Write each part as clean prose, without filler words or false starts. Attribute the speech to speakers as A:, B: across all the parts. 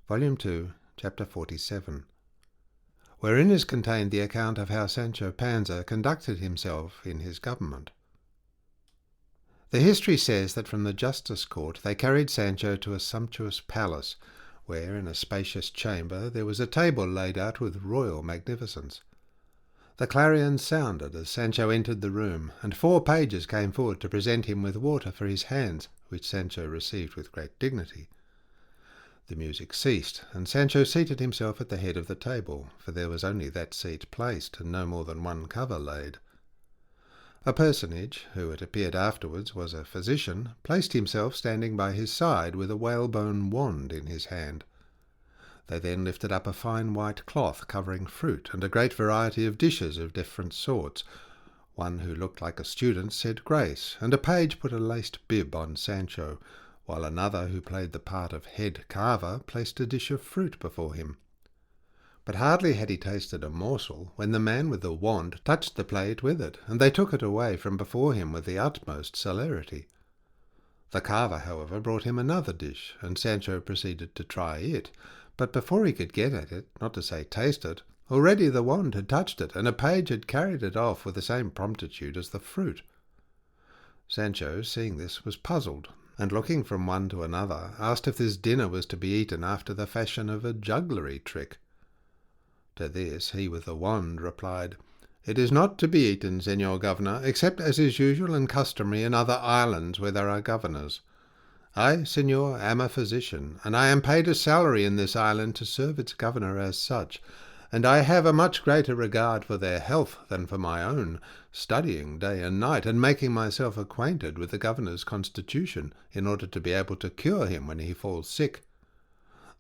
A: Volume 2, Chapter 47, wherein is contained the account of how Sancho Panza conducted himself in his government. The history says that from the justice court they carried Sancho to a sumptuous palace, where in a spacious chamber there was a table laid out with royal magnificence. The clarion sounded as Sancho entered the room, and 4 pages came forward to present him with water for his hands, which Sancho received with great dignity. The music ceased, and Sancho seated himself at the head of the table, for there was only that seat placed, and no more than one cover laid. A personage, who it appeared afterwards was a physician, placed himself standing by his side with a whalebone wand in his hand. They then lifted up a fine white cloth covering fruit and a great variety of dishes of different sorts. One who looked like a student said grace, and a page put a laced bib on Sancho, while another, who played the part of head carver, placed a dish of fruit before him. But hardly had he tasted a morsel, when the man with the wand touched the plate with it, and they took it away from before him with the utmost celerity. The carver, however, brought him another dish, and Sancho proceeded to try it, but before he could get at it, not to say taste it, already the wand had touched it, and a page had carried it off with the same promptitude as the fruit. Sancho, seeing this, was puzzled, and looking from one to another, asked if this dinner was to be eaten after the fashion of a jugglery trick. To this he with the wand replied, "It is not to be eaten, Señor Governor, except as is usual and customary in other islands where there are governors. I, Señor, am a physician, and I am paid a salary in this island to serve its governor as such, and I have a much greater regard for their health than for my own, studying day and night, and making myself acquainted with the governor's constitution, in order to be able to cure him when he falls sick.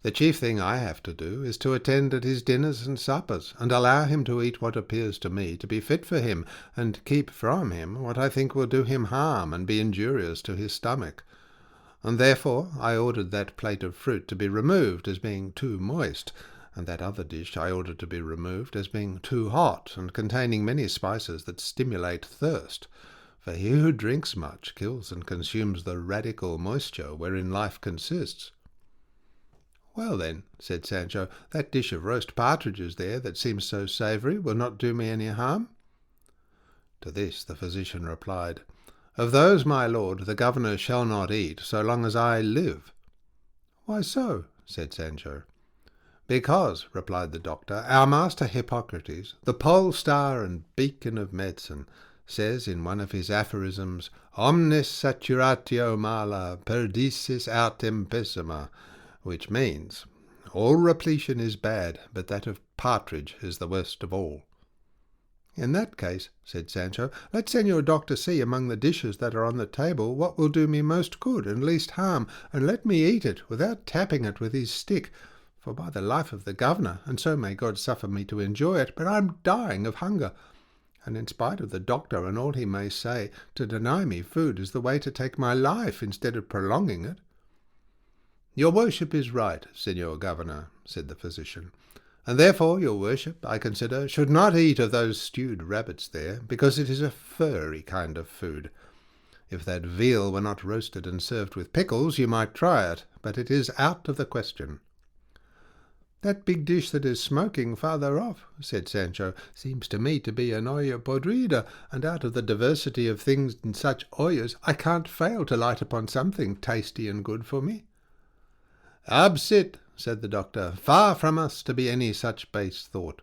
A: The chief thing I have to do is to attend at his dinners and suppers, and allow him to eat what appears to me to be fit for him, and keep from him what I think will do him harm and be injurious to his stomach. And therefore I ordered that plate of fruit to be removed as being too moist, and that other dish I ordered to be removed as being too hot, and containing many spices that stimulate thirst, for he who drinks much kills and consumes the radical moisture wherein life consists." "Well then," said Sancho, "that dish of roast partridges there that seems so savoury will not do me any harm?" To this the physician replied, "Of those, my lord, the governor shall not eat so long as I live." "Why so?" said Sancho. "Because," replied the doctor, "our master Hippocrates, the pole star and beacon of medicine, says in one of his aphorisms, Omnis saturatio mala, perdicis autem pessima, which means, all repletion is bad, but that of partridge is the worst of all." "In that case," said Sancho, "let Señor Doctor see among the dishes that are on the table what will do me most good and least harm, and let me eat it without tapping it with his stick, for by the life of the governor, and so may God suffer me to enjoy it, but I am dying of hunger, and in spite of the doctor and all he may say, to deny me food is the way to take my life instead of prolonging it." "Your worship is right, Señor Governor," said the physician, "and therefore your worship, I consider, should not eat of those stewed rabbits there, because it is a furry kind of food. If that veal were not roasted and served with pickles, you might try it, but it is out of the question." "That big dish that is smoking farther off," said Sancho, "seems to me to be an olla podrida, and out of the diversity of things in such ollas I can't fail to light upon something tasty and good for me." "Absit," said the doctor, "far from us to be any such base thought.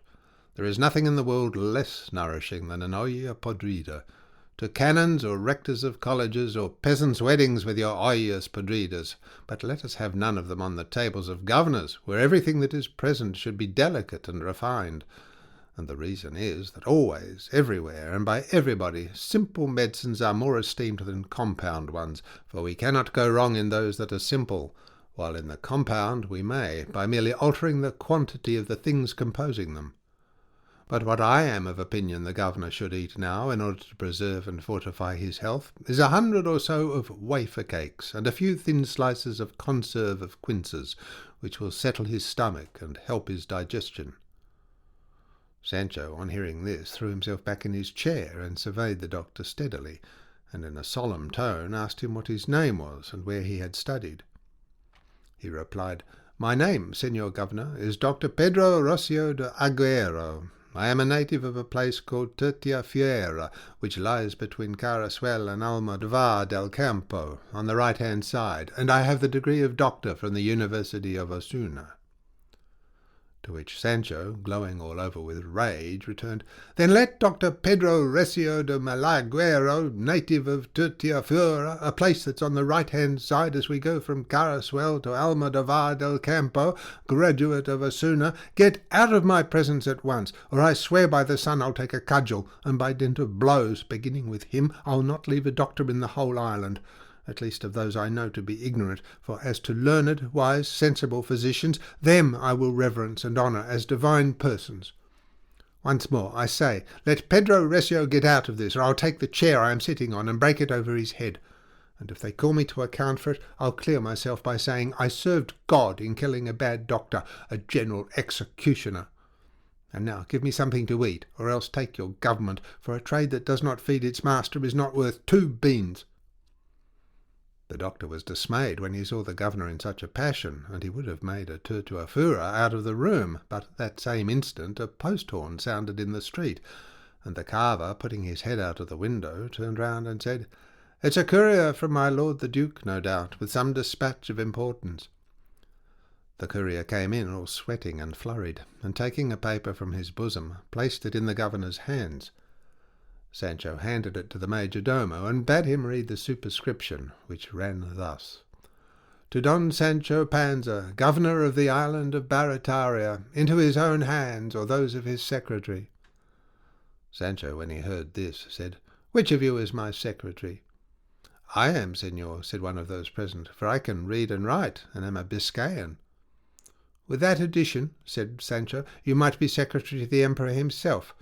A: There is nothing in the world less nourishing than an olla podrida. To canons or rectors of colleges, or peasants' weddings with your ollas podridas, but let us have none of them on the tables of governors, where everything that is present should be delicate and refined. And the reason is, that always, everywhere, and by everybody, simple medicines are more esteemed than compound ones, for we cannot go wrong in those that are simple, while in the compound we may, by merely altering the quantity of the things composing them. But what I am of opinion the governor should eat now, in order to preserve and fortify his health, is 100 or so of wafer cakes, and a few thin slices of conserve of quinces, which will settle his stomach and help his digestion." Sancho, on hearing this, threw himself back in his chair, and surveyed the doctor steadily, and in a solemn tone asked him what his name was, and where he had studied. He replied, My name, Senor Governor, is Dr. Pedro Rocio de Agüero. I am a native of a place called Tertiafuera, which lies between Carasuel and Almodovar del Campo, on the right-hand side, and I have the degree of doctor from the University of Osuna. To which Sancho, glowing all over with rage, returned, Then let Dr. Pedro Recio de Malaguero, native of Tertiafuera, a place that's on the right-hand side as we go from Carasuel to Almodovar del Campo, graduate of Osuna, get out of my presence at once, or I swear by the sun I'll take a cudgel, and by dint of blows, beginning with him, I'll not leave a doctor in the whole island, at least of those I know to be ignorant, for as to learned, wise, sensible physicians, them I will reverence and honour as divine persons. Once more, I say, let Pedro Recio get out of this, or I'll take the chair I am sitting on and break it over his head. And if they call me to account for it, I'll clear myself by saying I served God in killing a bad doctor, a general executioner. And now give me something to eat, or else take your government, for a trade that does not feed its master is not worth 2 beans. The doctor was dismayed when he saw the governor in such a passion, and he would have made a Tertiafuera out of the room, but that same instant a post-horn sounded in the street, and the carver, putting his head out of the window, turned round and said, It's a courier from my lord the Duke, no doubt, with some dispatch of importance. The courier came in all sweating and flurried, and taking a paper from his bosom, placed it in the governor's hands. Sancho handed it to the major-domo, and bade him read the superscription, which ran thus. To Don Sancho Panza, governor of the island of Barataria, into his own hands, or those of his secretary. Sancho, when he heard this, said, Which of you is my secretary? I am, senor, said one of those present, for I can read and write, and am a Biscayan. With that addition, said Sancho, you might be secretary to the emperor himself.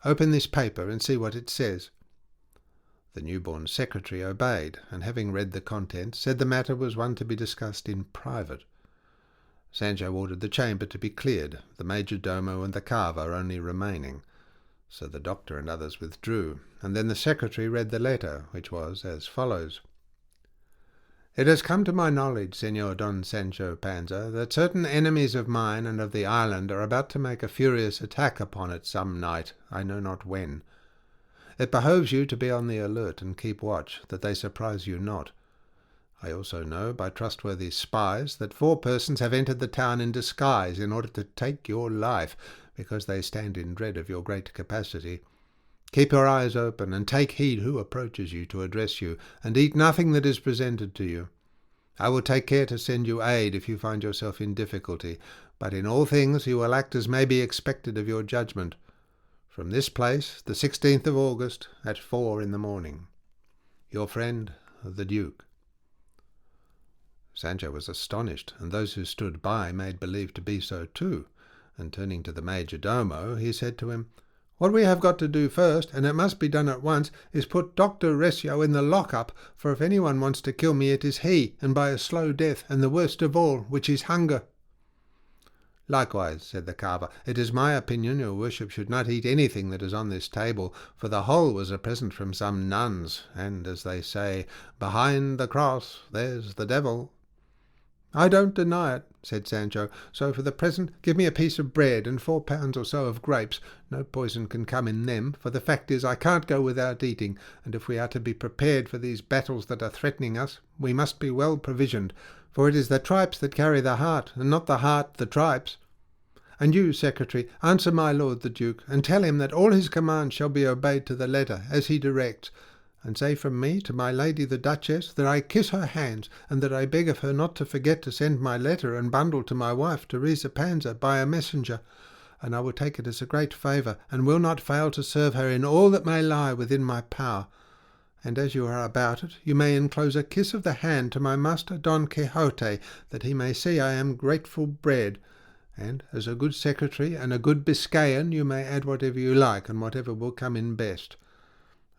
A: Open this paper and see what it says. The newborn secretary obeyed, and having read the contents, said the matter was one to be discussed in private. Sancho ordered the chamber to be cleared, the major-domo and the carver only remaining. So the doctor and others withdrew, and then the secretary read the letter, which was as follows. It has come to my knowledge, Senor Don Sancho Panza, that certain enemies of mine and of the island are about to make a furious attack upon it some night, I know not when. It behoves you to be on the alert and keep watch, that they surprise you not. I also know, by trustworthy spies, that 4 persons have entered the town in disguise in order to take your life, because they stand in dread of your great capacity. Keep your eyes open, and take heed who approaches you to address you, and eat nothing that is presented to you. I will take care to send you aid if you find yourself in difficulty, but in all things you will act as may be expected of your judgment. From this place, the 16th of August, at 4 in the morning. Your friend, the Duke. Sancho was astonished, and those who stood by made believe to be so too, and turning to the major-domo, he said to him, What we have got to do first, and it must be done at once, is put Dr. Recio in the lock-up, for if anyone wants to kill me it is he, and by a slow death, and the worst of all, which is hunger. Likewise, said the carver, it is my opinion your worship should not eat anything that is on this table, for the whole was a present from some nuns, and, as they say, behind the cross there's the devil. I don't deny it, said Sancho, so for the present give me a piece of bread and 4 pounds or so of grapes. No poison can come in them, for the fact is I can't go without eating, and if we are to be prepared for these battles that are threatening us, we must be well provisioned, for it is the tripes that carry the heart, and not the heart the tripes. And you, secretary, answer my lord the Duke, and tell him that all his commands shall be obeyed to the letter, as he directs, and say from me to my lady the Duchess that I kiss her hands, and that I beg of her not to forget to send my letter and bundle to my wife Teresa Panza by a messenger, and I will take it as a great favour, and will not fail to serve her in all that may lie within my power. And as you are about it, you may enclose a kiss of the hand to my master Don Quixote, that he may see I am grateful bred, and as a good secretary and a good Biscayan you may add whatever you like, and whatever will come in best.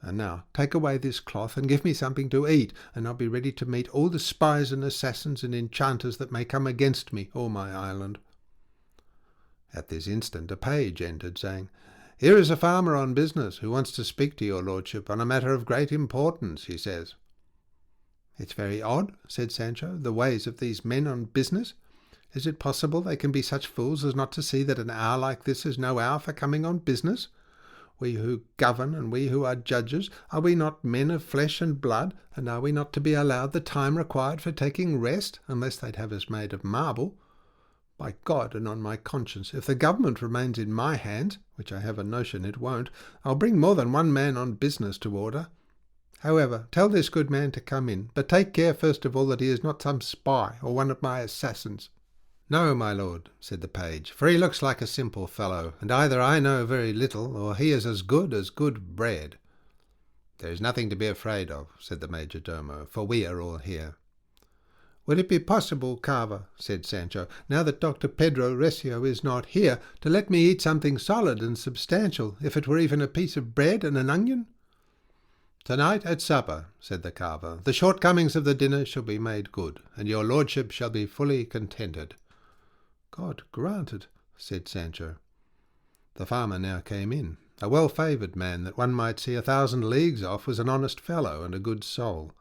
A: And now take away this cloth, and give me something to eat, and I'll be ready to meet all the spies and assassins and enchanters that may come against me or my island. At this instant a page entered, saying, Here is a farmer on business, who wants to speak to your lordship on a matter of great importance, he says. It's very odd, said Sancho, the ways of these men on business. Is it possible they can be such fools as not to see that an hour like this is no hour for coming on business? We who govern and we who are judges, are we not men of flesh and blood, and are we not to be allowed the time required for taking rest, unless they'd have us made of marble? By God and on my conscience, if the government remains in my hands, which I have a notion it won't, I'll bring more than one man on business to order. However, tell this good man to come in, but take care first of all that he is not some spy or one of my assassins. No, my lord, said the page, for he looks like a simple fellow, and either I know very little, or he is as good bread. There is nothing to be afraid of, said the major domo, for we are all here. Would it be possible, carver, said Sancho, now that Dr. Pedro Recio is not here, to let me eat something solid and substantial, if it were even a piece of bread and an onion? Tonight at supper, said the carver, the shortcomings of the dinner shall be made good, and your lordship shall be fully contented. God grant it, said Sancho. The farmer now came in. A well-favoured man that one might see 1,000 leagues off was an honest fellow and a good soul.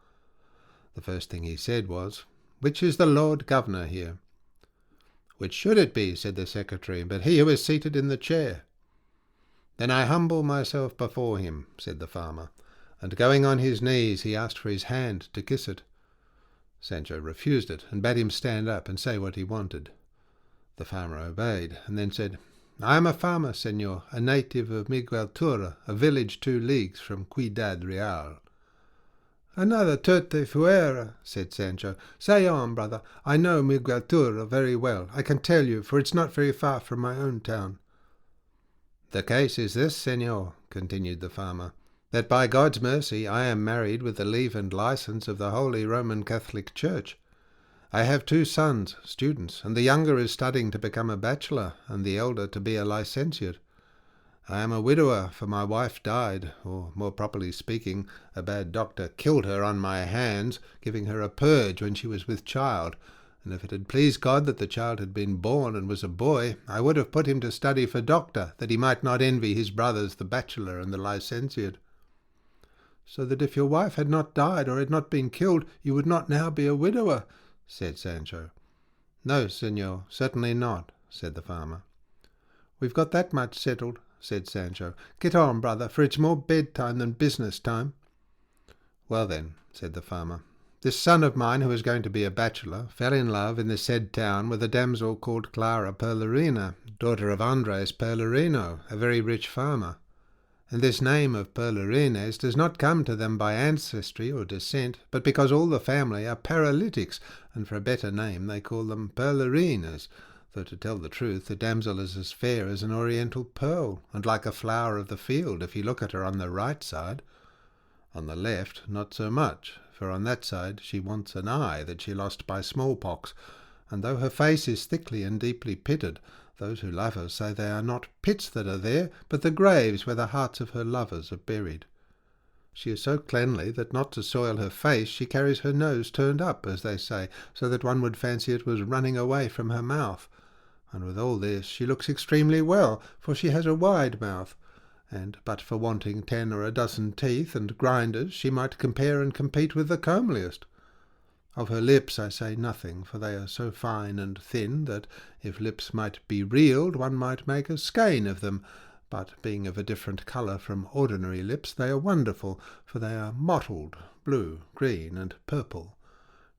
A: The first thing he said was, Which is the Lord Governor here? Which should it be, said the secretary, but he who is seated in the chair? Then I humble myself before him, said the farmer, and going on his knees he asked for his hand to kiss it. Sancho refused it, and bade him stand up and say what he wanted. The farmer obeyed, and then said, I am a farmer, senor, a native of Migueltura, a village 2 leagues from Ciudad Real. Another terte fuera, said Sancho. Say on, brother. I know Migueltura very well. I can tell you, for it's not very far from my own town. The case is this, senor, continued the farmer, that by God's mercy I am married with the leave and license of the Holy Roman Catholic Church. I have 2 sons, students, and the younger is studying to become a bachelor, and the elder to be a licentiate. I am a widower, for my wife died, or, more properly speaking, a bad doctor killed her on my hands, giving her a purge when she was with child, and if it had pleased God that the child had been born and was a boy, I would have put him to study for doctor, that he might not envy his brothers the bachelor and the licentiate. So that if your wife had not died or had not been killed, you would not now be a widower, said Sancho. No, senor, certainly not, said the farmer. We've got that much settled, said Sancho. Get on, brother, for it's more bedtime than business time. Well then, said the farmer, this son of mine, who is going to be a bachelor, fell in love in the said town with a damsel called Clara Perlerina, daughter of Andres Perlerino, a very rich farmer. And this name of Perlerines does not come to them by ancestry or descent, but because all the family are paralytics, and for a better name they call them Perlerines, though to tell the truth the damsel is as fair as an oriental pearl, and like a flower of the field if you look at her on the right side. On the left not so much, for on that side she wants an eye that she lost by smallpox, and though her face is thickly and deeply pitted, those who love her say they are not pits that are there, but the graves where the hearts of her lovers are buried. She is so cleanly that not to soil her face she carries her nose turned up, as they say, so that one would fancy it was running away from her mouth. And with all this she looks extremely well, for she has a wide mouth, and but for wanting 10 or a dozen teeth and grinders she might compare and compete with the comeliest. Of her lips I say nothing, for they are so fine and thin that, if lips might be reeled, one might make a skein of them, but being of a different colour from ordinary lips, they are wonderful, for they are mottled, blue, green, and purple.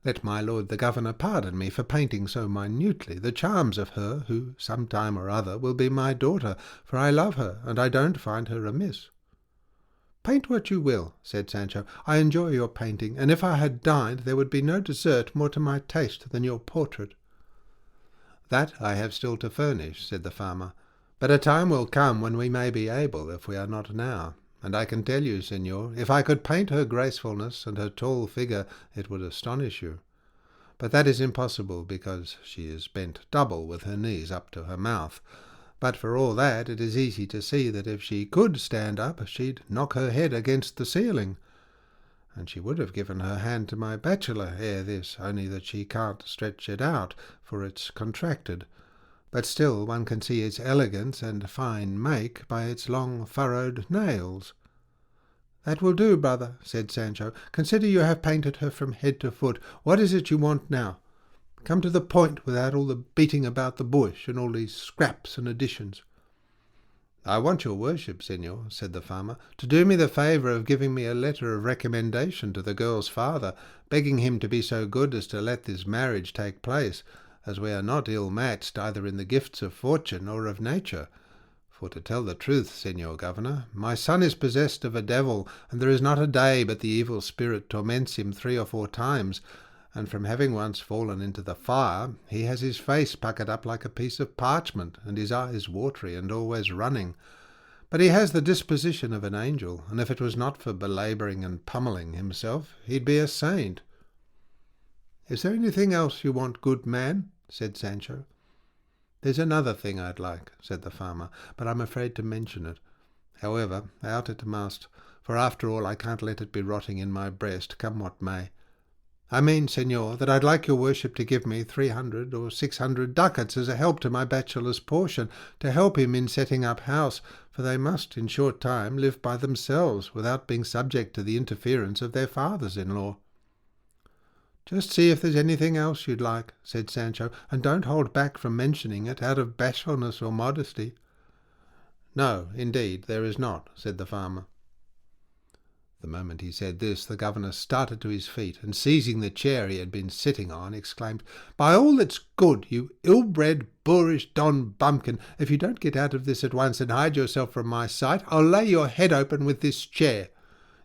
A: Let my lord the governor pardon me for painting so minutely the charms of her, who, some time or other, will be my daughter, for I love her, and I don't find her amiss. Paint what you will, said Sancho. I enjoy your painting, and if I had dined, there would be no dessert more to my taste than your portrait. That I have still to furnish, said the farmer, but a time will come when we may be able, if we are not now. And I can tell you, senor, if I could paint her gracefulness and her tall figure, it would astonish you. But that is impossible, because she is bent double with her knees up to her mouth. But for all that, it is easy to see that if she could stand up, she'd knock her head against the ceiling. And she would have given her hand to my bachelor ere this, only that she can't stretch it out, for it's contracted. But still one can see its elegance and fine make by its long furrowed nails. That will do, brother, said Sancho. Consider you have painted her from head to foot. What is it you want now? Come to the point without all the beating about the bush and all these scraps and additions." "I want your worship, senor," said the farmer, "to do me the favour of giving me a letter of recommendation to the girl's father, begging him to be so good as to let this marriage take place, as we are not ill-matched either in the gifts of fortune or of nature. For to tell the truth, Senor Governor, my son is possessed of a devil, and there is not a day but the evil spirit torments him 3 or 4 times, and from having once fallen into the fire, he has his face puckered up like a piece of parchment, and his eyes watery and always running. But he has the disposition of an angel, and if it was not for belabouring and pummelling himself, he'd be a saint." "Is there anything else you want, good man?" said Sancho. "There's another thing I'd like," said the farmer, "but I'm afraid to mention it. However, out it must, for after all I can't let it be rotting in my breast, come what may. I mean, senor, that I'd like your worship to give me 300 or 600 ducats as a help to my bachelor's portion, to help him in setting up house, for they must, in short time, live by themselves, without being subject to the interference of their fathers-in-law." "Just see if there's anything else you'd like," said Sancho, "and don't hold back from mentioning it out of bashfulness or modesty." "No, indeed, there is not," said the farmer. The moment he said this, the governor started to his feet, and seizing the chair he had been sitting on, exclaimed, "By all that's good, you ill-bred, boorish Don Bumpkin, if you don't get out of this at once and hide yourself from my sight, I'll lay your head open with this chair.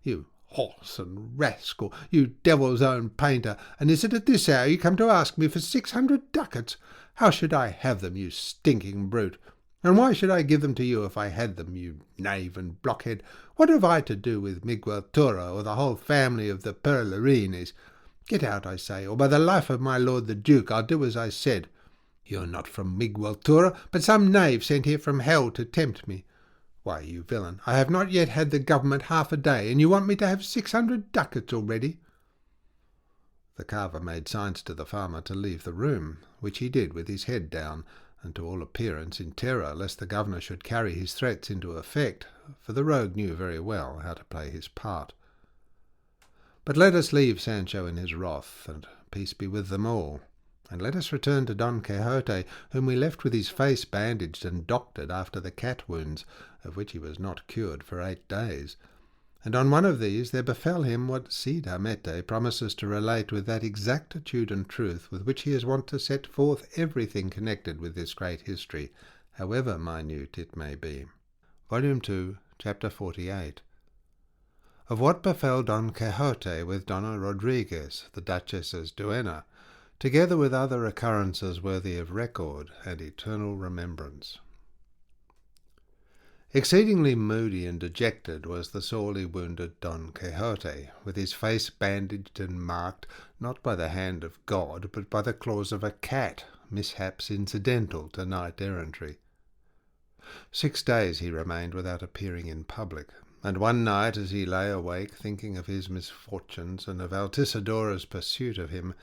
A: You horse and rascal, you devil's own painter, and is it at this hour you come to ask me for 600 ducats? How should I have them, you stinking brute? And why should I give them to you if I had them, you knave and blockhead? What have I to do with Miguel Toro or the whole family of the Perlerines? Get out, I say, or by the life of my lord the Duke, I'll do as I said. You're not from Miguel Toro, but some knave sent here from hell to tempt me. Why, you villain, I have not yet had the government half a day, and you want me to have 600 ducats already." The carver made signs to the farmer to leave the room, which he did with his head down, and to all appearance in terror lest the governor should carry his threats into effect, for the rogue knew very well how to play his part. But let us leave Sancho in his wrath, and peace be with them all, and let us return to Don Quixote, whom we left with his face bandaged and doctored after the cat wounds, of which he was not cured for 8 days. And on one of these there befell him what Cide Hamete promises to relate with that exactitude and truth with which he is wont to set forth everything connected with this great history, however minute it may be. Volume 2, Chapter 48. Of what befell Don Quixote with Donna Rodriguez, the Duchess's duenna, together with other occurrences worthy of record and eternal remembrance. Exceedingly moody and dejected was the sorely wounded Don Quixote, with his face bandaged and marked, not by the hand of God, but by the claws of a cat, mishaps incidental to knight-errantry. 6 days he remained without appearing in public, and one night as he lay awake thinking of his misfortunes and of Altisidora's pursuit of him,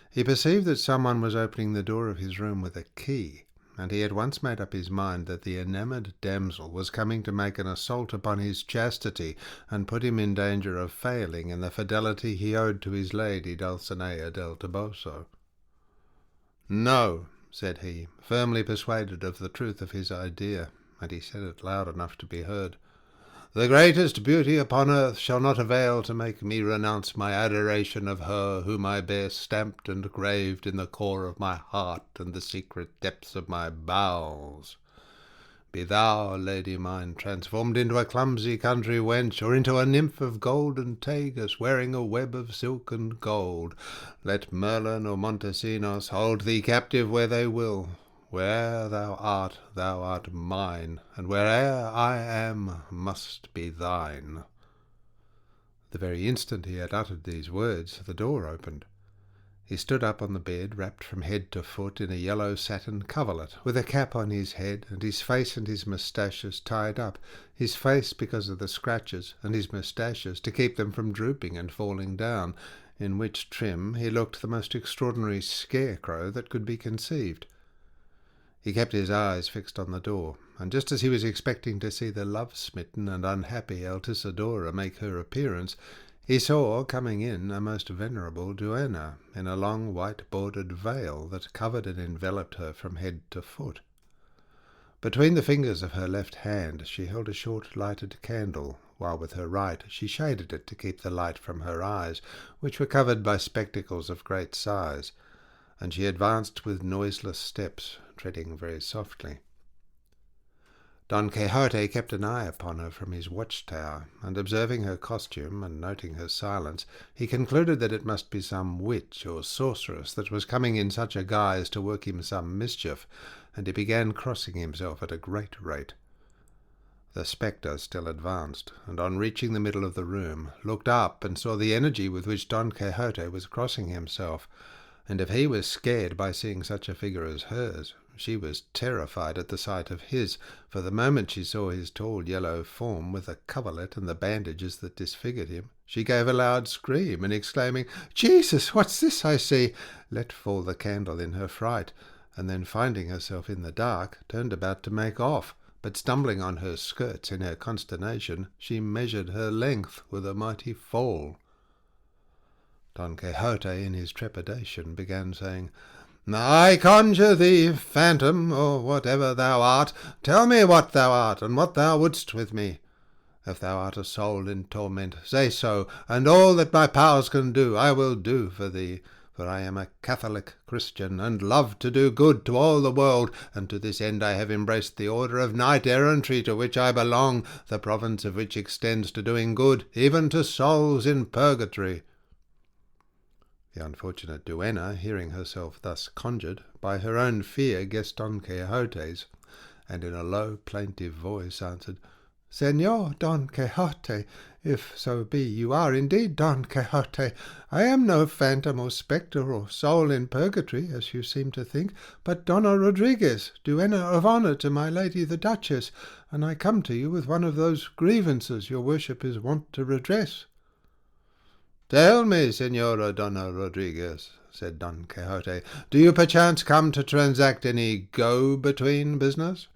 A: he perceived that someone was opening the door of his room with a key, and he at once made up his mind that the enamoured damsel was coming to make an assault upon his chastity, and put him in danger of failing in the fidelity he owed to his lady Dulcinea del Toboso. "No," said he, firmly persuaded of the truth of his idea, and he said it loud enough to be heard. "The greatest beauty upon earth shall not avail to make me renounce my adoration of her whom I bear stamped and graved in the core of my heart and the secret depths of my bowels. Be thou, lady mine, transformed into a clumsy country wench, or into a nymph of golden Tagus, wearing a web of silk and gold. Let Merlin or Montesinos hold thee captive where they will. Where'er thou art mine, and where'er I am must be thine." The very instant he had uttered these words, the door opened. He stood up on the bed, wrapped from head to foot in a yellow satin coverlet, with a cap on his head, and his face and his moustaches tied up, his face because of the scratches, and his moustaches to keep them from drooping and falling down, in which trim he looked the most extraordinary scarecrow that could be conceived. He kept his eyes fixed on the door, and just as he was expecting to see the love-smitten and unhappy Altisidora make her appearance, He saw coming in a most venerable duenna, in a long white-bordered veil that covered and enveloped her from head to foot. Between the fingers of her left hand she held a short lighted candle, while with her right she shaded it to keep the light from her eyes, which were covered by spectacles of great size, and she advanced with noiseless steps, treading very softly. Don Quixote kept an eye upon her from his watchtower, and observing her costume and noting her silence, he concluded that it must be some witch or sorceress that was coming in such a guise to work him some mischief, and he began crossing himself at a great rate. The spectre still advanced, and on reaching the middle of the room, looked up and saw the energy with which Don Quixote was crossing himself, and if he was scared by seeing such a figure as hers, she was terrified at the sight of his, for the moment she saw his tall yellow form with the coverlet and the bandages that disfigured him, she gave a loud scream, and exclaiming, "Jesus, what's this I see?" let fall the candle in her fright, and then finding herself in the dark, turned about to make off, but stumbling on her skirts in her consternation, she measured her length with a mighty fall. Don Quixote, in his trepidation, began saying, "I conjure thee, phantom, or whatever thou art, tell me what thou art, and what thou wouldst with me. If thou art a soul in torment, say so, and all that my powers can do I will do for thee, for I am a Catholic Christian, and love to do good to all the world, and to this end I have embraced the order of knight-errantry to which I belong, the province of which extends to doing good, even to souls in purgatory." The unfortunate duenna, hearing herself thus conjured, by her own fear guessed Don Quixote's, and in a low plaintive voice answered, "Señor Don Quixote, if so be you are indeed Don Quixote, I am no phantom or spectre or soul in purgatory, as you seem to think, but Donna Rodriguez, duenna of honour to my lady the Duchess, and I come to you with one of those grievances your worship is wont to redress." "Tell me, Señora Donna Rodriguez," said Don Quixote, "do you perchance come to transact any go-between business?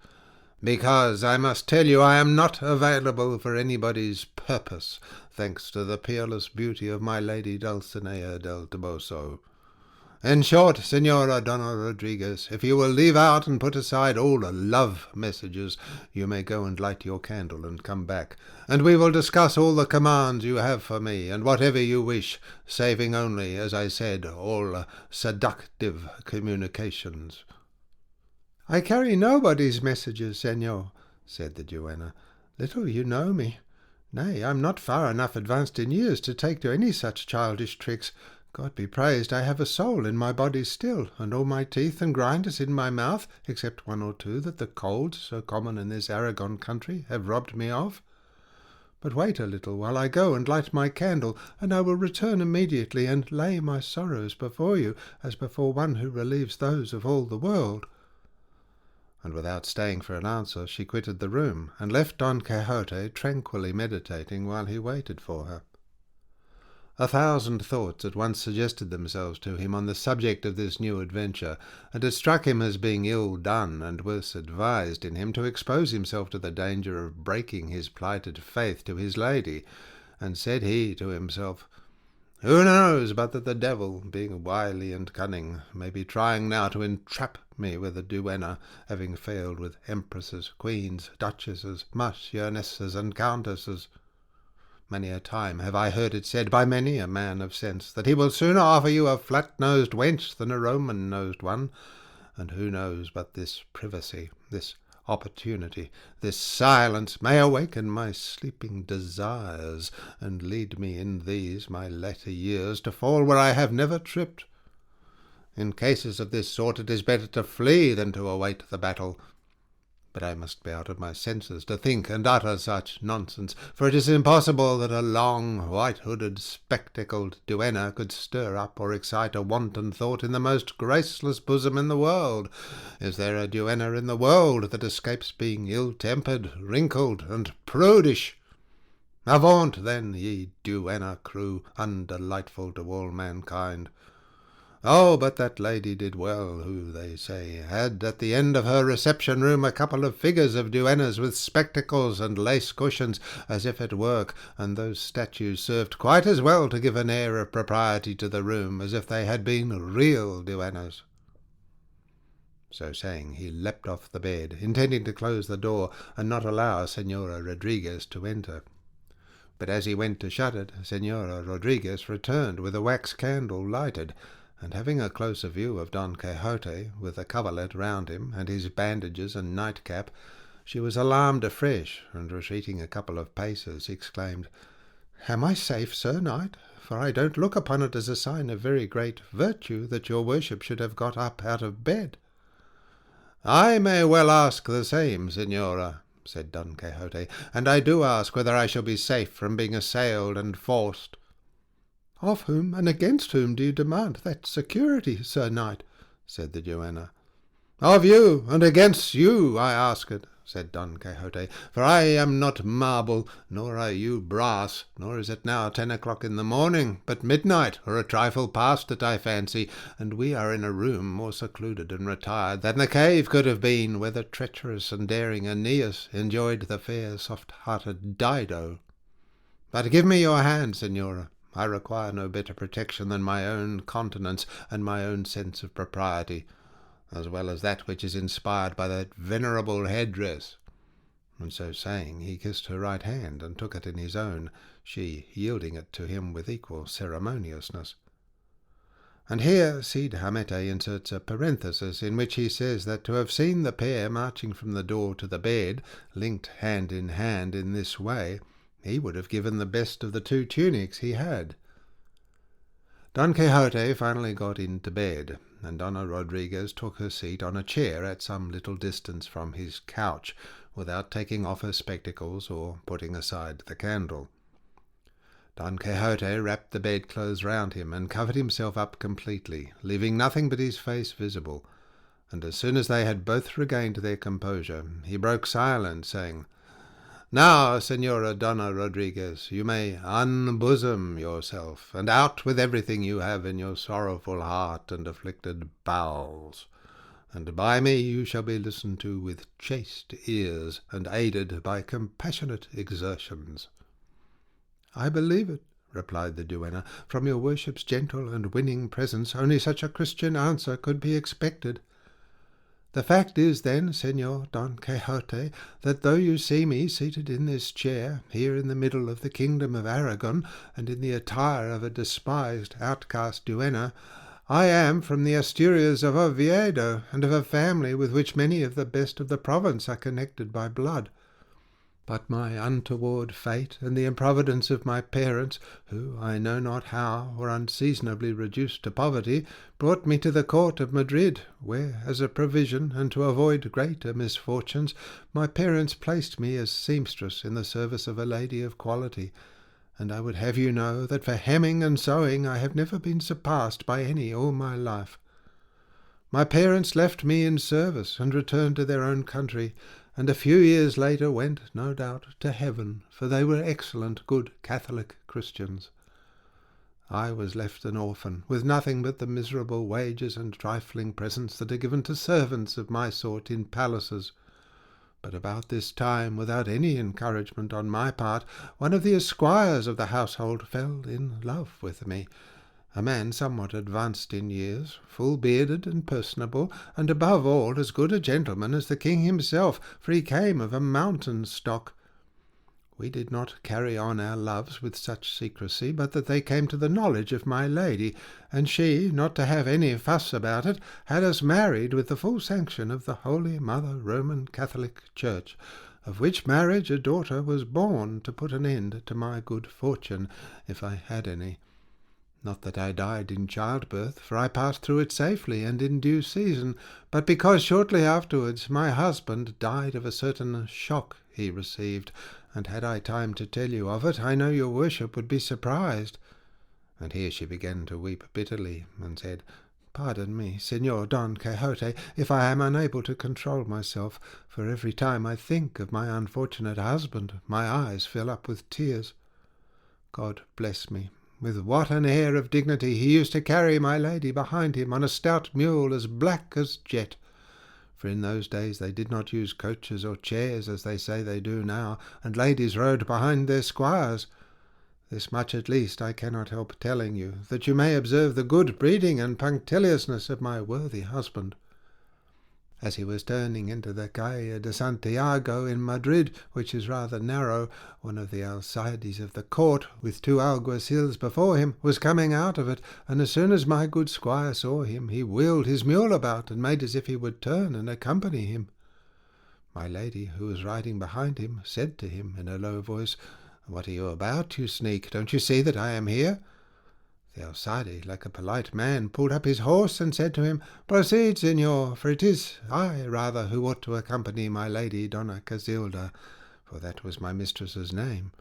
A: Because I must tell you I am not available for anybody's purpose, thanks to the peerless beauty of my lady Dulcinea del Toboso. In short, Señora Donna Rodriguez, if you will leave out and put aside all love messages, you may go and light your candle and come back, and we will discuss all the commands you have for me, and whatever you wish, saving only, as I said, all seductive communications." "I carry nobody's messages, señor," said the duenna. "Little you know me. Nay, I am not far enough advanced in years to take to any such childish tricks. God be praised, I have a soul in my body still, and all my teeth and grinders in my mouth, except one or two that the colds, so common in this Aragon country, have robbed me of. But wait a little while I go and light my candle, and I will return immediately and lay my sorrows before you, as before one who relieves those of all the world." And without staying for an answer, she quitted the room, and left Don Quixote tranquilly meditating while he waited for her. 1,000 thoughts at once suggested themselves to him on the subject of this new adventure, and it struck him as being ill done and worse advised in him to expose himself to the danger of breaking his plighted faith to his lady, and said he to himself, "Who knows but that the devil, being wily and cunning, may be trying now to entrap me with a duenna, having failed with empresses, queens, duchesses, marchionesses, and countesses? Many a time have I heard it said by many a man of sense that he will sooner offer you a flat-nosed wench than a Roman-nosed one, and who knows but this privacy, this opportunity, this silence may awaken my sleeping desires, and lead me in these my latter years to fall where I have never tripped. In cases of this sort it is better to flee than to await the battle. But I must be out of my senses to think and utter such nonsense, for it is impossible that a long, white-hooded, spectacled duenna could stir up or excite a wanton thought in the most graceless bosom in the world. Is there a duenna in the world that escapes being ill-tempered, wrinkled, and prudish? Avaunt, then, ye duenna crew, undelightful to all mankind! Oh, but that lady did well, who, they say, had at the end of her reception-room a couple of figures of duennas with spectacles and lace cushions, as if at work, and those statues served quite as well to give an air of propriety to the room as if they had been real duennas. So saying, he leapt off the bed, intending to close the door and not allow Señora Rodriguez to enter. But as he went to shut it, Señora Rodriguez returned with a wax candle lighted, and having a closer view of Don Quixote, with a coverlet round him, and his bandages and nightcap, she was alarmed afresh, and retreating a couple of paces, exclaimed, "Am I safe, sir knight? For I don't look upon it as a sign of very great virtue that your worship should have got up out of bed." "I may well ask the same, señora," said Don Quixote, "and I do ask whether I shall be safe from being assailed and forced." "Of whom and against whom do you demand that security, sir knight?" said the duenna. "Of you, and against you I ask it," said Don Quixote, "for I am not marble, nor are you brass, nor is it now 10 o'clock in the morning, but midnight, or a trifle past it, I fancy, and we are in a room more secluded and retired than the cave could have been, where the treacherous and daring Aeneas enjoyed the fair soft-hearted Dido. But give me your hand, señora. I require no better protection than my own countenance and my own sense of propriety, as well as that which is inspired by that venerable headdress." And so saying, he kissed her right hand, and took it in his own, she yielding it to him with equal ceremoniousness. And here Cide Hamete inserts a parenthesis, in which he says that to have seen the pair marching from the door to the bed, linked hand in this way, he would have given the best of the 2 tunics he had. Don Quixote finally got into bed, and Donna Rodriguez took her seat on a chair at some little distance from his couch, without taking off her spectacles or putting aside the candle. Don Quixote wrapped the bedclothes round him, and covered himself up completely, leaving nothing but his face visible, and as soon as they had both regained their composure, he broke silence, saying, "Now, Señora Donna Rodriguez, you may unbosom yourself, and out with everything you have in your sorrowful heart and afflicted bowels, and by me you shall be listened to with chaste ears, and aided by compassionate exertions." "I believe it," replied the duenna. "From your worship's gentle and winning presence only such a Christian answer could be expected. The fact is, then, Señor Don Quixote, that though you see me seated in this chair, here in the middle of the kingdom of Aragon, and in the attire of a despised outcast duenna, I am from the Asturias of Oviedo, and of a family with which many of the best of the province are connected by blood. But my untoward fate, and the improvidence of my parents, who, I know not how, were unseasonably reduced to poverty, brought me to the court of Madrid, where, as a provision, and to avoid greater misfortunes, my parents placed me as seamstress in the service of a lady of quality, and I would have you know that for hemming and sewing I have never been surpassed by any all my life. My parents left me in service, and returned to their own country, and a few years later went, no doubt, to heaven, for they were excellent, good Catholic Christians. I was left an orphan, with nothing but the miserable wages and trifling presents that are given to servants of my sort in palaces. But about this time, without any encouragement on my part, one of the esquires of the household fell in love with me, a man somewhat advanced in years, full-bearded and personable, and above all as good a gentleman as the king himself, for he came of a mountain stock. We did not carry on our loves with such secrecy, but that they came to the knowledge of my lady, and she, not to have any fuss about it, had us married with the full sanction of the Holy Mother Roman Catholic Church, of which marriage a daughter was born to put an end to my good fortune, if I had any. Not that I died in childbirth, for I passed through it safely and in due season, but because shortly afterwards my husband died of a certain shock he received, and had I time to tell you of it, I know your worship would be surprised." And here she began to weep bitterly, and said, "Pardon me, Señor Don Quixote, if I am unable to control myself, for every time I think of my unfortunate husband my eyes fill up with tears. God bless me, with what an air of dignity he used to carry my lady behind him on a stout mule as black as jet. For in those days they did not use coaches or chairs, as they say they do now, and ladies rode behind their squires. This much at least I cannot help telling you, that you may observe the good breeding and punctiliousness of my worthy husband. As he was turning into the Calle de Santiago in Madrid, which is rather narrow, one of the alcides of the court, with 2 alguacils before him, was coming out of it, and as soon as my good squire saw him, he wheeled his mule about, and made as if he would turn and accompany him. My lady, who was riding behind him, said to him in a low voice, "What are you about, you sneak? Don't you see that I am here?" The alcide, like a polite man, pulled up his horse and said to him, "Proceed, señor, for it is I rather who ought to accompany my lady Donna Casilda," for that was my mistress's name.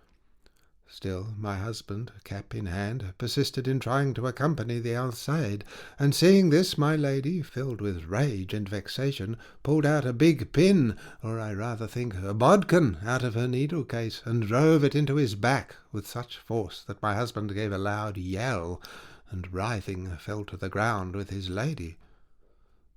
A: Still my husband, cap in hand, persisted in trying to accompany the alcide, and seeing this my lady, filled with rage and vexation, pulled out a big pin, or I rather think a bodkin, out of her needle-case, and drove it into his back with such force that my husband gave a loud yell, and writhing fell to the ground with his lady.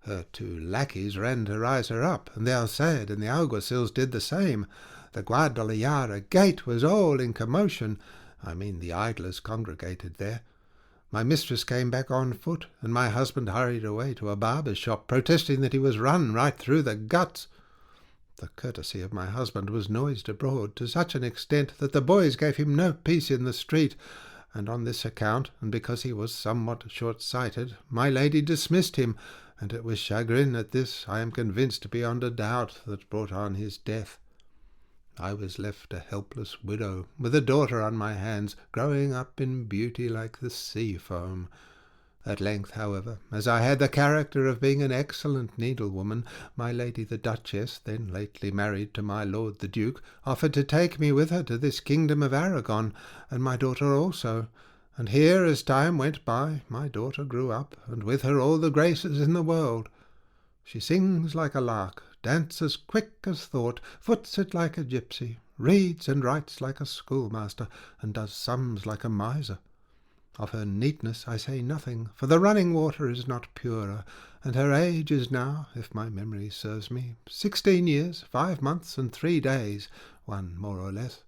A: Her 2 lackeys ran to rise her up, and the alcide and the alguacils did the same. The Guadalajara gate was all in commotion. I mean the idlers congregated there. My mistress came back on foot, and my husband hurried away to a barber's shop, protesting that he was run right through the guts. The courtesy of my husband was noised abroad to such an extent that the boys gave him no peace in the street, and on this account, and because he was somewhat short-sighted, my lady dismissed him, and it was chagrin at this, I am convinced beyond a doubt, that brought on his death. I was left a helpless widow, with a daughter on my hands, growing up in beauty like the sea foam. At length, however, as I had the character of being an excellent needlewoman, my lady the Duchess, then lately married to my lord the Duke, offered to take me with her to this kingdom of Aragon, and my daughter also. And here, as time went by, my daughter grew up, and with her all the graces in the world. She sings like a lark, dances quick as thought, foots it like a gipsy, reads and writes like a schoolmaster, and does sums like a miser. Of her neatness I say nothing, for the running water is not purer, and her age is now, if my memory serves me, 16 years, 5 months, and 3 days, one more or less.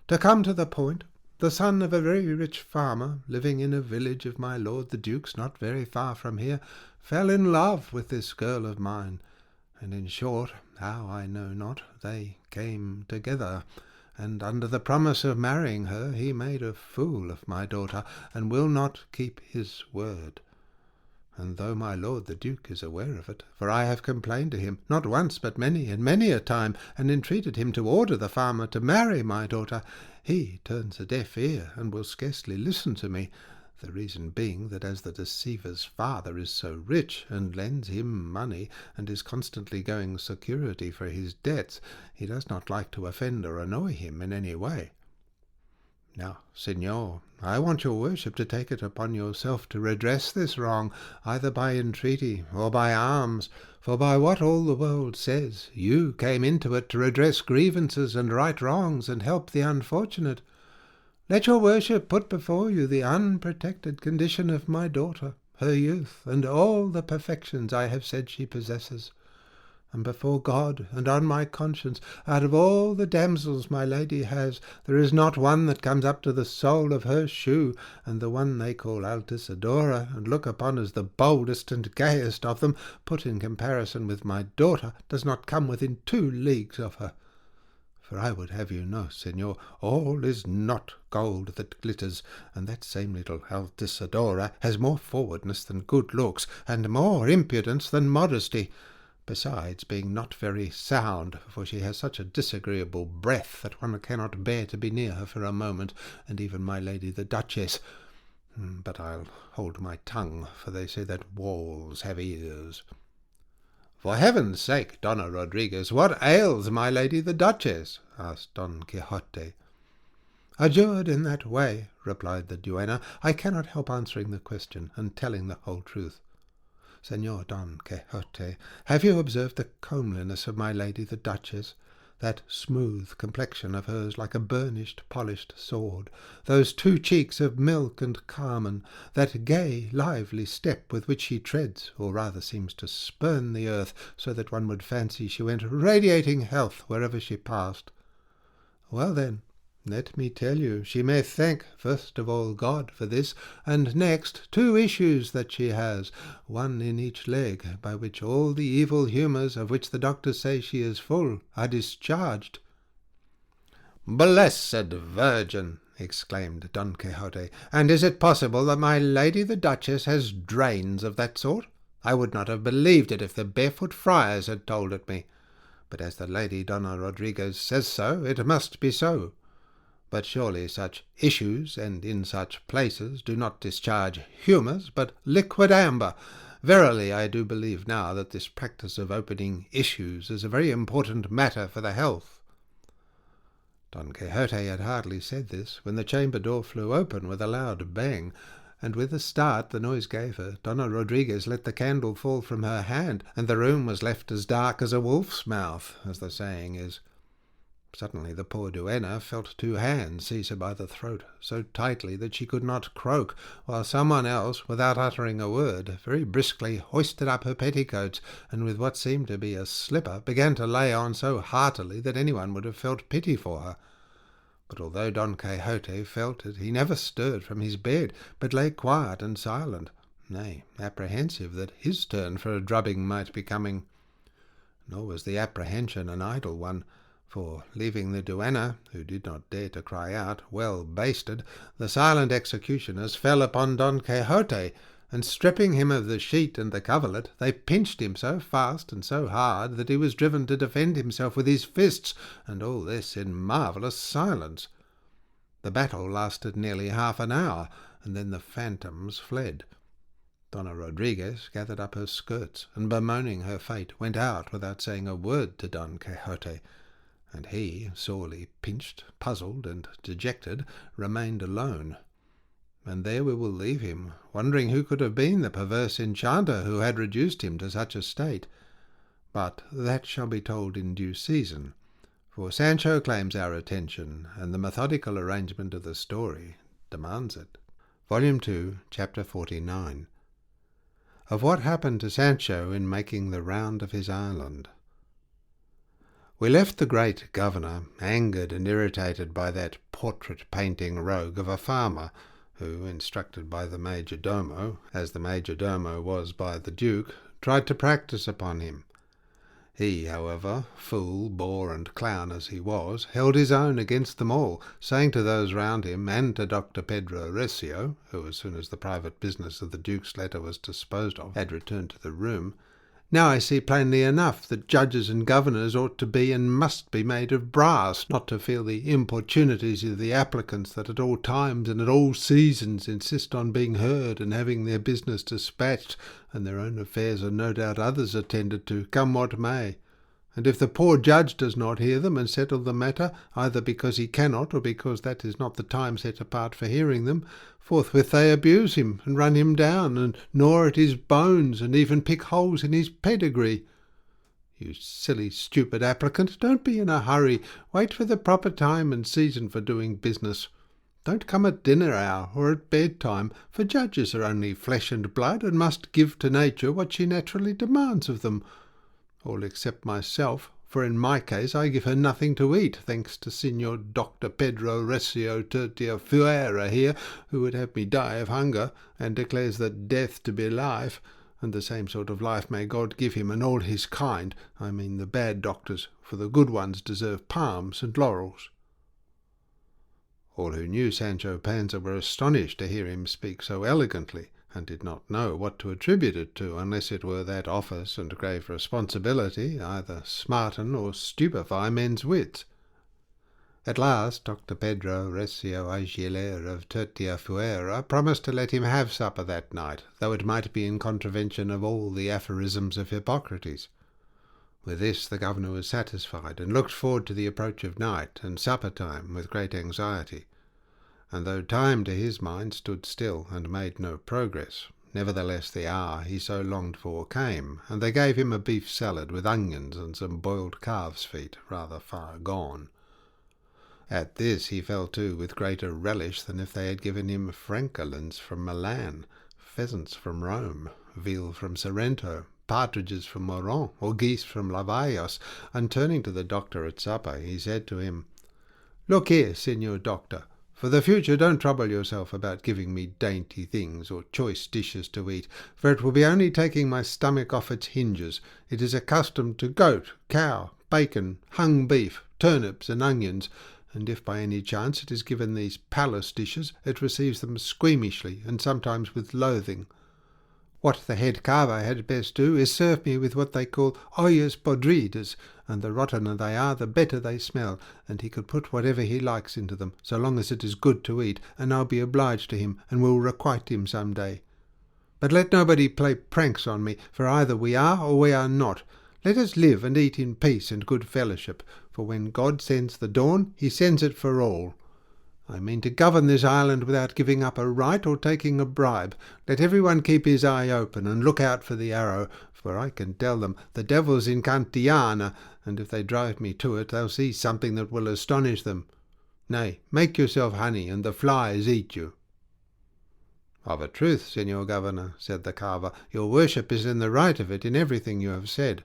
A: To come to the point, the son of a very rich farmer, living in a village of my lord the Duke's not very far from here, fell in love with this girl of mine, and in short, how I know not, they came together, and under the promise of marrying her he made a fool of my daughter, and will not keep his word. And though my lord the Duke is aware of it, for I have complained to him, not once but many and many a time, and entreated him to order the farmer to marry my daughter, he turns a deaf ear, and will scarcely listen to me, the reason being that as the deceiver's father is so rich, and lends him money, and is constantly going security for his debts, he does not like to offend or annoy him in any way. Now, señor, I want your worship to take it upon yourself to redress this wrong, either by entreaty or by arms, for by what all the world says, you came into it to redress grievances and right wrongs, and help the unfortunate. Let your worship put before you the unprotected condition of my daughter, her youth, and all the perfections I have said she possesses. And before God, and on my conscience, out of all the damsels my lady has, there is not one that comes up to the sole of her shoe, and the one they call Altisidora, and look upon as the boldest and gayest of them, put in comparison with my daughter, does not come within 2 leagues of her. For I would have you know, señor, all is not gold that glitters, and that same little Altisidora has more forwardness than good looks, and more impudence than modesty, besides being not very sound, for she has such a disagreeable breath that one cannot bear to be near her for a moment, and even my lady the Duchess. But I'll hold my tongue, for they say that walls have ears. For heaven's sake, Donna Rodriguez, what ails my lady the Duchess? Asked Don Quixote. Adjured in that way, replied the duenna, I cannot help answering the question, and telling the whole truth. Señor Don Quixote, have you observed the comeliness of my lady the Duchess? that smooth complexion of hers like a burnished, polished sword, those 2 cheeks of milk and carmine, that gay, lively step with which she treads, or rather seems to spurn the earth, so that one would fancy she went radiating health wherever she passed. Well then, let me tell you, she may thank first of all God for this, and next 2 issues that she has, 1 in each leg, by which all the evil humours of which the doctors say she is full are discharged." "Blessed Virgin!" exclaimed Don Quixote, "and is it possible that my lady the Duchess has drains of that sort? I would not have believed it if the barefoot friars had told it me. But as the Lady Donna Rodriguez says so, it must be so. But surely such issues, and in such places, do not discharge humours, but liquid amber. Verily, I do believe now that this practice of opening issues is a very important matter for the health." Don Quixote had hardly said this when the chamber door flew open with a loud bang, and with a start the noise gave her, Donna Rodriguez let the candle fall from her hand, and the room was left as dark as a wolf's mouth, as the saying is. Suddenly the poor duenna felt 2 hands seize her by the throat so tightly that she could not croak, while someone else, without uttering a word, very briskly hoisted up her petticoats, and with what seemed to be a slipper began to lay on so heartily that anyone would have felt pity for her. But although Don Quixote felt it, he never stirred from his bed, but lay quiet and silent, nay, apprehensive that his turn for a drubbing might be coming. Nor was the apprehension an idle one, for, leaving the duenna, who did not dare to cry out, well basted, the silent executioners fell upon Don Quixote, and stripping him of the sheet and the coverlet, they pinched him so fast and so hard that he was driven to defend himself with his fists, and all this in marvellous silence. The battle lasted nearly half an hour, and then the phantoms fled. Donna Rodriguez gathered up her skirts, and bemoaning her fate, went out without saying a word to Don Quixote, and he, sorely pinched, puzzled, and dejected, remained alone. And there we will leave him, wondering who could have been the perverse enchanter who had reduced him to such a state. But that shall be told in due season, for Sancho claims our attention, and the methodical arrangement of the story demands it. Volume 2, Chapter 49. Of what happened to Sancho in making the round of his island. We left the great governor, angered and irritated by that portrait-painting rogue of a farmer, who, instructed by the major-domo, as the major-domo was by the duke, tried to practise upon him. He, however, fool, boor, and clown as he was, held his own against them all, saying to those round him, and to Dr. Pedro Recio, who, as soon as the private business of the duke's letter was disposed of, had returned to the room, "Now I see plainly enough that judges and governors ought to be and must be made of brass, not to feel the importunities of the applicants that at all times and at all seasons insist on being heard and having their business dispatched, and their own affairs and no doubt others attended to, come what may. And if the poor judge does not hear them and settle the matter, either because he cannot or because that is not the time set apart for hearing them, forthwith they abuse him and run him down and gnaw at his bones and even pick holes in his pedigree. You silly, stupid applicant, don't be in a hurry. Wait for the proper time and season for doing business. Don't come at dinner hour or at bedtime, for judges are only flesh and blood and must give to nature what she naturally demands of them. All except myself, for in my case I give her nothing to eat, thanks to Signor Dr. Pedro Recio Tertia Fuera here, who would have me die of hunger, and declares that death to be life, and the same sort of life may God give him and all his kind, I mean the bad doctors, for the good ones deserve palms and laurels." All who knew Sancho Panza were astonished to hear him speak so elegantly, and did not know what to attribute it to, unless it were that office and grave responsibility either smarten or stupefy men's wits. At last Dr. Pedro Recio Aguilera of Tertia Fuera promised to let him have supper that night, though it might be in contravention of all the aphorisms of Hippocrates. With this the governor was satisfied, and looked forward to the approach of night and supper-time with great anxiety. And though time to his mind stood still and made no progress, Nevertheless the hour he so longed for came, and they gave him a beef salad with onions and some boiled calves' feet, rather far gone. At this he fell to with greater relish than if they had given him francolins from Milan, pheasants from Rome, veal from Sorrento, partridges from Moron, or geese from Lavaios, and turning to the doctor at supper, he said to him, "Look here, Signor Doctor, for the future don't trouble yourself about giving me dainty things or choice dishes to eat, for it will be only taking my stomach off its hinges. It is accustomed to goat, cow, bacon, hung beef, turnips, and onions, and if by any chance it is given these palace dishes, it receives them squeamishly, and sometimes with loathing. What the head carver had best do is serve me with what they call ollas podridas, and the rottener they are, the better they smell, and he could put whatever he likes into them, so long as it is good to eat, and I'll be obliged to him, and will requite him some day. But let nobody play pranks on me, for either we are or we are not. Let us live and eat in peace and good fellowship, for when God sends the dawn, he sends it for all. I mean to govern this island without giving up a right or taking a bribe. Let everyone keep his eye open and look out for the arrow, for I can tell them the devil's in Cantiana, and if they drive me to it, they'll see something that will astonish them. Nay, make yourself honey, and the flies eat you." "Of a truth, Signor Governor," said the carver, "your worship is in the right of it in everything you have said,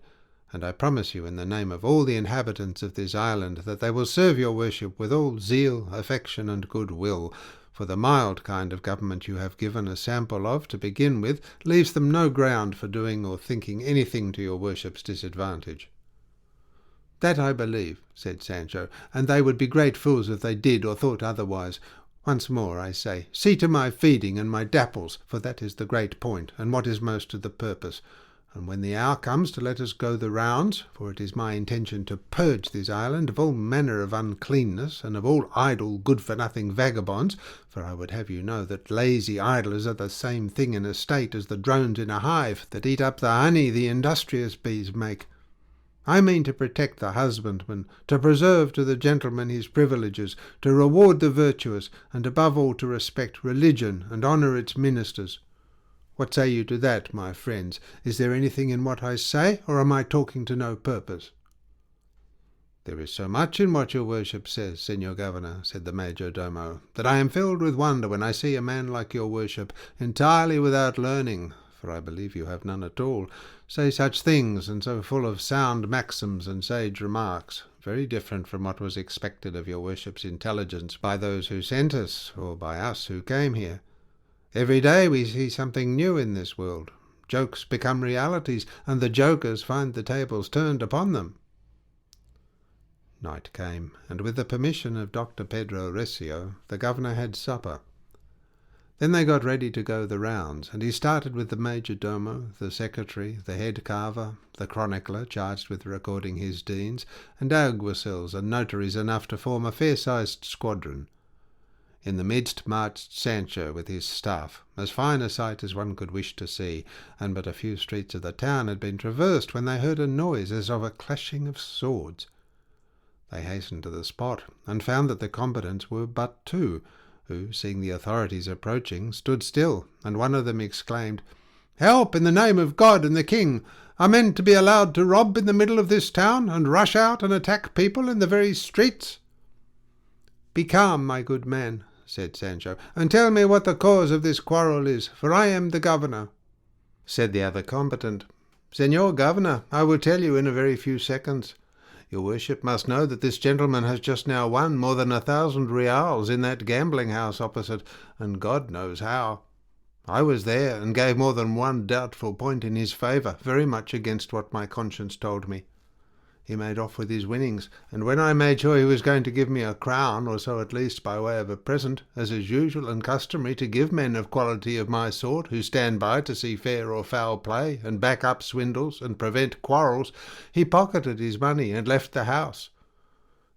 A: and I promise you in the name of all the inhabitants of this island that they will serve your worship with all zeal, affection, and good will, for the mild kind of government you have given a sample of to begin with leaves them no ground for doing or thinking anything to your worship's disadvantage." "That I believe," said Sancho, "and they would be great fools if they did or thought otherwise. Once more, I say, see to my feeding and my dapples, for that is the great point, and what is most to the purpose. And when the hour comes to let us go the rounds, for it is my intention to purge this island of all manner of uncleanness, and of all idle, good-for-nothing vagabonds, for I would have you know that lazy idlers are the same thing in a state as the drones in a hive, that eat up the honey the industrious bees make. I mean to protect the husbandman, to preserve to the gentleman his privileges, to reward the virtuous, and above all to respect religion and honour its ministers. What say you to that, my friends? Is there anything in what I say, or am I talking to no purpose?" "There is so much in what your worship says, Signor Governor," said the major domo, "that I am filled with wonder when I see a man like your worship, entirely without learning, for I believe you have none at all, say such things, and so full of sound maxims and sage remarks, very different from what was expected of your worship's intelligence by those who sent us, or by us who came here. Every day we see something new in this world. Jokes become realities, and the jokers find the tables turned upon them." Night came, and with the permission of Dr. Pedro Recio, the governor had supper. Then they got ready to go the rounds, and he started with the major domo, the secretary, the head carver, the chronicler charged with recording his deeds, and alguacils and notaries enough to form a fair-sized squadron. In the midst marched Sancho with his staff, as fine a sight as one could wish to see, and but a few streets of the town had been traversed when they heard a noise as of a clashing of swords. They hastened to the spot, and found that the combatants were but two, who, seeing the authorities approaching, stood still, and one of them exclaimed, "Help, in the name of God and the king! Are men to be allowed to rob in the middle of this town, and rush out and attack people in the very streets?" "Be calm, my good man," said Sancho, "and tell me what the cause of this quarrel is, for I am the governor." Said the other combatant, "Señor Governor, I will tell you in a very few seconds. Your worship must know that this gentleman has just now won more than 1,000 reals in that gambling house opposite, and God knows how. I was there, and gave more than one doubtful point in his favour, very much against what my conscience told me. He made off with his winnings, and when I made sure he was going to give me a crown, or so at least by way of a present, as is usual and customary to give men of quality of my sort, who stand by to see fair or foul play, and back up swindles, and prevent quarrels, he pocketed his money and left the house.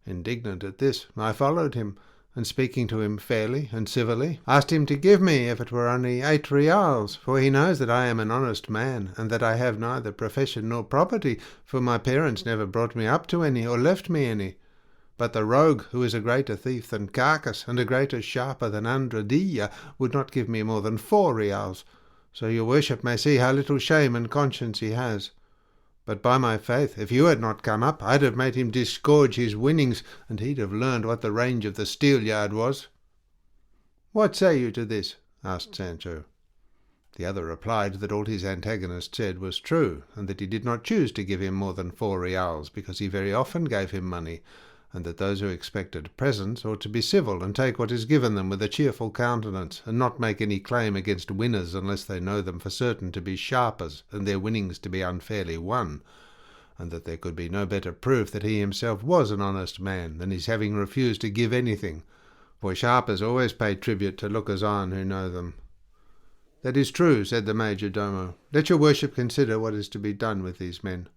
A: Indignant at this, I followed him, and speaking to him fairly and civilly, asked him to give me, if it were only 8 reals, for he knows that I am an honest man, and that I have neither profession nor property, for my parents never brought me up to any, or left me any. But the rogue, who is a greater thief than Carcass, and a greater sharper than Andradilla, would not give me more than 4 reals. so your worship may see how little shame and conscience he has. But by my faith, if you had not come up, I'd have made him disgorge his winnings, and he'd have learned what the range of the steelyard was." "What say you to this?" asked Sancho. The other replied that all his antagonist said was true, and that he did not choose to give him more than 4 reals, because he very often gave him money, and that those who expected presents ought to be civil and take what is given them with a cheerful countenance, and not make any claim against winners unless they know them for certain to be sharpers, and their winnings to be unfairly won, and that there could be no better proof that he himself was an honest man than his having refused to give anything, for sharpers always pay tribute to lookers-on who know them. "That is true," said the major domo. "Let your worship consider what is to be done with these men."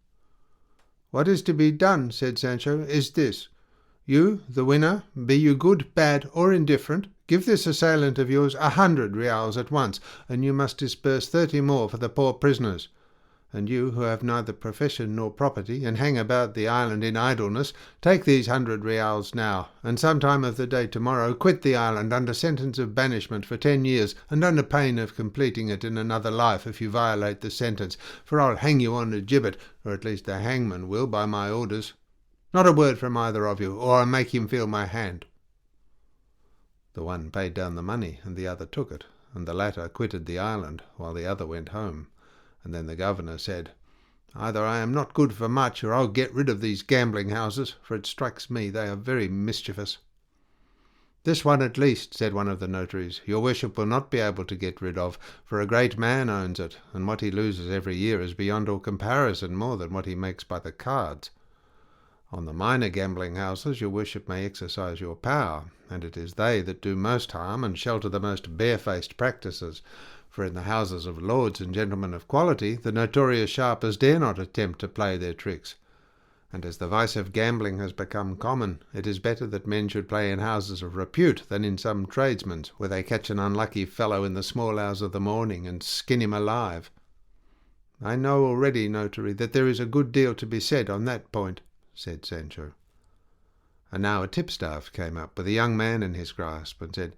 A: "What is to be done," said Sancho, "is this. You, the winner, be you good, bad, or indifferent, give this assailant of yours 100 reals at once, and you must disburse 30 more for the poor prisoners. And you, who have neither profession nor property, and hang about the island in idleness, take these 100 reals now, and some time of the day tomorrow quit the island under sentence of banishment for 10 years, and under pain of completing it in another life if you violate the sentence, for I'll hang you on a gibbet, or at least the hangman will by my orders. Not a word from either of you, or I'll make him feel my hand." The one paid down the money, and the other took it, and the latter quitted the island, while the other went home. And then the governor said, "Either I am not good for much, or I'll get rid of these gambling houses, for it strikes me they are very mischievous." "This one at least," said one of the notaries, "your worship will not be able to get rid of, for a great man owns it, and what he loses every year is beyond all comparison more than what he makes by the cards. On the minor gambling houses your worship may exercise your power, and it is they that do most harm and shelter the most barefaced practices, for in the houses of lords and gentlemen of quality the notorious sharpers dare not attempt to play their tricks. And as the vice of gambling has become common, it is better that men should play in houses of repute than in some tradesmen's, where they catch an unlucky fellow in the small hours of the morning and skin him alive. I know already, notary, that there is a good deal to be said on that point," said Sancho. And now a tipstaff came up with a young man in his grasp, and said,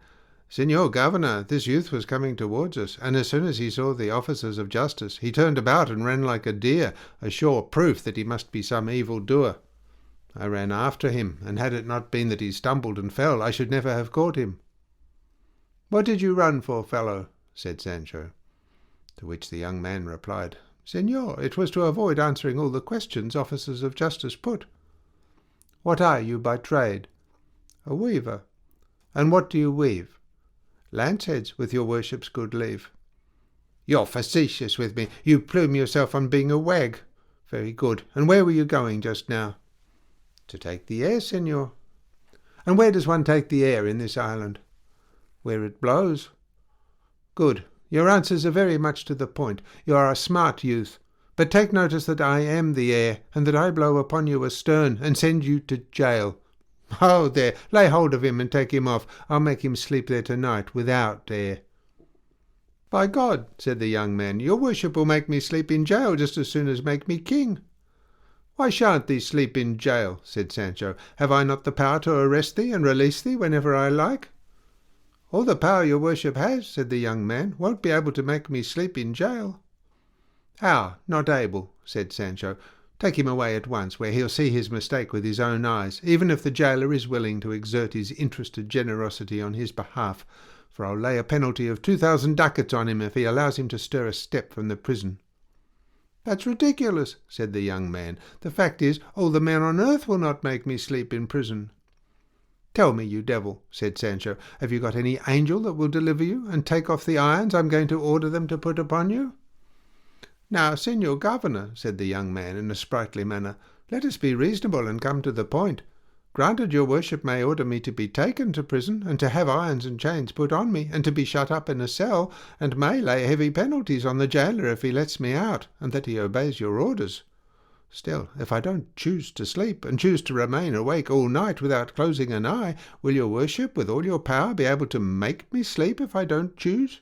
A: "Señor Governor, this youth was coming towards us, and as soon as he saw the officers of justice, he turned about and ran like a deer, a sure proof that he must be some evil doer. I ran after him, and had it not been that he stumbled and fell, I should never have caught him." "What did you run for, fellow?" said Sancho. To which the young man replied, "Señor, it was to avoid answering all the questions officers of justice put." "What are you by trade?" "A weaver." "And what do you weave?" "Lanceheads, with your worship's good leave." "You're facetious with me. You plume yourself on being a wag. Very good. And where were you going just now?" "To take the air, señor." "And where does one take the air in this island?" "Where it blows." "Good. Your answers are very much to the point. You are a smart youth. But take notice that I am the air, and that I blow upon you astern, and send you to jail. Oh, there, lay hold of him and take him off. I'll make him sleep there tonight without air." "By God," said the young man, "your worship will make me sleep in jail just as soon as make me king." "Why shan't thee sleep in jail?" said Sancho. "Have I not the power to arrest thee and release thee whenever I like?" "All the power your worship has," said the young man, "won't be able to make me sleep in jail." "How, not able?" said Sancho. "Take him away at once, where he'll see his mistake with his own eyes, even if the jailer is willing to exert his interested generosity on his behalf, for I'll lay a penalty of 2,000 ducats on him if he allows him to stir a step from the prison." "That's ridiculous," said the young man. "The fact is, all the men on earth will not make me sleep in prison." "Tell me, you devil," said Sancho, "have you got any angel that will deliver you, and take off the irons I'm going to order them to put upon you?" "Now, Señor Governor," said the young man in a sprightly manner, "let us be reasonable and come to the point. Granted your worship may order me to be taken to prison, and to have irons and chains put on me, and to be shut up in a cell, and may lay heavy penalties on the jailer if he lets me out, and that he obeys your orders. Still, if I don't choose to sleep, and choose to remain awake all night without closing an eye, will your worship, with all your power, be able to make me sleep if I don't choose?"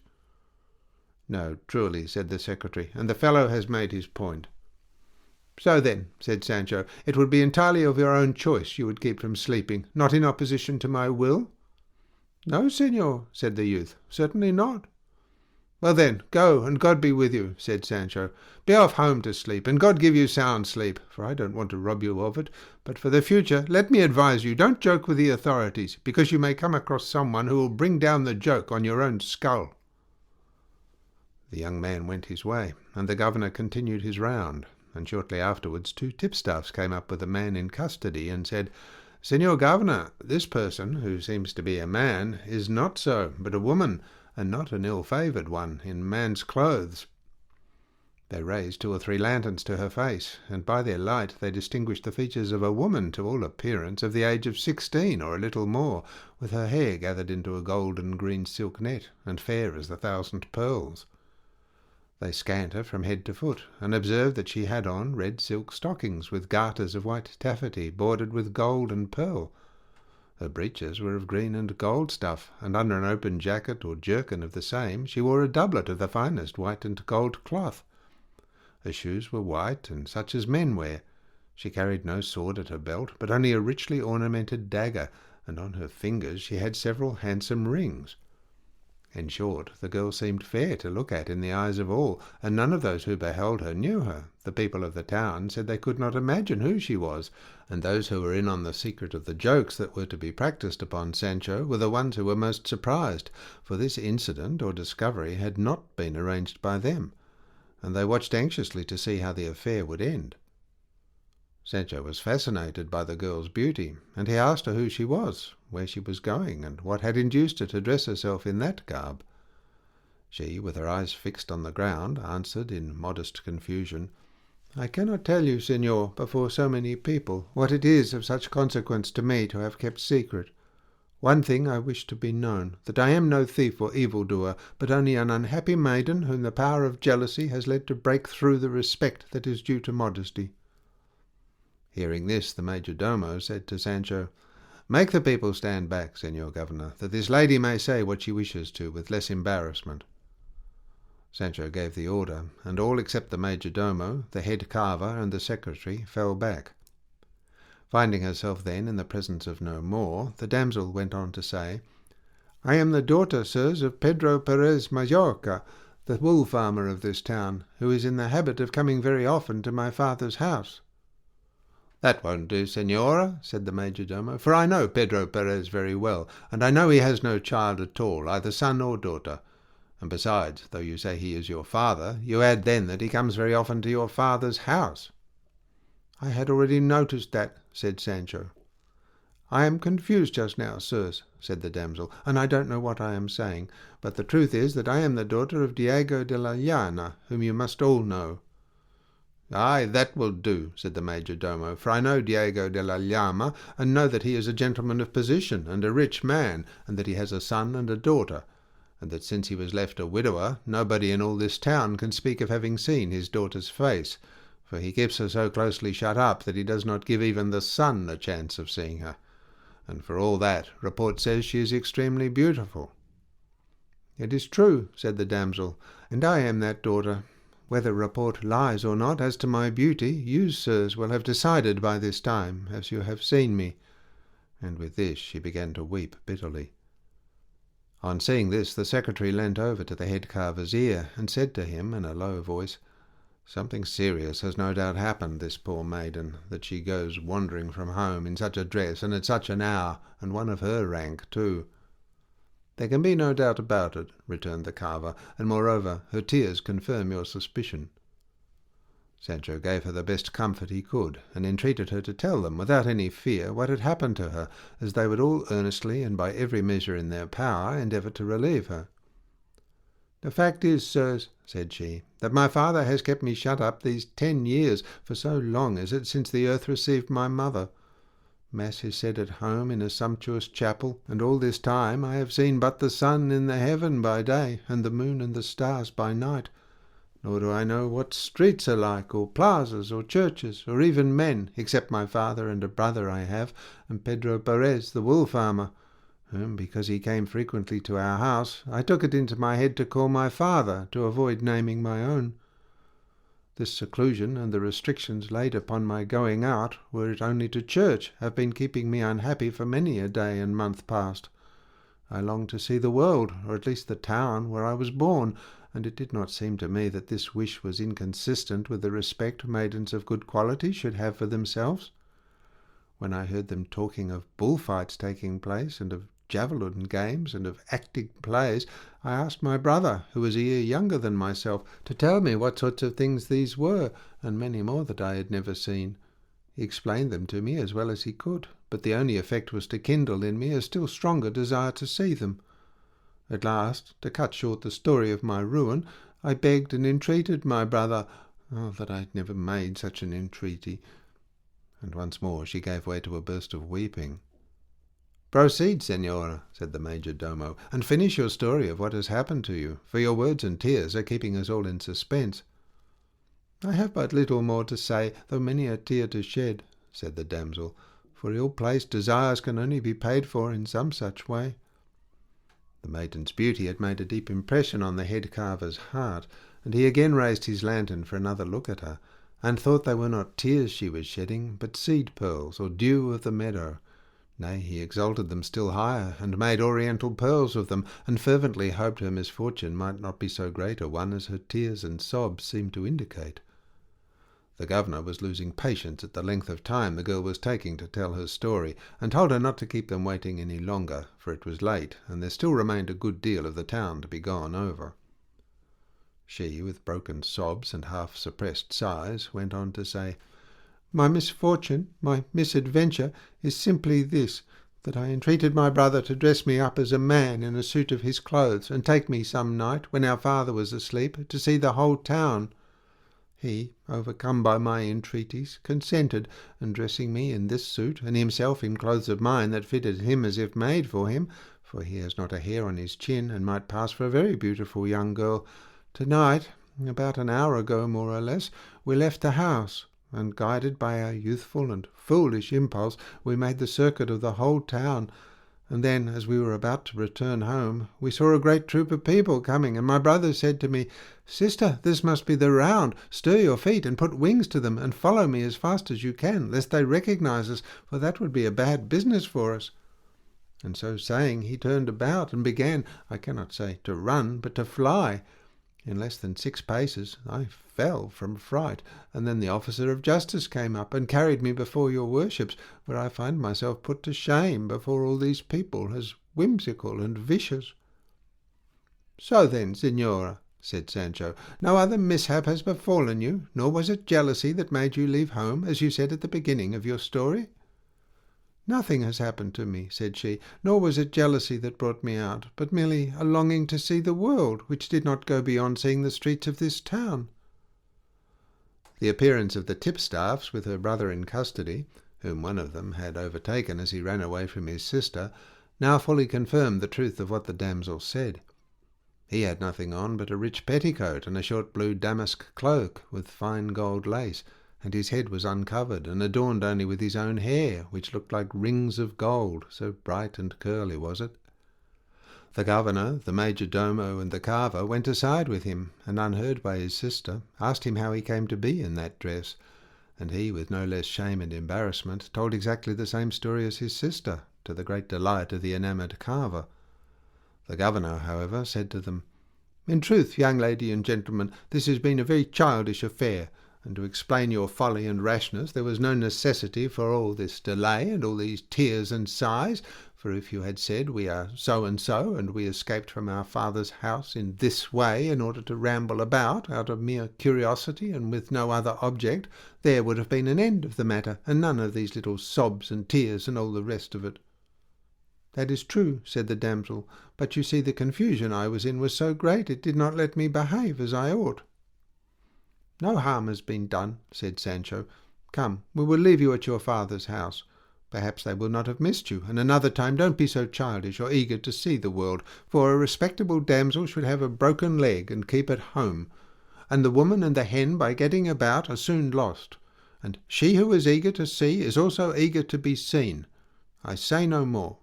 A: "No, truly," said the secretary, "and the fellow has made his point." "So then," said Sancho, "it would be entirely of your own choice you would keep from sleeping, not in opposition to my will?" "No, señor," said the youth, "certainly not." "Well then, go, and God be with you," said Sancho. "Be off home to sleep, and God give you sound sleep, for I don't want to rob you of it. But for the future, let me advise you, don't joke with the authorities, because you may come across someone who will bring down the joke on your own skull." The young man went his way, and the governor continued his round, and shortly afterwards 2 tipstaffs came up with a man in custody and said, "Señor Governor, this person, who seems to be a man, is not so, but a woman, and not an ill-favoured one, in man's clothes." They raised 2 or 3 lanterns to her face, and by their light they distinguished the features of a woman, to all appearance of the age of 16 or a little more, with her hair gathered into a golden green silk net, and fair as the 1,000 pearls. They scanned her from head to foot, and observed that she had on red silk stockings with garters of white taffety bordered with gold and pearl. Her breeches were of green and gold stuff, and under an open jacket or jerkin of the same she wore a doublet of the finest white and gold cloth. Her shoes were white, and such as men wear. She carried no sword at her belt, but only a richly ornamented dagger, and on her fingers she had several handsome rings. In short, the girl seemed fair to look at in the eyes of all, and none of those who beheld her knew her. The people of the town said they could not imagine who she was, and those who were in on the secret of the jokes that were to be practised upon Sancho were the ones who were most surprised, for this incident or discovery had not been arranged by them, and they watched anxiously to see how the affair would end. Sancho was fascinated by the girl's beauty, and he asked her who she was, where she was going, and what had induced her to dress herself in that garb. She, with her eyes fixed on the ground, answered in modest confusion, "I cannot tell you, señor, before so many people, what it is of such consequence to me to have kept secret. One thing I wish to be known, that I am no thief or evildoer, but only an unhappy maiden whom the power of jealousy has led to break through the respect that is due to modesty." Hearing this, the major-domo said to Sancho, "Make the people stand back, Señor Governor, that this lady may say what she wishes to with less embarrassment." Sancho gave the order, and all except the major-domo, the head carver, and the secretary fell back. Finding herself then in the presence of no more, the damsel went on to say, "I am the daughter, sirs, of Pedro Perez Mallorca, the wool-farmer of this town, who is in the habit of coming very often to my father's house." "That won't do, señora," said the major-domo, "for I know Pedro Perez very well, and I know he has no child at all, either son or daughter. And besides, though you say he is your father, you add then that he comes very often to your father's house." "I had already noticed that," said Sancho. "I am confused just now, sirs," said the damsel, "and I don't know what I am saying, but the truth is that I am the daughter of Diego de la Llana, whom you must all know." "Aye, that will do," said the major-domo, "for I know Diego de la Llama, and know that he is a gentleman of position and a rich man, and that he has a son and a daughter, and that since he was left a widower, nobody in all this town can speak of having seen his daughter's face, for he keeps her so closely shut up that he does not give even the sun a chance of seeing her, and for all that, report says she is extremely beautiful." "It is true," said the damsel, "and I am that daughter. Whether report lies or not as to my beauty, you, sirs, will have decided by this time, as you have seen me." And with this she began to weep bitterly. On seeing this, the secretary leant over to the head carver's ear, and said to him in a low voice, "Something serious has no doubt happened this poor maiden, that she goes wandering from home in such a dress and at such an hour, and one of her rank too." "There can be no doubt about it," returned the carver, "and moreover her tears confirm your suspicion." Sancho gave her the best comfort he could, and entreated her to tell them, without any fear, what had happened to her, as they would all earnestly and by every measure in their power endeavour to relieve her. "The fact is, sirs," said she, "that my father has kept me shut up these 10 years, for so long is it since the earth received my mother. Mass is said at home in a sumptuous chapel, and all this time I have seen but the sun in the heaven by day, and the moon and the stars by night. Nor do I know what streets are like, or plazas, or churches, or even men, except my father and a brother I have, and Pedro Perez, the wool-farmer, whom, because he came frequently to our house, I took it into my head to call my father, to avoid naming my own. This seclusion and the restrictions laid upon my going out, were it only to church, have been keeping me unhappy for many a day and month past. I long to see the world, or at least the town where I was born, and it did not seem to me that this wish was inconsistent with the respect maidens of good quality should have for themselves. When I heard them talking of bullfights taking place, and of javelin games, and of acting plays, I asked my brother, who was a year younger than myself, to tell me what sorts of things these were, and many more that I had never seen. He explained them to me as well as he could, but the only effect was to kindle in me a still stronger desire to see them. At last, to cut short the story of my ruin, I begged and entreated my brother, that I had never made such an entreaty. And once more she gave way to a burst of weeping. "Proceed, Senora," said the major domo, "and finish your story of what has happened to you, for your words and tears are keeping us all in suspense." "I have but little more to say, though many a tear to shed," said the damsel, "for ill-placed desires can only be paid for in some such way." The maiden's beauty had made a deep impression on the head-carver's heart, and he again raised his lantern for another look at her, and thought they were not tears she was shedding, but seed-pearls, or dew of the meadow. Nay, he exalted them still higher, and made oriental pearls of them, and fervently hoped her misfortune might not be so great a one as her tears and sobs seemed to indicate. The governor was losing patience at the length of time the girl was taking to tell her story, and told her not to keep them waiting any longer, for it was late, and there still remained a good deal of the town to be gone over. She, with broken sobs and half-suppressed sighs, went on to say, "My misfortune, my misadventure, is simply this, that I entreated my brother to dress me up as a man in a suit of his clothes, and take me some night, when our father was asleep, to see the whole town. He, overcome by my entreaties, consented, and dressing me in this suit, and himself in clothes of mine that fitted him as if made for him, for he has not a hair on his chin, and might pass for a very beautiful young girl, tonight, about an hour ago more or less, we left the house, and guided by our youthful and foolish impulse, we made the circuit of the whole town, and then, as we were about to return home, we saw a great troop of people coming, and my brother said to me, 'Sister, this must be the round. Stir your feet and put wings to them, and follow me as fast as you can, lest they recognize us, for that would be a bad business for us.' And so saying, he turned about, and began, I cannot say to run, but to fly. In less than 6 paces I fell from fright, and then the officer of justice came up, and carried me before your worships, where I find myself put to shame before all these people as whimsical and vicious." "So then, Signora," said Sancho, "no other mishap has befallen you, nor was it jealousy that made you leave home, as you said at the beginning of your story?" "Nothing has happened to me," said she, "nor was it jealousy that brought me out, but merely a longing to see the world, which did not go beyond seeing the streets of this town." The appearance of the tipstaffs, with her brother in custody, whom one of them had overtaken as he ran away from his sister, now fully confirmed the truth of what the damsel said. He had nothing on but a rich petticoat and a short blue damask cloak with fine gold lace, and his head was uncovered and adorned only with his own hair, which looked like rings of gold, so bright and curly was it. The governor, the major domo, and the carver went aside with him, and unheard by his sister, asked him how he came to be in that dress, and he, with no less shame and embarrassment, told exactly the same story as his sister, to the great delight of the enamoured carver. The governor, however, said to them, "In truth, young lady and gentlemen, this has been a very childish affair, and to explain your folly and rashness there was no necessity for all this delay and all these tears and sighs, for if you had said, 'We are so and so, and we escaped from our father's house in this way in order to ramble about, out of mere curiosity and with no other object,' there would have been an end of the matter, and none of these little sobs and tears and all the rest of it." "That is true," said the damsel, "but you see the confusion I was in was so great it did not let me behave as I ought." "No harm has been done," said Sancho. "Come, we will leave you at your father's house. Perhaps they will not have missed you, and another time don't be so childish or eager to see the world, for a respectable damsel should have a broken leg and keep at home, and the woman and the hen by getting about are soon lost, and she who is eager to see is also eager to be seen. I say no more."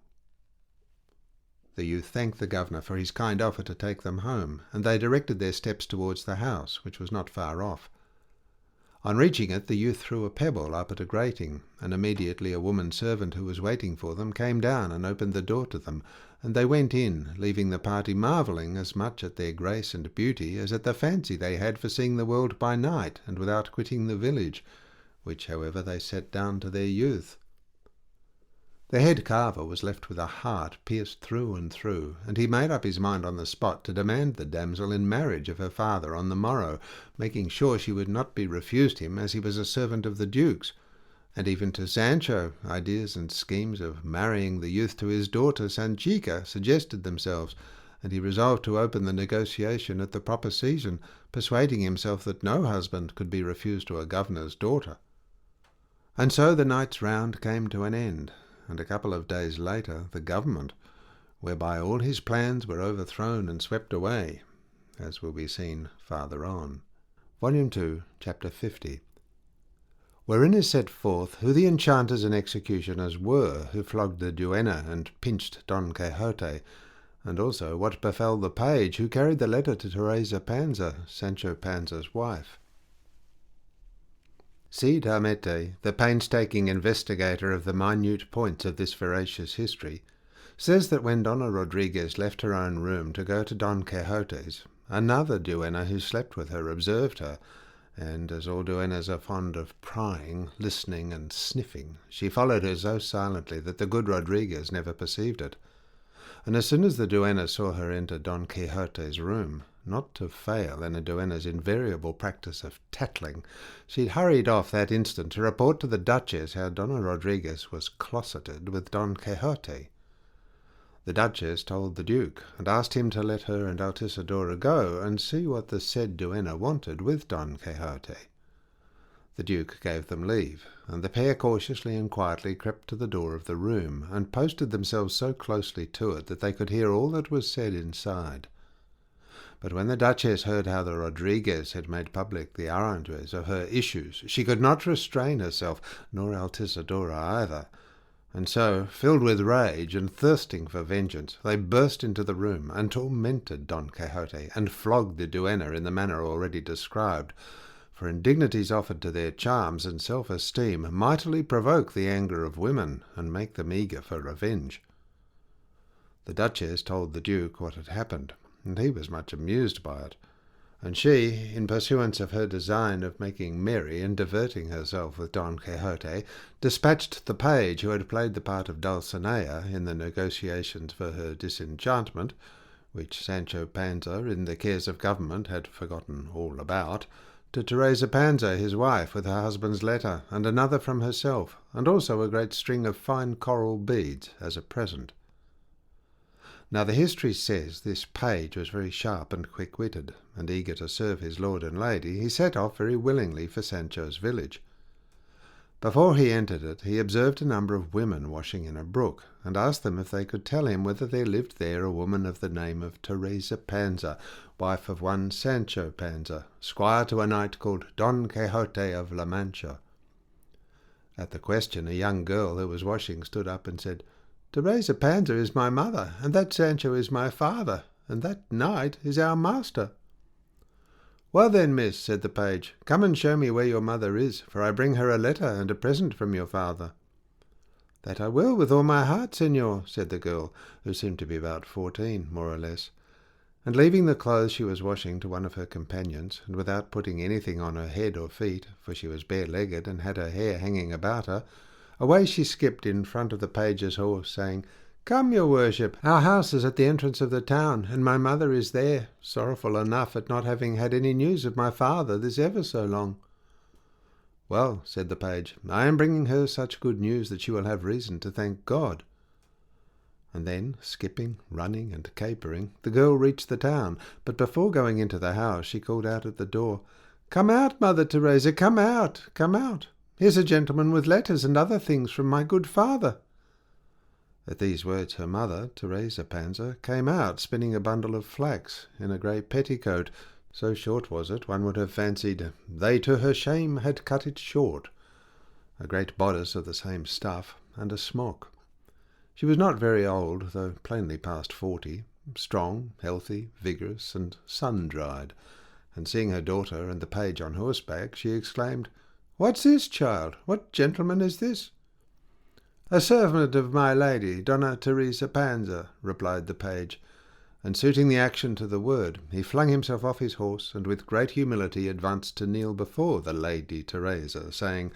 A: The youth thanked the governor for his kind offer to take them home, and they directed their steps towards the house, which was not far off. On reaching it, the youth threw a pebble up at a grating, and immediately a woman servant who was waiting for them came down and opened the door to them, and they went in, leaving the party marvelling as much at their grace and beauty as at the fancy they had for seeing the world by night and without quitting the village, which, however, they set down to their youth. The head carver was left with a heart pierced through and through, and he made up his mind on the spot to demand the damsel in marriage of her father on the morrow, making sure she would not be refused him, as he was a servant of the Duke's. And even to Sancho, ideas and schemes of marrying the youth to his daughter Sanchica suggested themselves, and he resolved to open the negotiation at the proper season, persuading himself that no husband could be refused to a governor's daughter. And so the night's round came to an end, and a couple of days later the government, whereby all his plans were overthrown and swept away, as will be seen farther on. Volume 2, Chapter 50, wherein is set forth who the enchanters and executioners were who flogged the duenna and pinched Don Quixote, and also what befell the page who carried the letter to Teresa Panza, Sancho Panza's wife. Cide Hamete, the painstaking investigator of the minute points of this veracious history, says that when Donna Rodriguez left her own room to go to Don Quixote's, another duenna who slept with her observed her, and, as all duennas are fond of prying, listening, and sniffing, she followed her so silently that the good Rodriguez never perceived it. And as soon as the duenna saw her enter Don Quixote's room, not to fail in a duenna's invariable practice of tattling, she hurried off that instant to report to the Duchess how Donna Rodriguez was closeted with Don Quixote. The Duchess told the Duke, and asked him to let her and Altisidora go and see what the said duenna wanted with Don Quixote. The Duke gave them leave, and the pair cautiously and quietly crept to the door of the room, and posted themselves so closely to it that they could hear all that was said inside. But when the Duchess heard how the Rodriguez had made public the arranges of her issues, she could not restrain herself, nor Altisidora either, and so, filled with rage and thirsting for vengeance, they burst into the room and tormented Don Quixote, and flogged the duenna in the manner already described, for indignities offered to their charms and self-esteem mightily provoke the anger of women, and make them eager for revenge. The Duchess told the Duke what had happened, and he was much amused by it, and she, in pursuance of her design of making merry and diverting herself with Don Quixote, dispatched the page who had played the part of Dulcinea in the negotiations for her disenchantment, which Sancho Panza, in the cares of government, had forgotten all about, to Teresa Panza, his wife, with her husband's letter, and another from herself, and also a great string of fine coral beads as a present. Now the history says this page was very sharp and quick-witted, and eager to serve his lord and lady, he set off very willingly for Sancho's village. Before he entered it, he observed a number of women washing in a brook, and asked them if they could tell him whether there lived there a woman of the name of Teresa Panza, wife of one Sancho Panza, squire to a knight called Don Quixote of La Mancha. At the question, a young girl who was washing stood up and said, "Teresa Panza is my mother, and that Sancho is my father, and that knight is our master." "Well then, miss," said the page, "come and show me where your mother is, for I bring her a letter and a present from your father." "That I will, with all my heart, señor," said the girl, who seemed to be about 14, more or less. And leaving the clothes she was washing to one of her companions, and without putting anything on her head or feet, for she was bare-legged and had her hair hanging about her, away she skipped in front of the page's horse, saying, "Come, your worship, our house is at the entrance of the town, and my mother is there, sorrowful enough at not having had any news of my father this ever so long." "Well," said the page, "I am bringing her such good news that she will have reason to thank God." And then, skipping, running, and capering, the girl reached the town, but before going into the house she called out at the door, "Come out, Mother Teresa, come out, come out. Here's a gentleman with letters and other things from my good father." At these words her mother, Teresa Panza, came out, spinning a bundle of flax, in a grey petticoat. So short was it, one would have fancied they to her shame had cut it short, a great bodice of the same stuff, and a smock. She was not very old, though plainly past 40, strong, healthy, vigorous, and sun-dried, and seeing her daughter and the page on horseback, she exclaimed, "What's this, child? What gentleman is this?" "A servant of my lady, Donna Teresa Panza," replied the page, and suiting the action to the word, he flung himself off his horse, and with great humility advanced to kneel before the Lady Teresa, saying,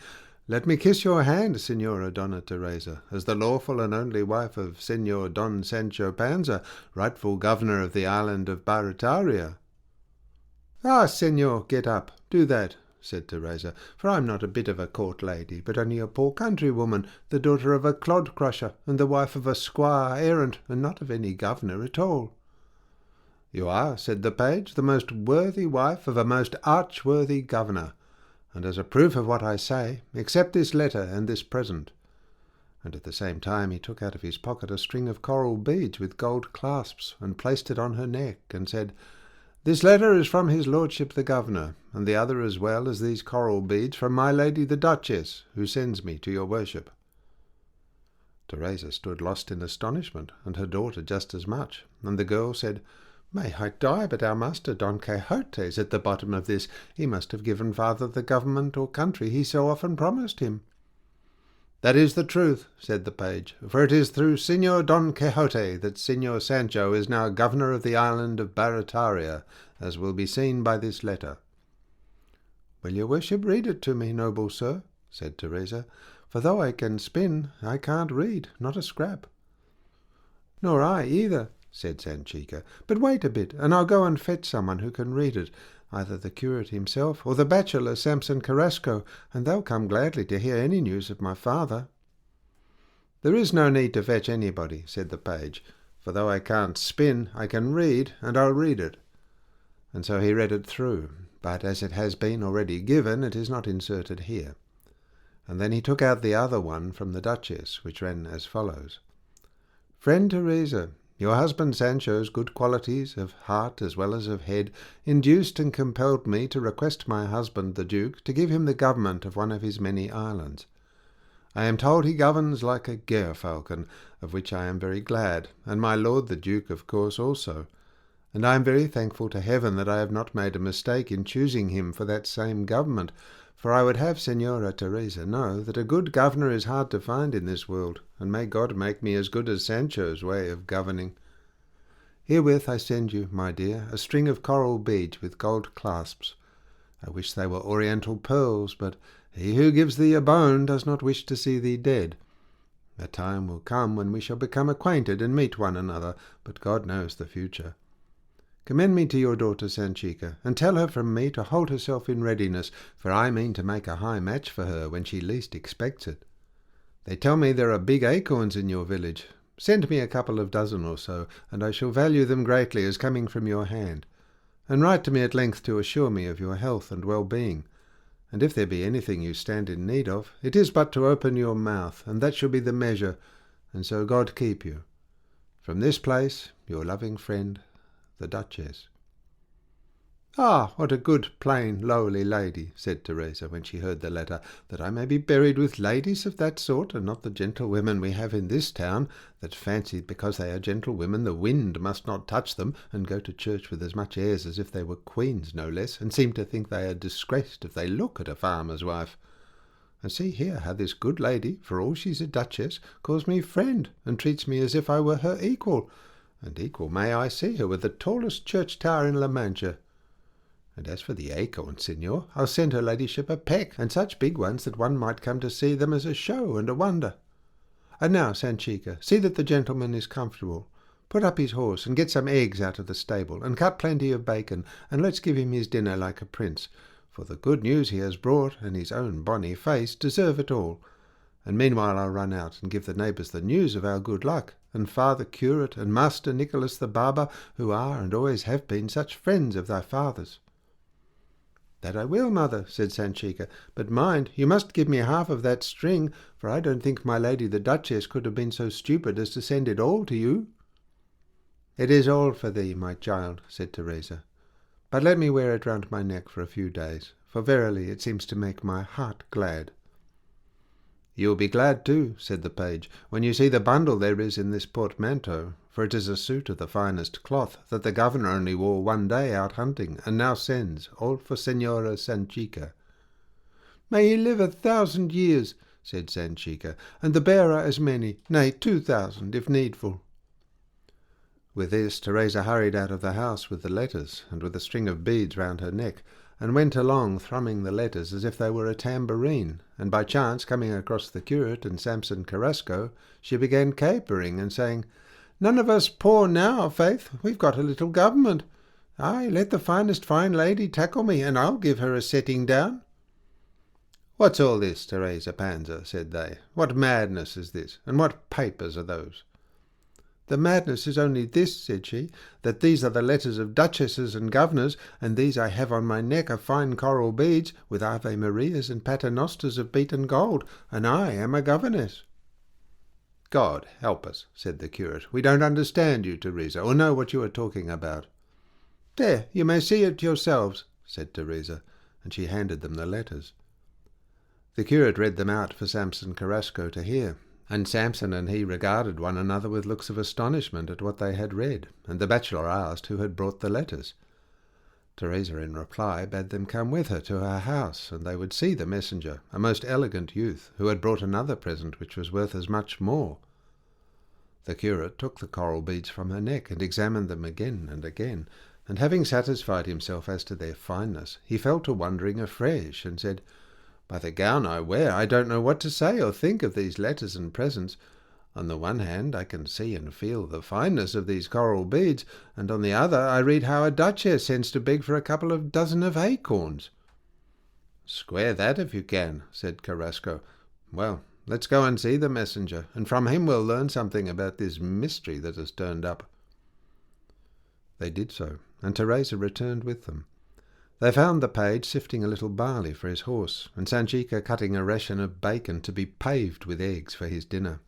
A: "Let me kiss your hand, Señora Donna Teresa, as the lawful and only wife of Señor Don Sancho Panza, rightful governor of the island of Barataria." "Ah, señor, get up, do that," said Teresa, "for I'm not a bit of a court lady, but only a poor countrywoman, the daughter of a clod-crusher, and the wife of a squire-errant, and not of any governor at all." "You are," said the page, "the most worthy wife of a most arch-worthy governor, and as a proof of what I say, accept this letter and this present." And at the same time he took out of his pocket a string of coral beads with gold clasps, and placed it on her neck, and said, "This letter is from his lordship the governor, and the other as well as these coral beads from my lady the duchess, who sends me to your worship." Teresa stood lost in astonishment, and her daughter just as much, and the girl said, "May I die, but our master Don Quixote is at the bottom of this. He must have given father the government or country he so often promised him." "That is the truth," said the page, "for it is through Señor Don Quixote that Señor Sancho is now governor of the island of Barataria, as will be seen by this letter." "Will your worship read it to me, noble sir?" said Teresa, "for though I can spin, I can't read, not a scrap." "Nor I either," said Sanchica, "but wait a bit, and I'll go and fetch someone who can read it, either the curate himself or the bachelor Samson Carrasco, and they'll come gladly to hear any news of my father." "There is no need to fetch anybody," said the page, "for though I can't spin, I can read, and I'll read it." And so he read it through, but as it has been already given, it is not inserted here. And then he took out the other one from the Duchess, which ran as follows. "Friend Teresa, your husband Sancho's good qualities of heart as well as of head induced and compelled me to request my husband the Duke to give him the government of one of his many islands. I am told he governs like a gerfalcon, of which I am very glad, and my lord the Duke of course also, and I am very thankful to heaven that I have not made a mistake in choosing him for that same government, for I would have Señora Teresa know that a good governor is hard to find in this world, and may God make me as good as Sancho's way of governing. Herewith I send you, my dear, a string of coral beads with gold clasps. I wish they were oriental pearls, but he who gives thee a bone does not wish to see thee dead. A time will come when we shall become acquainted and meet one another, but God knows the future. Commend me to your daughter Sanchica, and tell her from me to hold herself in readiness, for I mean to make a high match for her when she least expects it. They tell me there are big acorns in your village. Send me a couple of dozen or so, and I shall value them greatly as coming from your hand. And write to me at length to assure me of your health and well-being. And if there be anything you stand in need of, it is but to open your mouth, and that shall be the measure, and so God keep you. From this place, your loving friend, the Duchess." "Ah, what a good, plain, lowly lady," said Teresa, when she heard the letter, "that I may be buried with ladies of that sort, and not the gentlewomen we have in this town, that fancy because they are gentlewomen the wind must not touch them, and go to church with as much airs as if they were queens, no less, and seem to think they are disgraced if they look at a farmer's wife. And see here how this good lady, for all she's a duchess, calls me friend, and treats me as if I were her equal, and equal may I see her with the tallest church tower in La Mancha. And as for the acorns, señor, I'll send her ladyship a peck, and such big ones that one might come to see them as a show and a wonder. And now, Sanchica, see that the gentleman is comfortable. Put up his horse, and get some eggs out of the stable, and cut plenty of bacon, and let's give him his dinner like a prince, for the good news he has brought, and his own bonny face, deserve it all. And meanwhile I'll run out and give the neighbours the news of our good luck, and Father Curate and Master Nicholas the Barber, who are and always have been such friends of thy father's." "That I will, mother," said Sanchica, "but mind, you must give me half of that string, for I don't think my lady the Duchess could have been so stupid as to send it all to you." "It is all for thee, my child," said Teresa, "but let me wear it round my neck for a few days, for verily it seems to make my heart glad." "You will be glad too," said the page, "when you see the bundle there is in this portmanteau, for it is a suit of the finest cloth that the governor only wore one day out hunting, and now sends, all for Señora Sanchica." "May he live 1,000 years," said Sanchica, "and the bearer as many, nay, 2,000, if needful." With this Teresa hurried out of the house with the letters, and with a string of beads round her neck, and went along thrumming the letters as if they were a tambourine, and by chance coming across the curate and Samson Carrasco, she began capering and saying, "None of us poor now, faith, we've got a little government. Ay, let the finest fine lady tackle me, and I'll give her a setting down." "What's all this, Teresa Panza?" said they. "What madness is this, and what papers are those?" "The madness is only this," said she, "that these are the letters of duchesses and governors, and these I have on my neck of fine coral beads, with Ave Marias and Paternosters of beaten gold, and I am a governess." "God help us," said the curate. "We don't understand you, Teresa, or know what you are talking about." "There, you may see it yourselves," said Teresa, and she handed them the letters. The curate read them out for Samson Carrasco to hear, and Samson and he regarded one another with looks of astonishment at what they had read, and the bachelor asked who had brought the letters. Teresa in reply bade them come with her to her house, and they would see the messenger, a most elegant youth, who had brought another present which was worth as much more. The curate took the coral beads from her neck, and examined them again and again, and having satisfied himself as to their fineness, he fell to wondering afresh, and said, "By the gown I wear, I don't know what to say or think of these letters and presents. On the one hand, I can see and feel the fineness of these coral beads, and on the other I read how a duchess sends to beg for a couple of dozen of acorns." "Square that if you can," said Carrasco. "Well, let's go and see the messenger, and from him we'll learn something about this mystery that has turned up." They did so, and Teresa returned with them. They found the page sifting a little barley for his horse, and Sanchica cutting a ration of bacon to be paved with eggs for his dinner.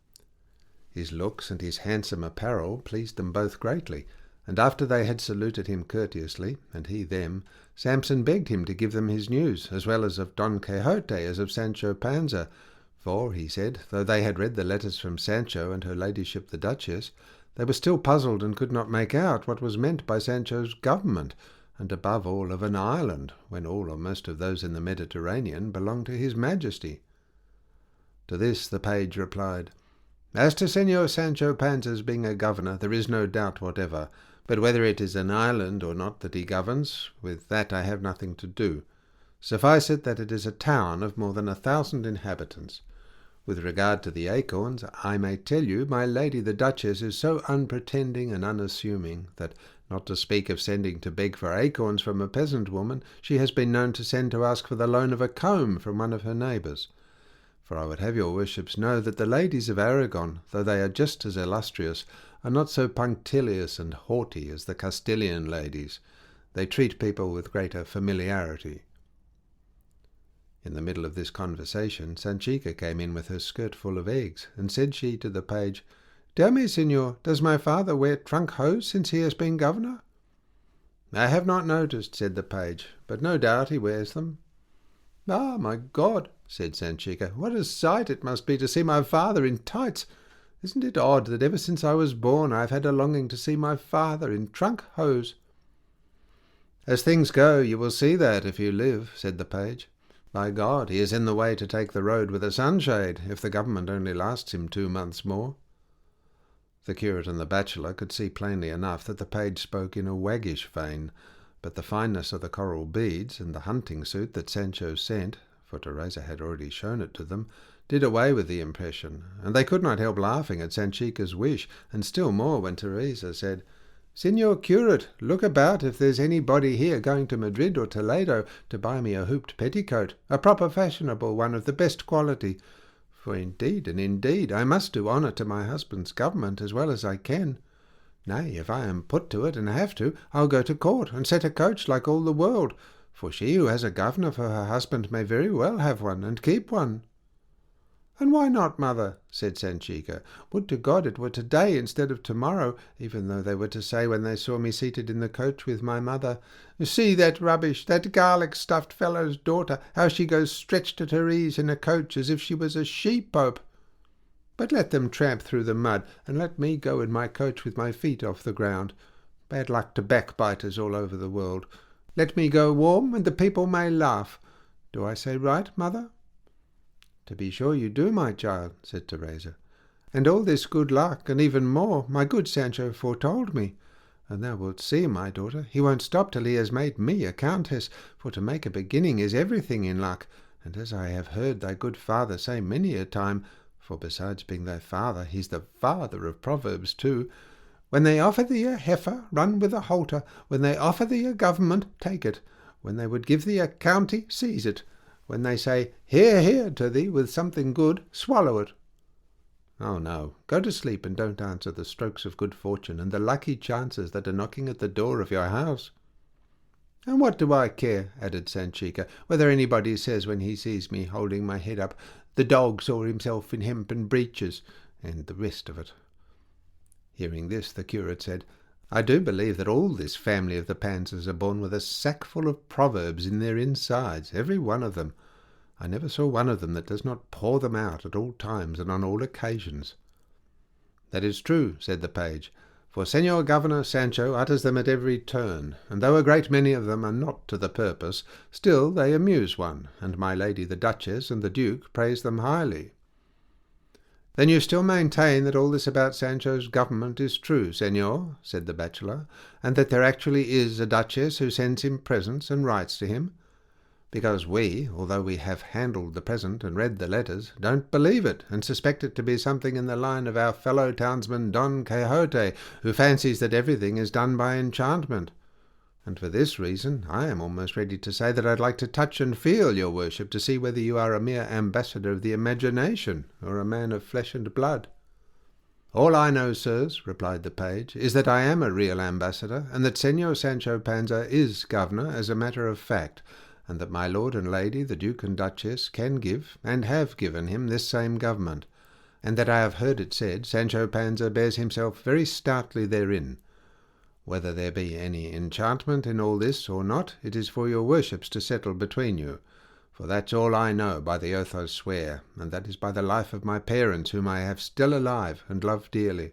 A: His looks and his handsome apparel pleased them both greatly, and after they had saluted him courteously, and he them, Samson begged him to give them his news, as well as of Don Quixote as of Sancho Panza, for, he said, though they had read the letters from Sancho and her ladyship the Duchess, they were still puzzled and could not make out what was meant by Sancho's government, and above all of an island, when all or most of those in the Mediterranean belong to his Majesty. To this the page replied, "As to Señor Sancho Panza's being a governor, there is no doubt whatever, but whether it is an island or not that he governs, with that I have nothing to do. Suffice it that it is a town of more than 1,000 inhabitants. With regard to the acorns, I may tell you my lady the Duchess is so unpretending and unassuming that, not to speak of sending to beg for acorns from a peasant woman, she has been known to send to ask for the loan of a comb from one of her neighbours. For I would have your worships know that the ladies of Aragon, though they are just as illustrious, are not so punctilious and haughty as the Castilian ladies. They treat people with greater familiarity." In the middle of this conversation, Sanchica came in with her skirt full of eggs, and said she to the page, "Tell me, señor, does my father wear trunk hose since he has been governor?" "I have not noticed," said the page, "but no doubt he wears them." "Ah, my God," said Sanchica, "what a sight it must be to see my father in tights! Isn't it odd that ever since I was born I have had a longing to see my father in trunk hose?" "As things go, you will see that if you live," said the page. "By God, he is in the way to take the road with a sunshade, if the government only lasts him 2 months more." The curate and the bachelor could see plainly enough that the page spoke in a waggish vein, but the fineness of the coral beads and the hunting suit that Sancho sent, for Teresa had already shown it to them, did away with the impression, and they could not help laughing at Sanchica's wish, and still more when Teresa said, "Señor curate, look about if there's anybody here going to Madrid or Toledo to buy me a hooped petticoat, a proper fashionable one of the best quality. For indeed and indeed I must do honour to my husband's government as well as I can. Nay, if I am put to it and have to, I'll go to court and set a coach like all the world, for she who has a governor for her husband may very well have one and keep one." "And why not, mother?" said Sanchica. "Would to God it were to-day instead of to-morrow, even though they were to say when they saw me seated in the coach with my mother, 'See that rubbish, that garlic-stuffed fellow's daughter, how she goes stretched at her ease in a coach as if she was a she-pope.' But let them tramp through the mud, and let me go in my coach with my feet off the ground. Bad luck to backbiters all over the world. Let me go warm, and the people may laugh. Do I say right, mother?" "To be sure you do, my child," said Teresa. "And all this good luck, and even more, my good Sancho foretold me. And thou wilt see, my daughter, he won't stop till he has made me a countess, for to make a beginning is everything in luck, and as I have heard thy good father say many a time, for besides being thy father, he's the father of proverbs too, when they offer thee a heifer, run with a halter. When they offer thee a government, take it. When they would give thee a county, seize it. When they say, 'Hear, hear,' to thee with something good, swallow it. Oh no, go to sleep and don't answer the strokes of good fortune and the lucky chances that are knocking at the door of your house." "And what do I care," added Sanchica, "whether anybody says when he sees me holding my head up, 'The dog saw himself in hempen breeches,' and the rest of it?" Hearing this, the curate said, "I do believe that all this family of the Panzas are born with a sackful of proverbs in their insides, every one of them. I never saw one of them that does not pour them out at all times and on all occasions." "That is true," said the page, "for Señor Governor Sancho utters them at every turn, and though a great many of them are not to the purpose, still they amuse one, and my lady the Duchess and the Duke praise them highly." "Then you still maintain that all this about Sancho's government is true, señor," said the bachelor, "and that there actually is a duchess who sends him presents and writes to him? Because we, although we have handled the present and read the letters, don't believe it, and suspect it to be something in the line of our fellow townsman Don Quixote, who fancies that everything is done by enchantment. And for this reason I am almost ready to say that I'd like to touch and feel your worship to see whether you are a mere ambassador of the imagination, or a man of flesh and blood." "All I know, sirs," replied the page, "is that I am a real ambassador, and that Señor Sancho Panza is governor as a matter of fact, and that my lord and lady, the Duke and Duchess, can give, and have given him this same government, and that I have heard it said Sancho Panza bears himself very stoutly therein. Whether there be any enchantment in all this or not, it is for your worships to settle between you, for that's all I know by the oath I swear, and that is by the life of my parents, whom I have still alive and love dearly."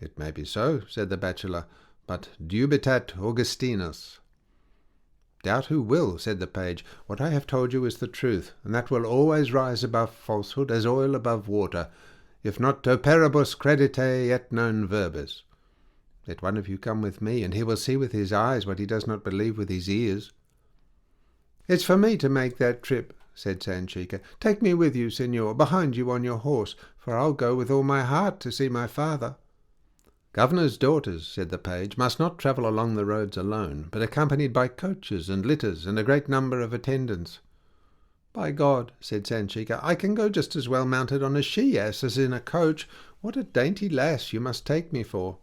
A: "It may be so," said the bachelor, "but dubitat Augustinus." "Doubt who will," said the page. "What I have told you is the truth, and that will always rise above falsehood as oil above water, if not operibus credite et non verbis. Let one of you come with me, and he will see with his eyes what he does not believe with his ears." "It's for me to make that trip," said Sanchica. "Take me with you, señor, behind you on your horse, for I'll go with all my heart to see my father." "Governors' daughters," said the page, "must not travel along the roads alone, but accompanied by coaches and litters and a great number of attendants." "By God," said Sanchica, "I can go just as well mounted on a she-ass as in a coach. What a dainty lass you must take me for!"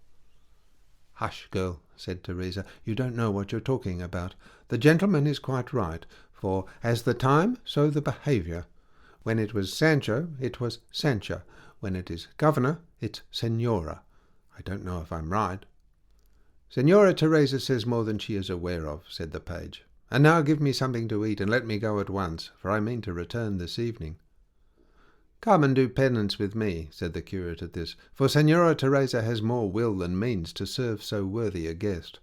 A: "Hush, girl," said Teresa, "you don't know what you're talking about. The gentleman is quite right, for as the time, so the behaviour. When it was Sancho, it was Sancha. When it is governor, it's Señora. I don't know if I'm right." "Señora Teresa says more than she is aware of," said the page. "And now give me something to eat, and let me go at once, for I mean to return this evening." "Come and do penance with me," said the curate at this, "for Señora Teresa has more will than means to serve so worthy a guest."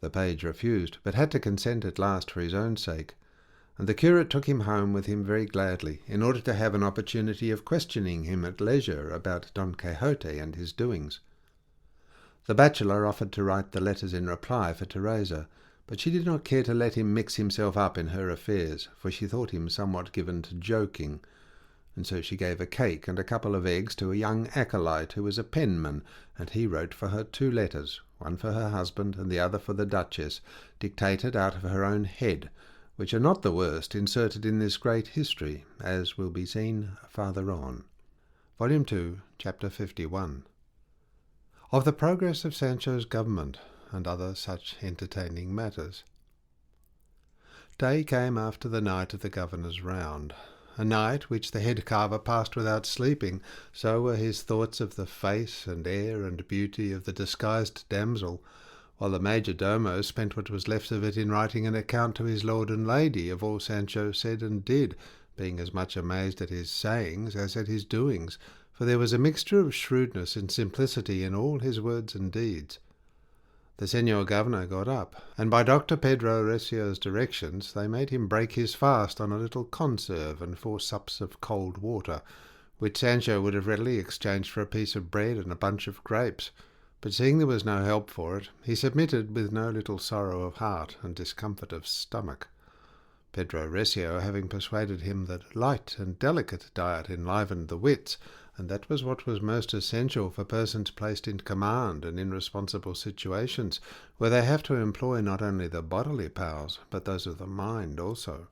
A: The page refused, but had to consent at last for his own sake, and the curate took him home with him very gladly, in order to have an opportunity of questioning him at leisure about Don Quixote and his doings. The bachelor offered to write the letters in reply for Teresa, but she did not care to let him mix himself up in her affairs, for she thought him somewhat given to joking, and so she gave a cake and a couple of eggs to a young acolyte who was a penman, and he wrote for her 2 letters, one for her husband and the other for the Duchess, dictated out of her own head, which are not the worst inserted in this great history, as will be seen farther on. Volume 2, Chapter 51. Of the progress of Sancho's government, and other such entertaining matters. Day came after the night of the governor's round, A night which the head carver passed without sleeping, so were his thoughts of the face and air and beauty of the disguised damsel, while the major domo spent what was left of it in writing an account to his lord and lady of all Sancho said and did, being as much amazed at his sayings as at his doings, for there was a mixture of shrewdness and simplicity in all his words and deeds. The Señor Governor got up, and by Dr. Pedro Recio's directions they made him break his fast on a little conserve and 4 sups of cold water, which Sancho would have readily exchanged for a piece of bread and a bunch of grapes, but seeing there was no help for it, he submitted with no little sorrow of heart and discomfort of stomach, Pedro Recio having persuaded him that light and delicate diet enlivened the wits, and that was what was most essential for persons placed in command and in responsible situations, where they have to employ not only the bodily powers, but those of the mind also.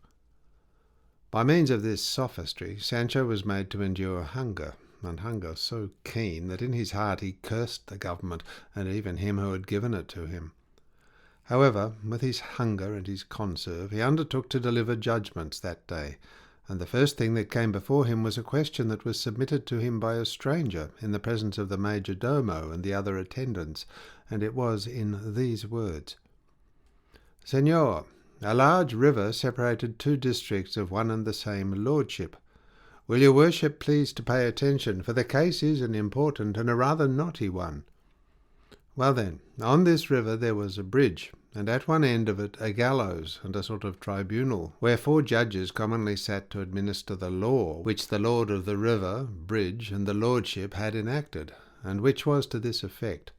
A: By means of this sophistry, Sancho was made to endure hunger, and hunger so keen that in his heart he cursed the government, and even him who had given it to him. However, with his hunger and his conserve, he undertook to deliver judgments that day, and the first thing that came before him was a question that was submitted to him by a stranger in the presence of the major domo and the other attendants, and it was in these words: "Señor, a large river separated 2 districts of one and the same lordship. Will your worship please to pay attention, for the case is an important and a rather knotty one. Well then, on this river there was a bridge, and at one end of it a gallows and a sort of tribunal, where 4 judges commonly sat to administer the law, which the lord of the river, bridge, and the lordship had enacted, and which was to this effect: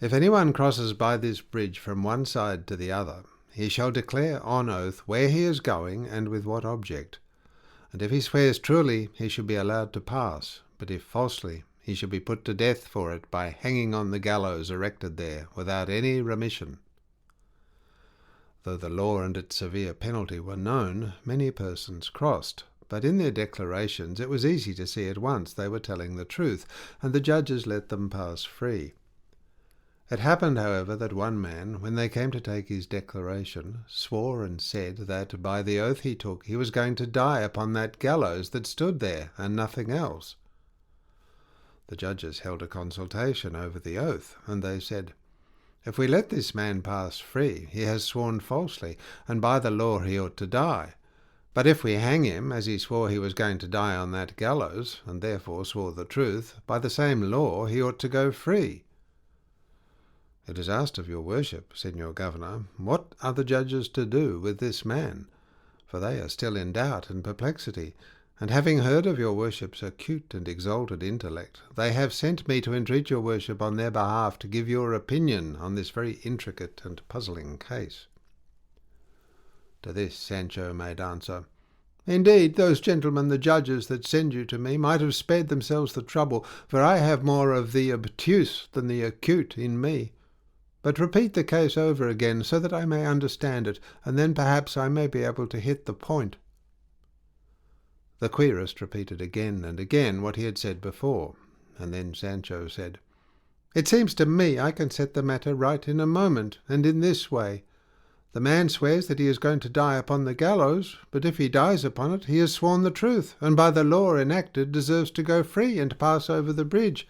A: if anyone crosses by this bridge from one side to the other, he shall declare on oath where he is going and with what object, and if he swears truly he shall be allowed to pass, but if falsely he shall be put to death for it by hanging on the gallows erected there, without any remission." Though the law and its severe penalty were known, many persons crossed, but in their declarations it was easy to see at once they were telling the truth, and the judges let them pass free. It happened, however, that one man, when they came to take his declaration, swore and said that, by the oath he took, he was going to die upon that gallows that stood there, and nothing else. The judges held a consultation over the oath, and they said, "If we let this man pass free, he has sworn falsely, and by the law he ought to die. But if we hang him, as he swore he was going to die on that gallows, and therefore swore the truth, by the same law he ought to go free." It is asked of your worship, Señor Governor, what are the judges to do with this man? For they are still in doubt and perplexity, and having heard of your worship's acute and exalted intellect, they have sent me to entreat your worship on their behalf to give your opinion on this very intricate and puzzling case. To this Sancho made answer: "Indeed, those gentlemen the judges that send you to me might have spared themselves the trouble, for I have more of the obtuse than the acute in me. But repeat the case over again, so that I may understand it, and then perhaps I may be able to hit the point." The querist repeated again and again what he had said before, and then Sancho said, "It seems to me I can set the matter right in a moment, and in this way. The man swears that he is going to die upon the gallows, but if he dies upon it, he has sworn the truth, and by the law enacted deserves to go free and pass over the bridge.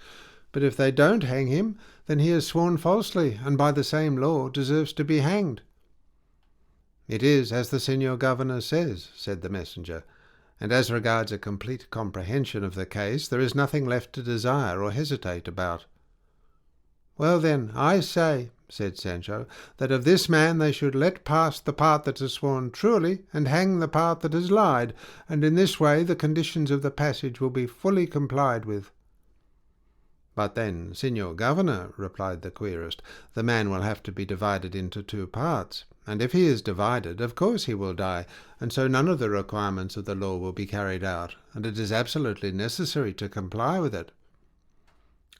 A: But if they don't hang him, then he has sworn falsely, and by the same law deserves to be hanged." "It is as the Señor Governor says," said the messenger, "and as regards a complete comprehension of the case, there is nothing left to desire or hesitate about." "Well then, I say," said Sancho, "that of this man they should let pass the part that has sworn truly, and hang the part that has lied, and in this way the conditions of the passage will be fully complied with." "But then, Señor Governor," replied the querist, "the man will have to be divided into 2 parts, and if he is divided, of course he will die, and so none of the requirements of the law will be carried out, and it is absolutely necessary to comply with it."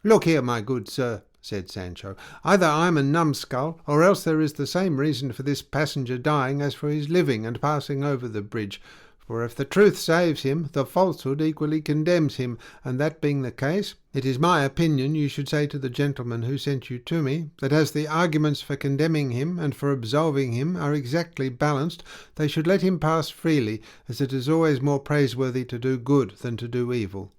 A: "Look here, my good sir," said Sancho, "either I'm a numbskull, or else there is the same reason for this passenger dying as for his living and passing over the bridge, For if the truth saves him, the falsehood equally condemns him, and that being the case, it is my opinion you should say to the gentleman who sent you to me, that as the arguments for condemning him and for absolving him are exactly balanced, they should let him pass freely, as it is always more praiseworthy to do good than to do evil.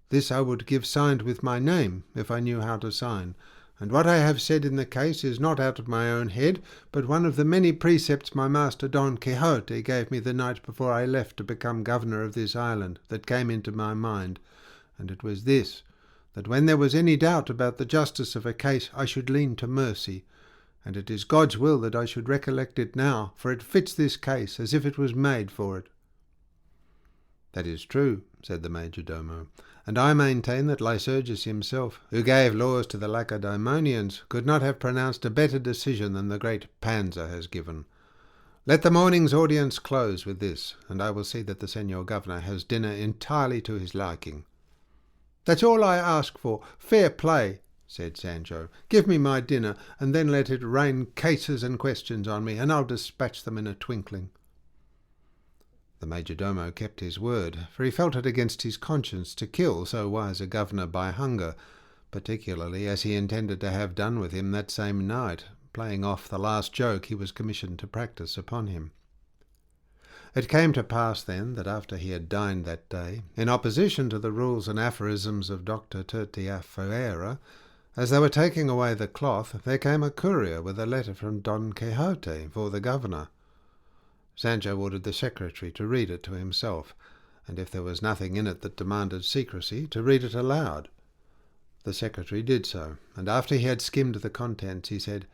A: This I would give signed with my name, if I knew how to sign. And what I have said in the case is not out of my own head, but one of the many precepts my master Don Quixote gave me the night before I left to become governor of this island, that came into my mind. And it was this, that when there was any doubt about the justice of a case, I should lean to mercy. And it is God's will that I should recollect it now, for it fits this case as if it was made for it. That is true, said the major-domo, and I maintain that Lycurgus himself, who gave laws to the Lacedaemonians, could not have pronounced a better decision than the great Panza has given. Let the morning's audience close with this, and I will see that the Senor Governor has dinner entirely to his liking. That's all I ask for, fair play, said Sancho. Give me my dinner, and then let it rain cases and questions on me, and I'll dispatch them in a twinkling. The major-domo kept his word, for he felt it against his conscience to kill so wise a governor by hunger, particularly as he intended to have done with him that same night, playing off the last joke he was commissioned to practise upon him. It came to pass then that after he had dined that day, in opposition to the rules and aphorisms of Dr. Tertiafuera, as they were taking away the cloth, there came a courier with a letter from Don Quixote for the governor. Sancho ordered the secretary to read it to himself, and if there was nothing in it that demanded secrecy, to read it aloud. The secretary did so, and after he had skimmed the contents, he said,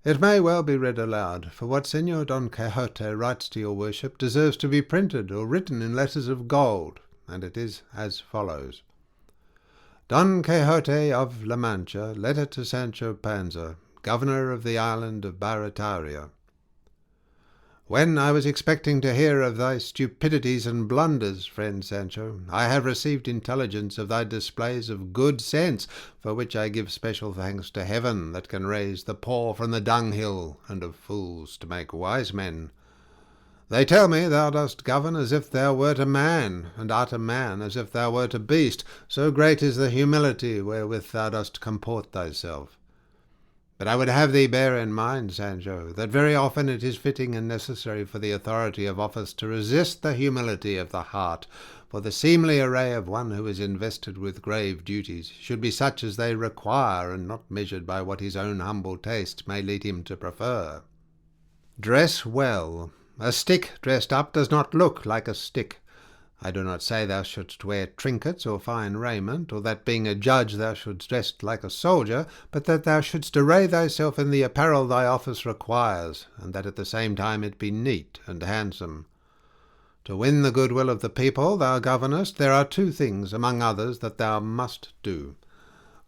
A: "It may well be read aloud, for what Senor Don Quixote writes to your worship deserves to be printed or written in letters of gold, and it is as follows. Don Quixote of La Mancha, letter to Sancho Panza, governor of the island of Barataria. When I was expecting to hear of thy stupidities and blunders, friend Sancho, I have received intelligence of thy displays of good sense, for which I give special thanks to heaven, that can raise the poor from the dunghill, and of fools to make wise men. They tell me thou dost govern as if thou wert a man, and art a man as if thou wert a beast, so great is the humility wherewith thou dost comport thyself. But I would have thee bear in mind, Sancho, that very often it is fitting and necessary for the authority of office to resist the humility of the heart, for the seemly array of one who is invested with grave duties should be such as they require, and not measured by what his own humble taste may lead him to prefer. Dress well. A stick dressed up does not look like a stick. I do not say thou shouldst wear trinkets or fine raiment, or that being a judge thou shouldst dress like a soldier, but that thou shouldst array thyself in the apparel thy office requires, and that at the same time it be neat and handsome. To win the goodwill of the people thou governest, there are two things, among others, that thou must do.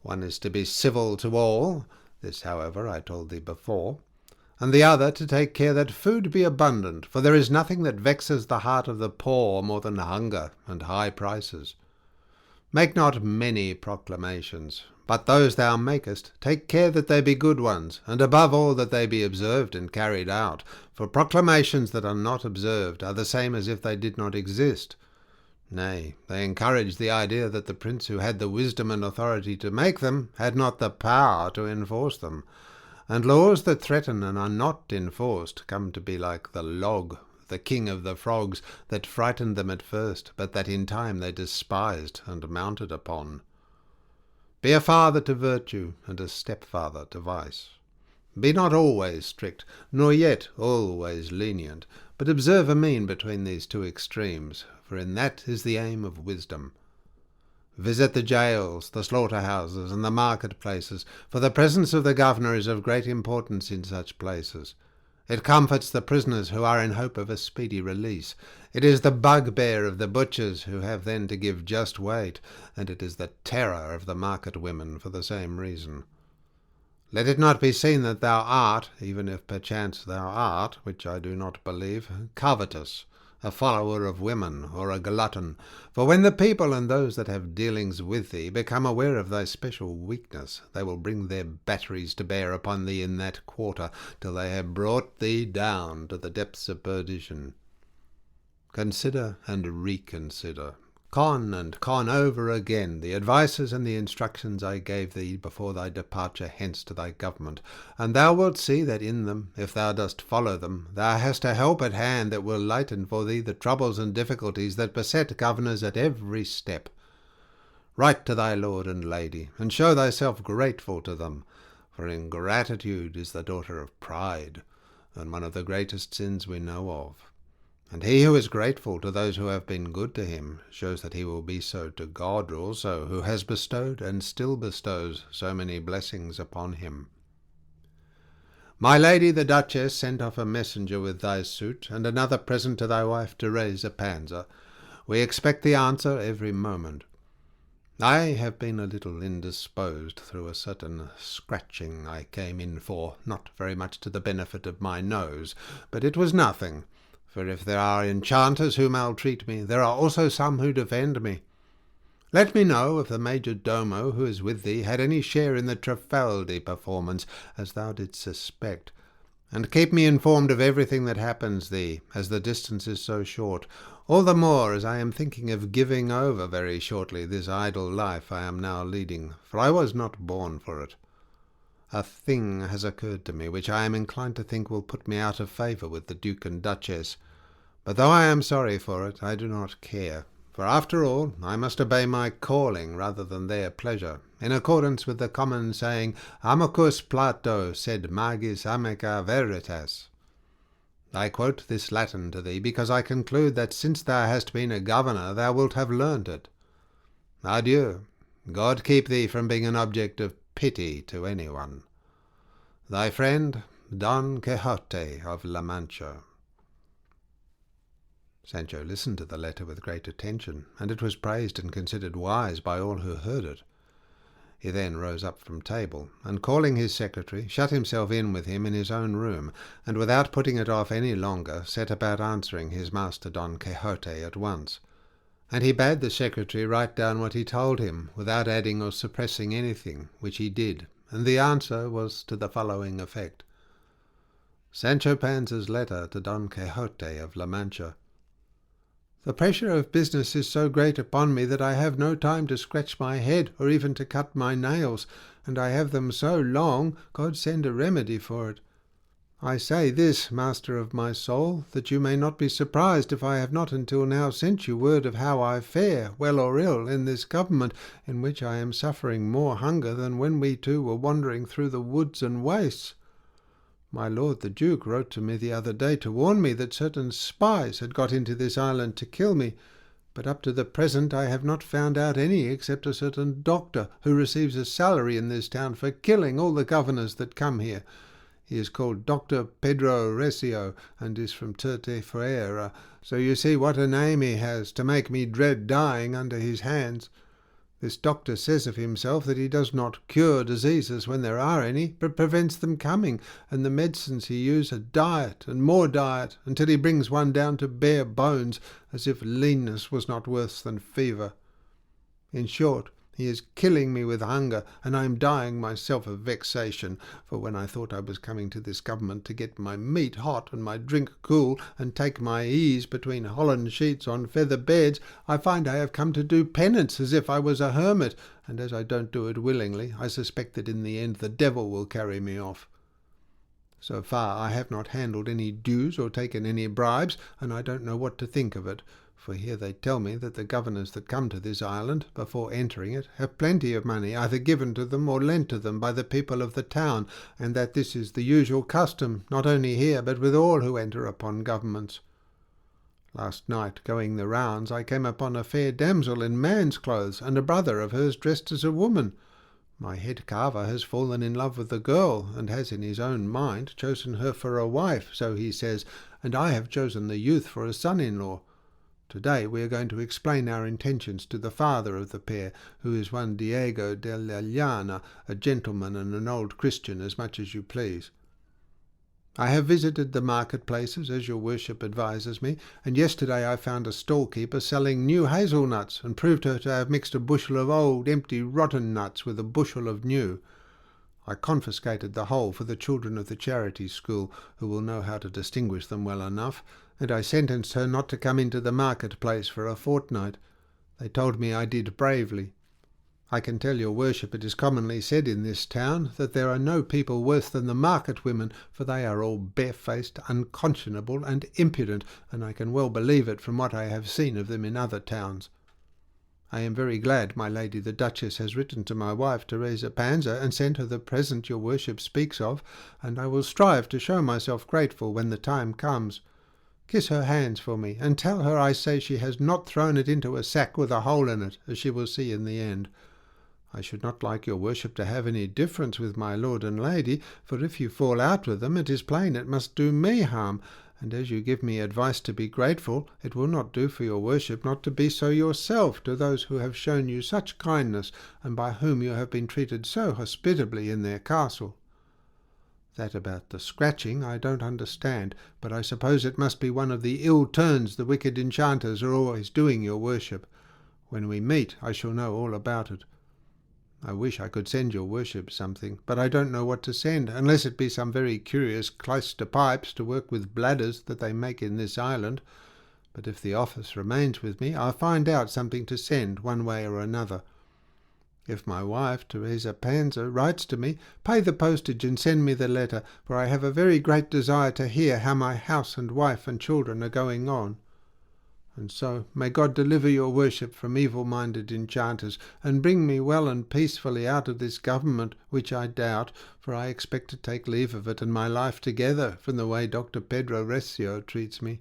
A: One is to be civil to all, this, however, I told thee before, and the other to take care that food be abundant, for there is nothing that vexes the heart of the poor more than hunger and high prices. Make not many proclamations, but those thou makest, take care that they be good ones, and above all that they be observed and carried out, for proclamations that are not observed are the same as if they did not exist. Nay, they encourage the idea that the prince who had the wisdom and authority to make them had not the power to enforce them, and laws that threaten and are not enforced come to be like the log, the king of the frogs, that frightened them at first, but that in time they despised and mounted upon. Be a father to virtue, and a stepfather to vice. Be not always strict, nor yet always lenient, but observe a mean between these two extremes, for in that is the aim of wisdom. Visit the jails, the slaughter-houses, and the market-places, for the presence of the governor is of great importance in such places. It comforts the prisoners who are in hope of a speedy release. It is the bugbear of the butchers who have then to give just weight, and it is the terror of the market-women for the same reason. Let it not be seen that thou art, even if perchance thou art, which I do not believe, covetous, a follower of women, or a glutton, for when the people and those that have dealings with thee become aware of thy special weakness, they will bring their batteries to bear upon thee in that quarter, till they have brought thee down to the depths of perdition. consider and reconsider. Con and con over again the advices and the instructions I gave thee before thy departure hence to thy government, and thou wilt see that in them, if thou dost follow them, thou hast a help at hand that will lighten for thee the troubles and difficulties that beset governors at every step. Write to thy lord and lady, and show thyself grateful to them, for ingratitude is the daughter of pride, and one of the greatest sins we know of. And he who is grateful to those who have been good to him shows that he will be so to God also, who has bestowed and still bestows so many blessings upon him. My lady the Duchess sent off a messenger with thy suit, and another present to thy wife Teresa Panza. We expect the answer every moment. I have been a little indisposed through a certain scratching I came in for, not very much to the benefit of my nose, but it was nothing. For if there are enchanters who maltreat me, there are also some who defend me. Let me know if the major domo who is with thee had any share in the Trafaldi performance, as thou didst suspect, and keep me informed of everything that happens thee, as the distance is so short, all the more as I am thinking of giving over very shortly this idle life I am now leading, for I was not born for it. A thing has occurred to me which I am inclined to think will put me out of favour with the Duke and Duchess, but though I am sorry for it, I do not care, for after all I must obey my calling rather than their pleasure, in accordance with the common saying, Amicus Plato sed magis amica veritas. I quote this Latin to thee, because I conclude that since thou hast been a governor thou wilt have learnt it. Adieu. God keep thee from being an object of pity to anyone. Thy friend, Don Quixote of La Mancha. Sancho listened to the letter with great attention, and it was praised and considered wise by all who heard it. He then rose up from table, and calling his secretary, shut himself in with him in his own room, and without putting it off any longer, set about answering his master Don Quixote at once. And he bade the secretary write down what he told him, without adding or suppressing anything, which he did, and the answer was to the following effect. Sancho Panza's letter to Don Quixote of La Mancha. The pressure of business is so great upon me that I have no time to scratch my head or even to cut my nails, and I have them so long, God send a remedy for it. I say this, master of my soul, that you may not be surprised if I have not until now sent you word of how I fare, well or ill, in this government, in which I am suffering more hunger than when we two were wandering through the woods and wastes. My lord the Duke wrote to me the other day to warn me that certain spies had got into this island to kill me, but up to the present I have not found out any except a certain doctor who receives a salary in this town for killing all the governors that come here. He is called Dr. Pedro Recio, and is from Tertefuera, so you see what a name he has, to make me dread dying under his hands. This doctor says of himself that he does not cure diseases when there are any, but prevents them coming, and the medicines he uses are diet and more diet, until he brings one down to bare bones, as if leanness was not worse than fever. In short, he is killing me with hunger, and I am dying myself of vexation, for when I thought I was coming to this government to get my meat hot and my drink cool, and take my ease between holland sheets on feather beds, I find I have come to do penance as if I was a hermit, and as I don't do it willingly, I suspect that in the end the devil will carry me off. So far I have not handled any dues or taken any bribes, and I don't know what to think of it. For here they tell me that the governors that come to this island, before entering it, have plenty of money either given to them or lent to them by the people of the town, and that this is the usual custom, not only here, but with all who enter upon governments. Last night, going the rounds, I came upon a fair damsel in man's clothes, and a brother of hers dressed as a woman. My head carver has fallen in love with the girl, and has in his own mind chosen her for a wife, so he says, and I have chosen the youth for a son-in-law. Today we are going to explain our intentions to the father of the pair, who is one Diego de la Llana, a gentleman and an old Christian, as much as you please. I have visited the market-places, as your worship advises me, and yesterday I found a stall-keeper selling new hazelnuts, and proved her to have mixed a bushel of old, empty, rotten nuts with a bushel of new. I confiscated the whole for the children of the charity school, who will know how to distinguish them well enough, and I sentenced her not to come into the market-place for a fortnight. They told me I did bravely. I can tell your worship it is commonly said in this town that there are no people worse than the market women, for they are all barefaced, unconscionable, and impudent, and I can well believe it from what I have seen of them in other towns. I am very glad my lady the Duchess has written to my wife Teresa Panza and sent her the present your worship speaks of, and I will strive to show myself grateful when the time comes. Kiss her hands for me, and tell her I say she has not thrown it into a sack with a hole in it, as she will see in the end. I should not like your worship to have any difference with my lord and lady, for if you fall out with them, it is plain it must do me harm, and as you give me advice to be grateful, it will not do for your worship not to be so yourself to those who have shown you such kindness, and by whom you have been treated so hospitably in their castle. That about the scratching I don't understand, but I suppose it must be one of the ill turns the wicked enchanters are always doing your worship. When we meet I shall know all about it. I wish I could send your worship something, but I don't know what to send, unless it be some very curious cloister pipes to work with bladders that they make in this island. But if the office remains with me, I'll find out something to send one way or another. If my wife, Teresa Panza, writes to me, pay the postage and send me the letter, for I have a very great desire to hear how my house and wife and children are going on. And so may God deliver your worship from evil-minded enchanters, and bring me well and peacefully out of this government, which I doubt, for I expect to take leave of it and my life together, from the way Dr. Pedro Recio treats me.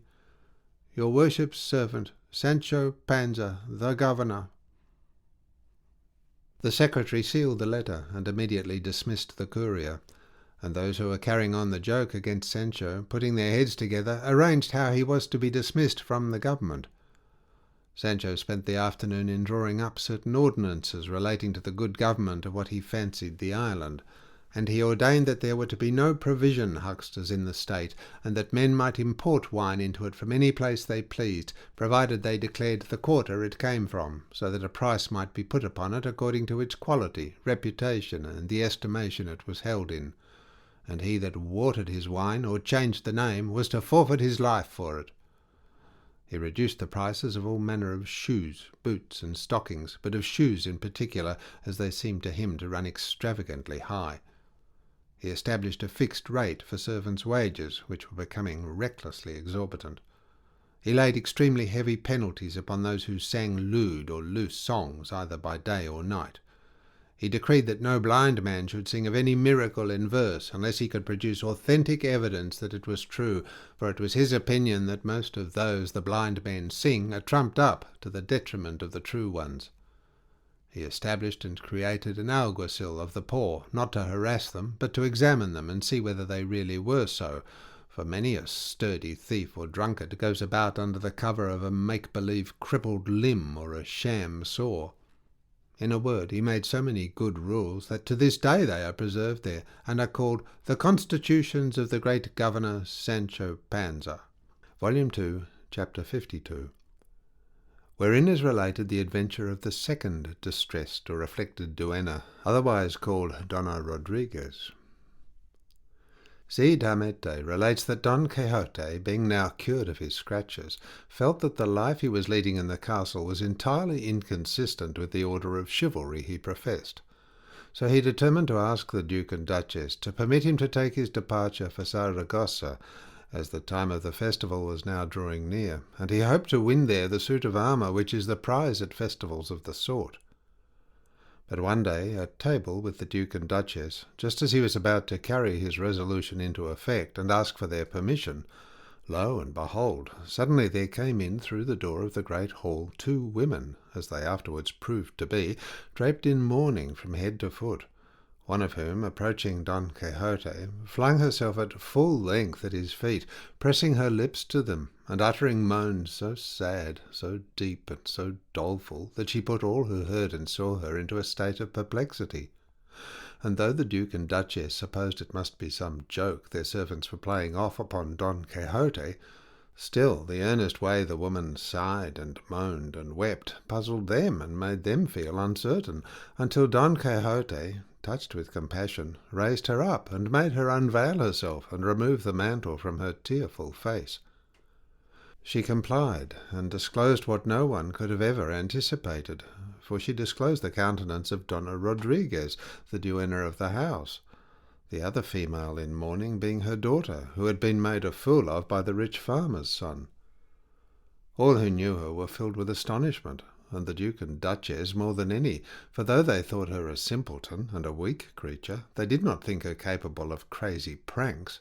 A: Your worship's servant, Sancho Panza, the governor. The secretary sealed the letter, and immediately dismissed the courier, and those who were carrying on the joke against Sancho, putting their heads together, arranged how he was to be dismissed from the government. Sancho spent the afternoon in drawing up certain ordinances relating to the good government of what he fancied the island, and he ordained that there were to be no provision hucksters in the state, and that men might import wine into it from any place they pleased, provided they declared the quarter it came from, so that a price might be put upon it according to its quality, reputation, and the estimation it was held in. And he that watered his wine, or changed the name, was to forfeit his life for it. He reduced the prices of all manner of shoes, boots, and stockings, but of shoes in particular, as they seemed to him to run extravagantly high. He established a fixed rate for servants' wages, which were becoming recklessly exorbitant. He laid extremely heavy penalties upon those who sang lewd or loose songs, either by day or night. He decreed that no blind man should sing of any miracle in verse, unless he could produce authentic evidence that it was true, for it was his opinion that most of those the blind men sing are trumped up to the detriment of the true ones. He established and created an alguacil of the poor, not to harass them, but to examine them and see whether they really were so, for many a sturdy thief or drunkard goes about under the cover of a make-believe crippled limb or a sham sore. In a word, he made so many good rules that to this day they are preserved there, and are called the Constitutions of the Great Governor Sancho Panza. Volume 2, Chapter 52, wherein is related the adventure of the second distressed or afflicted duenna, otherwise called Donna Rodriguez. Cide Hamete relates that Don Quixote, being now cured of his scratches, felt that the life he was leading in the castle was entirely inconsistent with the order of chivalry he professed. So he determined to ask the Duke and Duchess to permit him to take his departure for Saragossa, as the time of the festival was now drawing near, and he hoped to win there the suit of armour which is the prize at festivals of the sort. But one day, at table with the Duke and Duchess, just as he was about to carry his resolution into effect and ask for their permission, lo and behold, suddenly there came in through the door of the great hall 2 women, as they afterwards proved to be, draped in mourning from head to foot, one of whom, approaching Don Quixote, flung herself at full length at his feet, pressing her lips to them, and uttering moans so sad, so deep, and so doleful, that she put all who heard and saw her into a state of perplexity. And though the Duke and Duchess supposed it must be some joke their servants were playing off upon Don Quixote, still the earnest way the woman sighed and moaned and wept puzzled them and made them feel uncertain, until Don Quixote, touched with compassion, raised her up and made her unveil herself and remove the mantle from her tearful face. She complied, and disclosed what no one could have ever anticipated, for she disclosed the countenance of Donna Rodriguez, the duenna of the house, the other female in mourning being her daughter, who had been made a fool of by the rich farmer's son. All who knew her were filled with astonishment, and the Duke and Duchess more than any, for though they thought her a simpleton and a weak creature, they did not think her capable of crazy pranks.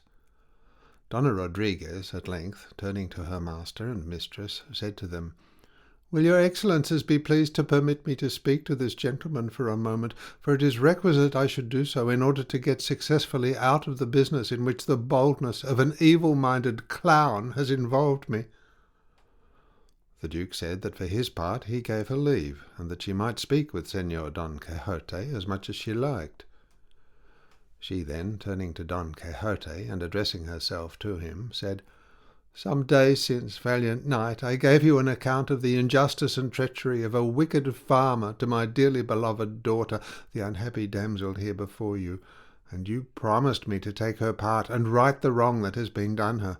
A: Donna Rodriguez, at length, turning to her master and mistress, said to them, "Will your excellencies be pleased to permit me to speak to this gentleman for a moment, for it is requisite I should do so in order to get successfully out of the business in which the boldness of an evil-minded clown has involved me." The Duke said that for his part he gave her leave, and that she might speak with Señor Don Quixote as much as she liked. She then, turning to Don Quixote, and addressing herself to him, said, "Some days since, valiant knight, I gave you an account of the injustice and treachery of a wicked farmer to my dearly beloved daughter, the unhappy damsel here before you, and you promised me to take her part and right the wrong that has been done her.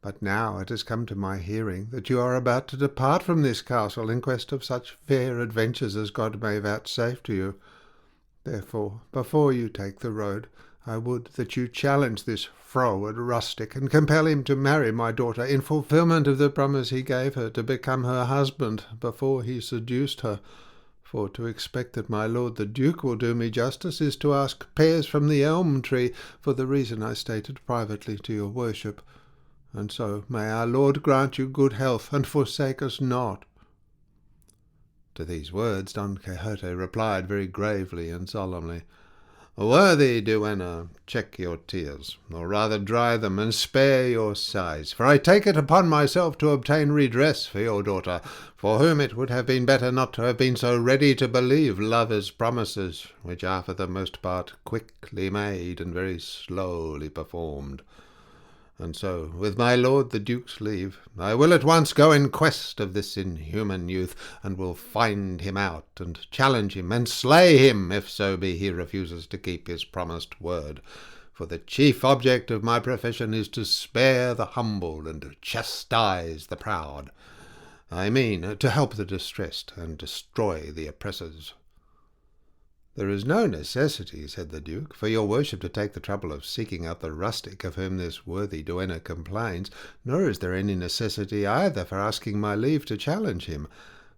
A: But now it has come to my hearing that you are about to depart from this castle in quest of such fair adventures as God may vouchsafe to you. Therefore, before you take the road, I would that you challenge this froward rustic, and compel him to marry my daughter in fulfilment of the promise he gave her to become her husband before he seduced her. For to expect that my lord the Duke will do me justice is to ask pears from the elm tree, for the reason I stated privately to your worship. And so may our Lord grant you good health, and forsake us not." To these words Don Quixote replied very gravely and solemnly, "Worthy duenna, check your tears, or rather dry them, and spare your sighs, for I take it upon myself to obtain redress for your daughter, for whom it would have been better not to have been so ready to believe lovers' promises, which are for the most part quickly made and very slowly performed. And so, with my lord the Duke's leave, I will at once go in quest of this inhuman youth, and will find him out, and challenge him, and slay him, if so be he refuses to keep his promised word. For the chief object of my profession is to spare the humble and chastise the proud. I mean, to help the distressed, and destroy the oppressors." "There is no necessity," said the Duke, "for your worship to take the trouble of seeking out the rustic of whom this worthy duenna complains, nor is there any necessity either for asking my leave to challenge him,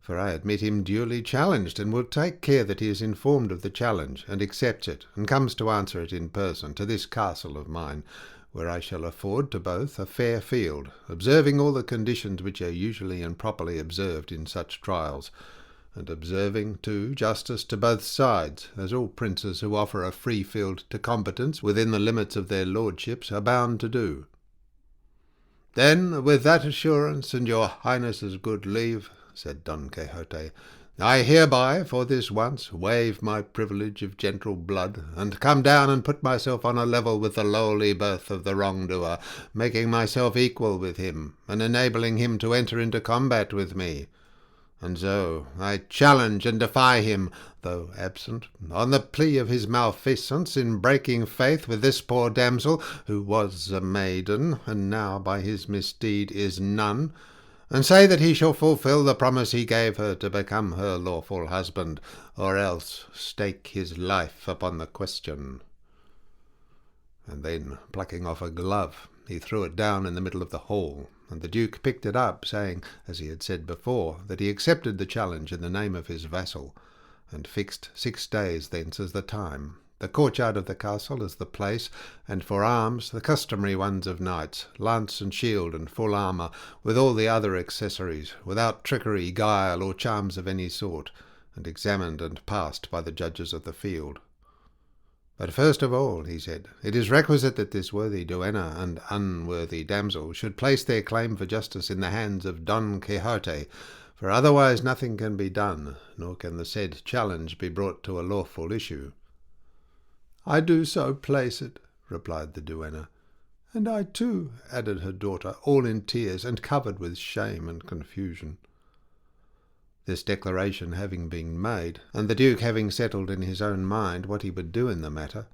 A: for I admit him duly challenged, and will take care that he is informed of the challenge, and accepts it, and comes to answer it in person to this castle of mine, where I shall afford to both a fair field, observing all the conditions which are usually and properly observed in such trials, and observing, too, justice to both sides, as all princes who offer a free field to combatants within the limits of their lordships are bound to do." "Then, with that assurance and your highness's good leave," said Don Quixote, "I hereby, for this once, waive my privilege of gentle blood, and come down and put myself on a level with the lowly birth of the wrongdoer, making myself equal with him, and enabling him to enter into combat with me. And so I challenge and defy him, though absent, on the plea of his malfeasance in breaking faith with this poor damsel, who was a maiden, and now by his misdeed is none, and say that he shall fulfil the promise he gave her to become her lawful husband, or else stake his life upon the question." And then, plucking off a glove, he threw it down in the middle of the hall, and the Duke picked it up, saying, as he had said before, that he accepted the challenge in the name of his vassal, and fixed 6 days thence as the time, the courtyard of the castle as the place, and for arms the customary ones of knights, lance and shield and full armour, with all the other accessories, without trickery, guile, or charms of any sort, and examined and passed by the judges of the field. "But first of all," he said, "it is requisite that this worthy duenna and unworthy damsel should place their claim for justice in the hands of Don Quixote, for otherwise nothing can be done, nor can the said challenge be brought to a lawful issue." "I do so place it," replied the duenna. "And I too," added her daughter, all in tears, and covered with shame and confusion. This declaration having been made, and the Duke having settled in his own mind what he would do in the matter,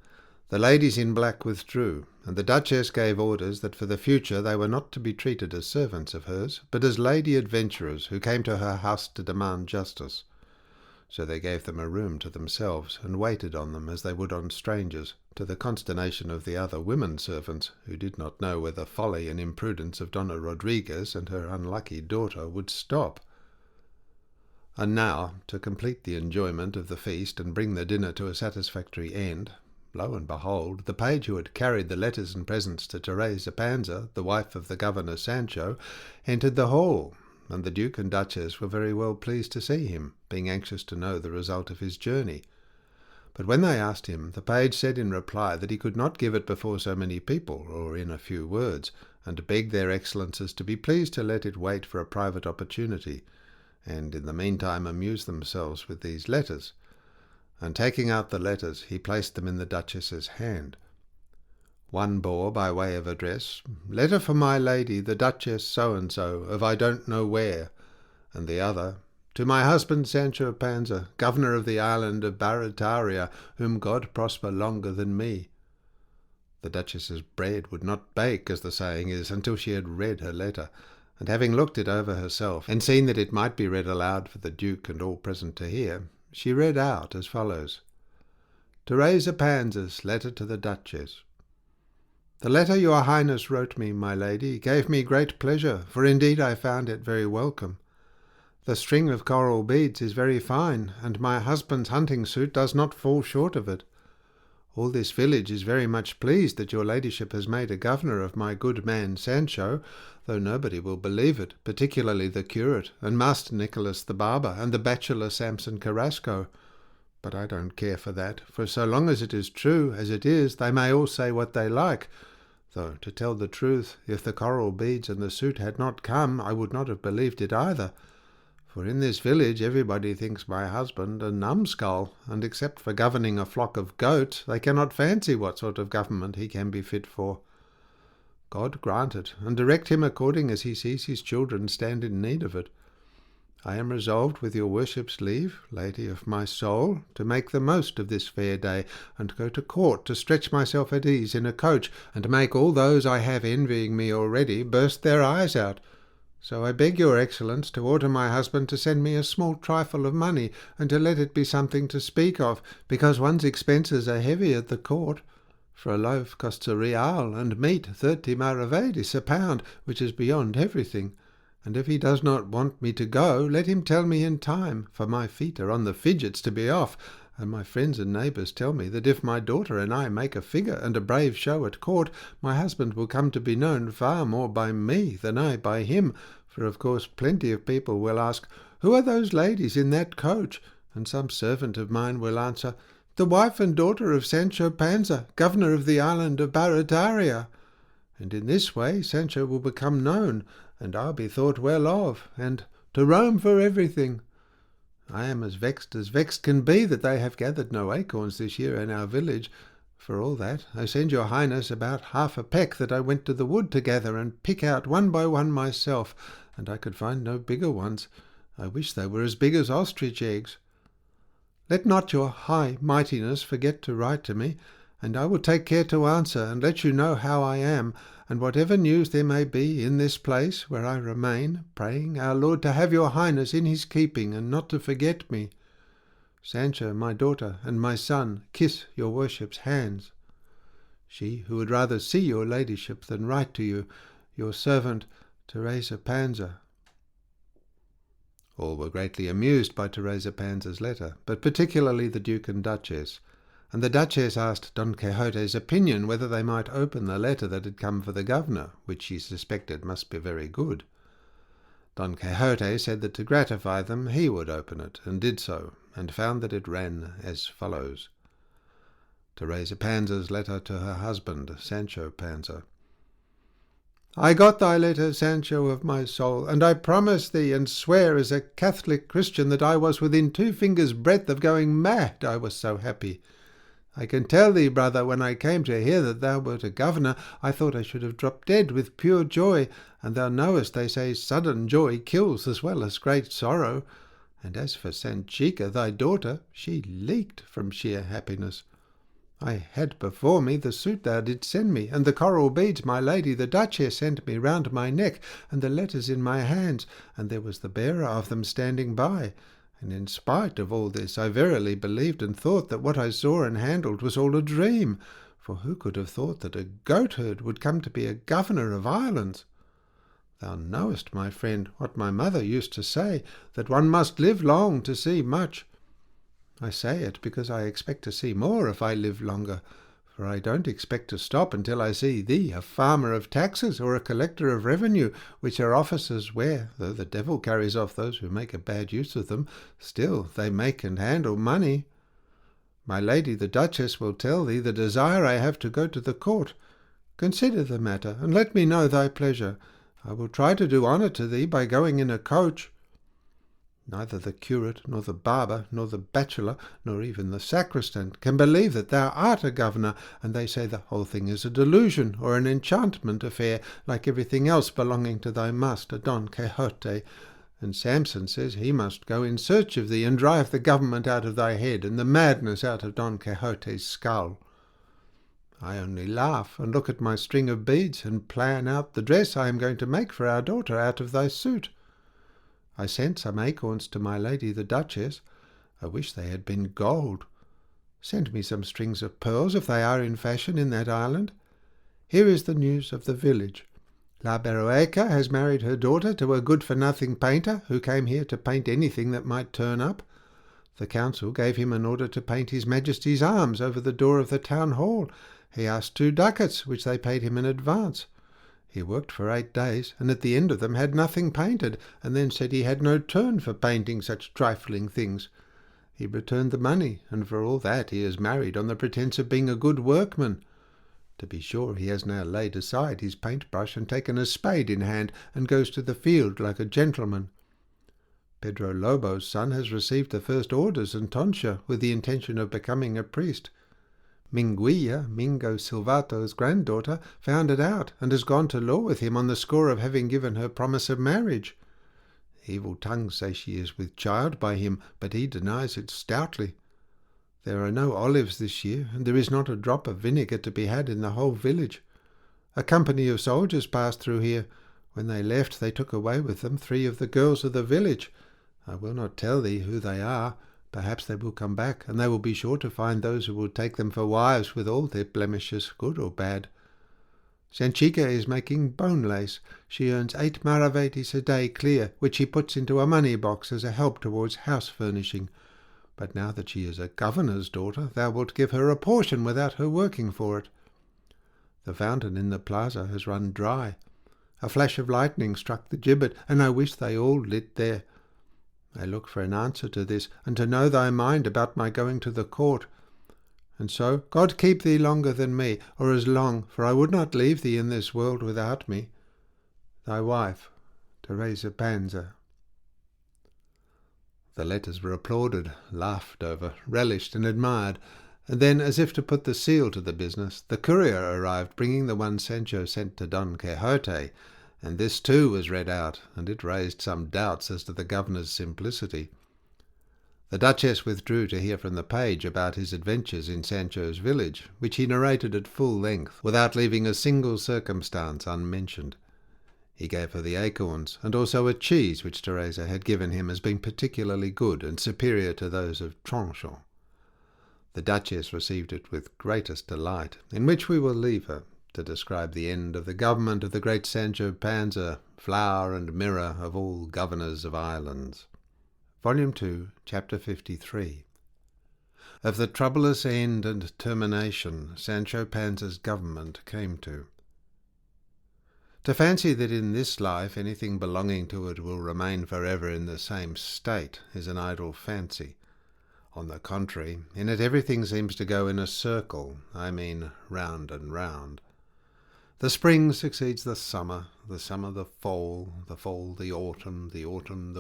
A: The ladies in black withdrew, and the Duchess gave orders that for the future they were not to be treated as servants of hers, but as lady adventurers who came to her house to demand justice. So they gave them a room to themselves, and waited on them as they would on strangers, to the consternation of the other women servants, who did not know where the folly and imprudence of Donna Rodriguez and her unlucky daughter would stop. And now, to complete the enjoyment of the feast and bring the dinner to a satisfactory end, lo and behold, the page who had carried the letters and presents to Teresa Panza, the wife of the governor Sancho, entered the hall, and the Duke and Duchess were very well pleased to see him, being anxious to know the result of his journey. But when they asked him, the page said in reply that he could not give it before so many people, or in a few words, and begged their excellences to be pleased to let it wait for a private opportunity, and in the meantime amuse themselves with these letters. And taking out the letters, he placed them in the Duchess's hand. One bore, by way of address, "Letter for my lady, the Duchess so-and-so, of I don't know where," and the other, "To my husband Sancho Panza, governor of the island of Barataria, whom God prosper longer than me." The Duchess's bread would not bake, as the saying is, until she had read her letter, and having looked it over herself, and seen that it might be read aloud for the Duke and all present to hear, she read out as follows: "Teresa Panza's letter to the Duchess. The letter your Highness wrote me, my lady, gave me great pleasure, for indeed I found it very welcome. The string of coral beads is very fine, and my husband's hunting suit does not fall short of it. All this village is very much pleased that your ladyship has made a governor of my good man Sancho, though nobody will believe it, particularly the curate, and Master Nicholas the barber, and the bachelor Samson Carrasco. But I don't care for that, for so long as it is true, as it is, they may all say what they like. Though, to tell the truth, if the coral beads and the suit had not come, I would not have believed it either. For in this village everybody thinks my husband a numbskull, and except for governing a flock of goats, they cannot fancy what sort of government he can be fit for. God grant it, and direct him according as he sees his children stand in need of it. I am resolved, with your worship's leave, lady of my soul, to make the most of this fair day, and go to court to stretch myself at ease in a coach, and make all those I have envying me already burst their eyes out. So I beg your excellence to order my husband to send me a small trifle of money, and to let it be something to speak of, because one's expenses are heavy at the court. For a loaf costs a real, and meat 30 maravedis a pound, which is beyond everything. And if he does not want me to go, let him tell me in time, for my feet are on the fidgets to be off, and my friends and neighbours tell me that if my daughter and I make a figure and a brave show at court, my husband will come to be known far more by me than I by him, for of course plenty of people will ask, 'Who are those ladies in that coach?' And some servant of mine will answer, 'The wife and daughter of Sancho Panza, governor of the island of Barataria.' And in this way Sancho will become known, and I'll be thought well of, and to Rome for everything. I am as vexed can be that they have gathered no acorns this year in our village. For all that, I send your Highness about half a peck that I went to the wood to gather and pick out one by one myself, and I could find no bigger ones. I wish they were as big as ostrich eggs. Let not your high mightiness forget to write to me, and I will take care to answer, and let you know how I am, and whatever news there may be in this place where I remain, praying our Lord to have your Highness in his keeping, and not to forget me. Sancho, my daughter, and my son, kiss your worship's hands. She who would rather see your ladyship than write to you, your servant, Teresa Panza." All were greatly amused by Teresa Panza's letter, but particularly the Duke and Duchess, and the Duchess asked Don Quixote's opinion whether they might open the letter that had come for the governor, which she suspected must be very good. Don Quixote said that to gratify them he would open it, and did so, and found that it ran as follows: Teresa Panza's letter to her husband, Sancho Panza. "I got thy letter, Sancho of my soul, and I promise thee and swear as a Catholic Christian that I was within 2 fingers' breadth of going mad, I was so happy. I can tell thee, brother, when I came to hear that thou wert a governor, I thought I should have dropped dead with pure joy, and thou knowest they say sudden joy kills as well as great sorrow. And as for Sanchica, thy daughter, she leaked from sheer happiness. I had before me the suit thou didst send me, and the coral beads my lady the Duchess sent me round my neck, and the letters in my hands, and there was the bearer of them standing by. And in spite of all this, I verily believed and thought that what I saw and handled was all a dream. For who could have thought that a goatherd would come to be a governor of islands? Thou knowest, my friend, what my mother used to say, that one must live long to see much. I say it because I expect to see more if I live longer, for I don't expect to stop until I see thee a farmer of taxes or a collector of revenue, which are offices where, though the devil carries off those who make a bad use of them, still they make and handle money. My lady the Duchess will tell thee the desire I have to go to the court. Consider the matter, and let me know thy pleasure. I will try to do honour to thee by going in a coach. Neither the curate, nor the barber, nor the bachelor, nor even the sacristan can believe that thou art a governor, and they say the whole thing is a delusion or an enchantment affair, like everything else belonging to thy master Don Quixote. And Samson says he must go in search of thee and drive the government out of thy head and the madness out of Don Quixote's skull. I only laugh and look at my string of beads and plan out the dress I am going to make for our daughter out of thy suit. I sent some acorns to my lady the Duchess. I wish they had been gold. Send me some strings of pearls if they are in fashion in that island. Here is the news of the village. La Berrueca has married her daughter to a good-for-nothing painter who came here to paint anything that might turn up. The council gave him an order to paint His Majesty's arms over the door of the town hall. He asked 2 ducats, which they paid him in advance. He worked for 8 days, and at the end of them had nothing painted, and then said he had no turn for painting such trifling things. He returned the money, and for all that he is married on the pretence of being a good workman. To be sure, he has now laid aside his paintbrush and taken a spade in hand, and goes to the field like a gentleman. Pedro Lobo's son has received the first orders in tonsure, with the intention of becoming a priest. Guía, Mingo Silvato's granddaughter, found it out, and has gone to law with him on the score of having given her promise of marriage. Evil tongues say she is with child by him, but he denies it stoutly. There are no olives this year, and there is not a drop of vinegar to be had in the whole village. A company of soldiers passed through here. When they left, they took away with them 3 of the girls of the village. I will not tell thee who they are. Perhaps they will come back, and they will be sure to find those who will take them for wives with all their blemishes, good or bad. Sanchica is making bone lace. She earns 8 maravedis a day clear, which she puts into a money box as a help towards house furnishing. But now that she is a governor's daughter, thou wilt give her a portion without her working for it. The fountain in the plaza has run dry. A flash of lightning struck the gibbet, and I wish they all lit there. I look for an answer to this, and to know thy mind about my going to the court. And so God keep thee longer than me, or as long, for I would not leave thee in this world without me. Thy wife, Teresa Panza. The letters were applauded, laughed over, relished, and admired, and then, as if to put the seal to the business, the courier arrived bringing the one Sancho sent to Don Quixote, and this too was read out, and it raised some doubts as to the governor's simplicity. The Duchess withdrew to hear from the page about his adventures in Sancho's village, which he narrated at full length, without leaving a single circumstance unmentioned. He gave her the acorns, and also a cheese which Teresa had given him as being particularly good and superior to those of Tronchon. The Duchess received it with greatest delight, in which we will leave her, to describe the end of the government of the great Sancho Panza, flower and mirror of all governors of islands. Volume 2, Chapter 53. Of the troublous end and termination Sancho Panza's government came to. To fancy that in this life anything belonging to it will remain forever in the same state is an idle fancy. On the contrary, in it everything seems to go in a circle, I mean round and round. The spring succeeds the summer the fall the autumn the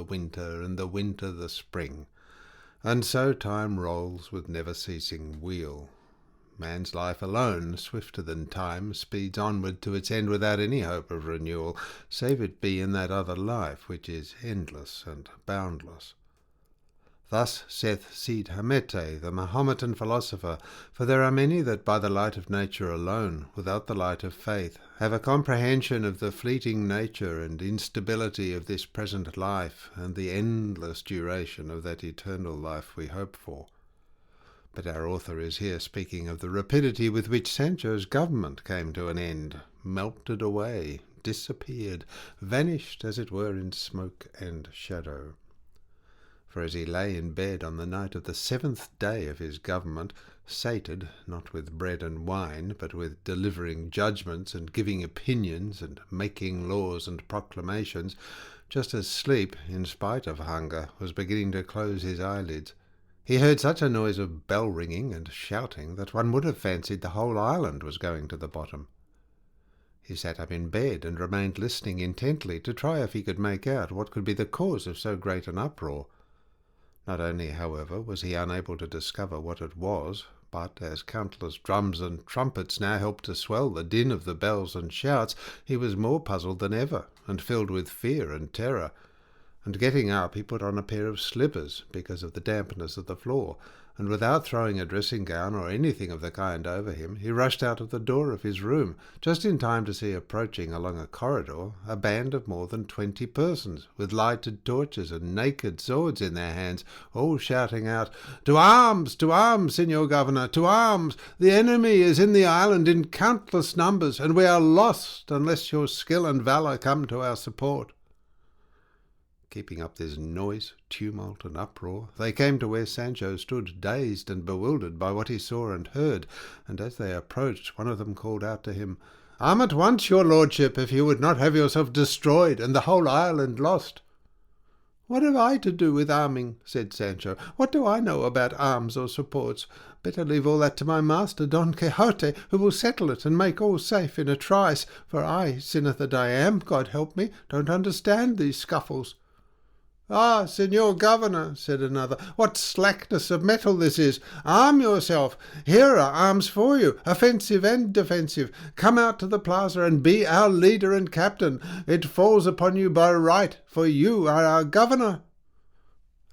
A: winter, and the winter the spring. And so time rolls with never-ceasing wheel. Man's life alone, swifter than time, speeds onward to its end without any hope of renewal, save it be in that other life which is endless and boundless. Thus saith Cid Hamete, the Mahometan philosopher, for there are many that by the light of nature alone, without the light of faith, have a comprehension of the fleeting nature and instability of this present life, and the endless duration of that eternal life we hope for. But our author is here speaking of the rapidity with which Sancho's government came to an end, melted away, disappeared, vanished as it were in smoke and shadow. For as he lay in bed on the night of the 7th day of his government, sated, not with bread and wine, but with delivering judgments and giving opinions and making laws and proclamations, just as sleep, in spite of hunger, was beginning to close his eyelids, he heard such a noise of bell-ringing and shouting that one would have fancied the whole island was going to the bottom. He sat up in bed and remained listening intently to try if he could make out what could be the cause of so great an uproar. Not only, however, was he unable to discover what it was, but as countless drums and trumpets now helped to swell the din of the bells and shouts, he was more puzzled than ever, and filled with fear and terror. And getting up, he put on a pair of slippers, because of the dampness of the floor, and without throwing a dressing-gown or anything of the kind over him, he rushed out of the door of his room, just in time to see approaching along a corridor a band of more than 20 persons, with lighted torches and naked swords in their hands, all shouting out, to arms, Signor Governor, to arms! The enemy is in the island in countless numbers, and we are lost unless your skill and valour come to our support." Keeping up this noise, tumult, and uproar, they came to where Sancho stood, dazed and bewildered by what he saw and heard, and as they approached, one of them called out to him, "Arm at once, your lordship, if you would not have yourself destroyed and the whole island lost." "What have I to do with arming?" said Sancho. "What do I know about arms or supports? Better leave all that to my master Don Quixote, who will settle it and make all safe in a trice, for I, sinner that I am, God help me, don't understand these scuffles." "Ah, Signor Governor," said another, "what slackness of metal this is! Arm yourself. Here are arms for you, offensive and defensive. Come out to the plaza and be our leader and captain. It falls upon you by right, for you are our governor."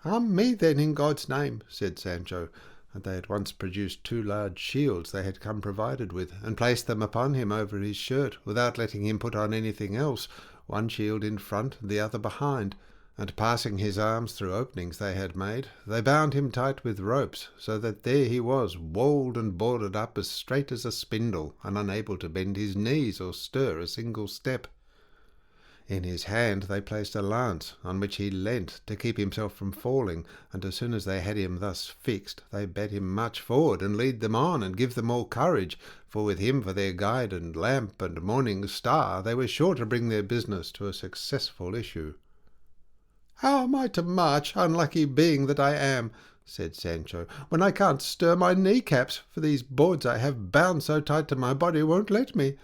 A: "Arm me then, in God's name," said Sancho, and they at once produced 2 large shields they had come provided with, and placed them upon him over his shirt, without letting him put on anything else, one shield in front and the other behind. And passing his arms through openings they had made, they bound him tight with ropes, so that there he was, walled and boarded up as straight as a spindle, and unable to bend his knees or stir a single step. In his hand they placed a lance, on which he leant to keep himself from falling, and as soon as they had him thus fixed, they bade him march forward and lead them on, and give them all courage, for with him for their guide and lamp and morning star, they were sure to bring their business to a successful issue. "How am I to march, unlucky being that I am," said Sancho, "when I can't stir my kneecaps, for these boards I have bound so tight to my body won't let me?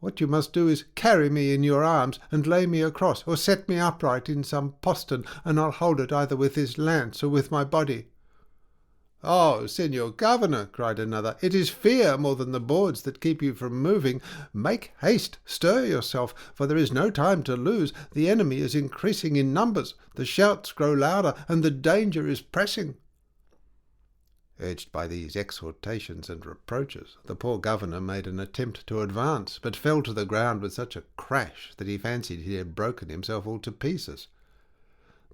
A: What you must do is carry me in your arms, and lay me across, or set me upright in some postern, and I'll hold it either with this lance or with my body." "Oh, Signor Governor," cried another, "it is fear more than the boards that keep you from moving. Make haste, stir yourself, for there is no time to lose. The enemy is increasing in numbers, the shouts grow louder, and the danger is pressing." Urged by these exhortations and reproaches, the poor governor made an attempt to advance, but fell to the ground with such a crash that he fancied he had broken himself all to pieces.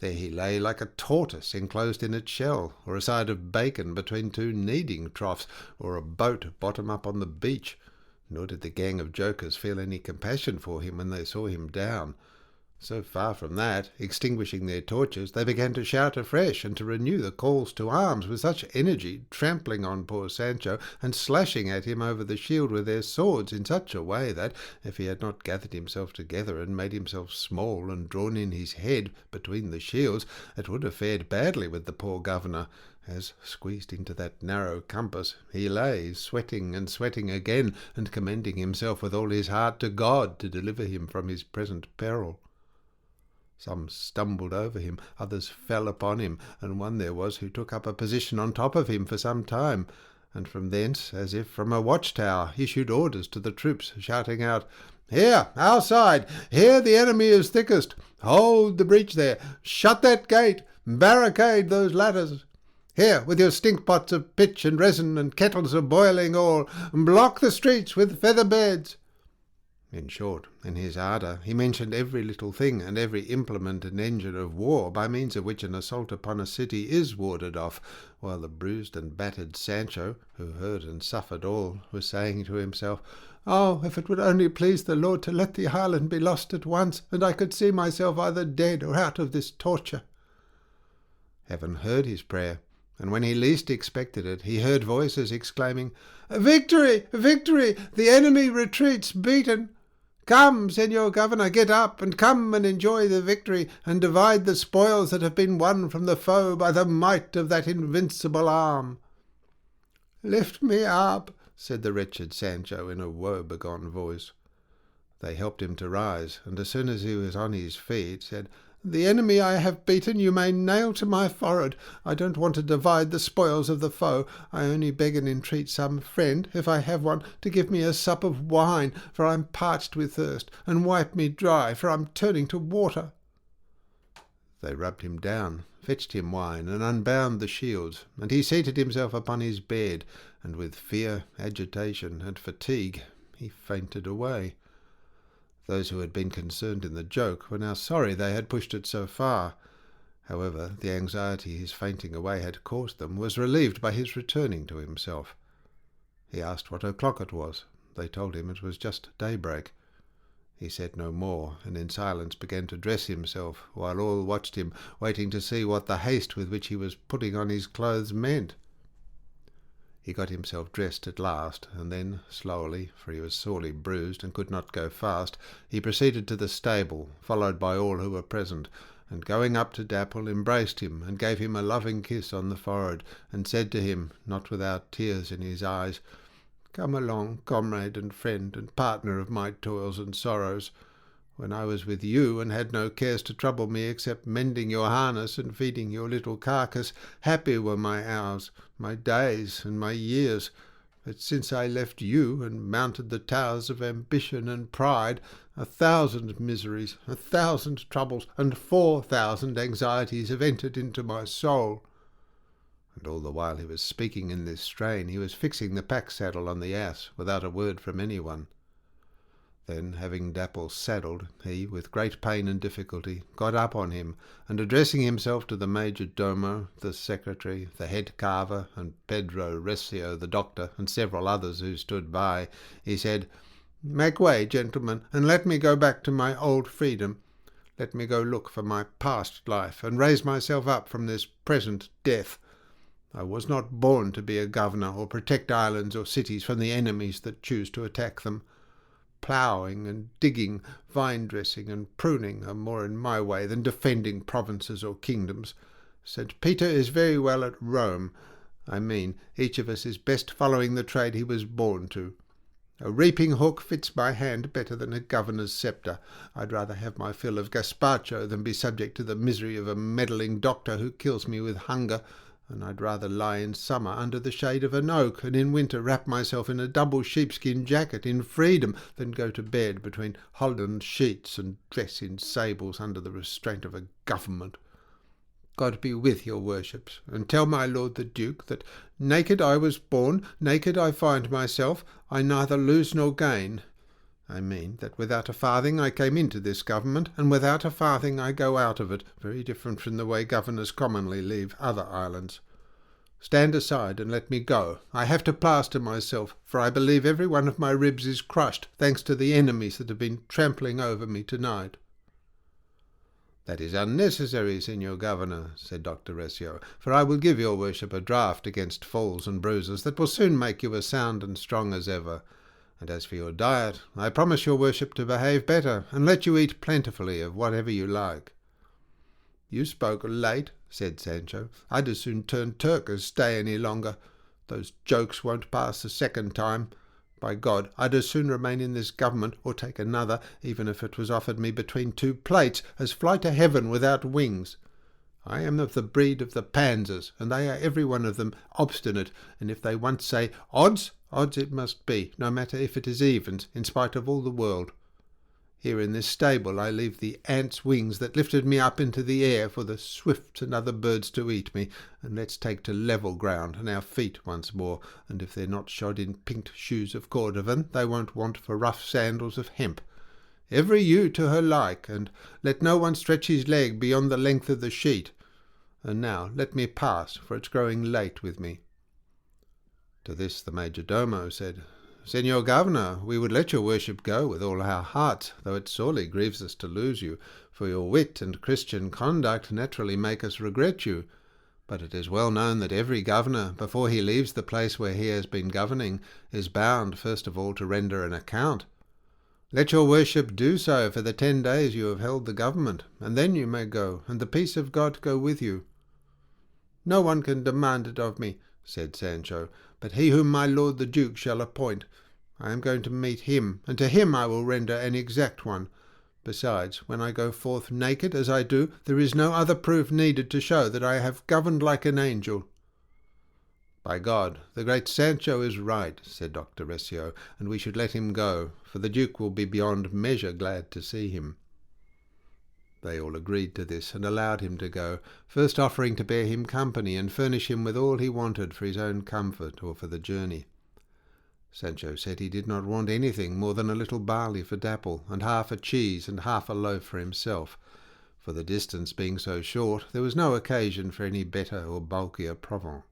A: There he lay like a tortoise enclosed in its shell, or a side of bacon between 2 kneading troughs, or a boat bottom up on the beach, nor did the gang of jokers feel any compassion for him when they saw him down. So far from that, extinguishing their torches, they began to shout afresh, and to renew the calls to arms with such energy, trampling on poor Sancho, and slashing at him over the shield with their swords in such a way that, if he had not gathered himself together and made himself small and drawn in his head between the shields, it would have fared badly with the poor governor, as, squeezed into that narrow compass, he lay, sweating and sweating again, and commending himself with all his heart to God to deliver him from his present peril. Some stumbled over him, others fell upon him, and one there was who took up a position on top of him for some time, and from thence, as if from a watchtower, issued orders to the troops, shouting out, "Here, our side! Here the enemy is thickest! Hold the breach there! Shut that gate! Barricade those ladders. Here, with your stink-pots of pitch and resin and kettles of boiling oil, and block the streets with feather beds." In short, in his ardour, he mentioned every little thing and every implement and engine of war by means of which an assault upon a city is warded off, while the bruised and battered Sancho, who heard and suffered all, was saying to himself, "Oh, if it would only please the Lord to let the island be lost at once, and I could see myself either dead or out of this torture." Heaven heard his prayer, and when he least expected it, he heard voices exclaiming, "Victory! Victory! The enemy retreats beaten! Come, Senor Governor, get up, and come and enjoy the victory, and divide the spoils that have been won from the foe by the might of that invincible arm." "Lift me up," said the wretched Sancho in a woe-begone voice. They helped him to rise, and as soon as he was on his feet, said, "The enemy I have beaten you may nail to my forehead. I don't want to divide the spoils of the foe. I only beg and entreat some friend, if I have one, to give me a sup of wine, for I'm parched with thirst, and wipe me dry, for I'm turning to water." They rubbed him down, fetched him wine, and unbound the shields, and he seated himself upon his bed, and with fear, agitation, and fatigue he fainted away. Those who had been concerned in the joke were now sorry they had pushed it so far. However, the anxiety his fainting away had caused them was relieved by his returning to himself. He asked what o'clock it was. They told him it was just daybreak. He said no more, and in silence began to dress himself, while all watched him, waiting to see what the haste with which he was putting on his clothes meant. He got himself dressed at last, and then, slowly, for he was sorely bruised and could not go fast, he proceeded to the stable, followed by all who were present, and going up to Dapple, embraced him, and gave him a loving kiss on the forehead, and said to him, not without tears in his eyes, "Come along, comrade and friend and partner of my toils and sorrows. When I was with you, and had no cares to trouble me except mending your harness and feeding your little carcass, happy were my hours, my days, and my years. But since I left you, and mounted the towers of ambition and pride, 1,000 miseries, 1,000 troubles, and 4,000 anxieties have entered into my soul." And all the while he was speaking in this strain, he was fixing the pack-saddle on the ass, without a word from anyone. Then, having Dapple saddled, he, with great pain and difficulty, got up on him, and addressing himself to the major domo, the secretary, the head carver, and Pedro Recio the doctor, and several others who stood by, he said, "Make way, gentlemen, and let me go back to my old freedom. Let me go look for my past life, and raise myself up from this present death. I was not born to be a governor, or protect islands or cities from the enemies that choose to attack them. Ploughing and digging, vine-dressing and pruning are more in my way than defending provinces or kingdoms. St. Peter is very well at Rome. I mean, each of us is best following the trade he was born to. A reaping hook fits my hand better than a governor's sceptre. I'd rather have my fill of gazpacho than be subject to the misery of a meddling doctor who kills me with hunger, and I'd rather lie in summer under the shade of an oak, and in winter wrap myself in a double sheepskin jacket in freedom, than go to bed between holland sheets and dress in sables under the restraint of a government. God be with your worships, and tell my lord the Duke that naked I was born, naked I find myself, I neither lose nor gain. I mean that without a farthing I came into this government, and without a farthing I go out of it, very different from the way governors commonly leave other islands. Stand aside and let me go. I have to plaster myself, for I believe every one of my ribs is crushed, thanks to the enemies that have been trampling over me tonight." "That is unnecessary, Signor Governor," said Dr. Recio, "for I will give your worship a draught against falls and bruises that will soon make you as sound and strong as ever. And as for your diet, I promise your worship to behave better, and let you eat plentifully of whatever you like." "You spoke late," said Sancho. "I'd as soon turn Turk as stay any longer. Those jokes won't pass the second time. By God, I'd as soon remain in this government, or take another, even if it was offered me between two plates, as fly to heaven without wings. I am of the breed of the Panzas, and they are every one of them obstinate, and if they once say odds, odds it must be, no matter if it is evens, in spite of all the world." Here in this stable I leave the ant's wings that lifted me up into the air for the swifts and other birds to eat me, and let's take to level ground and our feet once more, and if they're not shod in pinked shoes of cordovan, they won't want for rough sandals of hemp. Every ewe to her like, and let no one stretch his leg beyond the length of the sheet. And now let me pass, for it's growing late with me." To this the major domo said, "Señor Governor, we would let your worship go with all our hearts, though it sorely grieves us to lose you, for your wit and Christian conduct naturally make us regret you. But it is well known that every governor, before he leaves the place where he has been governing, is bound first of all to render an account. Let your worship do so for the 10 days you have held the government, and then you may go, and the peace of God go with you." "No one can demand it of me," said Sancho, "but he whom my lord the duke shall appoint. I am going to meet him, and to him I will render an exact one. Besides, when I go forth naked, as I do, there is no other proof needed to show that I have governed like an angel." "By God, the great Sancho is right," said Dr. Recio, "and we should let him go, for the duke will be beyond measure glad to see him." They all agreed to this, and allowed him to go, first offering to bear him company and furnish him with all he wanted for his own comfort or for the journey. Sancho said he did not want anything more than a little barley for Dapple, and half a cheese and half a loaf for himself, for the distance being so short there was no occasion for any better or bulkier provant.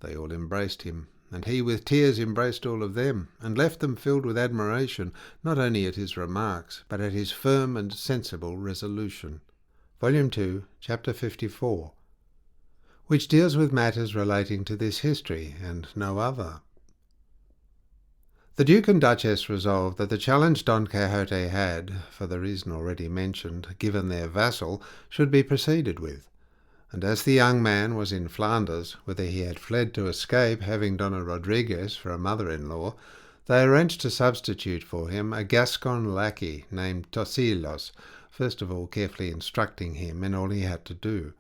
A: They all embraced him, and he with tears embraced all of them, and left them filled with admiration, not only at his remarks, but at his firm and sensible resolution. Volume 2, Chapter 54, which deals with matters relating to this history, and no other. The Duke and Duchess resolved that the challenge Don Quixote had, for the reason already mentioned, given their vassal, should be proceeded with. And as the young man was in Flanders, whither he had fled to escape, having Donna Rodriguez for a mother-in-law, they arranged to substitute for him a Gascon lackey named Tosilos, first of all carefully instructing him in all he had to do.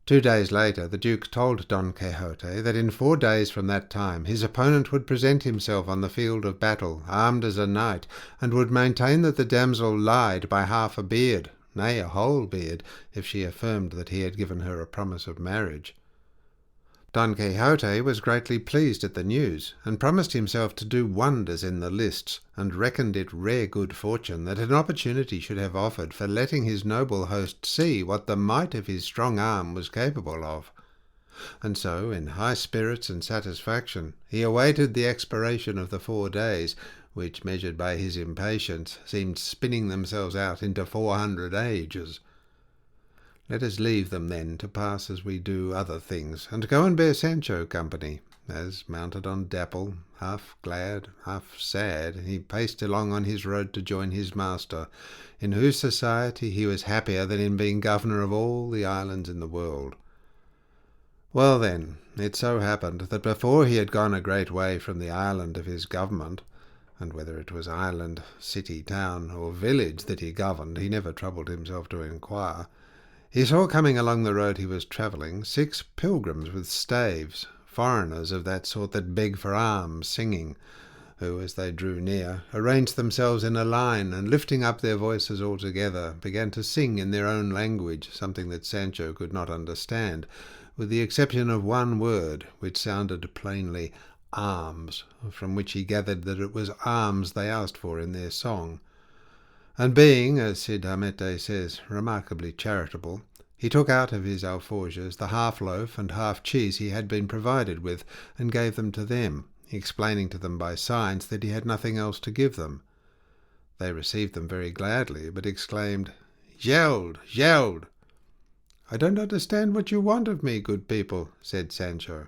A: 2 days later the Duke told Don Quixote that in 4 days from that time his opponent would present himself on the field of battle, armed as a knight, and would maintain that the damsel lied by half a beard, nay, a whole beard, if she affirmed that he had given her a promise of marriage. Don Quixote was greatly pleased at the news, and promised himself to do wonders in the lists, and reckoned it rare good fortune that an opportunity should have offered for letting his noble host see what the might of his strong arm was capable of. And so, in high spirits and satisfaction, he awaited the expiration of the 4 days, which, measured by his impatience, seemed spinning themselves out into 400 ages. Let us leave them then to pass as we do other things, and go and bear Sancho company, as, mounted on Dapple, half glad, half sad, he paced along on his road to join his master, in whose society he was happier than in being governor of all the islands in the world. Well then, it so happened that before he had gone a great way from the island of his government, and whether it was island, city, town, or village that he governed, he never troubled himself to inquire, he saw coming along the road he was travelling 6 pilgrims with staves, foreigners of that sort that beg for alms, singing, who, as they drew near, arranged themselves in a line, and lifting up their voices all together, began to sing in their own language something that Sancho could not understand, with the exception of one word, which sounded plainly alms, from which he gathered that it was alms they asked for in their song. And being, as Cid Hamete says, remarkably charitable, he took out of his alforges the half-loaf and half-cheese he had been provided with, and gave them to them, explaining to them by signs that he had nothing else to give them. They received them very gladly, but exclaimed, "Geld! Geld!" "I don't understand what you want of me, good people," said Sancho.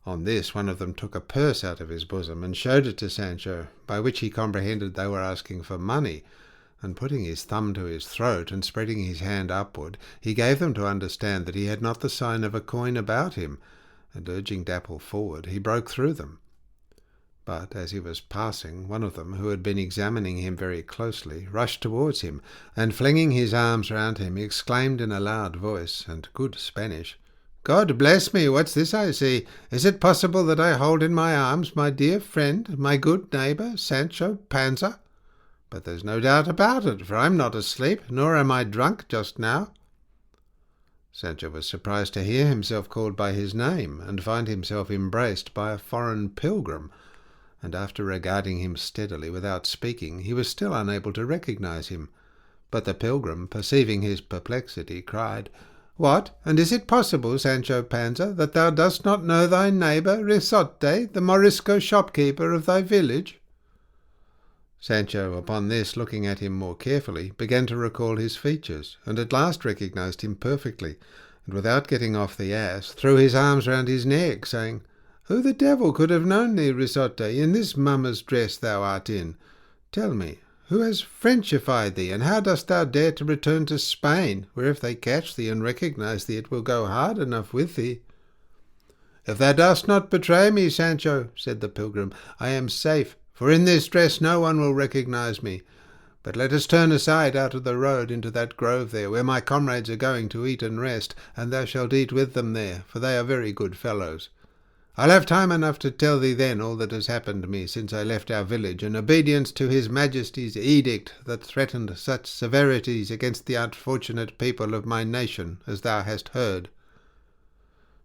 A: On this one of them took a purse out of his bosom and showed it to Sancho, by which he comprehended they were asking for money, and putting his thumb to his throat and spreading his hand upward, he gave them to understand that he had not the sign of a coin about him, and urging Dapple forward, he broke through them. But as he was passing, one of them, who had been examining him very closely, rushed towards him, and flinging his arms round him, exclaimed in a loud voice, and good Spanish, "God bless me, what's this I see? Is it possible that I hold in my arms my dear friend, my good neighbour, Sancho Panza?" But there's no doubt about it, for I'm not asleep, nor am I drunk just now." Sancho was surprised to hear himself called by his name, and find himself embraced by a foreign pilgrim, and after regarding him steadily without speaking, he was still unable to recognize him. But the pilgrim, perceiving his perplexity, cried, "What, and is it possible, Sancho Panza, that thou dost not know thy neighbour Quixote, the Morisco shopkeeper of thy village?" Sancho, upon this, looking at him more carefully, began to recall his features, and at last recognized him perfectly, and without getting off the ass, threw his arms round his neck, saying, "Who the devil could have known thee, Quixote, in this mummer's dress thou art in? Tell me, who has Frenchified thee, and how dost thou dare to return to Spain, where if they catch thee and recognize thee, it will go hard enough with thee?" "If thou dost not betray me, Sancho," said the pilgrim, "I am safe, for in this dress no one will recognize me. But let us turn aside out of the road into that grove there, where my comrades are going to eat and rest, and thou shalt eat with them there, for they are very good fellows. I'll have time enough to tell thee then all that has happened me since I left our village, in obedience to his Majesty's edict that threatened such severities against the unfortunate people of my nation, as thou hast heard."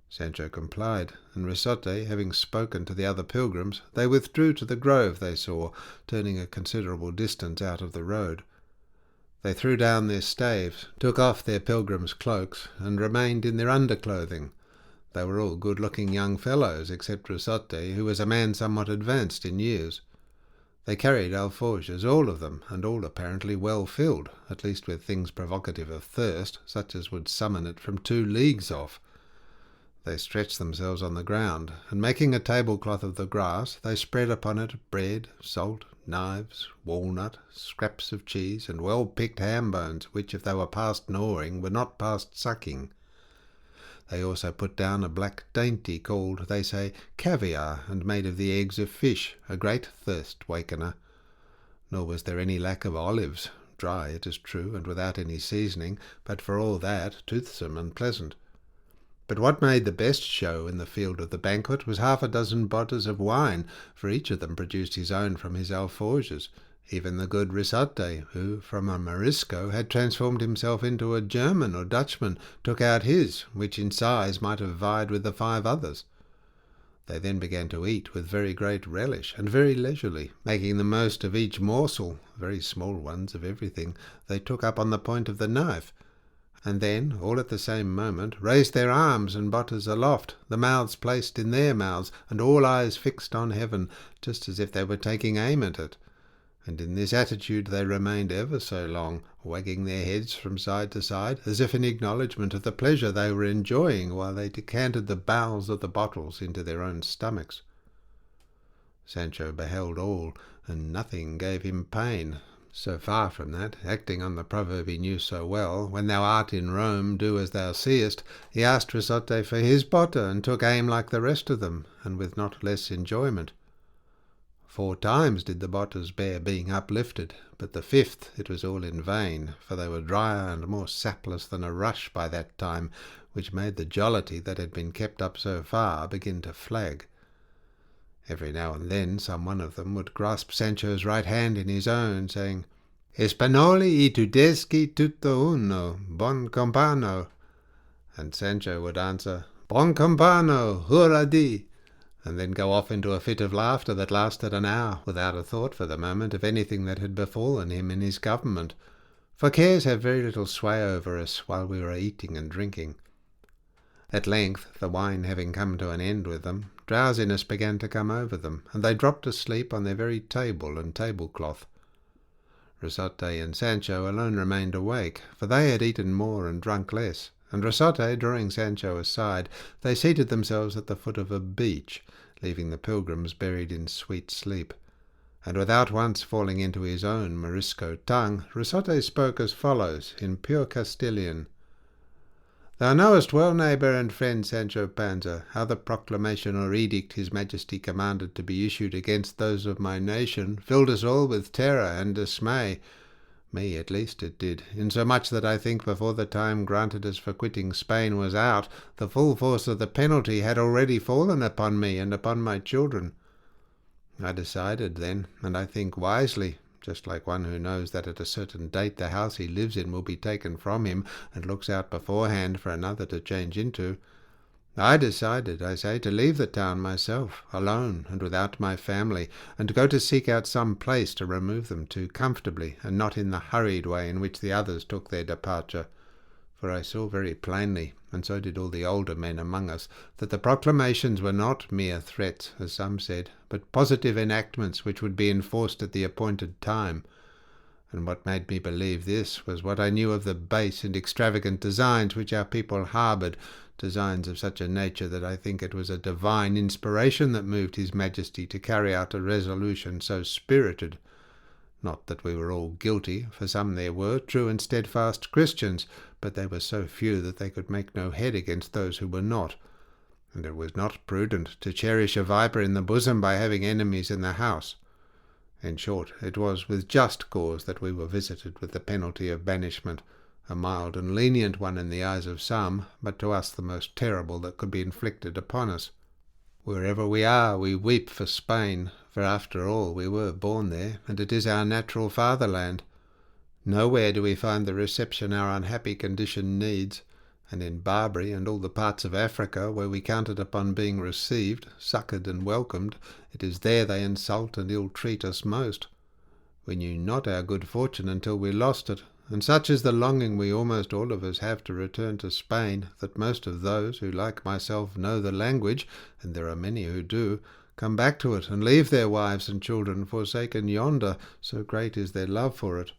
A: Sancho complied, and Quixote having spoken to the other pilgrims, they withdrew to the grove they saw, turning a considerable distance out of the road. They threw down their staves, took off their pilgrims' cloaks, and remained in their underclothing. They were all good-looking young fellows, except Quixote, who was a man somewhat advanced in years. They carried alforges, all of them, and all apparently well filled, at least with things provocative of thirst, such as would summon it from 2 leagues off. They stretched themselves on the ground, and making a tablecloth of the grass, they spread upon it bread, salt, knives, walnut, scraps of cheese, and well-picked ham bones, which, if they were past gnawing, were not past sucking. They also put down a black dainty called, they say, caviar, and made of the eggs of fish, a great thirst-wakener. Nor was there any lack of olives, dry, it is true, and without any seasoning, but for all that toothsome and pleasant. But what made the best show in the field of the banquet was 6 bottles of wine, for each of them produced his own from his alforges. Even the good Quixote, who, from a Morisco, had transformed himself into a German or Dutchman, took out his, which in size might have vied with the 5 others. They then began to eat with very great relish, and very leisurely, making the most of each morsel, very small ones of everything, they took up on the point of the knife, and then, all at the same moment, raised their arms and bottles aloft, the mouths placed in their mouths, and all eyes fixed on heaven, just as if they were taking aim at it. And in this attitude they remained ever so long, wagging their heads from side to side, as if in acknowledgment of the pleasure they were enjoying, while they decanted the bowels of the bottles into their own stomachs. Sancho beheld all, and nothing gave him pain. So far from that, acting on the proverb he knew so well, "When thou art in Rome, do as thou seest," he asked Quixote for his botter, and took aim like the rest of them, and with not less enjoyment. 4 times did the bottles bear being uplifted, but the 5th it was all in vain, for they were drier and more sapless than a rush by that time, which made the jollity that had been kept up so far begin to flag. Every now and then some one of them would grasp Sancho's right hand in his own, saying, "Espagnoli y Tudeschi tutto uno, bon compano," and Sancho would answer, "Bon compano, hurrah di," and then go off into a fit of laughter that lasted an hour, without a thought for the moment of anything that had befallen him in his government, for cares have very little sway over us while we are eating and drinking. At length, the wine having come to an end with them, drowsiness began to come over them, and they dropped asleep on their very table and tablecloth. Quixote and Sancho alone remained awake, for they had eaten more and drunk less, and Quixote, drawing Sancho aside, they seated themselves at the foot of a beech, leaving the pilgrims buried in sweet sleep. And without once falling into his own Morisco tongue, Quixote spoke as follows, in pure Castilian: "Thou knowest well, neighbour and friend Sancho Panza, how the proclamation or edict his Majesty commanded to be issued against those of my nation filled us all with terror and dismay. Me, at least, it did, insomuch that I think before the time granted us for quitting Spain was out, the full force of the penalty had already fallen upon me and upon my children. I decided then, and I think wisely, just like one who knows that at a certain date the house he lives in will be taken from him, and looks out beforehand for another to change into. I decided, I say, to leave the town myself, alone and without my family, and to go to seek out some place to remove them to comfortably, and not in the hurried way in which the others took their departure. For I saw very plainly, and so did all the older men among us, that the proclamations were not mere threats, as some said, but positive enactments which would be enforced at the appointed time. And what made me believe this was what I knew of the base and extravagant designs which our people harboured, designs of such a nature that I think it was a divine inspiration that moved His Majesty to carry out a resolution so spirited. Not that we were all guilty, for some there were, true and steadfast Christians, but they were so few that they could make no head against those who were not. And it was not prudent to cherish a viper in the bosom by having enemies in the house. In short, it was with just cause that we were visited with the penalty of banishment, a mild and lenient one in the eyes of some, but to us the most terrible that could be inflicted upon us. Wherever we are, we weep for Spain, for after all we were born there, and it is our natural fatherland. Nowhere do we find the reception our unhappy condition needs, and in Barbary and all the parts of Africa where we counted upon being received, succoured and welcomed, it is there they insult and ill-treat us most. We knew not our good fortune until we lost it, and such is the longing we almost all of us have to return to Spain, that most of those who, like myself, know the language, and there are many who do, come back to it and leave their wives and children forsaken yonder, so great is their love for it.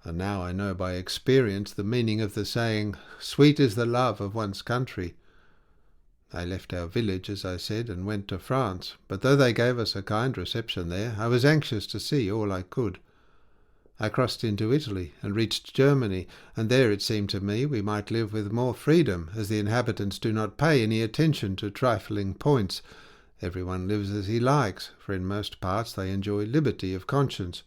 A: And now I know by experience the meaning of the saying, "Sweet is the love of one's country." I left our village, as I said, and went to France, but though they gave us a kind reception there, I was anxious to see all I could. I crossed into Italy and reached Germany, and there it seemed to me we might live with more freedom, as the inhabitants do not pay any attention to trifling points. Everyone lives as he likes, for in most parts they enjoy liberty of conscience.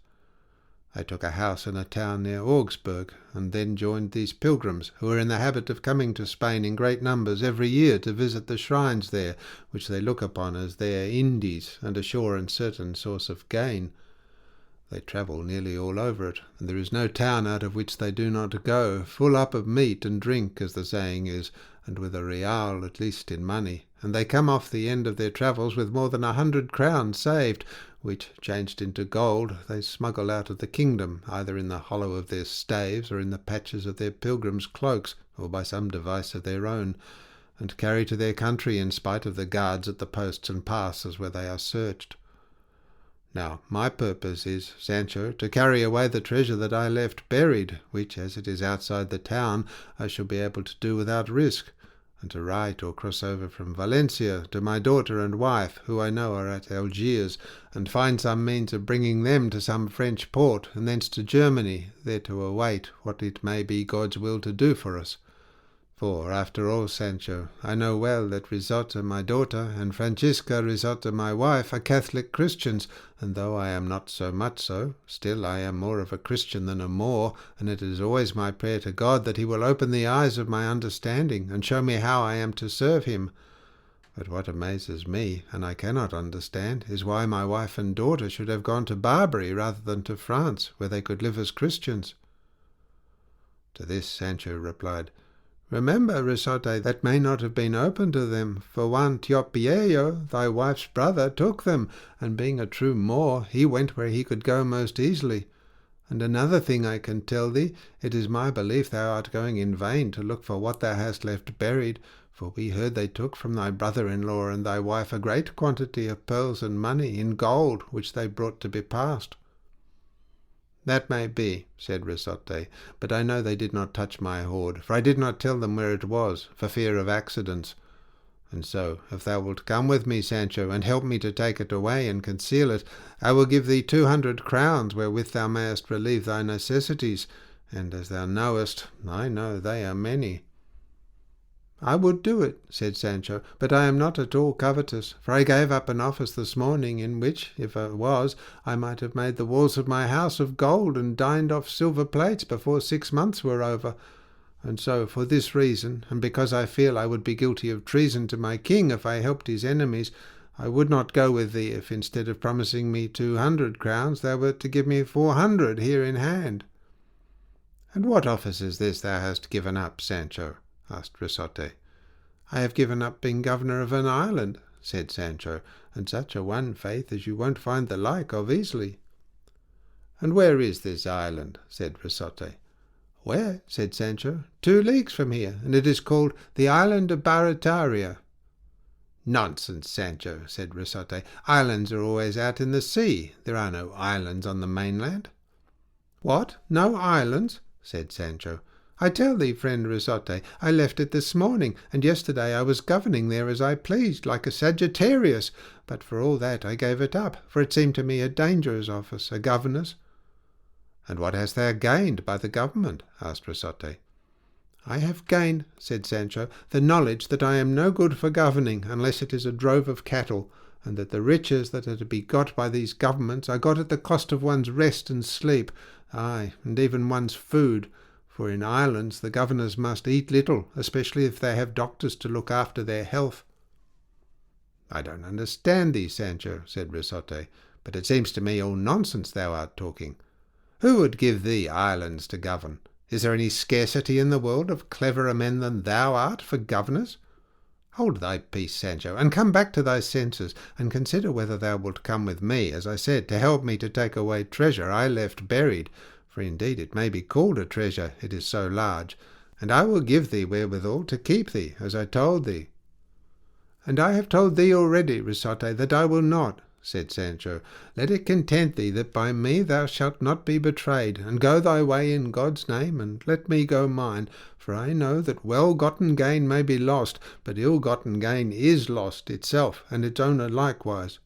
A: I took a house in a town near Augsburg, and then joined these pilgrims, who are in the habit of coming to Spain in great numbers every year to visit the shrines there, which they look upon as their Indies, and a sure and certain source of gain. They travel nearly all over it, and there is no town out of which they do not go, full up of meat and drink, as the saying is, and with a real at least in money, and they come off the end of their travels with more than 100 crowns saved, which, changed into gold, they smuggle out of the kingdom, either in the hollow of their staves, or in the patches of their pilgrims' cloaks, or by some device of their own, and carry to their country in spite of the guards at the posts and passes where they are searched. Now, my purpose is, Sancho, to carry away the treasure that I left buried, which, as it is outside the town, I shall be able to do without risk, and to write or cross over from Valencia to my daughter and wife, who I know are at Algiers, and find some means of bringing them to some French port, and thence to Germany, there to await what it may be God's will to do for us. For, after all, Sancho, I know well that Risotta, my daughter, and Francisca Risotta, my wife, are Catholic Christians, and though I am not so much so, still I am more of a Christian than a Moor, and it is always my prayer to God that he will open the eyes of my understanding, and show me how I am to serve him. But what amazes me, and I cannot understand, is why my wife and daughter should have gone to Barbary rather than to France, where they could live as Christians. To this Sancho replied, "Remember, Risotte, that may not have been open to them, for one Tiopiello, thy wife's brother, took them, and being a true Moor, he went where he could go most easily. And another thing I can tell thee, it is my belief thou art going in vain to look for what thou hast left buried, for we heard they took from thy brother-in-law and thy wife a great quantity of pearls and money in gold, which they brought to be passed." "That may be," said Risotte, "but I know they did not touch my hoard, for I did not tell them where it was, for fear of accidents. And so, if thou wilt come with me, Sancho, and help me to take it away and conceal it, I will give thee 200 crowns, wherewith thou mayest relieve thy necessities, and as thou knowest, I know they are many." "I would do it," said Sancho, "but I am not at all covetous, for I gave up an office this morning, in which, if I was, I might have made the walls of my house of gold, and dined off silver plates before 6 months were over. And so, for this reason, and because I feel I would be guilty of treason to my king if I helped his enemies, I would not go with thee if instead of promising me 200 crowns thou wert to give me 400 here in hand." "And what office is this thou hast given up, Sancho?" asked Quixote. "I have given up being governor of an island," said Sancho, "and such a one, faith, as you won't find the like of easily." "And where is this island?" said Quixote. "Where?" said Sancho. "2 leagues from here, and it is called the island of Barataria." "Nonsense, Sancho," said Quixote. "Islands are always out in the sea. There are no islands on the mainland." "What, no islands?" said Sancho. "I tell thee, friend Quixote, I left it this morning, and yesterday I was governing there as I pleased, like a Sagittarius, but for all that I gave it up, for it seemed to me a dangerous office, a governor's." "And what hast thou gained by the government?" asked Quixote. "I have gained," said Sancho, "the knowledge that I am no good for governing unless it is a drove of cattle, and that the riches that are to be got by these governments are got at the cost of one's rest and sleep, aye, and even one's food, for in islands the governors must eat little, especially if they have doctors to look after their health." "I don't understand thee, Sancho," said Quixote, "but it seems to me all nonsense thou art talking. Who would give thee islands to govern? Is there any scarcity in the world of cleverer men than thou art for governors? Hold thy peace, Sancho, and come back to thy senses, and consider whether thou wilt come with me, as I said, to help me to take away treasure I left buried, for indeed it may be called a treasure, it is so large, and I will give thee wherewithal to keep thee, as I told thee." "And I have told thee already, Quixote, that I will not," said Sancho. "Let it content thee that by me thou shalt not be betrayed, and go thy way in God's name, and let me go mine, for I know that well-gotten gain may be lost, but ill-gotten gain is lost itself, and its owner likewise."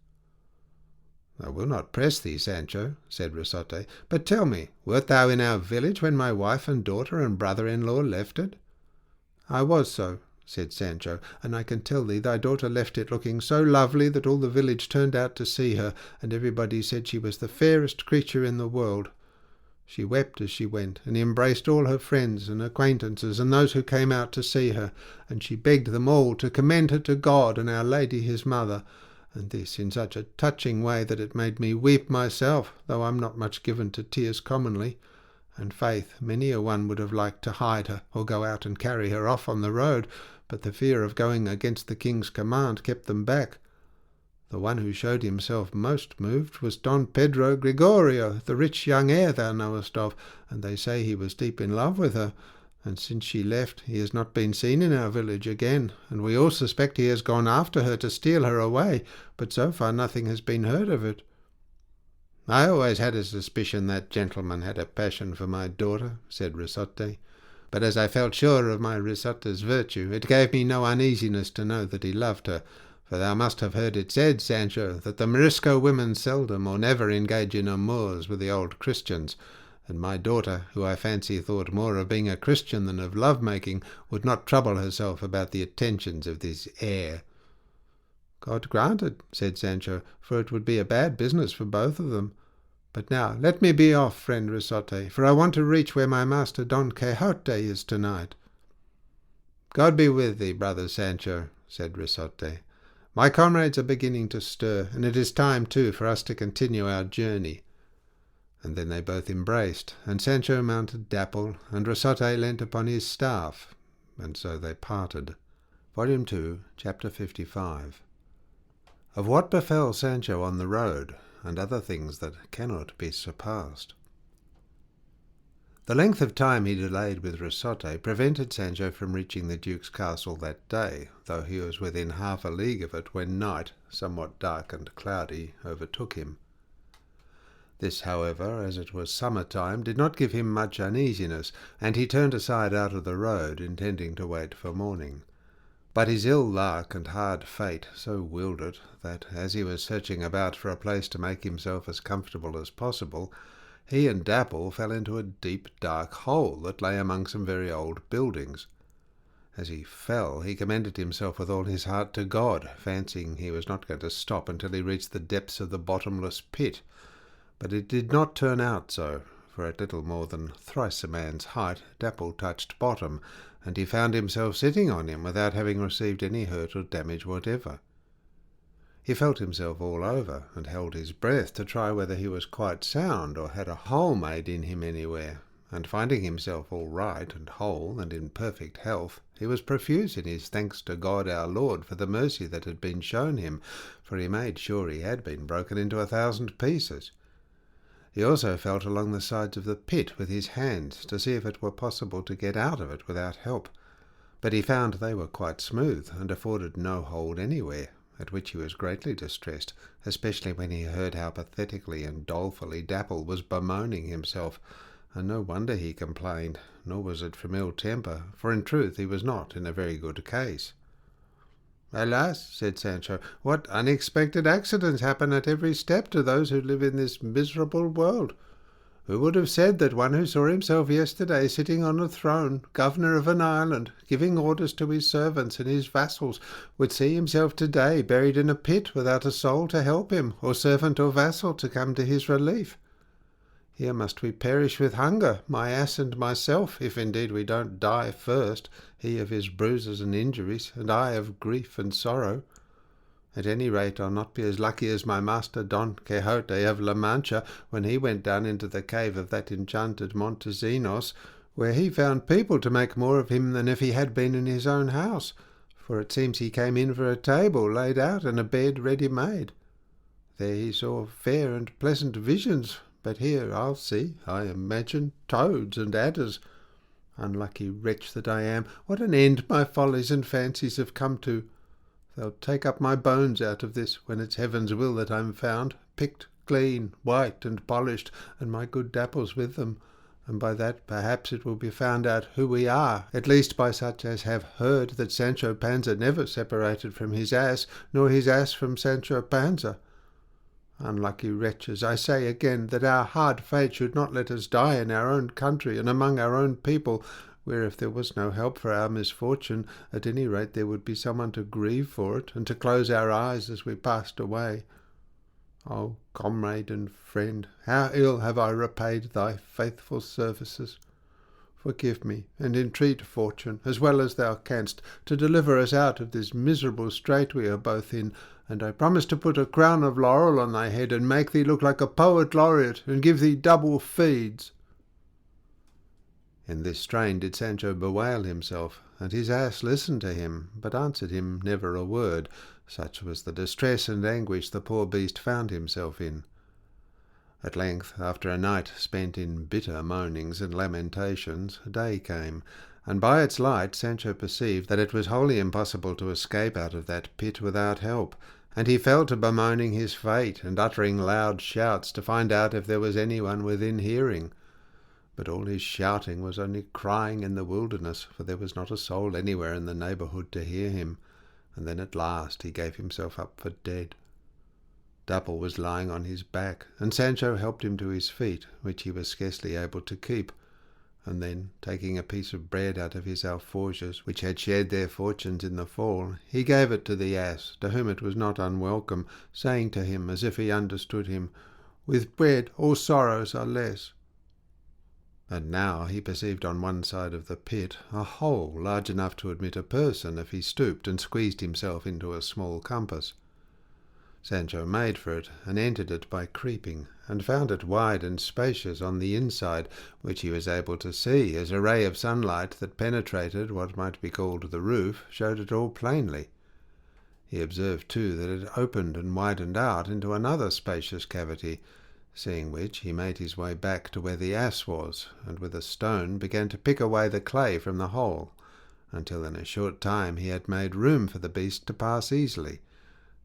A: "I will not press thee, Sancho," said Quixote, "but tell me, wert thou in our village when my wife and daughter and brother-in-law left it?" "I was so," said Sancho, "and I can tell thee thy daughter left it looking so lovely that all the village turned out to see her, and everybody said she was the fairest creature in the world. She wept as she went, and embraced all her friends and acquaintances and those who came out to see her, and she begged them all to commend her to God and our Lady his mother, and this in such a touching way that it made me weep myself, though I'm not much given to tears commonly. And faith, many a one would have liked to hide her, or go out and carry her off on the road, but the fear of going against the king's command kept them back. The one who showed himself most moved was Don Pedro Gregorio, the rich young heir thou knowest of, and they say he was deep in love with her, and since she left he has not been seen in our village again, and we all suspect he has gone after her to steal her away, but so far nothing has been heard of it." "I always had a suspicion that gentleman had a passion for my daughter," said Quixote, "but as I felt sure of my risotto's virtue, it gave me no uneasiness to know that he loved her, for thou must have heard it said, Sancho, that the Morisco women seldom or never engage in amours with the old Christians, and my daughter, who I fancy thought more of being a Christian than of love-making, would not trouble herself about the attentions of this heir." "God grant it," said Sancho, "for it would be a bad business for both of them. But now let me be off, friend Quixote, for I want to reach where my master Don Quixote is tonight." "God be with thee, brother Sancho," said Quixote. "My comrades are beginning to stir, and it is time, too, for us to continue our journey." And then they both embraced, and Sancho mounted Dapple, and Quixote leant upon his staff, and so they parted. Volume 2, Chapter 55. Of what befell Sancho on the road, and other things that cannot be surpassed. The length of time he delayed with Quixote prevented Sancho from reaching the Duke's castle that day, though he was within half a league of it when night, somewhat dark and cloudy, overtook him. This, however, as it was summer-time, did not give him much uneasiness, and he turned aside out of the road, intending to wait for morning. But his ill luck and hard fate so willed it that, as he was searching about for a place to make himself as comfortable as possible, he and Dapple fell into a deep, dark hole that lay among some very old buildings. As he fell, he commended himself with all his heart to God, fancying he was not going to stop until he reached the depths of the bottomless pit. But it did not turn out so, for at little more than thrice a man's height Dapple touched bottom, and he found himself sitting on him without having received any hurt or damage whatever. He felt himself all over, and held his breath to try whether he was quite sound, or had a hole made in him anywhere, and finding himself all right and whole and in perfect health, he was profuse in his thanks to God our Lord for the mercy that had been shown him, for he made sure he had been broken into 1,000 pieces. He also felt along the sides of the pit with his hands to see if it were possible to get out of it without help, but he found they were quite smooth and afforded no hold anywhere, at which he was greatly distressed, especially when he heard how pathetically and dolefully Dapple was bemoaning himself, and no wonder he complained, nor was it from ill temper, for in truth he was not in a very good case. "Alas," said Sancho, "what unexpected accidents happen at every step to those who live in this miserable world! Who would have said that one who saw himself yesterday sitting on a throne, governor of an island, giving orders to his servants and his vassals, would see himself today buried in a pit without a soul to help him, or servant or vassal to come to his relief? Here must we perish with hunger, my ass and myself, if indeed we don't die first, he of his bruises and injuries, and I of grief and sorrow. At any rate, I'll not be as lucky as my master Don Quixote of La Mancha, when he went down into the cave of that enchanted Montesinos, where he found people to make more of him than if he had been in his own house, for it seems he came in for a table laid out and a bed ready made. There he saw fair and pleasant visions, but here I'll see, I imagine, toads and adders. Unlucky wretch that I am, what an end my follies and fancies have come to! They'll take up my bones out of this, when it's heaven's will that I'm found, picked clean, white, and polished, and my good Dapples with them, and by that perhaps it will be found out who we are, at least by such as have heard that Sancho Panza never separated from his ass, nor his ass from Sancho Panza. Unlucky wretches, I say again, that our hard fate should not let us die in our own country and among our own people, where if there was no help for our misfortune, at any rate there would be someone to grieve for it, and to close our eyes as we passed away. Oh, comrade and friend, how ill have I repaid thy faithful services! Forgive me, and entreat fortune, as well as thou canst, to deliver us out of this miserable strait we are both in, and I promise to put a crown of laurel on thy head, and make thee look like a poet laureate, and give thee double feeds." In this strain did Sancho bewail himself, and his ass listened to him, but answered him never a word, such was the distress and anguish the poor beast found himself in. At length, after a night spent in bitter moanings and lamentations, day came, and by its light Sancho perceived that it was wholly impossible to escape out of that pit without help, and he fell to bemoaning his fate, and uttering loud shouts to find out if there was anyone within hearing. But all his shouting was only crying in the wilderness, for there was not a soul anywhere in the neighbourhood to hear him, and then at last he gave himself up for dead. Dapple was lying on his back, and Sancho helped him to his feet, which he was scarcely able to keep, and then, taking a piece of bread out of his alforges, which had shared their fortunes in the fall, he gave it to the ass, to whom it was not unwelcome, saying to him, as if he understood him, "With bread all sorrows are less." And now he perceived on one side of the pit a hole large enough to admit a person if he stooped and squeezed himself into a small compass. Sancho made for it, and entered it by creeping, and found it wide and spacious on the inside, which he was able to see, as a ray of sunlight that penetrated what might be called the roof showed it all plainly. He observed too that it opened and widened out into another spacious cavity, seeing which he made his way back to where the ass was, and with a stone began to pick away the clay from the hole, until in a short time he had made room for the beast to pass easily,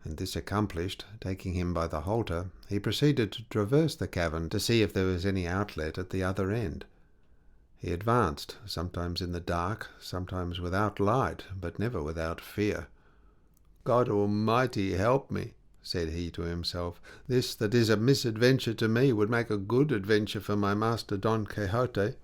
A: and this accomplished, taking him by the halter, he proceeded to traverse the cavern to see if there was any outlet at the other end. He advanced, sometimes in the dark, sometimes without light, but never without fear. "God Almighty help me," said he to himself. "This that is a misadventure to me would make a good adventure for my master Don Quixote.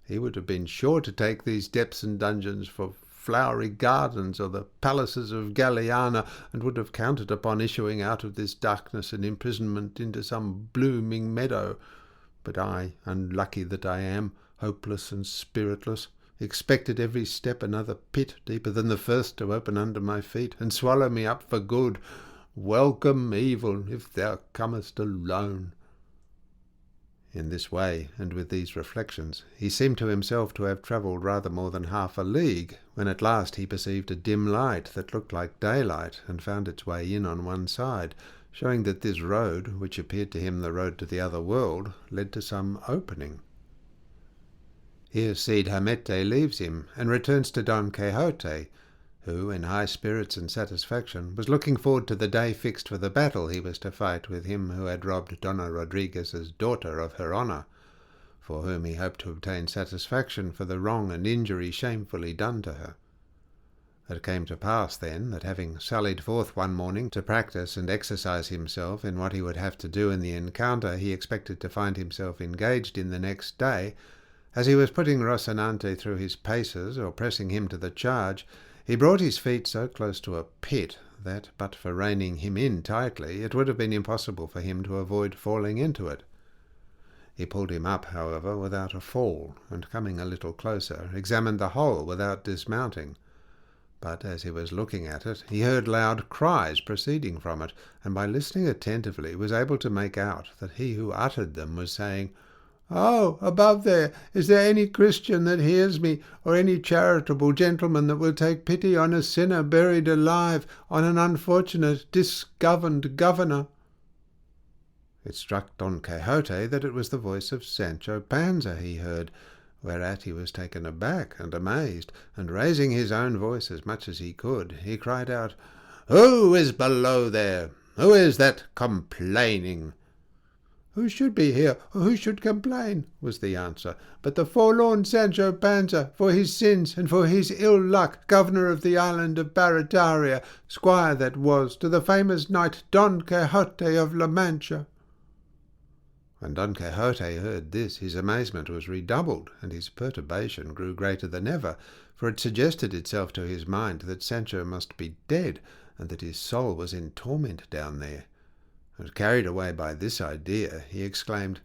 A: He would have been sure to take these depths and dungeons for flowery gardens or the palaces of Galiana, and would have counted upon issuing out of this darkness and imprisonment into some blooming meadow. But I, unlucky that I am, hopeless and spiritless, expected every step another pit deeper than the first to open under my feet, and swallow me up for good. welcome evil if thou comest alone." In this way, and with these reflections, he seemed to himself to have travelled rather more than half a league, when at last he perceived a dim light that looked like daylight, and found its way in on one side, showing that this road, which appeared to him the road to the other world, led to some opening. Here Cide Hamete leaves him, and returns to Don Quixote, who, in high spirits and satisfaction, was looking forward to the day fixed for the battle he was to fight with him who had robbed Dona Rodriguez's daughter of her honour, for whom he hoped to obtain satisfaction for the wrong and injury shamefully done to her. It came to pass, then, that having sallied forth one morning to practise and exercise himself in what he would have to do in the encounter he expected to find himself engaged in the next day, as he was putting Rocinante through his paces, or pressing him to the charge, he brought his feet so close to a pit that, but for reining him in tightly, it would have been impossible for him to avoid falling into it. He pulled him up, however, without a fall, and coming a little closer, examined the hole without dismounting. But as he was looking at it, he heard loud cries proceeding from it, and by listening attentively was able to make out that he who uttered them was saying, "Oh, above there, is there any Christian that hears me, or any charitable gentleman that will take pity on a sinner buried alive, on an unfortunate disgoverned governor?" It struck Don Quixote that it was the voice of Sancho Panza he heard, whereat he was taken aback and amazed, and raising his own voice as much as he could, he cried out, "Who is below there? Who is that complaining?" "Who should be here, or who should complain?" was the answer, "but the forlorn Sancho Panza, for his sins and for his ill luck, governor of the island of Barataria, squire that was to the famous knight Don Quixote of La Mancha." When Don Quixote heard this, his amazement was redoubled, and his perturbation grew greater than ever, for it suggested itself to his mind that Sancho must be dead, and that his soul was in torment down there. And carried away by this idea, he exclaimed,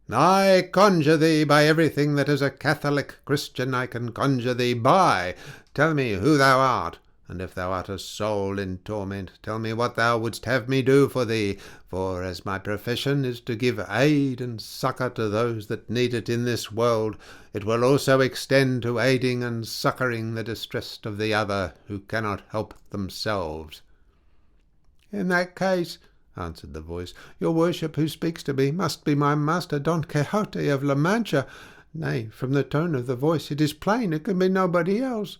A: "I conjure thee by everything that as a Catholic Christian I can conjure thee by, tell me who thou art, and if thou art a soul in torment, tell me what thou wouldst have me do for thee, for as my profession is to give aid and succour to those that need it in this world, it will also extend to aiding and succouring the distressed of the other, who cannot help themselves." "In that case," answered the voice, "your worship who speaks to me must be my master Don Quixote of La Mancha. Nay, from the tone of the voice it is plain it can be nobody else."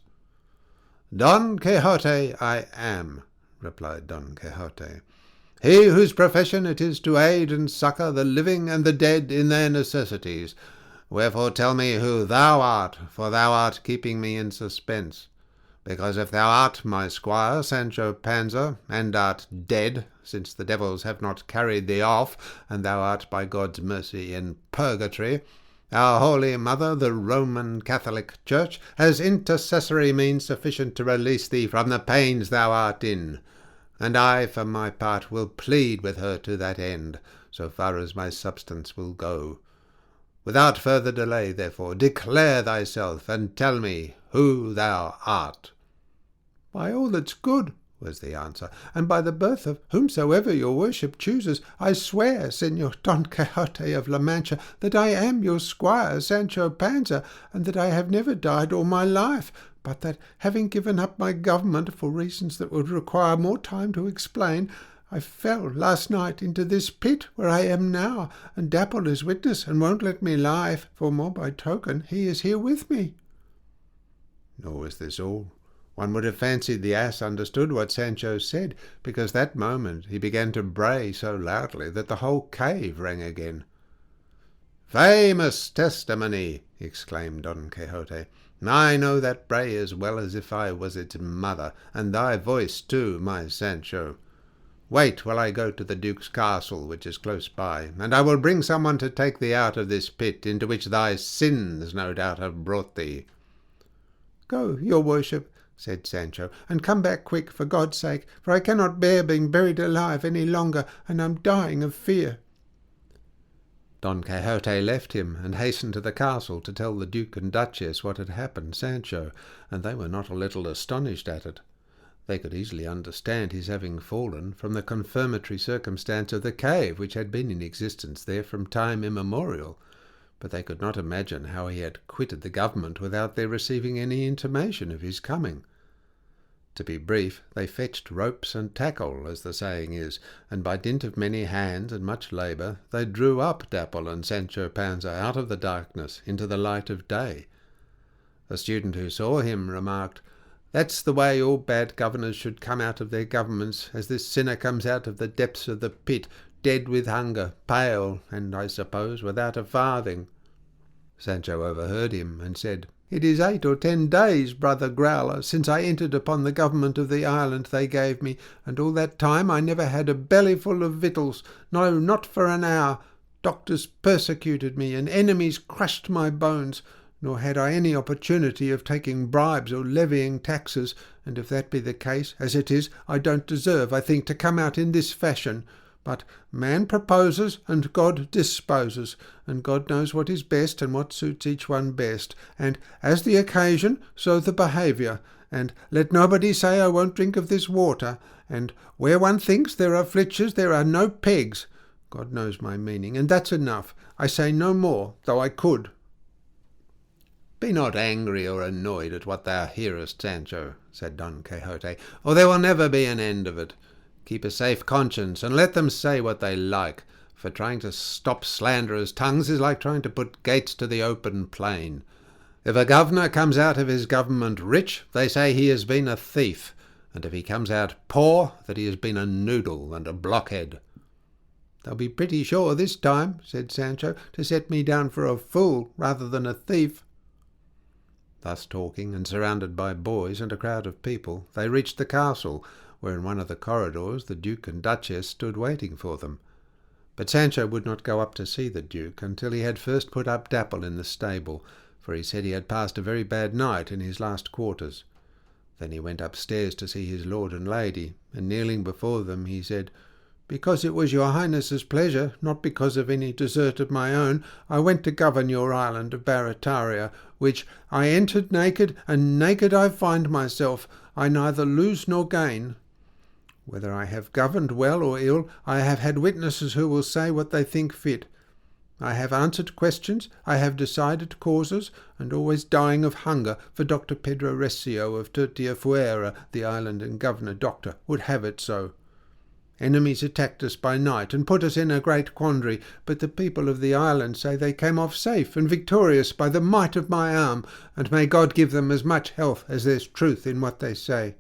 A: "Don Quixote I am," replied Don Quixote, "he whose profession it is to aid and succour the living and the dead in their necessities. Wherefore tell me who thou art, for thou art keeping me in suspense. Because if thou art my squire, Sancho Panza, and art dead, since the devils have not carried thee off, and thou art by God's mercy in purgatory, our Holy Mother, the Roman Catholic Church, has intercessory means sufficient to release thee from the pains thou art in, and I, for my part, will plead with her to that end, so far as my substance will go. Without further delay, therefore, declare thyself, and tell me who thou art." "By all that's good," was the answer, "and by the birth of whomsoever your worship chooses, I swear, Señor Don Quixote of La Mancha, that I am your squire Sancho Panza, and that I have never died all my life, but that, having given up my government for reasons that would require more time to explain, I fell last night into this pit where I am now, and Dapple is witness and won't let me lie, for more by token he is here with me." Nor was this all. One would have fancied the ass understood what Sancho said, because that moment he began to bray so loudly that the whole cave rang again. "Famous testimony!" exclaimed Don Quixote. "I know that bray as well as if I was its mother, and thy voice too, my Sancho. Wait while I go to the Duke's castle, which is close by, and I will bring someone to take thee out of this pit, into which thy sins no doubt have brought thee." "Go, your worship," said Sancho, "and come back quick, for God's sake, for I cannot bear being buried alive any longer, and am dying of fear." Don Quixote left him, and hastened to the castle to tell the Duke and Duchess what had happened Sancho, and they were not a little astonished at it. They could easily understand his having fallen from the confirmatory circumstance of the cave, which had been in existence there from time immemorial, but they could not imagine how he had quitted the government without their receiving any intimation of his coming. To be brief, they fetched ropes and tackle, as the saying is, and by dint of many hands and much labour, they drew up Dapple and Sancho Panza out of the darkness into the light of day. A student who saw him remarked, "That's the way all bad governors should come out of their governments, as this sinner comes out of the depths of the pit, dead with hunger, pale, and, I suppose, without a farthing." Sancho overheard him, and said, "It is 8 or 10 days, brother Growler, since I entered upon the government of the island they gave me, and all that time I never had a bellyful of victuals, no, not for an hour. Doctors persecuted me, and enemies crushed my bones, nor had I any opportunity of taking bribes or levying taxes, and if that be the case, as it is, I don't deserve, I think, to come out in this fashion. But man proposes and God disposes, and God knows what is best and what suits each one best, and as the occasion, so the behaviour, and let nobody say I won't drink of this water, and where one thinks there are flitches there are no pegs. God knows my meaning, and that's enough. I say no more, though I could." "Be not angry or annoyed at what thou hearest, Sancho," said Don Quixote, "or there will never be an end of it. Keep a safe conscience, and let them say what they like, for trying to stop slanderers' tongues is like trying to put gates to the open plain. If a governor comes out of his government rich, they say he has been a thief, and if he comes out poor, that he has been a noodle and a blockhead." "They'll be pretty sure this time," said Sancho, "to set me down for a fool rather than a thief." Thus talking, and surrounded by boys and a crowd of people, they reached the castle, where in one of the corridors the Duke and Duchess stood waiting for them. But Sancho would not go up to see the Duke until he had first put up Dapple in the stable, for he said he had passed a very bad night in his last quarters. Then he went upstairs to see his lord and lady, and kneeling before them he said, "Because it was your highness's pleasure, not because of any desert of my own, I went to govern your island of Barataria, which I entered naked, and naked I find myself. I neither lose nor gain. Whether I have governed well or ill, I have had witnesses who will say what they think fit. I have answered questions, I have decided causes, and always dying of hunger, for Dr. Pedro Recio of Tertiafuera, the island and governor doctor, would have it so. Enemies attacked us by night and put us in a great quandary, but the people of the island say they came off safe and victorious by the might of my arm, and may God give them as much health as there's truth in what they say.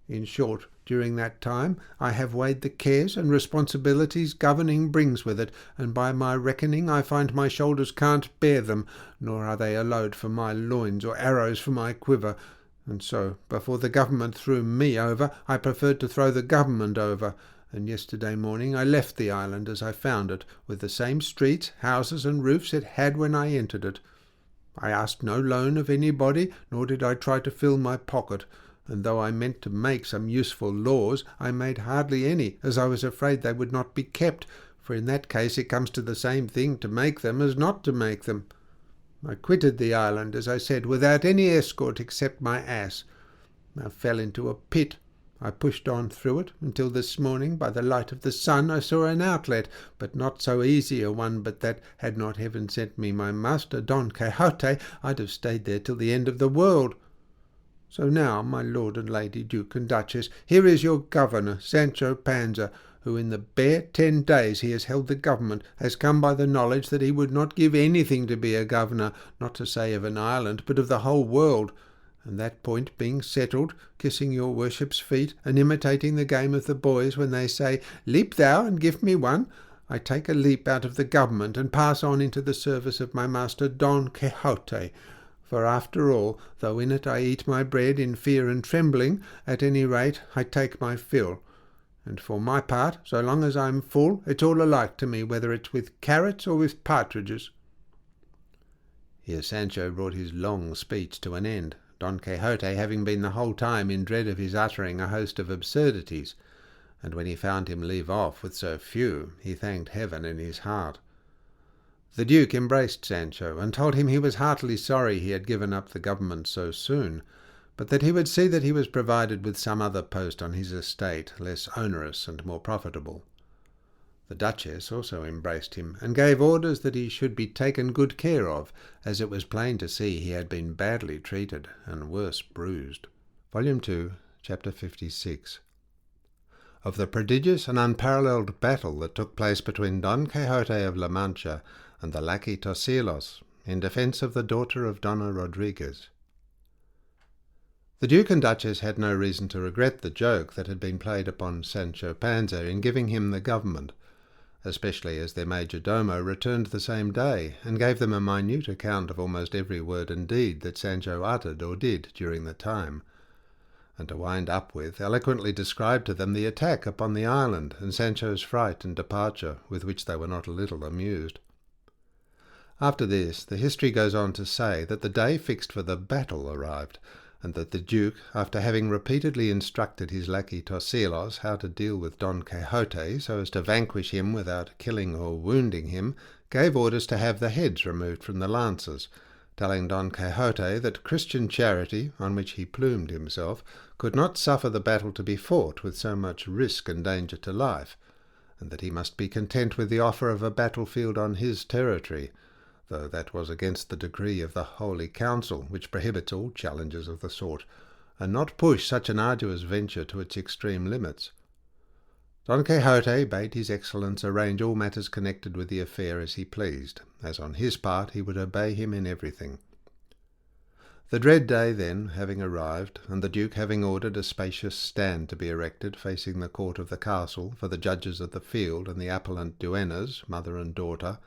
A: In short, during that time I have weighed the cares and responsibilities governing brings with it, and by my reckoning I find my shoulders can't bear them, nor are they a load for my loins or arrows for my quiver, and so, before the government threw me over, I preferred to throw the government over, and yesterday morning I left the island as I found it, with the same streets, houses, and roofs it had when I entered it. I asked no loan of anybody, nor did I try to fill my pocket, and though I meant to make some useful laws, I made hardly any, as I was afraid they would not be kept, for in that case it comes to the same thing to make them as not to make them. I quitted the island, as I said, without any escort except my ass. I fell into a pit. I pushed on through it, until this morning, by the light of the sun, I saw an outlet, but not so easy a one but that, had not heaven sent me my master Don Quixote, I'd have stayed there till the end of the world. So now, my lord and lady, Duke and Duchess, here is your governor, Sancho Panza, who in the bare 10 days he has held the government has come by the knowledge that he would not give anything to be a governor, not to say of an island, but of the whole world, and that point being settled, kissing your worship's feet, and imitating the game of the boys when they say, "Leap thou and give me one," I take a leap out of the government and pass on into the service of my master Don Quixote. For after all, though in it I eat my bread in fear and trembling, at any rate I take my fill. And for my part, so long as I am full, it's all alike to me whether it's with carrots or with partridges. Here Sancho brought his long speech to an end, Don Quixote having been the whole time in dread of his uttering a host of absurdities, and when he found him leave off with so few, he thanked heaven in his heart. The Duke embraced Sancho, and told him he was heartily sorry he had given up the government so soon, but that he would see that he was provided with some other post on his estate, less onerous and more profitable. The Duchess also embraced him, and gave orders that he should be taken good care of, as it was plain to see he had been badly treated, and worse bruised. Volume 2, Chapter 56. Of the prodigious and unparalleled battle that took place between Don Quixote of La Mancha and the lackey Tosilos, in defence of the daughter of Donna Rodriguez. The Duke and Duchess had no reason to regret the joke that had been played upon Sancho Panza in giving him the government, especially as their major domo returned the same day, and gave them a minute account of almost every word and deed that Sancho uttered or did during the time, and to wind up with, eloquently described to them the attack upon the island, and Sancho's fright and departure, with which they were not a little amused. After this, the history goes on to say that the day fixed for the battle arrived, and that the Duke, after having repeatedly instructed his lackey Tosilos how to deal with Don Quixote so as to vanquish him without killing or wounding him, gave orders to have the heads removed from the lances, telling Don Quixote that Christian charity, on which he plumed himself, could not suffer the battle to be fought with so much risk and danger to life, and that he must be content with the offer of a battlefield on his territory, though that was against the decree of the Holy Council, which prohibits all challenges of the sort, and not push such an arduous venture to its extreme limits. Don Quixote bade his Excellence arrange all matters connected with the affair as he pleased, as on his part he would obey him in everything. The dread day then having arrived, and the Duke having ordered a spacious stand to be erected facing the court of the castle for the judges of the field and the appellant duennas, mother and daughter,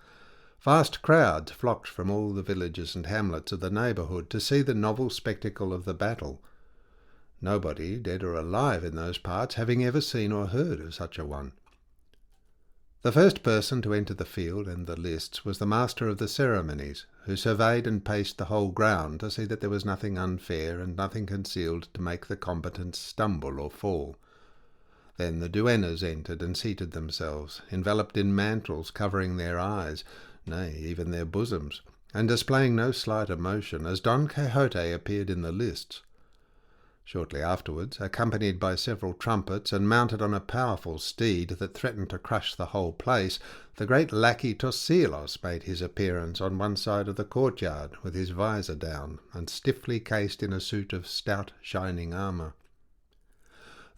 A: vast crowds flocked from all the villages and hamlets of the neighbourhood to see the novel spectacle of the battle, nobody, dead or alive in those parts, having ever seen or heard of such a one. The first person to enter the field and the lists was the master of the ceremonies, who surveyed and paced the whole ground to see that there was nothing unfair and nothing concealed to make the combatants stumble or fall. Then the duennas entered and seated themselves, enveloped in mantles covering their eyes, nay, even their bosoms, and displaying no slight emotion, as Don Quixote appeared in the lists. Shortly afterwards, accompanied by several trumpets, and mounted on a powerful steed that threatened to crush the whole place, the great lackey Tosilos made his appearance on one side of the courtyard, with his visor down, and stiffly cased in a suit of stout shining armour.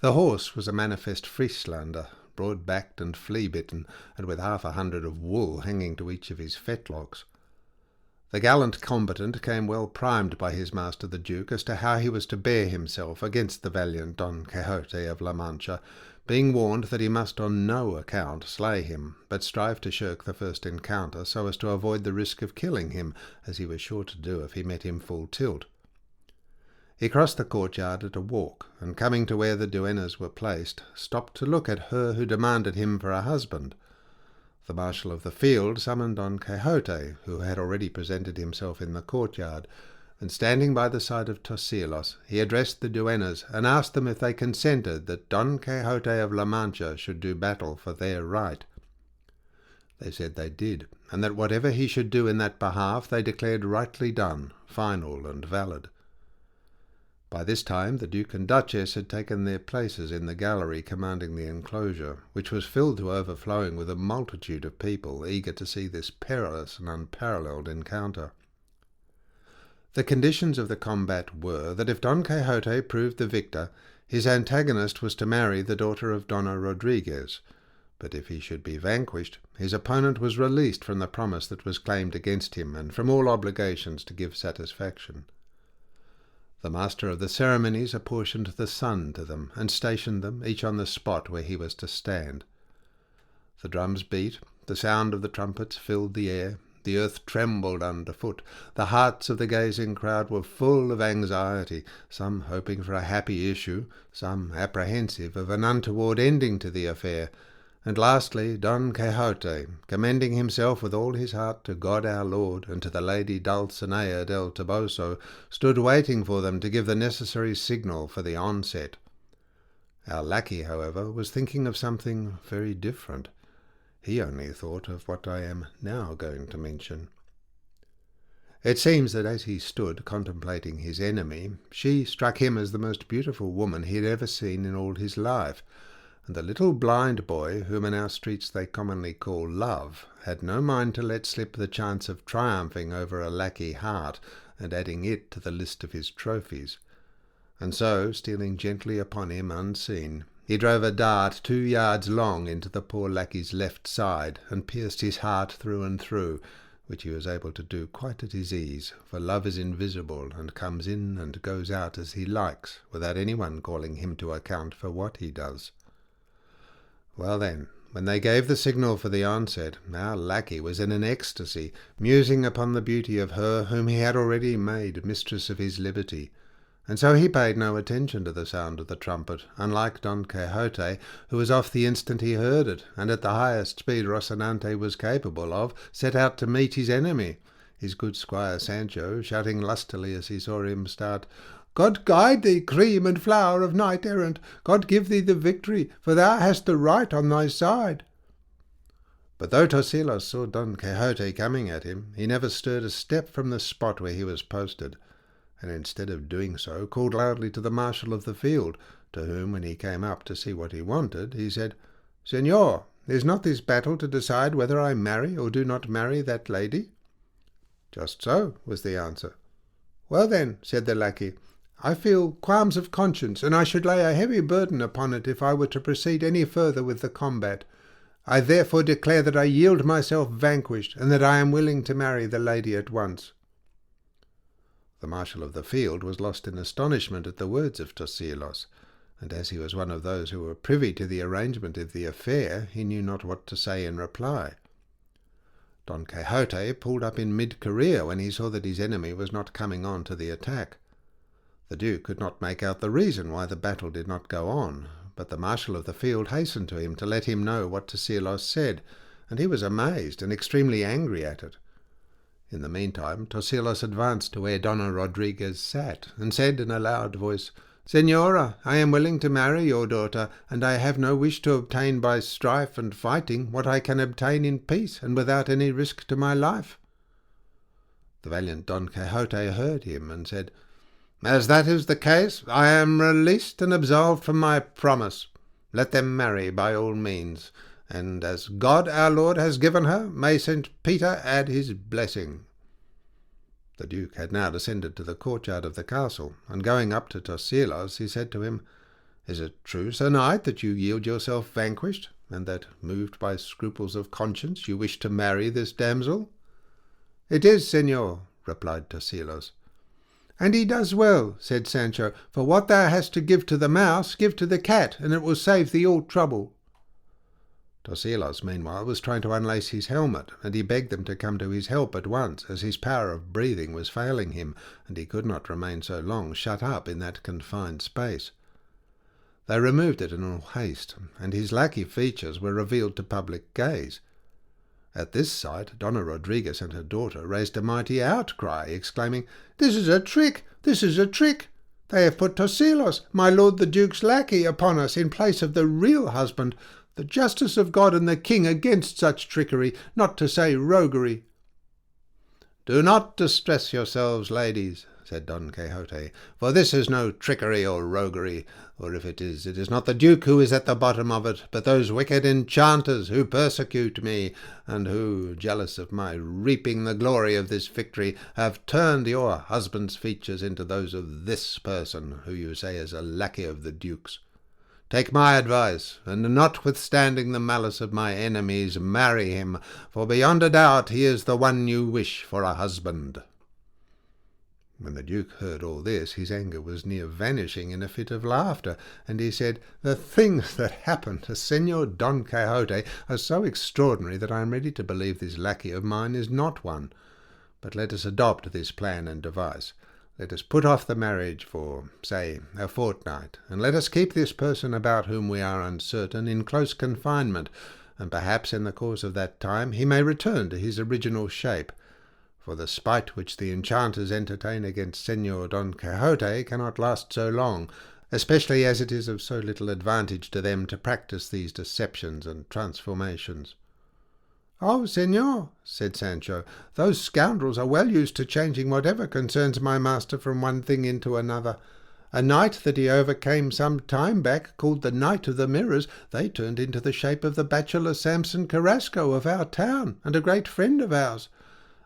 A: The horse was a manifest Frieslander, broad-backed and flea-bitten, and with 100 of wool hanging to each of his fetlocks. The gallant combatant came well primed by his master the Duke as to how he was to bear himself against the valiant Don Quixote of La Mancha, being warned that he must on no account slay him, but strive to shirk the first encounter so as to avoid the risk of killing him, as he was sure to do if he met him full tilt. He crossed the courtyard at a walk, and coming to where the duennas were placed, stopped to look at her who demanded him for a husband. The marshal of the field summoned Don Quixote, who had already presented himself in the courtyard, and standing by the side of Tosilos, he addressed the duennas, and asked them if they consented that Don Quixote of La Mancha should do battle for their right. They said they did, and that whatever he should do in that behalf they declared rightly done, final and valid. By this time the Duke and Duchess had taken their places in the gallery commanding the enclosure, which was filled to overflowing with a multitude of people eager to see this perilous and unparalleled encounter. The conditions of the combat were that if Don Quixote proved the victor, his antagonist was to marry the daughter of Donna Rodriguez, but if he should be vanquished, his opponent was released from the promise that was claimed against him and from all obligations to give satisfaction. The master of the ceremonies apportioned the sun to them, and stationed them, each on the spot where he was to stand. The drums beat, the sound of the trumpets filled the air, the earth trembled underfoot, the hearts of the gazing crowd were full of anxiety, some hoping for a happy issue, some apprehensive of an untoward ending to the affair, and lastly Don Quixote, commending himself with all his heart to God our Lord and to the Lady Dulcinea del Toboso, stood waiting for them to give the necessary signal for the onset. Our lackey, however, was thinking of something very different. He only thought of what I am now going to mention. It seems that as he stood contemplating his enemy, she struck him as the most beautiful woman he had ever seen in all his life, and the little blind boy, whom in our streets they commonly call Love, had no mind to let slip the chance of triumphing over a lackey heart and adding it to the list of his trophies. And so, stealing gently upon him unseen, he drove a dart 2 yards long into the poor lackey's left side, and pierced his heart through and through, which he was able to do quite at his ease, for Love is invisible, and comes in and goes out as he likes, without anyone calling him to account for what he does. Well then, when they gave the signal for the onset, our lackey was in an ecstasy, musing upon the beauty of her whom he had already made mistress of his liberty, and so he paid no attention to the sound of the trumpet, unlike Don Quixote, who was off the instant he heard it, and at the highest speed Rocinante was capable of, set out to meet his enemy, his good squire Sancho, shouting lustily as he saw him start, "God guide thee, cream and flower of knight-errant! God give thee the victory, for thou hast the right on thy side!" But though Tosilos saw Don Quixote coming at him, he never stirred a step from the spot where he was posted, and instead of doing so, called loudly to the marshal of the field, to whom, when he came up to see what he wanted, he said, "Señor, is not this battle to decide whether I marry or do not marry that lady?" "Just so," was the answer. "Well then," said the lackey, "I feel qualms of conscience, and I should lay a heavy burden upon it if I were to proceed any further with the combat. I therefore declare that I yield myself vanquished, and that I am willing to marry the lady at once." The marshal of the field was lost in astonishment at the words of Tosilos, and as he was one of those who were privy to the arrangement of the affair, he knew not what to say in reply. Don Quixote pulled up in mid-career when he saw that his enemy was not coming on to the attack. The Duke could not make out the reason why the battle did not go on, but the marshal of the field hastened to him to let him know what Tosilos said, and he was amazed and extremely angry at it. In the meantime, Tosilos advanced to where Donna Rodriguez sat, and said in a loud voice, "Señora, I am willing to marry your daughter, and I have no wish to obtain by strife and fighting what I can obtain in peace and without any risk to my life." The valiant Don Quixote heard him, and said, "As that is the case, I am released and absolved from my promise. Let them marry by all means, and as God our Lord has given her, may St. Peter add his blessing." The Duke had now descended to the courtyard of the castle, and going up to Tosilos, he said to him, "Is it true, Sir Knight, that you yield yourself vanquished, and that, moved by scruples of conscience, you wish to marry this damsel?" "It is, señor," replied Tosilos. "And he does well," said Sancho, "for what thou hast to give to the mouse, give to the cat, and it will save thee all trouble." Tosilos, meanwhile, was trying to unlace his helmet, and he begged them to come to his help at once, as his power of breathing was failing him, and he could not remain so long shut up in that confined space. They removed it in all haste, and his lackey features were revealed to public gaze. At this sight, Donna Rodriguez and her daughter raised a mighty outcry, exclaiming, "This is a trick! This is a trick! They have put Tosilos, my lord the Duke's lackey, upon us in place of the real husband. The justice of God and the king against such trickery, not to say roguery." "Do not distress yourselves, ladies," said Don Quixote, "for this is no trickery or roguery, or if it is not the Duke who is at the bottom of it, but those wicked enchanters who persecute me, and who, jealous of my reaping the glory of this victory, have turned your husband's features into those of this person, who you say is a lackey of the Duke's. Take my advice, and notwithstanding the malice of my enemies, marry him, for beyond a doubt he is the one you wish for a husband." When the Duke heard all this, his anger was near vanishing in a fit of laughter, and he said, "The things that happened to Señor Don Quixote are so extraordinary that I am ready to believe this lackey of mine is not one. But let us adopt this plan and device. Let us put off the marriage for, say, a fortnight, and let us keep this person about whom we are uncertain in close confinement, and perhaps in the course of that time he may return to his original shape. For the spite which the enchanters entertain against Señor Don Quixote cannot last so long, especially as it is of so little advantage to them to practise these deceptions and transformations." "Oh, señor," said Sancho, "those scoundrels are well used to changing whatever concerns my master from one thing into another. A knight that he overcame some time back, called the Knight of the Mirrors, they turned into the shape of the bachelor Samson Carrasco of our town, and a great friend of ours.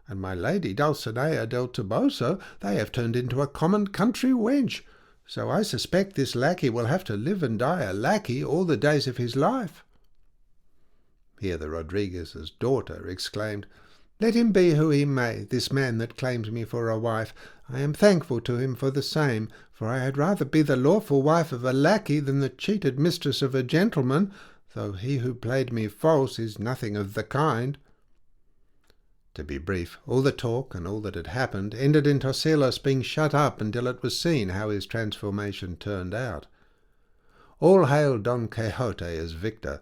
A: And my lady Dulcinea del Toboso they have turned into a common country wench. So I suspect this lackey will have to live and die a lackey all the days of his life." Here the Rodriguez's daughter exclaimed, "Let him be who he may, this man that claims me for a wife. I am thankful to him for the same, for I had rather be the lawful wife of a lackey than the cheated mistress of a gentleman, though he who played me false is nothing of the kind." To be brief, all the talk and all that had happened ended in Tosilos being shut up until it was seen how his transformation turned out. All hailed Don Quixote as victor,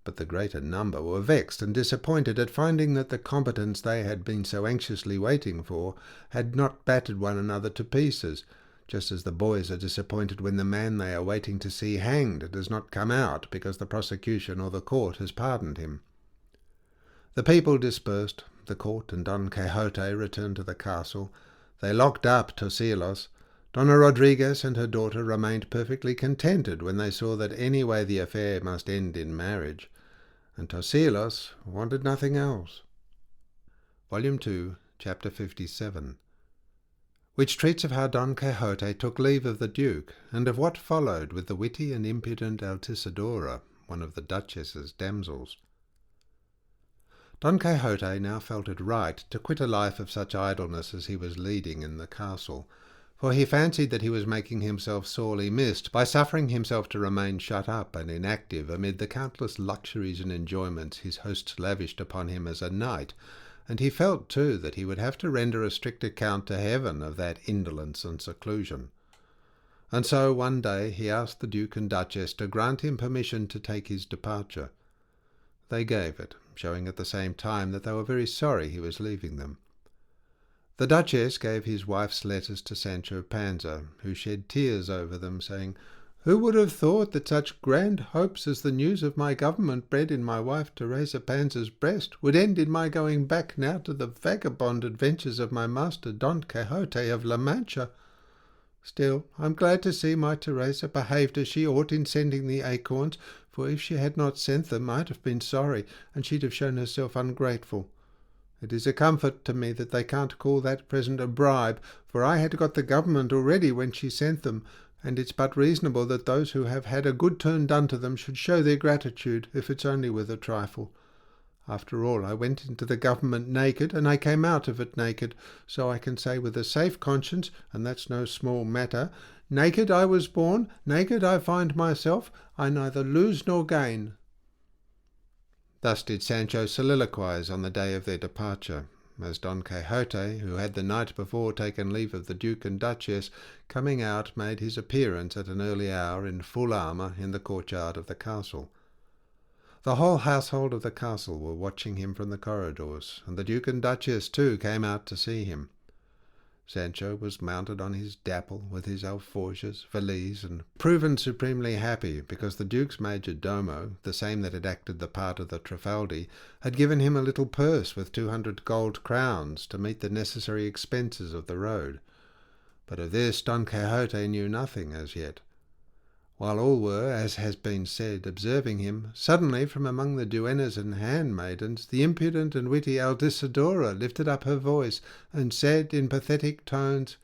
A: but the greater number were vexed and disappointed at finding that the combatants they had been so anxiously waiting for had not battered one another to pieces, just as the boys are disappointed when the man they are waiting to see hanged does not come out because the prosecution or the court has pardoned him. The people dispersed, the court and Don Quixote returned to the castle. They locked up Tosilos. Donna Rodriguez and her daughter remained perfectly contented when they saw that any way the affair must end in marriage, and Tosilos wanted nothing else. Volume 2, Chapter 57, which treats of how Don Quixote took leave of the Duke, and of what followed with the witty and impudent Altisidora, one of the Duchess's damsels. Don Quixote now felt it right to quit a life of such idleness as he was leading in the castle, for he fancied that he was making himself sorely missed by suffering himself to remain shut up and inactive amid the countless luxuries and enjoyments his hosts lavished upon him as a knight, and he felt too that he would have to render a strict account to heaven of that indolence and seclusion. And so one day he asked the Duke and Duchess to grant him permission to take his departure. They gave it, showing at the same time that they were very sorry he was leaving them. The Duchess gave his wife's letters to Sancho Panza, who shed tears over them, saying, "Who would have thought that such grand hopes as the news of my government bred in my wife Teresa Panza's breast would end in my going back now to the vagabond adventures of my master Don Quixote of La Mancha? Still, I'm glad to see my Teresa behaved as she ought in sending the acorns, for if she had not sent them I'd have been sorry, and she'd have shown herself ungrateful. It is a comfort to me that they can't call that present a bribe, for I had got the government already when she sent them, and it's but reasonable that those who have had a good turn done to them should show their gratitude, if it's only with a trifle. After all, I went into the government naked, and I came out of it naked, so I can say with a safe conscience, and that's no small matter, naked I was born, naked I find myself, I neither lose nor gain." Thus did Sancho soliloquize on the day of their departure, as Don Quixote, who had the night before taken leave of the Duke and Duchess, coming out made his appearance at an early hour in full armour in the courtyard of the castle. The whole household of the castle were watching him from the corridors, and the Duke and Duchess too came out to see him. Sancho was mounted on his dapple with his alforges, valise, and proven supremely happy because the Duke's major domo, the same that had acted the part of the Trifaldi, had given him a little purse with 200 gold crowns to meet the necessary expenses of the road. But of this Don Quixote knew nothing as yet. While all were, as has been said, observing him, suddenly from among the duennas and handmaidens the impudent and witty Altisidora lifted up her voice and said in pathetic tones,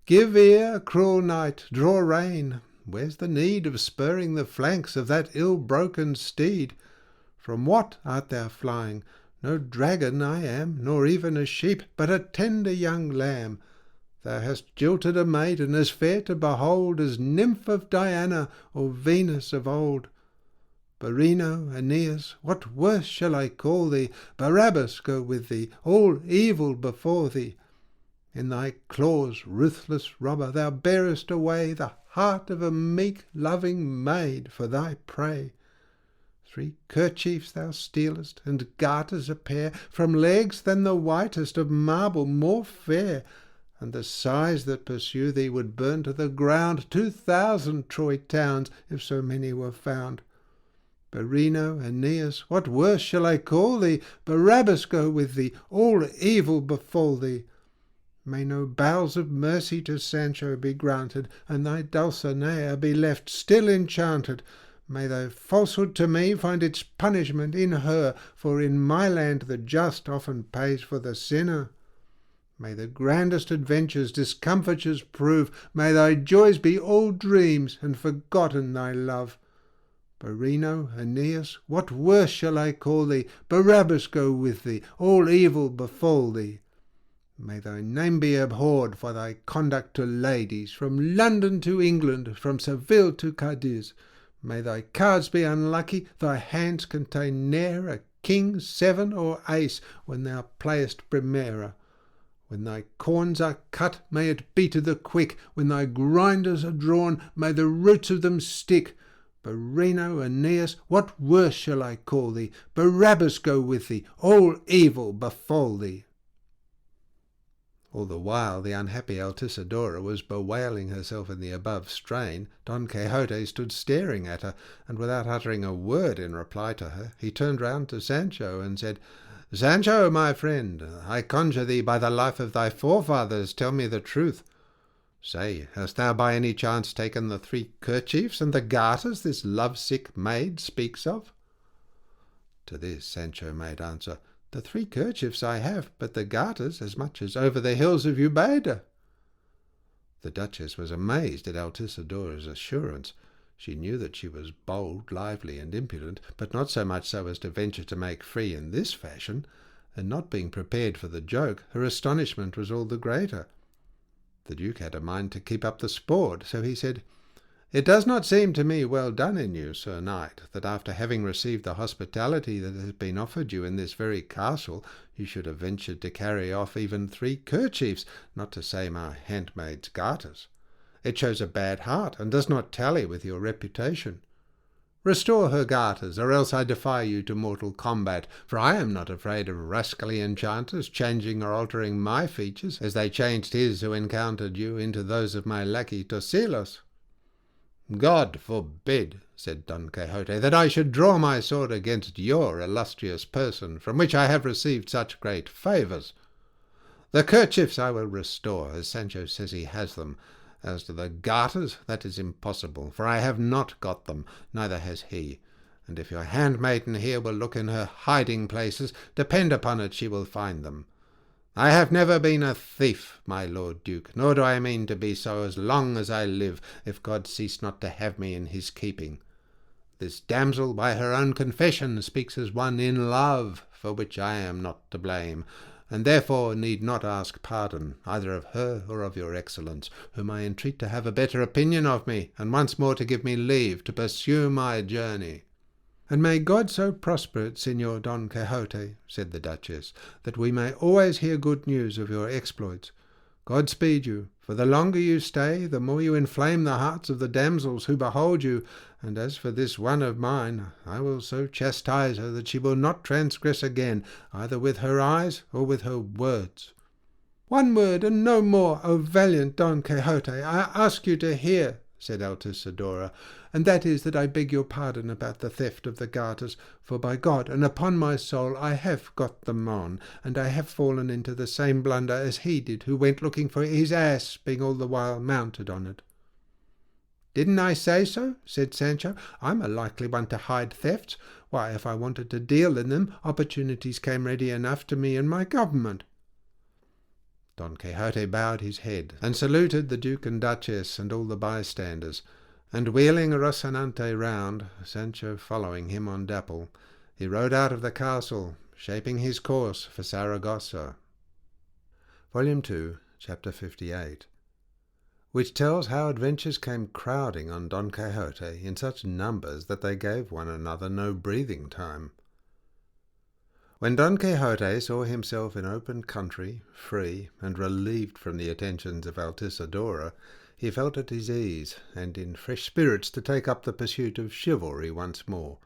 A: "Give ear, cruel knight, draw rein. Where's the need of spurring the flanks of that ill-broken steed? From what art thou flying? No dragon I am, nor even a sheep, but a tender young lamb. Thou hast jilted a maiden as fair to behold as nymph of Diana or Venus of old. Barino, Aeneas, what worse shall I call thee? Barabbas go with thee, all evil before thee. In thy claws, ruthless robber, thou bearest away the heart of a meek, loving maid for thy prey. 3 kerchiefs thou stealest, and garters a pair, from legs than the whitest of marble more fair, and the sighs that pursue thee would burn to the ground 2,000 Troy towns, if so many were found. Barino, Aeneas, what worse shall I call thee? Barabbas go with thee, all evil befall thee. May no bowels of mercy to Sancho be granted, and thy Dulcinea be left still enchanted. May thy falsehood to me find its punishment in her, for in my land the just often pays for the sinner. May the grandest adventures discomfitures prove, may thy joys be all dreams, and forgotten thy love. Barino, Aeneas, what worse shall I call thee? Barabbas go with thee, all evil befall thee. May thy name be abhorred for thy conduct to ladies, from London to England, from Seville to Cadiz. May thy cards be unlucky, thy hands contain ne'er a king, seven, or ace, when thou playest primera. When thy corns are cut, may it be to the quick. When thy grinders are drawn, may the roots of them stick. Barino, Aeneas, what worse shall I call thee? Barabbas go with thee, all evil befall thee. All the while the unhappy Altisidora was bewailing herself in the above strain, Don Quixote stood staring at her, and without uttering a word in reply to her, he turned round to Sancho and said, Sancho, my friend, I conjure thee by the life of thy forefathers, tell me the truth. Say, hast thou by any chance taken the 3 kerchiefs and the garters this love-sick maid speaks of? To this Sancho made answer, The 3 kerchiefs I have, but the garters as much as over the hills of Ubeda. The Duchess was amazed at Altisidora's assurance. She knew that she was bold, lively, and impudent, but not so much so as to venture to make free in this fashion, and not being prepared for the joke, her astonishment was all the greater. The Duke had a mind to keep up the sport, so he said, It does not seem to me well done in you, Sir Knight, that after having received the hospitality that has been offered you in this very castle, you should have ventured to carry off even 3 kerchiefs, not to say my handmaid's garters. It shows a bad heart, and does not tally with your reputation. Restore her garters, or else I defy you to mortal combat, for I am not afraid of rascally enchanters changing or altering my features, as they changed his who encountered you into those of my lackey Tosilos. God forbid, said Don Quixote, that I should draw my sword against your illustrious person, from which I have received such great favours. The kerchiefs I will restore, as Sancho says he has them. As to the garters, that is impossible, for I have not got them, neither has he. And if your handmaiden here will look in her hiding-places, depend upon it she will find them. I have never been a thief, my Lord Duke, nor do I mean to be so as long as I live, if God cease not to have me in his keeping. This damsel, by her own confession, speaks as one in love, for which I am not to blame, and therefore need not ask pardon, either of her or of your excellence, whom I entreat to have a better opinion of me, and once more to give me leave to pursue my journey. And may God so prosper it, Señor Don Quixote, said the Duchess, that we may always hear good news of your exploits. God speed you, for the longer you stay, the more you inflame the hearts of the damsels who behold you, and as for this one of mine, I will so chastise her that she will not transgress again, either with her eyes or with her words. One word, and no more, O valiant Don Quixote, I ask you to hear, said Altisidora, and that is that I beg your pardon about the theft of the garters, for by God and upon my soul I have got them on, and I have fallen into the same blunder as he did who went looking for his ass, being all the while mounted on it. Didn't I say so? Said Sancho. I'm a likely one to hide thefts. Why, if I wanted to deal in them, opportunities came ready enough to me and my government. Don Quixote bowed his head, and saluted the Duke and Duchess and all the bystanders, and wheeling Rocinante round, Sancho following him on Dapple, he rode out of the castle, shaping his course for Saragossa. Volume 2, Chapter 58, which tells how adventures came crowding on Don Quixote in such numbers that they gave one another no breathing time. When Don Quixote saw himself in open country, free, and relieved from the attentions of Altisidora, he felt at his ease, and in fresh spirits to take up the pursuit of chivalry once more,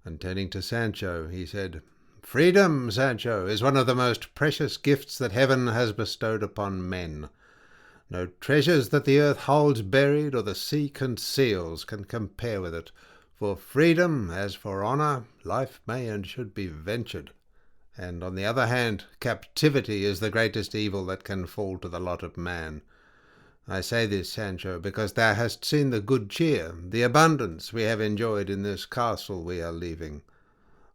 A: and turning to Sancho, he said, Freedom, Sancho, is one of the most precious gifts that heaven has bestowed upon men. No treasures that the earth holds buried or the sea conceals can compare with it, For freedom, as for honour, life may and should be ventured. And, on the other hand, captivity is the greatest evil that can fall to the lot of man. I say this, Sancho, because thou hast seen the good cheer, the abundance we have enjoyed in this castle we are leaving.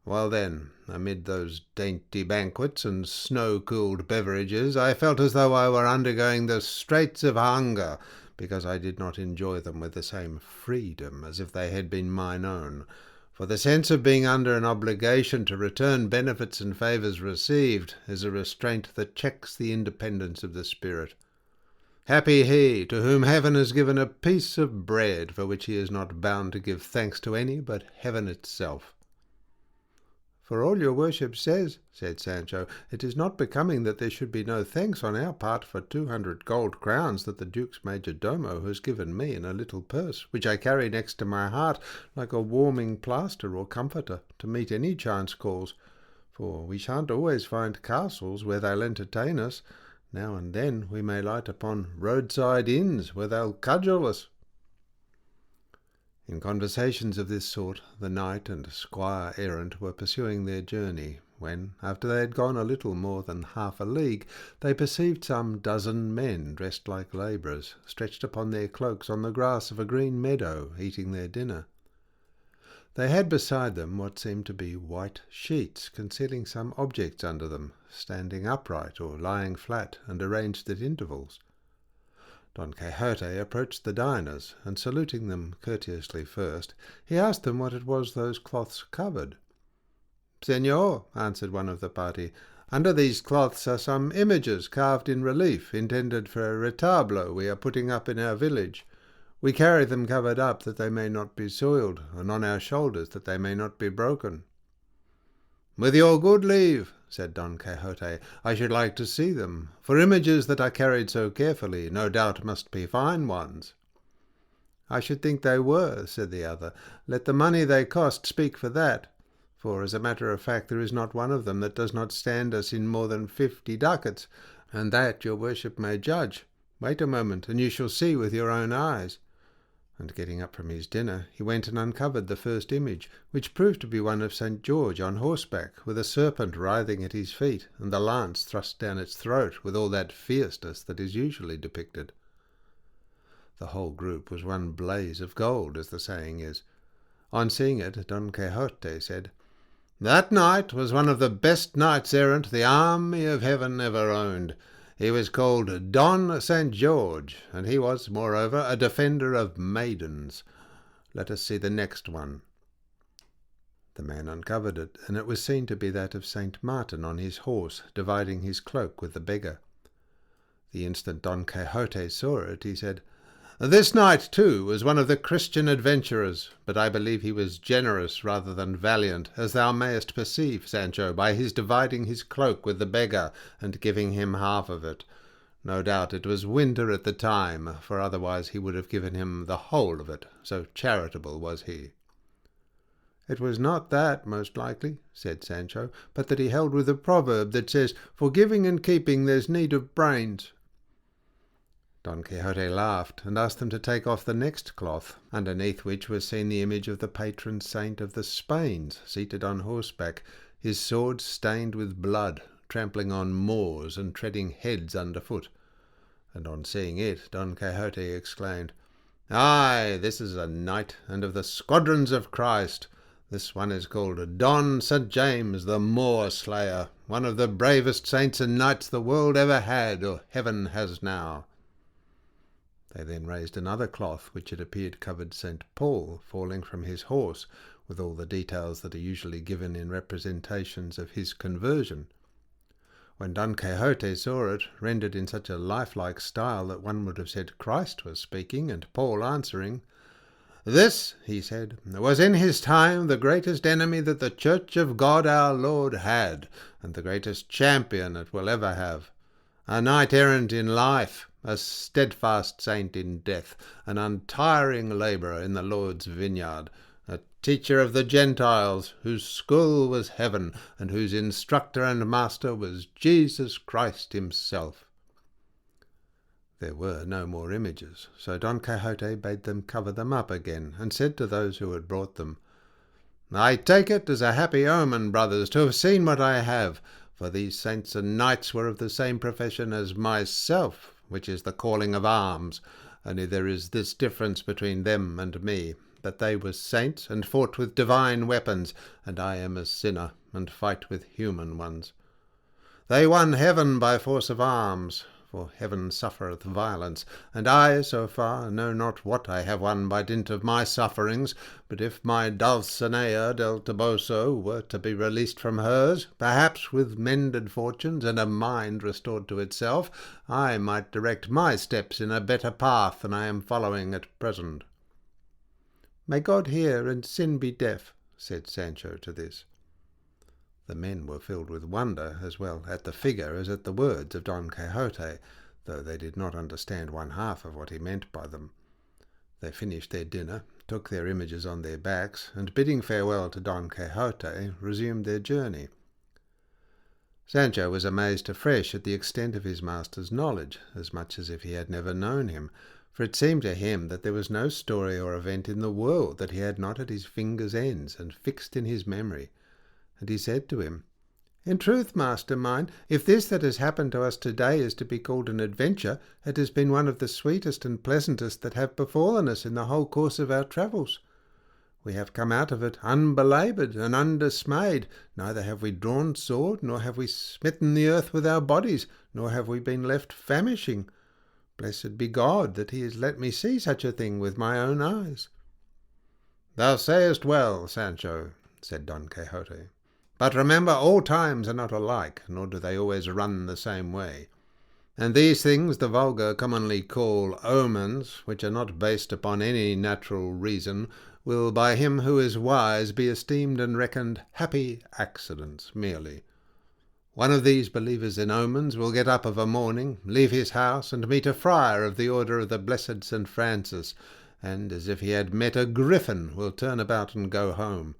A: Well then, amid those dainty banquets and snow-cooled beverages, I felt as though I were undergoing the straits of hunger, because I did not enjoy them with the same freedom as if they had been mine own. For the sense of being under an obligation to return benefits and favours received is a restraint that checks the independence of the spirit. Happy he, to whom heaven has given a piece of bread, for which he is not bound to give thanks to any but heaven itself. For all your worship says, said Sancho, it is not becoming that there should be no thanks on our part for 200 gold crowns that the Duke's major-domo has given me in a little purse, which I carry next to my heart like a warming plaster or comforter, to meet any chance calls. For we shan't always find castles where they'll entertain us. Now and then we may light upon roadside inns where they'll cudgel us. In conversations of this sort, the knight and squire-errant were pursuing their journey, when, after they had gone a little more than half a league, they perceived some dozen men, dressed like labourers, stretched upon their cloaks on the grass of a green meadow, eating their dinner. They had beside them what seemed to be white sheets, concealing some objects under them, standing upright or lying flat, and arranged at intervals. Don Quixote approached the diners, and saluting them courteously first, he asked them what it was those cloths covered. "Señor," answered one of the party, "under these cloths are some images carved in relief, intended for a retablo we are putting up in our village. We carry them covered up that they may not be soiled, and on our shoulders that they may not be broken." "With your good leave," said Don Quixote, "I should like to see them, for images that are carried so carefully no doubt must be fine ones." "I should think they were," said the other. "Let the money they cost speak for that, for as a matter of fact there is not one of them that does not stand us in more than 50 ducats, and that your worship may judge. Wait a moment, and you shall see with your own eyes." And getting up from his dinner, he went and uncovered the first image, which proved to be one of St. George on horseback, with a serpent writhing at his feet, and the lance thrust down its throat with all that fierceness that is usually depicted. The whole group was one blaze of gold, as the saying is. On seeing it, Don Quixote said, "That knight was one of the best knights-errant the army of heaven ever owned. He was called Don St. George, and he was, moreover, a defender of maidens. Let us see the next one." The man uncovered it, and it was seen to be that of St. Martin on his horse, dividing his cloak with the beggar. The instant Don Quixote saw it, he said, "This knight, too, was one of the Christian adventurers, but I believe he was generous rather than valiant, as thou mayest perceive, Sancho, by his dividing his cloak with the beggar, and giving him half of it. No doubt it was winter at the time, for otherwise he would have given him the whole of it, so charitable was he." "It was not that, most likely," said Sancho, "but that he held with the proverb that says, 'For giving and keeping there's need of brains.'" Don Quixote laughed, and asked them to take off the next cloth, underneath which was seen the image of the patron saint of the Spains, seated on horseback, his sword stained with blood, trampling on Moors and treading heads underfoot. And on seeing it, Don Quixote exclaimed, "Aye, this is a knight, and of the squadrons of Christ. This one is called Don St. James, the Moor Slayer, one of the bravest saints and knights the world ever had, or heaven has now." They then raised another cloth, which it appeared covered St. Paul, falling from his horse, with all the details that are usually given in representations of his conversion. When Don Quixote saw it, rendered in such a lifelike style that one would have said Christ was speaking, and Paul answering, "This," he said, "was in his time the greatest enemy that the Church of God our Lord had, and the greatest champion it will ever have. A knight-errant in life, a steadfast saint in death, an untiring labourer in the Lord's vineyard, a teacher of the Gentiles, whose school was heaven, and whose instructor and master was Jesus Christ himself." There were no more images, so Don Quixote bade them cover them up again, and said to those who had brought them, "I take it as a happy omen, brothers, to have seen what I have, for these saints and knights were of the same profession as myself, which is the calling of arms, only there is this difference between them and me, that they were saints and fought with divine weapons, and I am a sinner and fight with human ones. They won heaven by force of arms, for heaven suffereth violence, and I, so far, know not what I have won by dint of my sufferings, but if my Dulcinea del Toboso were to be released from hers, perhaps with mended fortunes and a mind restored to itself, I might direct my steps in a better path than I am following at present." "May God hear and sin be deaf," said Sancho to this. The men were filled with wonder as well at the figure as at the words of Don Quixote, though they did not understand one half of what he meant by them. They finished their dinner, took their images on their backs, and bidding farewell to Don Quixote, resumed their journey. Sancho was amazed afresh at the extent of his master's knowledge, as much as if he had never known him, for it seemed to him that there was no story or event in the world that he had not at his fingers' ends and fixed in his memory. And he said to him, "In truth, master mine, if this that has happened to us today is to be called an adventure, it has been one of the sweetest and pleasantest that have befallen us in the whole course of our travels. We have come out of it unbelaboured and undismayed, neither have we drawn sword, nor have we smitten the earth with our bodies, nor have we been left famishing. Blessed be God that he has let me see such a thing with my own eyes." "Thou sayest well, Sancho," said Don Quixote. "But remember, all times are not alike, nor do they always run the same way. And these things the vulgar commonly call omens, which are not based upon any natural reason, will by him who is wise be esteemed and reckoned happy accidents merely. One of these believers in omens will get up of a morning, leave his house, and meet a friar of the order of the blessed St. Francis, and, as if he had met a griffin, will turn about and go home.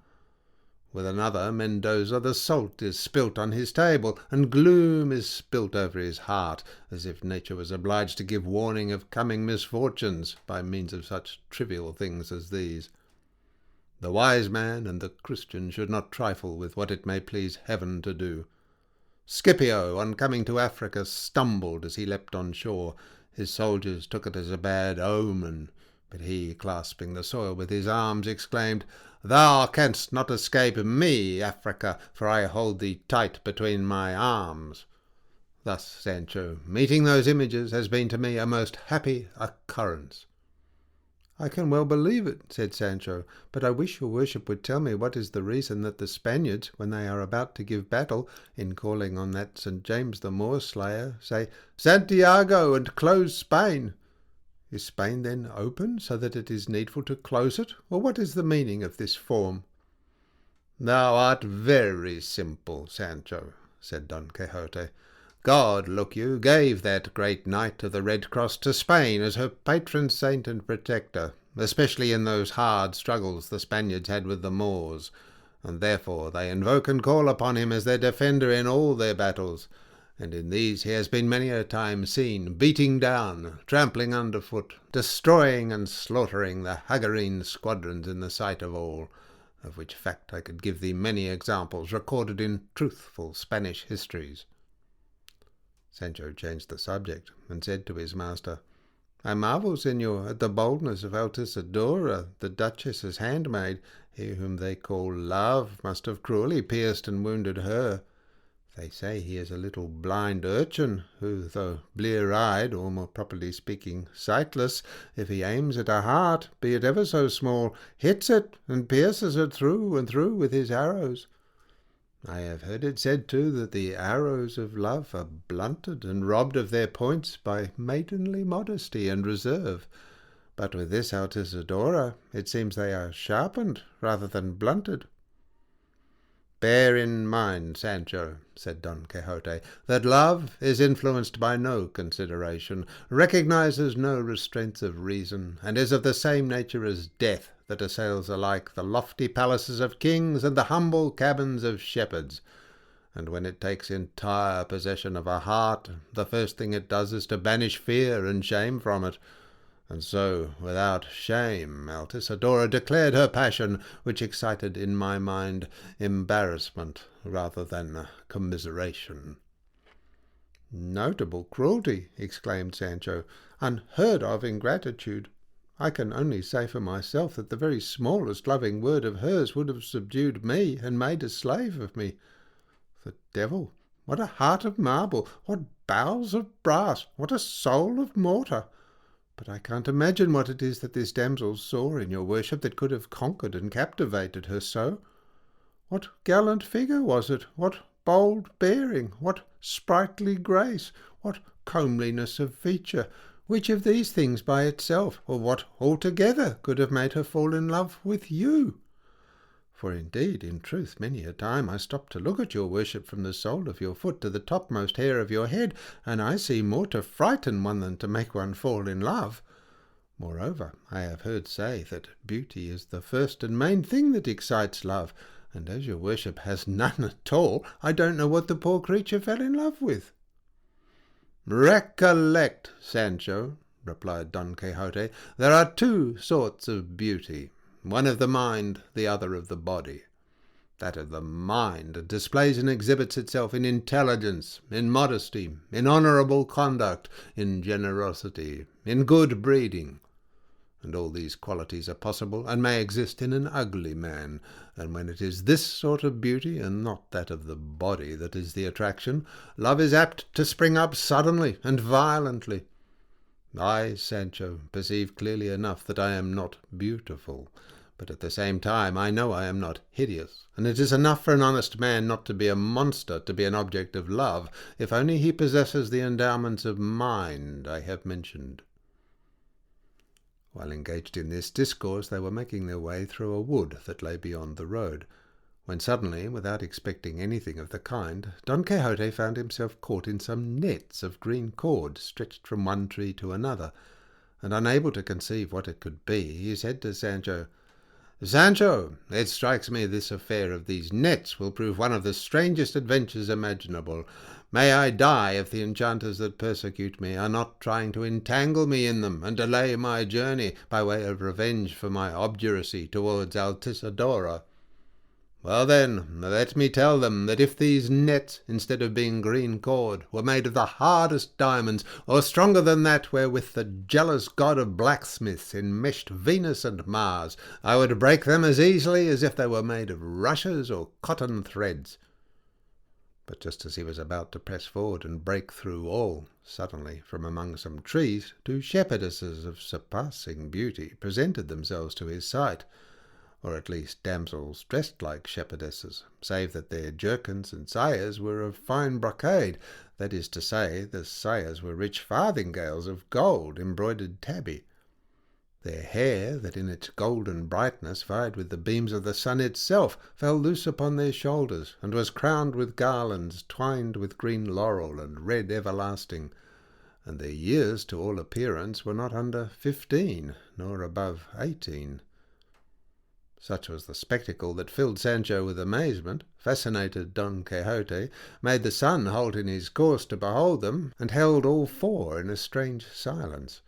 A: With another, Mendoza, the salt is spilt on his table, and gloom is spilt over his heart, as if nature was obliged to give warning of coming misfortunes by means of such trivial things as these. The wise man and the Christian should not trifle with what it may please heaven to do. Scipio, on coming to Africa, stumbled as he leapt on shore. His soldiers took it as a bad omen, but he, clasping the soil with his arms, exclaimed, "Thou canst not escape me, Africa, for I hold thee tight between my arms." Thus, Sancho, meeting those images has been to me a most happy occurrence. "I can well believe it," said Sancho, "but I wish your worship would tell me what is the reason that the Spaniards, when they are about to give battle, in calling on that St. James the Moor-slayer, say, 'Santiago, and close Spain.' Is Spain then open, so that it is needful to close it, or what is the meaning of this form?" "Thou art very simple, Sancho," said Don Quixote. "God, look you, gave that great knight of the Red Cross to Spain as her patron saint and protector, especially in those hard struggles the Spaniards had with the Moors, and therefore they invoke and call upon him as their defender in all their battles, and in these he has been many a time seen, beating down, trampling underfoot, destroying and slaughtering the Hagarine squadrons in the sight of all, of which fact I could give thee many examples recorded in truthful Spanish histories." Sancho changed the subject, and said to his master, "I marvel, señor, at the boldness of Altisidora, the Duchess's handmaid. He whom they call Love must have cruelly pierced and wounded her. They say he is a little blind urchin, who, though blear-eyed, or more properly speaking, sightless, if he aims at a heart, be it ever so small, hits it, and pierces it through and through with his arrows. I have heard it said, too, that the arrows of love are blunted and robbed of their points by maidenly modesty and reserve. But with this Altisidora, it seems they are sharpened rather than blunted." "Bear in mind, Sancho," said Don Quixote, "that love is influenced by no consideration, recognizes no restraints of reason, and is of the same nature as death, that assails alike the lofty palaces of kings and the humble cabins of shepherds. and when it takes entire possession of a heart, the first thing it does is to banish fear and shame from it. And so, without shame, Altisidora declared her passion, which excited in my mind embarrassment rather than commiseration." "Notable cruelty!" exclaimed Sancho. "Unheard of ingratitude! I can only say for myself that the very smallest loving word of hers would have subdued me and made a slave of me. The devil! What a heart of marble! What bowels of brass! What a soul of mortar! But I can't imagine what it is that this damsel saw in your worship that could have conquered and captivated her so. What gallant figure was it? What bold bearing? What sprightly grace? What comeliness of feature? Which of these things by itself, or what altogether, could have made her fall in love with you? For indeed, in truth, many a time I stop to look at your worship from the sole of your foot to the topmost hair of your head, and I see more to frighten one than to make one fall in love. Moreover, I have heard say that beauty is the first and main thing that excites love, and as your worship has none at all, I don't know what the poor creature fell in love with." "Recollect, Sancho," replied Don Quixote, "there are two sorts of beauty, one of the mind, the other of the body. That of the mind displays and exhibits itself in intelligence, in modesty, in honourable conduct, in generosity, in good breeding. And all these qualities are possible and may exist in an ugly man, and when it is this sort of beauty, and not that of the body, that is the attraction, love is apt to spring up suddenly and violently. I, Sancho, perceive clearly enough that I am not beautiful, but at the same time I know I am not hideous, and it is enough for an honest man not to be a monster to be an object of love, if only he possesses the endowments of mind I have mentioned." While engaged in this discourse, they were making their way through a wood that lay beyond the road, when suddenly, without expecting anything of the kind, Don Quixote found himself caught in some nets of green cord stretched from one tree to another, and unable to conceive what it could be, he said to Sancho, "Sancho, it strikes me this affair of these nets will prove one of the strangest adventures imaginable. May I die if the enchanters that persecute me are not trying to entangle me in them and delay my journey by way of revenge for my obduracy towards Altisidora. Well then, let me tell them that if these nets, instead of being green cord, were made of the hardest diamonds, or stronger than that wherewith the jealous god of blacksmiths enmeshed Venus and Mars, I would break them as easily as if they were made of rushes or cotton threads." But just as he was about to press forward and break through all, suddenly, from among some trees, two shepherdesses of surpassing beauty presented themselves to his sight, or at least damsels dressed like shepherdesses, save that their jerkins and sayres were of fine brocade, that is to say, the sayres were rich farthingales of gold embroidered tabby. Their hair, that in its golden brightness vied with the beams of the sun itself, fell loose upon their shoulders, and was crowned with garlands twined with green laurel and red everlasting, and their years to all appearance were not under 15, nor above 18. Such was the spectacle that filled Sancho with amazement, fascinated Don Quixote, made the sun halt in his course to behold them, and held all four in a strange silence.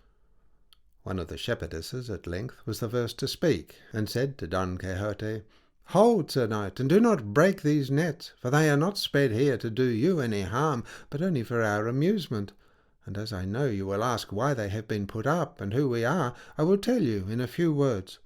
A: One of the shepherdesses at length was the first to speak, and said to Don Quixote, "Hold, Sir Knight, and do not break these nets, for they are not spread here to do you any harm, but only for our amusement. And as I know you will ask why they have been put up, and who we are, I will tell you in a few words.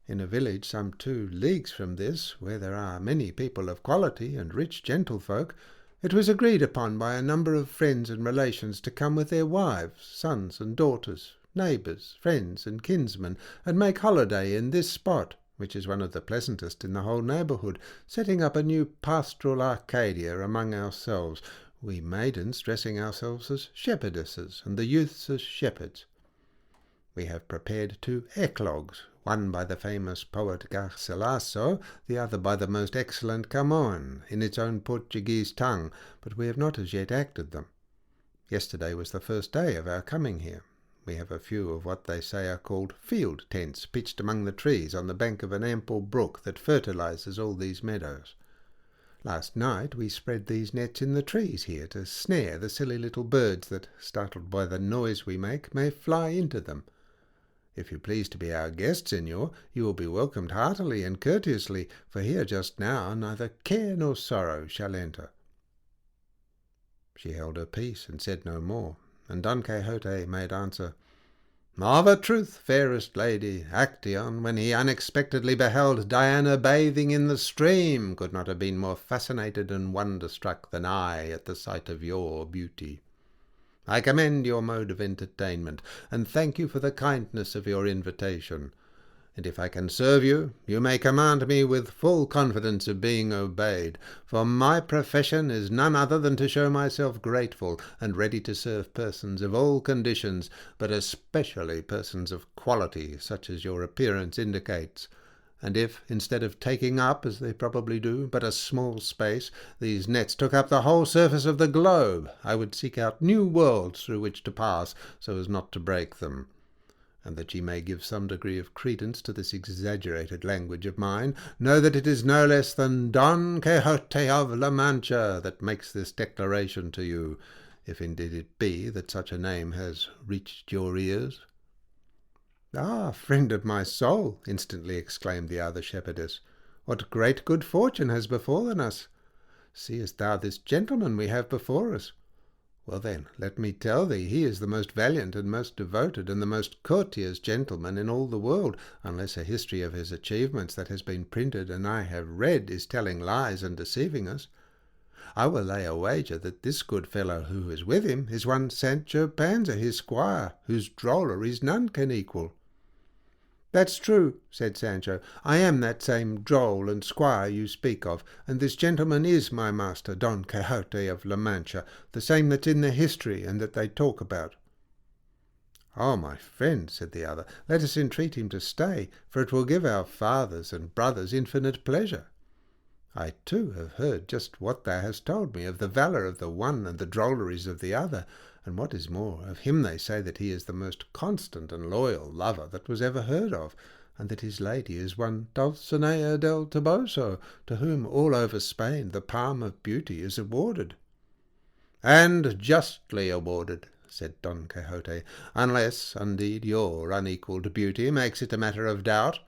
A: In a village some 2 leagues from this, where there are many people of quality and rich gentlefolk, it was agreed upon by a number of friends and relations to come with their wives, sons and daughters, neighbours, friends and kinsmen, and make holiday in this spot, which is one of the pleasantest in the whole neighbourhood, setting up a new pastoral Arcadia among ourselves, we maidens dressing ourselves as shepherdesses, and the youths as shepherds. We have prepared 2 eclogues, one by the famous poet Garcilaso, the other by the most excellent Camões, in its own Portuguese tongue, but we have not as yet acted them. Yesterday was the first day of our coming here. We have a few of what they say are called field tents pitched among the trees on the bank of an ample brook that fertilizes all these meadows. Last night we spread these nets in the trees here to snare the silly little birds that, startled by the noise we make, may fly into them. If you please to be our guest, Señor, you will be welcomed heartily and courteously, for here just now neither care nor sorrow shall enter." She held her peace and said no more, and Don Quixote made answer, "Of a truth, fairest lady, Actaeon, when he unexpectedly beheld Diana bathing in the stream, could not have been more fascinated and wonderstruck than I at the sight of your beauty. I commend your mode of entertainment, and thank you for the kindness of your invitation. And if I can serve you, you may command me with full confidence of being obeyed, for my profession is none other than to show myself grateful and ready to serve persons of all conditions, but especially persons of quality, such as your appearance indicates. And if, instead of taking up, as they probably do, but a small space, these nets took up the whole surface of the globe, I would seek out new worlds through which to pass, so as not to break them. And that ye may give some degree of credence to this exaggerated language of mine, know that it is no less than Don Quixote of La Mancha that makes this declaration to you, if indeed it be that such a name has reached your ears." "Ah, friend of my soul," instantly exclaimed the other shepherdess, "what great good fortune has befallen us! Seest thou this gentleman we have before us? Well then, let me tell thee, he is the most valiant and most devoted and the most courteous gentleman in all the world, unless a history of his achievements that has been printed and I have read is telling lies and deceiving us. I will lay a wager that this good fellow who is with him is one Sancho Panza, his squire, whose drolleries none can equal." "That's true," said Sancho. "I am that same droll and squire you speak of, and this gentleman is my master, Don Quixote of La Mancha, the same that's in the history and that they talk about." "Oh, my friend," said the other, "let us entreat him to stay, for it will give our fathers and brothers infinite pleasure. I too have heard just what thou hast told me of the valour of the one and the drolleries of the other, and what is more, of him they say that he is the most constant and loyal lover that was ever heard of, and that his lady is one Dulcinea del Toboso, to whom all over Spain the palm of beauty is awarded." "And justly awarded," said Don Quixote, "unless, indeed, your unequalled beauty makes it a matter of doubt.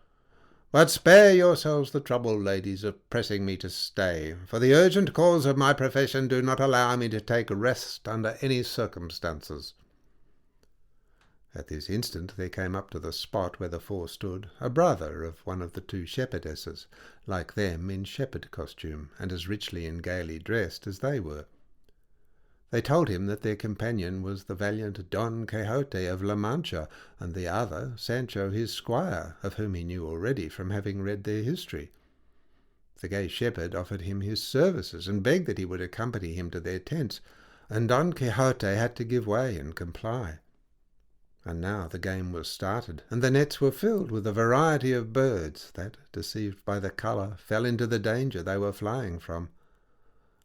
A: But spare yourselves the trouble, ladies, of pressing me to stay, for the urgent calls of my profession do not allow me to take rest under any circumstances." At this instant there came up to the spot where the four stood a brother of one of the two shepherdesses, like them in shepherd costume, and as richly and gaily dressed as they were. They told him that their companion was the valiant Don Quixote of La Mancha, and the other Sancho his squire, of whom he knew already from having read their history. The gay shepherd offered him his services, and begged that he would accompany him to their tents, and Don Quixote had to give way and comply. And now the game was started, and the nets were filled with a variety of birds that, deceived by the colour, fell into the danger they were flying from.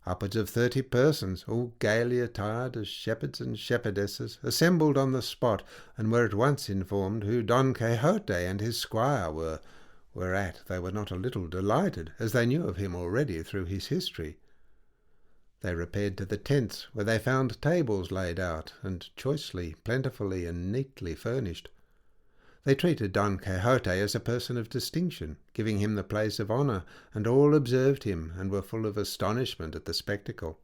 A: Upwards of 30 persons, all gaily attired as shepherds and shepherdesses, assembled on the spot, and were at once informed who Don Quixote and his squire were, whereat they were not a little delighted, as they knew of him already through his history. They repaired to the tents, where they found tables laid out, and choicely, plentifully, and neatly furnished. They treated Don Quixote as a person of distinction, giving him the place of honour, and all observed him, and were full of astonishment at the spectacle.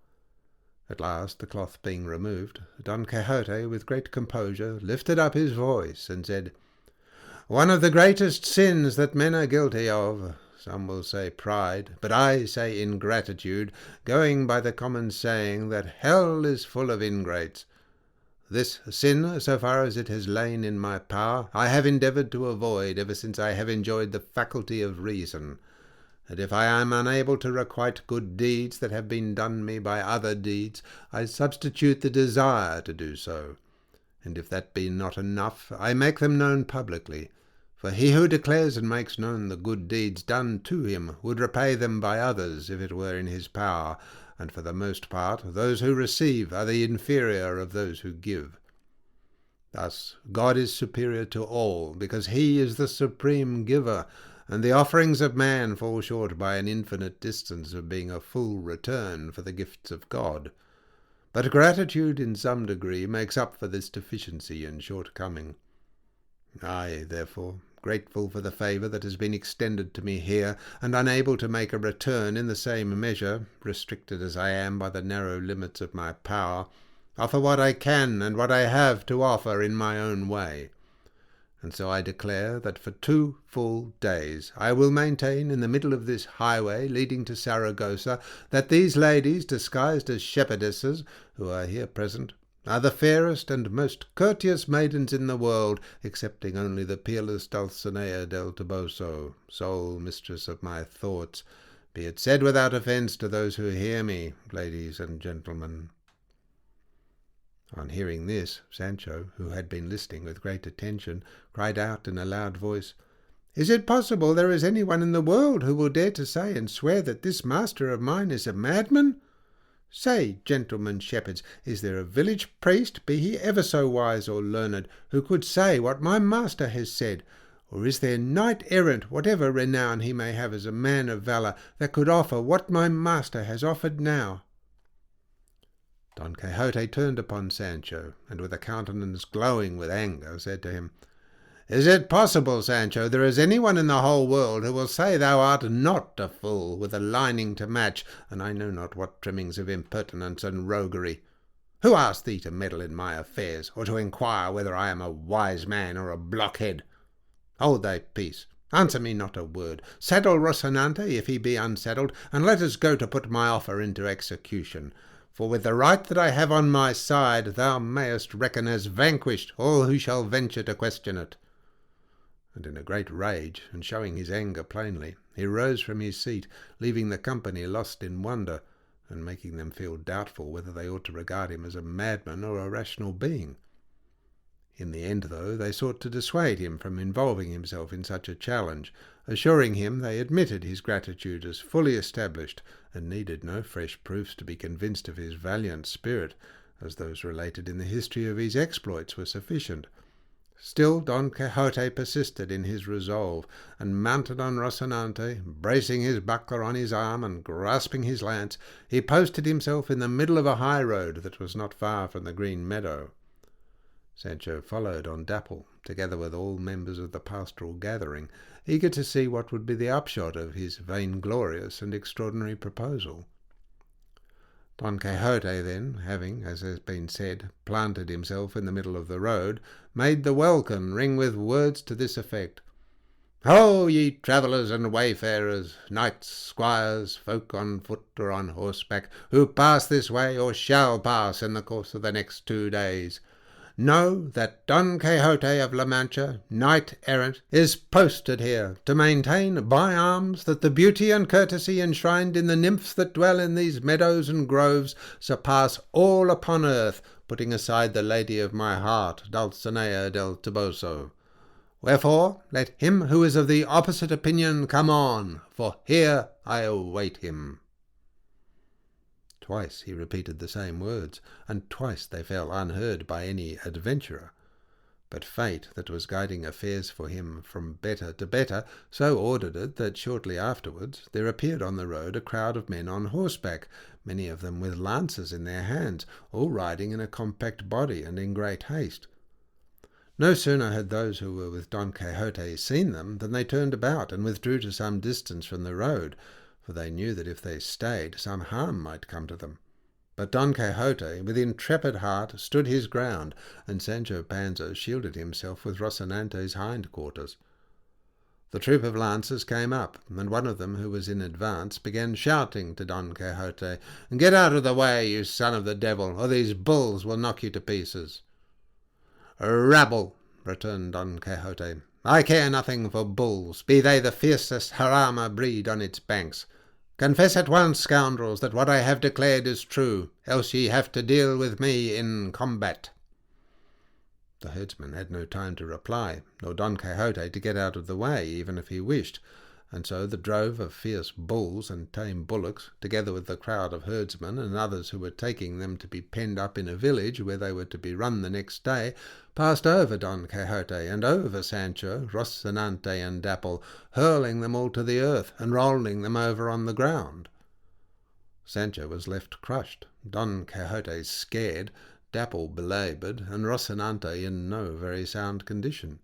A: At last, the cloth being removed, Don Quixote, with great composure, lifted up his voice, and said, "One of the greatest sins that men are guilty of, some will say pride, but I say ingratitude, going by the common saying that hell is full of ingrates. This sin, so far as it has lain in my power, I have endeavoured to avoid ever since I have enjoyed the faculty of reason. And if I am unable to requite good deeds that have been done me by other deeds, I substitute the desire to do so. And if that be not enough, I make them known publicly. For he who declares and makes known the good deeds done to him would repay them by others, if it were in his power, and for the most part those who receive are the inferior of those who give. Thus God is superior to all, because he is the supreme giver, and the offerings of man fall short by an infinite distance of being a full return for the gifts of God. But gratitude in some degree makes up for this deficiency and shortcoming. I, therefore, grateful for the favour that has been extended to me here, and unable to make a return in the same measure, restricted as I am by the narrow limits of my power, offer what I can and what I have to offer in my own way. And so I declare that for 2 full days I will maintain in the middle of this highway leading to Saragossa that these ladies, disguised as shepherdesses, who are here present, are the fairest and most courteous maidens in the world, excepting only the peerless Dulcinea del Toboso, sole mistress of my thoughts. Be it said without offence to those who hear me, ladies and gentlemen." On hearing this, Sancho, who had been listening with great attention, cried out in a loud voice, "Is it possible there is any one in the world who will dare to say and swear that this master of mine is a madman? Say, gentlemen shepherds, is there a village priest, be he ever so wise or learned, who could say what my master has said? Or is there knight-errant, whatever renown he may have as a man of valour, that could offer what my master has offered now?" Don Quixote turned upon Sancho, and with a countenance glowing with anger, said to him, "Is it possible, Sancho, there is any one in the whole world who will say thou art not a fool, with a lining to match, and I know not what trimmings of impertinence and roguery? Who asked thee to meddle in my affairs, or to inquire whether I am a wise man or a blockhead? Hold thy peace, answer me not a word, saddle Rocinante if he be unsaddled, and let us go to put my offer into execution. For with the right that I have on my side, thou mayest reckon as vanquished all who shall venture to question it." And in a great rage, and showing his anger plainly, he rose from his seat, leaving the company lost in wonder, and making them feel doubtful whether they ought to regard him as a madman or a rational being. In the end, though, they sought to dissuade him from involving himself in such a challenge, assuring him they admitted his gratitude as fully established, and needed no fresh proofs to be convinced of his valiant spirit, as those related in the history of his exploits were sufficient. Still Don Quixote persisted in his resolve, and mounted on Rocinante, bracing his buckler on his arm and grasping his lance, he posted himself in the middle of a high road that was not far from the green meadow. Sancho followed on Dapple, together with all members of the pastoral gathering, eager to see what would be the upshot of his vainglorious and extraordinary proposal. Don Quixote then, having, as has been said, planted himself in the middle of the road, made the welkin ring with words to this effect: "Ho, ye travellers and wayfarers, knights, squires, folk on foot or on horseback, who pass this way or shall pass in the course of the next 2 days. Know that Don Quixote of La Mancha, knight-errant, is posted here to maintain by arms that the beauty and courtesy enshrined in the nymphs that dwell in these meadows and groves surpass all upon earth, putting aside the lady of my heart, Dulcinea del Toboso. Wherefore let him who is of the opposite opinion come on, for here I await him." Twice he repeated the same words, and twice they fell unheard by any adventurer. But fate, that was guiding affairs for him from better to better, so ordered it that shortly afterwards there appeared on the road a crowd of men on horseback, many of them with lances in their hands, all riding in a compact body and in great haste. No sooner had those who were with Don Quixote seen them than they turned about and withdrew to some distance from the road, for they knew that if they stayed some harm might come to them. But Don Quixote, with intrepid heart, stood his ground, and Sancho Panza shielded himself with Rocinante's hind quarters. The troop of lancers came up, and one of them, who was in advance, began shouting to Don Quixote, "Get out of the way, you son of the devil, or these bulls will knock you to pieces." "Rabble," returned Don Quixote, "I care nothing for bulls, be they the fiercest Jarama breed on its banks. Confess at once, scoundrels, that what I have declared is true, else ye have to deal with me in combat." The herdsman had no time to reply, nor Don Quixote to get out of the way, even if he wished, And so the drove of fierce bulls and tame bullocks, together with the crowd of herdsmen and others who were taking them to be penned up in a village where they were to be run the next day, passed over Don Quixote and over Sancho, Rocinante and Dapple, hurling them all to the earth and rolling them over on the ground. Sancho was left crushed, Don Quixote scared, Dapple belaboured, and Rocinante in no very sound condition.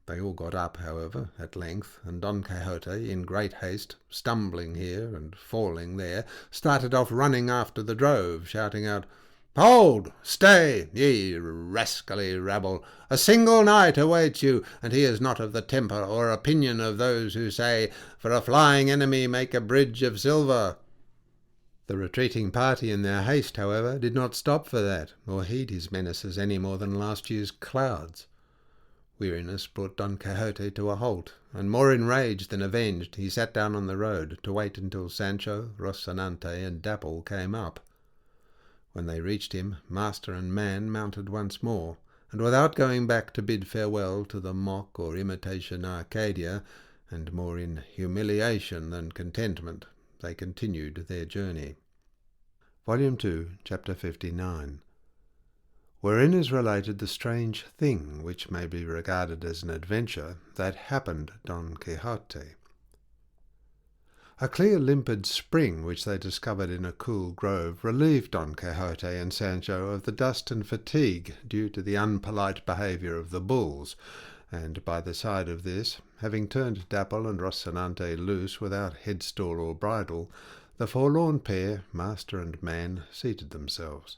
A: They all got up, however, at length, and Don Quixote, in great haste, stumbling here and falling there, started off running after the drove, shouting out, "Hold! Stay, ye rascally rabble! A single knight awaits you, and he is not of the temper or opinion of those who say, 'For a flying enemy make a bridge of silver.'" The retreating party in their haste, however, did not stop for that, or heed his menaces any more than last year's clouds. Weariness brought Don Quixote to a halt, and more enraged than avenged, he sat down on the road to wait until Sancho, Rocinante, and Dapple came up. When they reached him, master and man mounted once more, and without going back to bid farewell to the mock or imitation Arcadia, and more in humiliation than contentment, they continued their journey. Volume 2, Chapter 59, wherein is related the strange thing which may be regarded as an adventure that happened Don Quixote. A clear limpid spring which they discovered in a cool grove relieved Don Quixote and Sancho of the dust and fatigue due to the unpolite behaviour of the bulls, and by the side of this, having turned Dapple and Rocinante loose without headstall or bridle, the forlorn pair, master and man, seated themselves.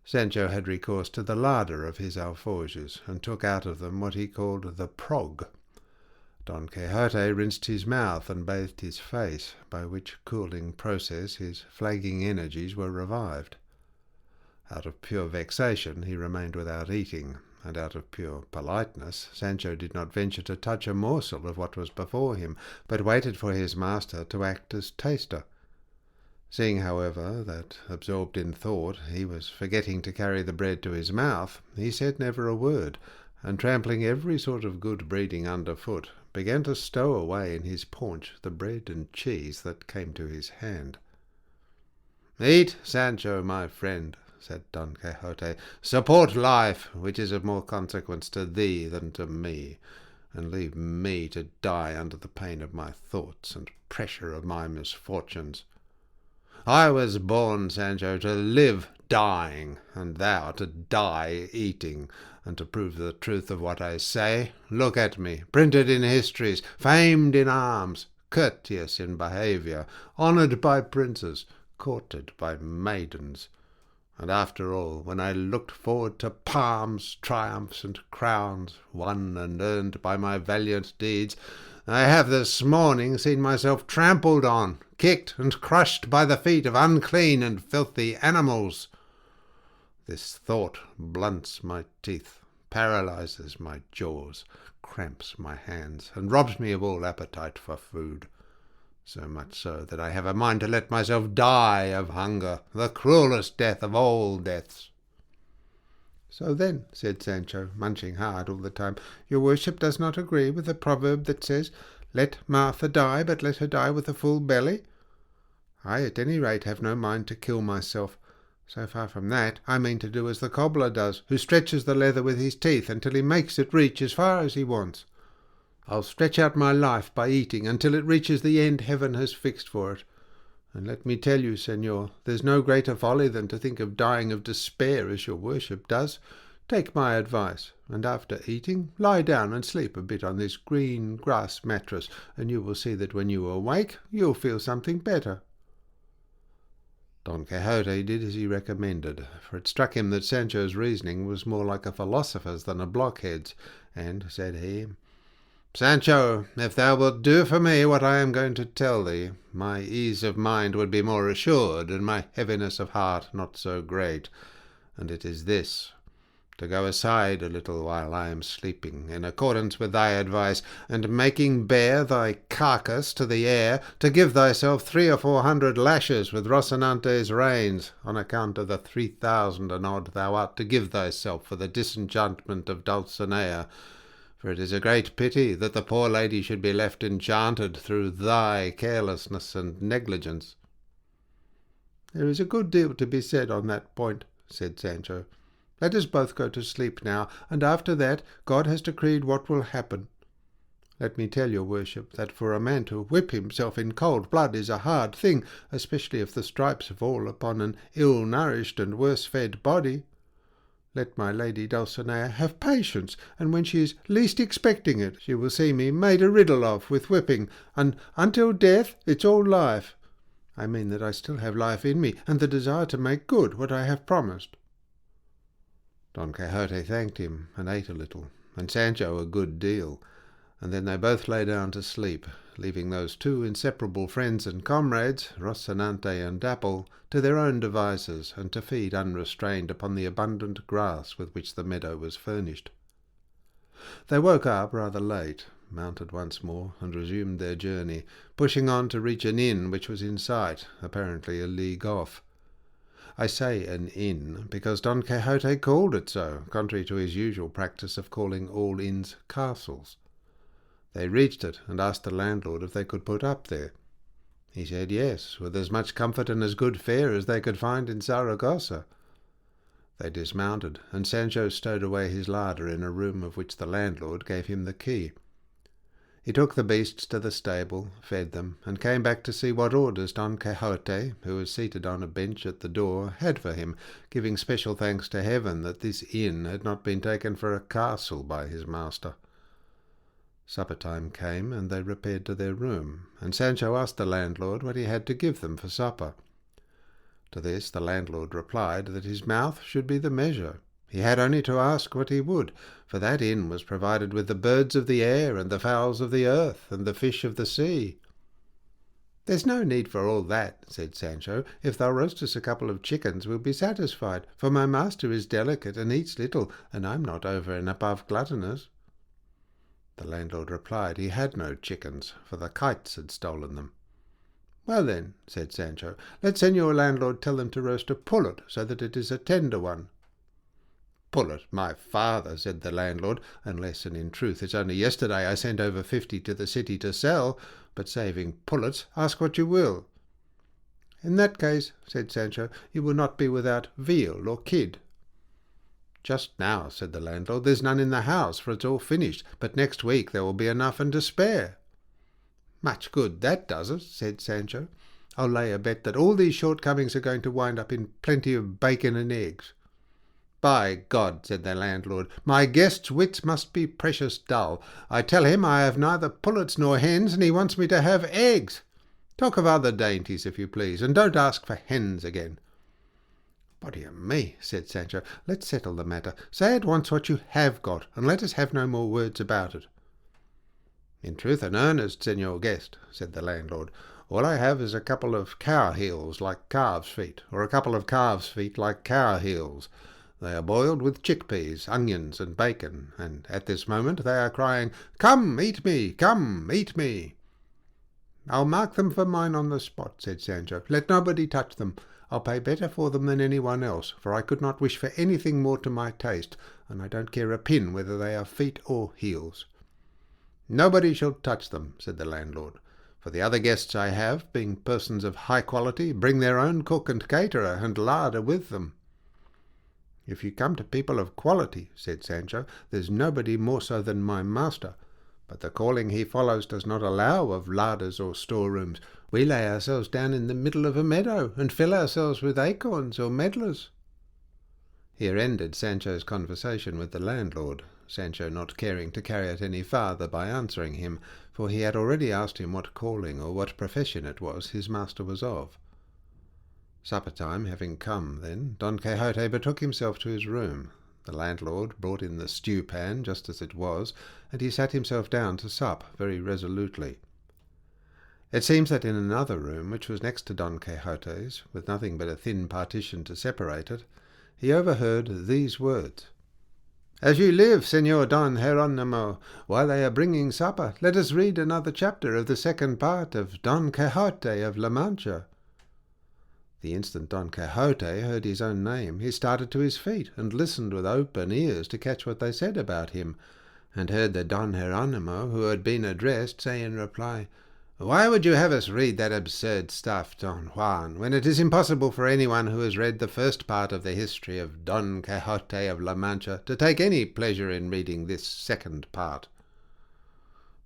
A: Sancho had recourse to the larder of his alforges, and took out of them what he called the prog. Don Quixote rinsed his mouth and bathed his face, by which cooling process his flagging energies were revived. Out of pure vexation he remained without eating, and out of pure politeness Sancho did not venture to touch a morsel of what was before him, but waited for his master to act as taster. Seeing, however, that, absorbed in thought, he was forgetting to carry the bread to his mouth, he said never a word, and trampling every sort of good breeding under foot, began to stow away in his paunch the bread and cheese that came to his hand. "Eat, Sancho, my friend," said Don Quixote. "Support life, which is of more consequence to thee than to me, and leave me to die under the pain of my thoughts and pressure of my misfortunes. I was born, Sancho, to live dying, and thou to die eating. And to prove the truth of what I say, look at me, printed in histories, famed in arms, courteous in behaviour, honoured by princes, courted by maidens. And after all, when I looked forward to palms, triumphs, and crowns, won and earned by my valiant deeds, I have this morning seen myself trampled on, kicked and crushed by the feet of unclean and filthy animals. This thought blunts my teeth, paralyzes my jaws, cramps my hands, and robs me of all appetite for food. So much so that I have a mind to let myself die of hunger, the cruellest death of all deaths." "So then," said Sancho, munching hard all the time, "your worship does not agree with the proverb that says, 'Let Martha die, but let her die with a full belly'? I at any rate have no mind to kill myself. So far from that, I mean to do as the cobbler does, who stretches the leather with his teeth until he makes it reach as far as he wants. I'll stretch out my life by eating until it reaches the end heaven has fixed for it. And let me tell you, señor, there's no greater folly than to think of dying of despair as your worship does. Take my advice, and after eating, lie down and sleep a bit on this green grass mattress, and you will see that when you awake, you'll feel something better." Don Quixote did as he recommended, for it struck him that Sancho's reasoning was more like a philosopher's than a blockhead's, and, said he, "Sancho, if thou wilt do for me what I am going to tell thee, my ease of mind would be more assured, and my heaviness of heart not so great. And it is this, to go aside a little while I am sleeping, in accordance with thy advice, and making bare thy carcass to the air, to give thyself 300 or 400 lashes with Rocinante's reins, on account of the 3,000 and odd thou art to give thyself for the disenchantment of Dulcinea. for it is a great pity that the poor lady should be left enchanted through thy carelessness and negligence." "There is a good deal to be said on that point," said Sancho. "Let us both go to sleep now, and after that God has decreed what will happen. Let me tell your worship that for a man to whip himself in cold blood is a hard thing, especially if the stripes fall upon an ill-nourished and worse-fed body. Let my lady Dulcinea have patience, and when she is least expecting it, she will see me made a riddle of with whipping, and until death it's all life. I mean that I still have life in me, and the desire to make good what I have promised." Don Quixote thanked him, and ate a little, and Sancho a good deal, and then they both lay down to sleep, leaving those two inseparable friends and comrades, Rocinante and Dapple, to their own devices, and to feed unrestrained upon the abundant grass with which the meadow was furnished. They woke up rather late, mounted once more, and resumed their journey, pushing on to reach an inn which was in sight, apparently a league off. I say an inn, because Don Quixote called it so, contrary to his usual practice of calling all inns castles. They reached it, and asked the landlord if they could put up there. He said yes, with as much comfort and as good fare as they could find in Saragossa. They dismounted, and Sancho stowed away his larder in a room of which the landlord gave him the key. He took the beasts to the stable, fed them, and came back to see what orders Don Quixote, who was seated on a bench at the door, had for him, giving special thanks to heaven that this inn had not been taken for a castle by his master. Supper time came, and they repaired to their room, and Sancho asked the landlord what he had to give them for supper. To this the landlord replied that his mouth should be the measure. He had only to ask what he would, for that inn was provided with the birds of the air, and the fowls of the earth, and the fish of the sea. "There's no need for all that," said Sancho. "If thou roast us a couple of chickens we'll be satisfied, for my master is delicate and eats little, and I'm not over and above gluttonous." The landlord replied he had no chickens, for the kites had stolen them. "Well then," said Sancho, "let señor landlord tell them to roast a pullet, so that it is a tender one." "Pullet, my father," said the landlord, "unless, and in truth it's only yesterday I sent over 50 to the city to sell, but saving pullets, ask what you will." "In that case," said Sancho, "you will not be without veal or kid." "Just now," said the landlord, "there's none in the house, for it's all finished, but next week there will be enough and to spare." "Much good that does it," said Sancho. "I'll lay a bet that all these shortcomings are going to wind up in plenty of bacon and eggs." "By God," said the landlord, "my guest's wits must be precious dull. I tell him I have neither pullets nor hens, and he wants me to have eggs. Talk of other dainties, if you please, and don't ask for hens again." "Body o' me," said Sancho, "let's settle the matter. Say at once what you have got, and let us have no more words about it." "In truth and earnest, señor guest," said the landlord, "all I have is a couple of cow heels like calves' feet, or a couple of calves' feet like cow heels. They are boiled with chickpeas, onions, and bacon, and at this moment they are crying, 'Come, eat me! Come, eat me!'" "I'll mark them for mine on the spot," said Sancho. "Let nobody touch them. I'll pay better for them than anyone else, for I could not wish for anything more to my taste, and I don't care a pin whether they are feet or heels." "Nobody shall touch them," said the landlord, "for the other guests I have, being persons of high quality, bring their own cook and caterer and larder with them." "If you come to people of quality," said Sancho, "there's nobody more so than my master, but the calling he follows does not allow of larders or storerooms. We lay ourselves down in the middle of a meadow, and fill ourselves with acorns or medlars." Here ended Sancho's conversation with the landlord, Sancho not caring to carry it any farther by answering him, for he had already asked him what calling or what profession it was his master was of. Supper time having come, then, Don Quixote betook himself to his room. The landlord brought in the stew-pan just as it was, and he sat himself down to sup very resolutely. It seems that in another room, which was next to Don Quixote's, with nothing but a thin partition to separate it, he overheard these words: "As you live, Señor Don Jerónimo, while they are bringing supper, let us read another chapter of the second part of Don Quixote of La Mancha." The instant Don Quixote heard his own name, he started to his feet, and listened with open ears to catch what they said about him, and heard the Don Hieronymo, who had been addressed, say in reply, "Why would you have us read that absurd stuff, Don Juan, when it is impossible for anyone who has read the first part of the history of Don Quixote of La Mancha to take any pleasure in reading this second part?"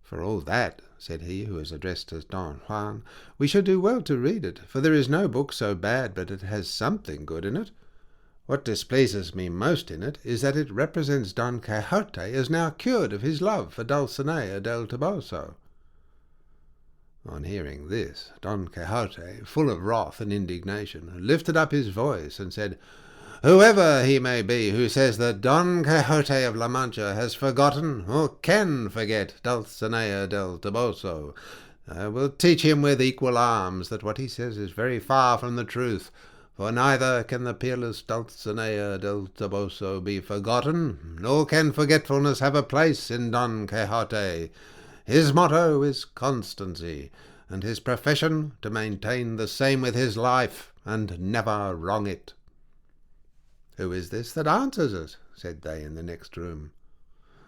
A: "For all that," said he who was addressed as Don Juan, "we should do well to read it, for there is no book so bad but it has something good in it. What displeases me most in it is that it represents Don Quixote as now cured of his love for Dulcinea del Toboso." On hearing this, Don Quixote, full of wrath and indignation, lifted up his voice and said, "Whoever he may be who says that Don Quixote of La Mancha has forgotten or can forget Dulcinea del Toboso, I will teach him with equal arms that what he says is very far from the truth, for neither can the peerless Dulcinea del Toboso be forgotten, nor can forgetfulness have a place in Don Quixote. His motto is constancy, and his profession to maintain the same with his life, and never wrong it." "Who is this that answers us?" said they in the next room.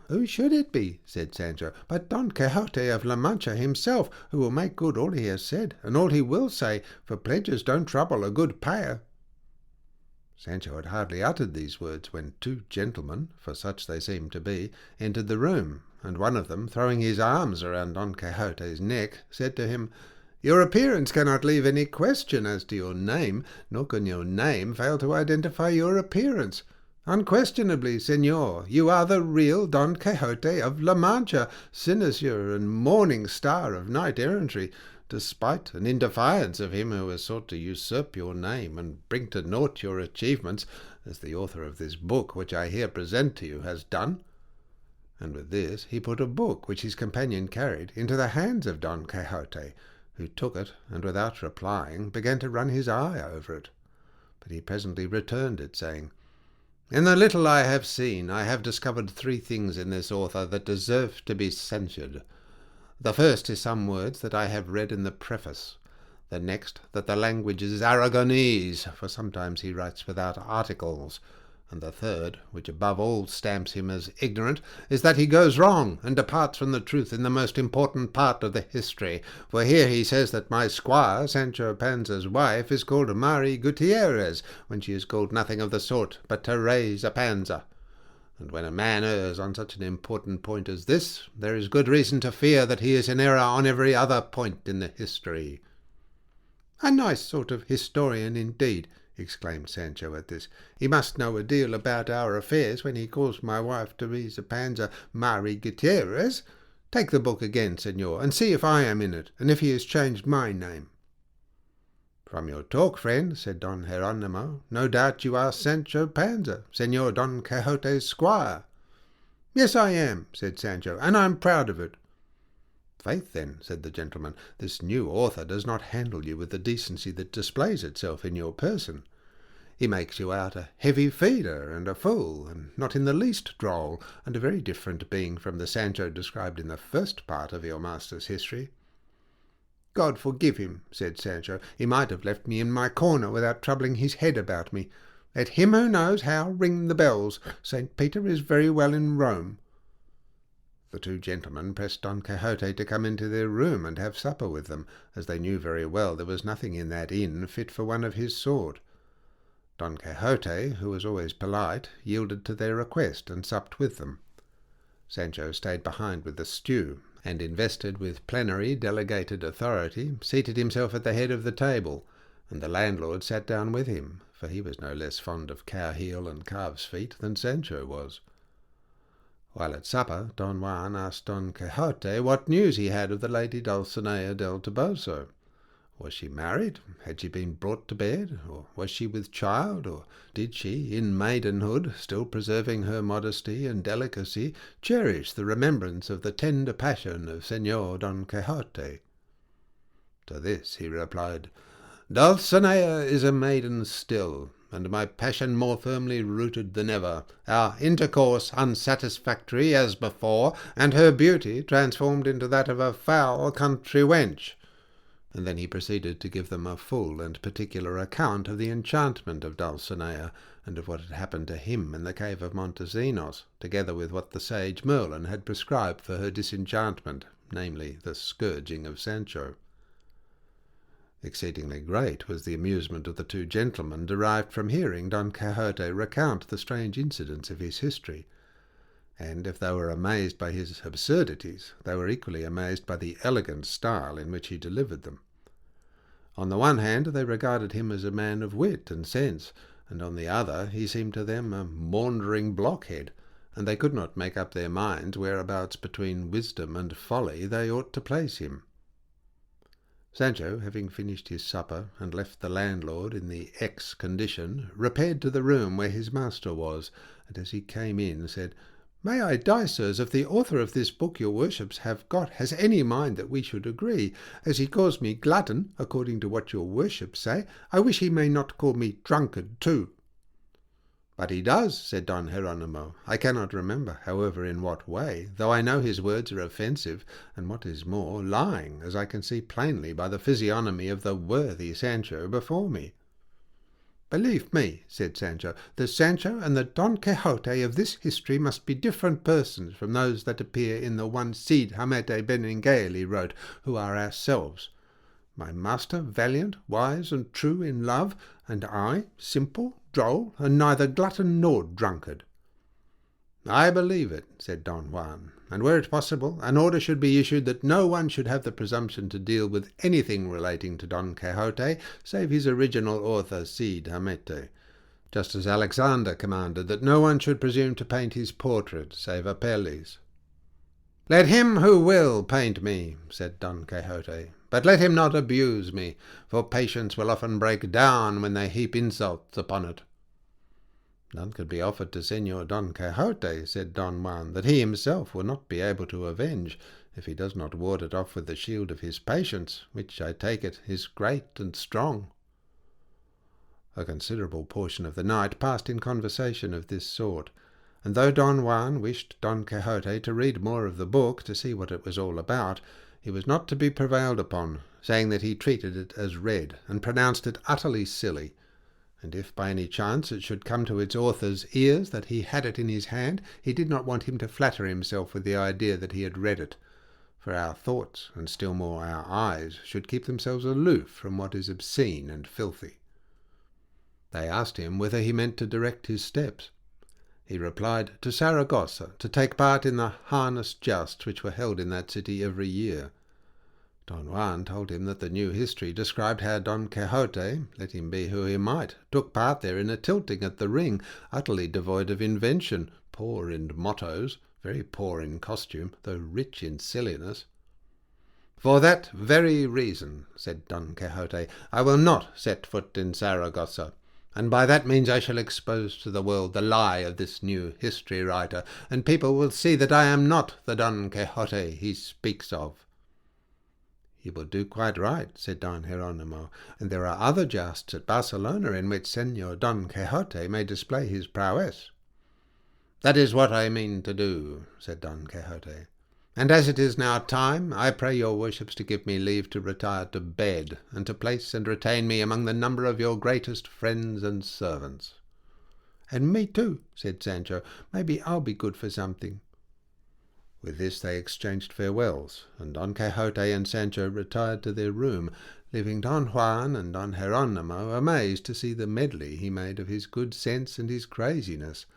A: "Who should it be," said Sancho, "but Don Quixote of La Mancha himself, who will make good all he has said, and all he will say, for pledges don't trouble a good payer." Sancho had hardly uttered these words when two gentlemen, for such they seemed to be, entered the room, and one of them, throwing his arms around Don Quixote's neck, said to him, "Your appearance cannot leave any question as to your name, nor can your name fail to identify your appearance. Unquestionably, señor, you are the real Don Quixote of La Mancha, cynosure and morning star of knight-errantry, despite and in defiance of him who has sought to usurp your name and bring to naught your achievements, as the author of this book which I here present to you has done." And with this he put a book which his companion carried into the hands of Don Quixote, who took it, and without replying began to run his eye over it. But he presently returned it, saying, "In the little I have seen, I have discovered 3 things in this author that deserve to be censured. The first is some words that I have read in the preface. The next, that the language is Aragonese, for sometimes he writes without articles. And the third, which above all stamps him as ignorant, is that he goes wrong, and departs from the truth in the most important part of the history. For here he says that my squire, Sancho Panza's wife, is called Mari Gutierrez, when she is called nothing of the sort, but Teresa Panza. And when a man errs on such an important point as this, there is good reason to fear that he is in error on every other point in the history." "A nice sort of historian indeed," exclaimed Sancho at this. "He must know a deal about our affairs when he calls my wife Teresa Panza Mari Gutierrez. Take the book again, señor, and see if I am in it, and if he has changed my name." "From your talk, friend," said Don Hieronymo, "no doubt you are Sancho Panza, Señor Don Quixote's squire." "Yes, I am," said Sancho, "and I am proud of it." "Faith, then," said the gentleman, "this new author does not handle you with the decency that displays itself in your person. He makes you out a heavy feeder and a fool, and not in the least droll, and a very different being from the Sancho described in the first part of your master's history." "God forgive him," said Sancho. "He might have left me in my corner without troubling his head about me. Let him who knows how ring the bells. St. Peter is very well in Rome." The two gentlemen pressed Don Quixote to come into their room and have supper with them, as they knew very well there was nothing in that inn fit for one of his sort. Don Quixote, who was always polite, yielded to their request and supped with them. Sancho stayed behind with the stew, and invested with plenary delegated authority, seated himself at the head of the table, and the landlord sat down with him, for he was no less fond of cow heel and calves' feet than Sancho was. While at supper, Don Juan asked Don Quixote what news he had of the lady Dulcinea del Toboso. Was she married? Had she been brought to bed? Or was she with child? Or did she, in maidenhood, still preserving her modesty and delicacy, cherish the remembrance of the tender passion of Señor Don Quixote? To this he replied, "Dulcinea is a maiden still, and my passion more firmly rooted than ever, our intercourse unsatisfactory as before, and her beauty transformed into that of a foul country wench. and then he proceeded to give them a full and particular account of the enchantment of Dulcinea, and of what had happened to him in the cave of Montesinos, together with what the sage Merlin had prescribed for her disenchantment, namely the scourging of Sancho. Exceedingly great was the amusement of the two gentlemen derived from hearing Don Quixote recount the strange incidents of his history, and if they were amazed by his absurdities, they were equally amazed by the elegant style in which he delivered them. On the one hand, they regarded him as a man of wit and sense, and on the other he seemed to them a maundering blockhead, and they could not make up their minds whereabouts between wisdom and folly they ought to place him. Sancho, having finished his supper and left the landlord in the X condition, repaired to the room where his master was, and as he came in said, "May I die, sirs, if the author of this book your worships have got has any mind that we should agree. As he calls me glutton, according to what your worships say, I wish he may not call me drunkard too." "But he does," said Don Hieronymo. "I cannot remember, however, in what way, though I know his words are offensive, and what is more, lying, as I can see plainly by the physiognomy of the worthy Sancho before me." "Believe me," said Sancho, "the Sancho and the Don Quixote of this history must be different persons from those that appear in the one Cid Hamete Benengeli wrote, who are ourselves. My master valiant, wise, and true in love, and I simple, droll, and neither glutton nor drunkard." "I believe it," said Don Juan, "and were it possible, an order should be issued that no one should have the presumption to deal with anything relating to Don Quixote, save his original author Cid Hamete, just as Alexander commanded that no one should presume to paint his portrait, save Apelles." "Let him who will paint me," said Don Quixote, "but let him not abuse me, for patience will often break down when they heap insults upon it." "None could be offered to Señor Don Quixote," said Don Juan, "that he himself will not be able to avenge, if he does not ward it off with the shield of his patience, which, I take it, is great and strong." A considerable portion of the night passed in conversation of this sort, and though Don Juan wished Don Quixote to read more of the book to see what it was all about, he was not to be prevailed upon, saying that he treated it as read, and pronounced it utterly silly, and if by any chance it should come to its author's ears that he had it in his hand, he did not want him to flatter himself with the idea that he had read it, for our thoughts, and still more our eyes, should keep themselves aloof from what is obscene and filthy. They asked him whether he meant to direct his steps. He replied, to Saragossa, to take part in the harness jousts which were held in that city every year. Don Juan told him that the new history described how Don Quixote, let him be who he might, took part there in a tilting at the ring, utterly devoid of invention, poor in mottos, very poor in costume, though rich in silliness. "For that very reason," said Don Quixote, "I will not set foot in Saragossa, and by that means I shall expose to the world the lie of this new history writer, and people will see that I am not the Don Quixote he speaks of." "You will do quite right," said Don Hieronymo, "and there are other jousts at Barcelona in which Señor Don Quixote may display his prowess." "That is what I mean to do," said Don Quixote, "and as it is now time, I pray your worships to give me leave to retire to bed, and to place and retain me among the number of your greatest friends and servants." "And me too," said Sancho. "Maybe I'll be good for something." With this they exchanged farewells, and Don Quixote and Sancho retired to their room, leaving Don Juan and Don Hieronymo amazed to see the medley he made of his good sense and his craziness,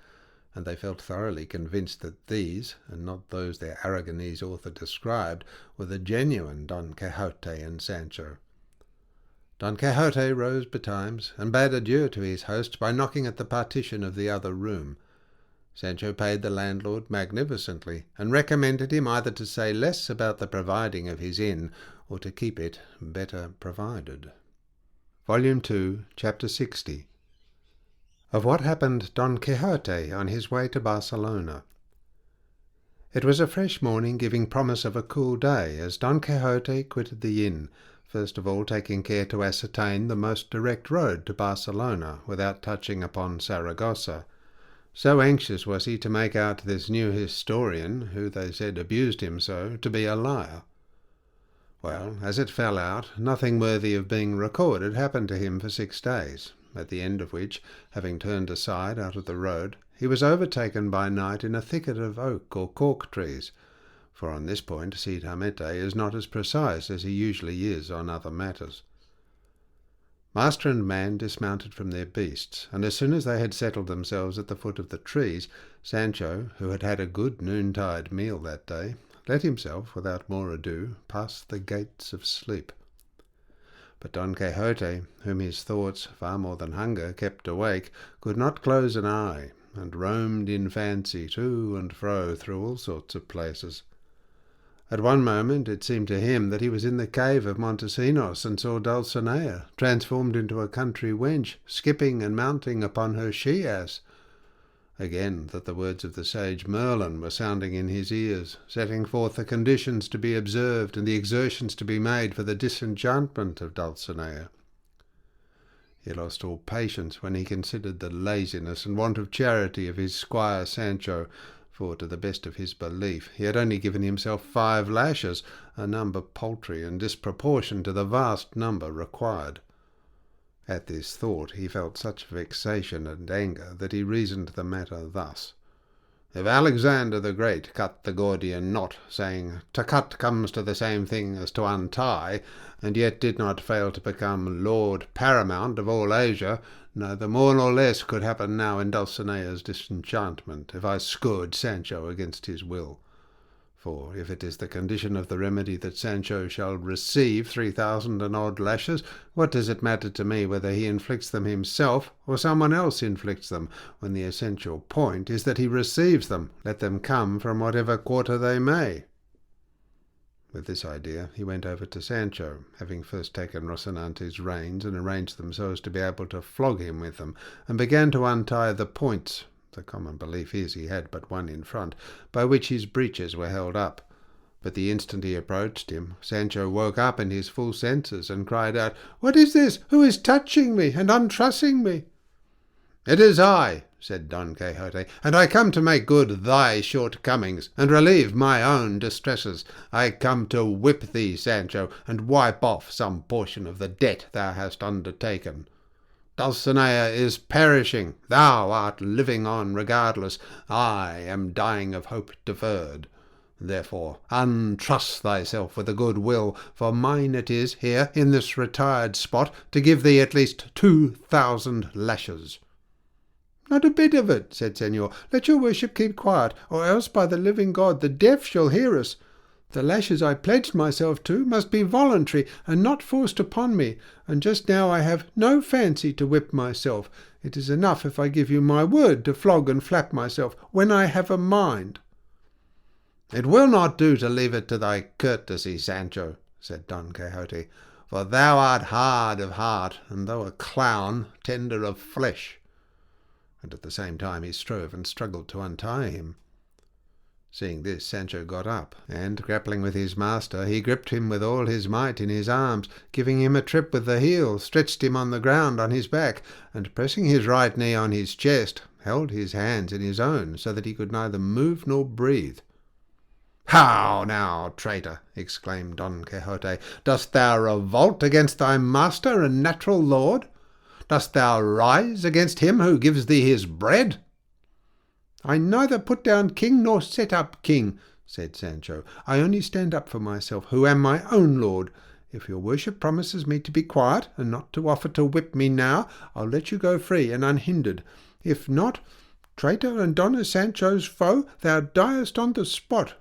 A: and they felt thoroughly convinced that these, and not those their Aragonese author described, were the genuine Don Quixote and Sancho. Don Quixote rose betimes, and bade adieu to his host by knocking at the partition of the other room. Sancho paid the landlord magnificently, and recommended him either to say less about the providing of his inn, or to keep it better provided. Volume 2, Chapter 60. Of what happened Don Quixote on his way to Barcelona. It was a fresh morning, giving promise of a cool day, as Don Quixote quitted the inn, first of all taking care to ascertain the most direct road to Barcelona, without touching upon Saragossa. So anxious was he to make out this new historian, who they said abused him so, to be a liar. Well, as it fell out, nothing worthy of being recorded happened to him for 6 days, at the end of which, having turned aside out of the road, he was overtaken by night in a thicket of oak or cork trees, for on this point Cid Hamete is not as precise as he usually is on other matters. Master and man dismounted from their beasts, and as soon as they had settled themselves at the foot of the trees, Sancho, who had had a good noontide meal that day, let himself, without more ado, pass the gates of sleep. But Don Quixote, whom his thoughts, far more than hunger, kept awake, could not close an eye, and roamed in fancy to and fro through all sorts of places. At one moment it seemed to him that he was in the cave of Montesinos and saw Dulcinea, transformed into a country wench, skipping and mounting upon her she-ass. Again, that the words of the sage Merlin were sounding in his ears, setting forth the conditions to be observed and the exertions to be made for the disenchantment of Dulcinea. He lost all patience when he considered the laziness and want of charity of his squire Sancho, for, to the best of his belief, he had only given himself 5 lashes, a number paltry and disproportioned to the vast number required. At this thought he felt such vexation and anger that he reasoned the matter thus. If Alexander the Great cut the Gordian knot, saying, "To cut comes to the same thing as to untie," and yet did not fail to become Lord Paramount of all Asia, neither more nor less could happen now in Dulcinea's disenchantment, if I scourged Sancho against his will. For if it is the condition of the remedy that Sancho shall receive 3,000 and odd lashes, what does it matter to me whether he inflicts them himself or someone else inflicts them, when the essential point is that he receives them, let them come from whatever quarter they may? With this idea he went over to Sancho, having first taken Rocinante's reins and arranged them so as to be able to flog him with them, and began to untie the points. The common belief is he had but one in front, by which his breeches were held up. But the instant he approached him, Sancho woke up in his full senses, and cried out, "What is this? Who is touching me and untrussing me?" "It is I," said Don Quixote, "and I come to make good thy shortcomings, and relieve my own distresses. I come to whip thee, Sancho, and wipe off some portion of the debt thou hast undertaken. Dulcinea is perishing, thou art living on regardless, I am dying of hope deferred. Therefore untruss thyself with a good will, for mine it is, here, in this retired spot, to give thee at least 2,000 lashes." "Not a bit of it," said Señor. "Let your worship keep quiet, or else by the living God the deaf shall hear us. The lashes I pledged myself to must be voluntary and not forced upon me, and just now I have no fancy to whip myself. It is enough if I give you my word to flog and flap myself when I have a mind." "It will not do to leave it to thy courtesy, Sancho," said Don Quixote, "for thou art hard of heart, and though a clown, tender of flesh." And at the same time he strove and struggled to untie him. Seeing this, Sancho got up, and, grappling with his master, he gripped him with all his might in his arms, giving him a trip with the heel, stretched him on the ground on his back, and, pressing his right knee on his chest, held his hands in his own, so that he could neither move nor breathe. "How now, traitor!" exclaimed Don Quixote, "dost thou revolt against thy master and natural lord? Dost thou rise against him who gives thee his bread?" "I neither put down king nor set up king," said Sancho. "I only stand up for myself, who am my own lord. If your worship promises me to be quiet, and not to offer to whip me now, I'll let you go free and unhindered. If not, traitor and Donna Sancho's foe, thou diest on the spot."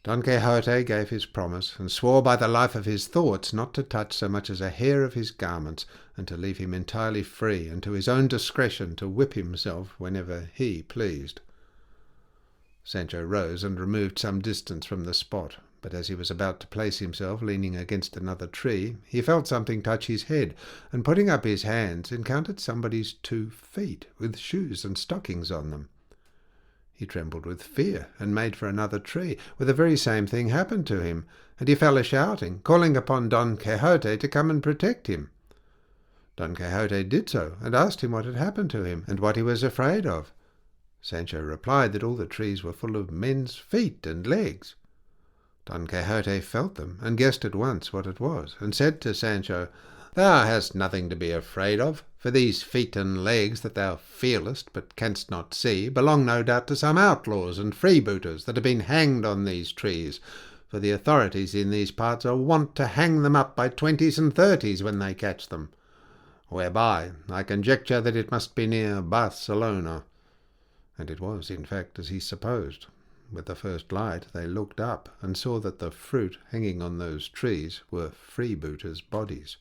A: Don Quixote gave his promise, and swore by the life of his thoughts not to touch so much as a hair of his garments, and to leave him entirely free, and to his own discretion to whip himself whenever he pleased. Sancho rose and removed some distance from the spot, but as he was about to place himself leaning against another tree, he felt something touch his head, and putting up his hands, encountered somebody's 2 feet, with shoes and stockings on them. He trembled with fear, and made for another tree, where the very same thing happened to him, and he fell a-shouting, calling upon Don Quixote to come and protect him. Don Quixote did so, and asked him what had happened to him, and what he was afraid of. Sancho replied that all the trees were full of men's feet and legs. Don Quixote felt them, and guessed at once what it was, and said to Sancho, "Thou hast nothing to be afraid of, for these feet and legs that thou feelest but canst not see belong no doubt to some outlaws and freebooters that have been hanged on these trees, for the authorities in these parts are wont to hang them up by 20s and 30s when they catch them, whereby I conjecture that it must be near Barcelona." And it was, in fact, as he supposed. With the first light they looked up, and saw that the fruit hanging on those trees were freebooters' bodies.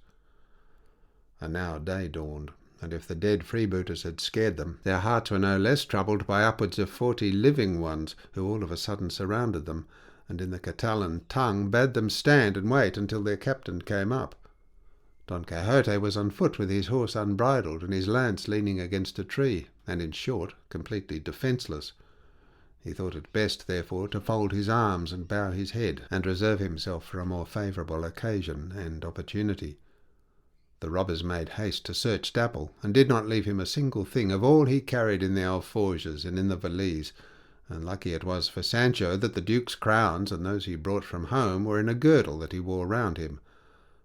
A: And now day dawned, and if the dead freebooters had scared them, their hearts were no less troubled by upwards of 40 living ones, who all of a sudden surrounded them, and in the Catalan tongue bade them stand and wait until their captain came up. Don Quixote was on foot with his horse unbridled, and his lance leaning against a tree, and, in short, completely defenceless. He thought it best, therefore, to fold his arms and bow his head, and reserve himself for a more favourable occasion and opportunity. The robbers made haste to search Dapple, and did not leave him a single thing of all he carried in the alforges and in the valise, and lucky it was for Sancho that the Duke's crowns and those he brought from home were in a girdle that he wore round him.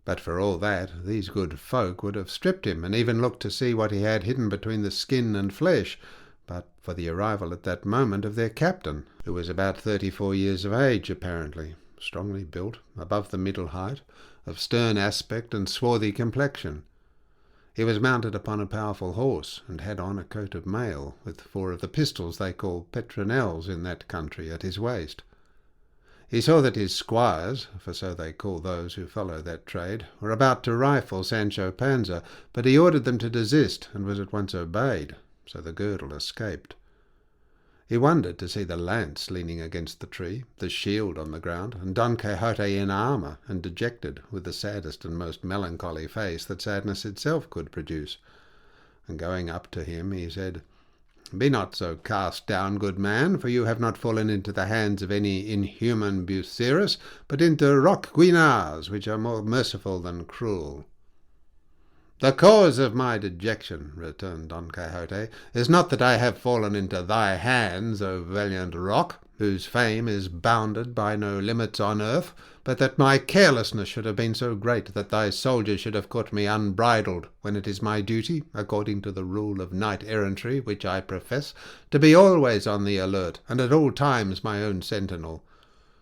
A: But for all that, these good folk would have stripped him, and even looked to see what he had hidden between the skin and flesh, but for the arrival at that moment of their captain, who was about 34 years of age apparently, strongly built, above the middle height, of stern aspect and swarthy complexion. He was mounted upon a powerful horse, and had on a coat of mail, with 4 of the pistols they call petronels in that country at his waist. He saw that his squires, for so they call those who follow that trade, were about to rifle Sancho Panza, but he ordered them to desist, and was at once obeyed, so the girdle escaped. He wondered to see the lance leaning against the tree, the shield on the ground, and Don Quixote in armour, and dejected, with the saddest and most melancholy face that sadness itself could produce. And going up to him, he said, "Be not so cast down, good man, for you have not fallen into the hands of any inhuman Buceras, but into rock guinars, which are more merciful than cruel." "The cause of my dejection," returned Don Quixote, "is not that I have fallen into thy hands, O valiant rock, whose fame is bounded by no limits on earth, but that my carelessness should have been so great that thy soldiers should have caught me unbridled, when it is my duty, according to the rule of knight-errantry which I profess, to be always on the alert, and at all times my own sentinel.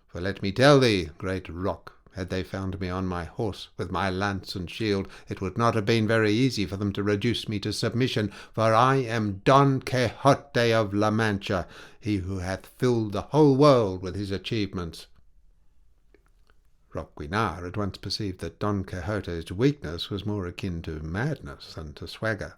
A: For let me tell thee, great rock, had they found me on my horse, with my lance and shield, it would not have been very easy for them to reduce me to submission, for I am Don Quixote of La Mancha, he who hath filled the whole world with his achievements." Roquenar at once perceived that Don Quixote's weakness was more akin to madness than to swagger,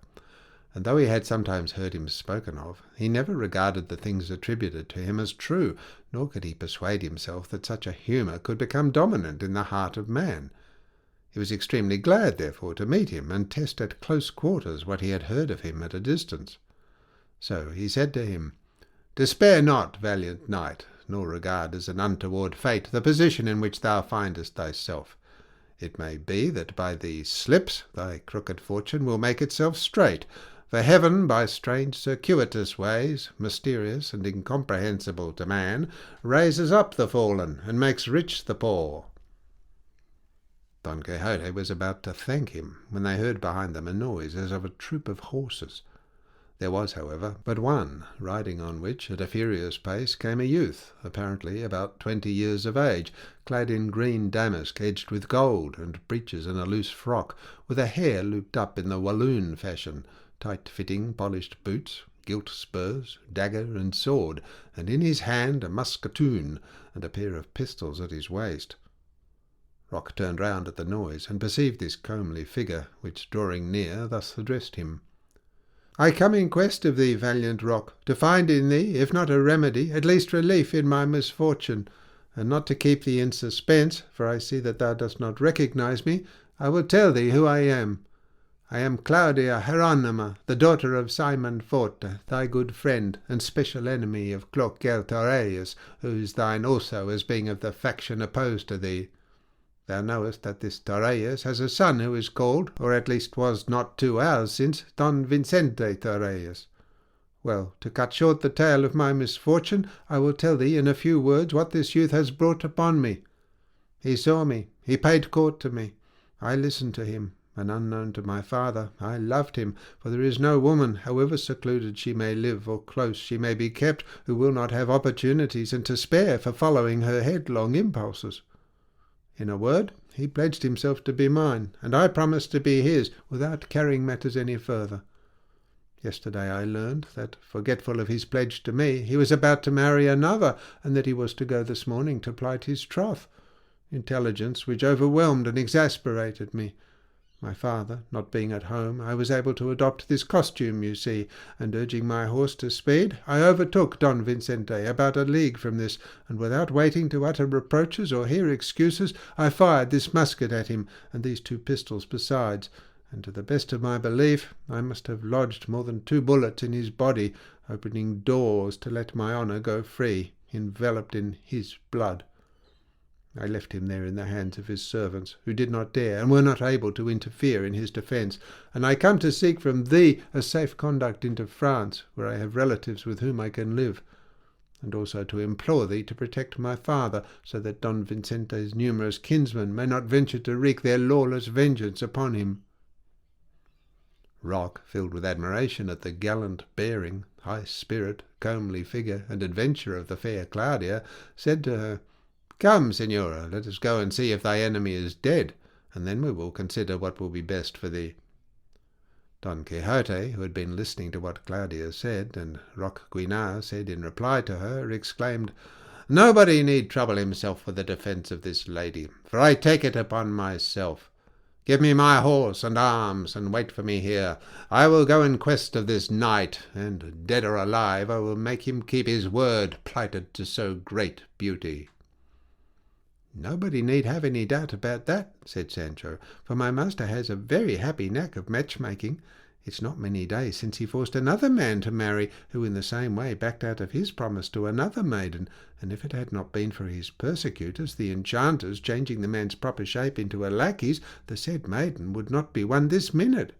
A: and though he had sometimes heard him spoken of, he never regarded the things attributed to him as true, nor could he persuade himself that such a humour could become dominant in the heart of man. He was extremely glad, therefore, to meet him, and test at close quarters what he had heard of him at a distance. So he said to him, "Despair not, valiant knight, nor regard as an untoward fate the position in which thou findest thyself. It may be that by these slips thy crooked fortune will make itself straight, for heaven, by strange circuitous ways, mysterious and incomprehensible to man, raises up the fallen, and makes rich the poor." Don Quixote was about to thank him, when they heard behind them a noise as of a troop of horses. There was, however, but one, riding on which, at a furious pace, came a youth, apparently about 20 years of age, clad in green damask edged with gold, and breeches and a loose frock, with a hair looped up in the Walloon fashion, tight-fitting polished boots, gilt spurs, dagger and sword, and in his hand a musketoon, and a pair of pistols at his waist. Rock turned round at the noise, and perceived this comely figure, which, drawing near, thus addressed him. "I come in quest of thee, valiant Rock, to find in thee, if not a remedy, at least relief in my misfortune, and not to keep thee in suspense, for I see that thou dost not recognize me, I will tell thee who I am. I am Claudia Hieronyma, the daughter of Simon Forte, thy good friend, and special enemy of Cloquel Torreus, who is thine also, as being of the faction opposed to thee. Thou knowest that this Torreus has a son who is called, or at least was not 2 hours since, Don Vincente Torreus. Well, to cut short the tale of my misfortune, I will tell thee in a few words what this youth has brought upon me. He saw me, he paid court to me. I listened to him, and unknown to my father, I loved him, for there is no woman, however secluded she may live or close she may be kept, who will not have opportunities and to spare for following her headlong impulses. In a word, he pledged himself to be mine, and I promised to be his, without carrying matters any further. Yesterday I learned that, forgetful of his pledge to me, he was about to marry another, and that he was to go this morning to plight his troth. Intelligence which overwhelmed and exasperated me. My father not being at home, I was able to adopt this costume, you see, and urging my horse to speed, I overtook Don Vincente about a league from this, and without waiting to utter reproaches or hear excuses, I fired this musket at him, and these 2 pistols besides, and to the best of my belief I must have lodged more than 2 bullets in his body, opening doors to let my honour go free, enveloped in his blood. I left him there in the hands of his servants, who did not dare and were not able to interfere in his defence, and I come to seek from thee a safe conduct into France, where I have relatives with whom I can live, and also to implore thee to protect my father, so that Don Vincente's numerous kinsmen may not venture to wreak their lawless vengeance upon him." Rock, filled with admiration at the gallant bearing, high spirit, comely figure, and adventure of the fair Claudia, said to her, "Come, Signora, let us go and see if thy enemy is dead, and then we will consider what will be best for thee." Don Quixote, who had been listening to what Claudia said, and Roque Guinart said in reply to her, exclaimed, "Nobody need trouble himself with the defence of this lady, for I take it upon myself. Give me my horse and arms, and wait for me here. I will go in quest of this knight, and, dead or alive, I will make him keep his word plighted to so great beauty." "Nobody need have any doubt about that," said Sancho, "for my master has a very happy knack of matchmaking. It's not many days since he forced another man to marry, who in the same way backed out of his promise to another maiden, and if it had not been for his persecutors, the enchanters, changing the man's proper shape into a lackey's, the said maiden would not be won this minute."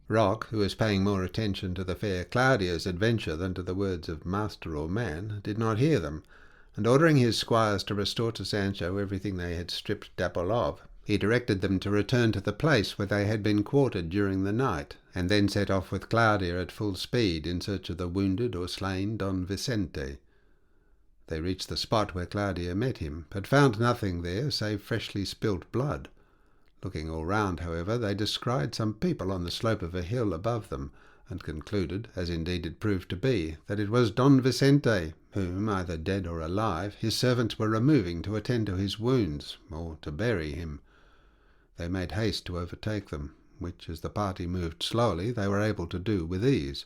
A: Rock, who was paying more attention to the fair Claudia's adventure than to the words of master or man, did not hear them, and ordering his squires to restore to Sancho everything they had stripped Dapple of, he directed them to return to the place where they had been quartered during the night, and then set off with Claudia at full speed in search of the wounded or slain Don Vicente. They reached the spot where Claudia met him, but found nothing there save freshly spilt blood. Looking all round, however, they descried some people on the slope of a hill above them, and concluded, as indeed it proved to be, that it was Don Vicente, whom, either dead or alive, his servants were removing to attend to his wounds, or to bury him. They made haste to overtake them, which, as the party moved slowly, they were able to do with ease.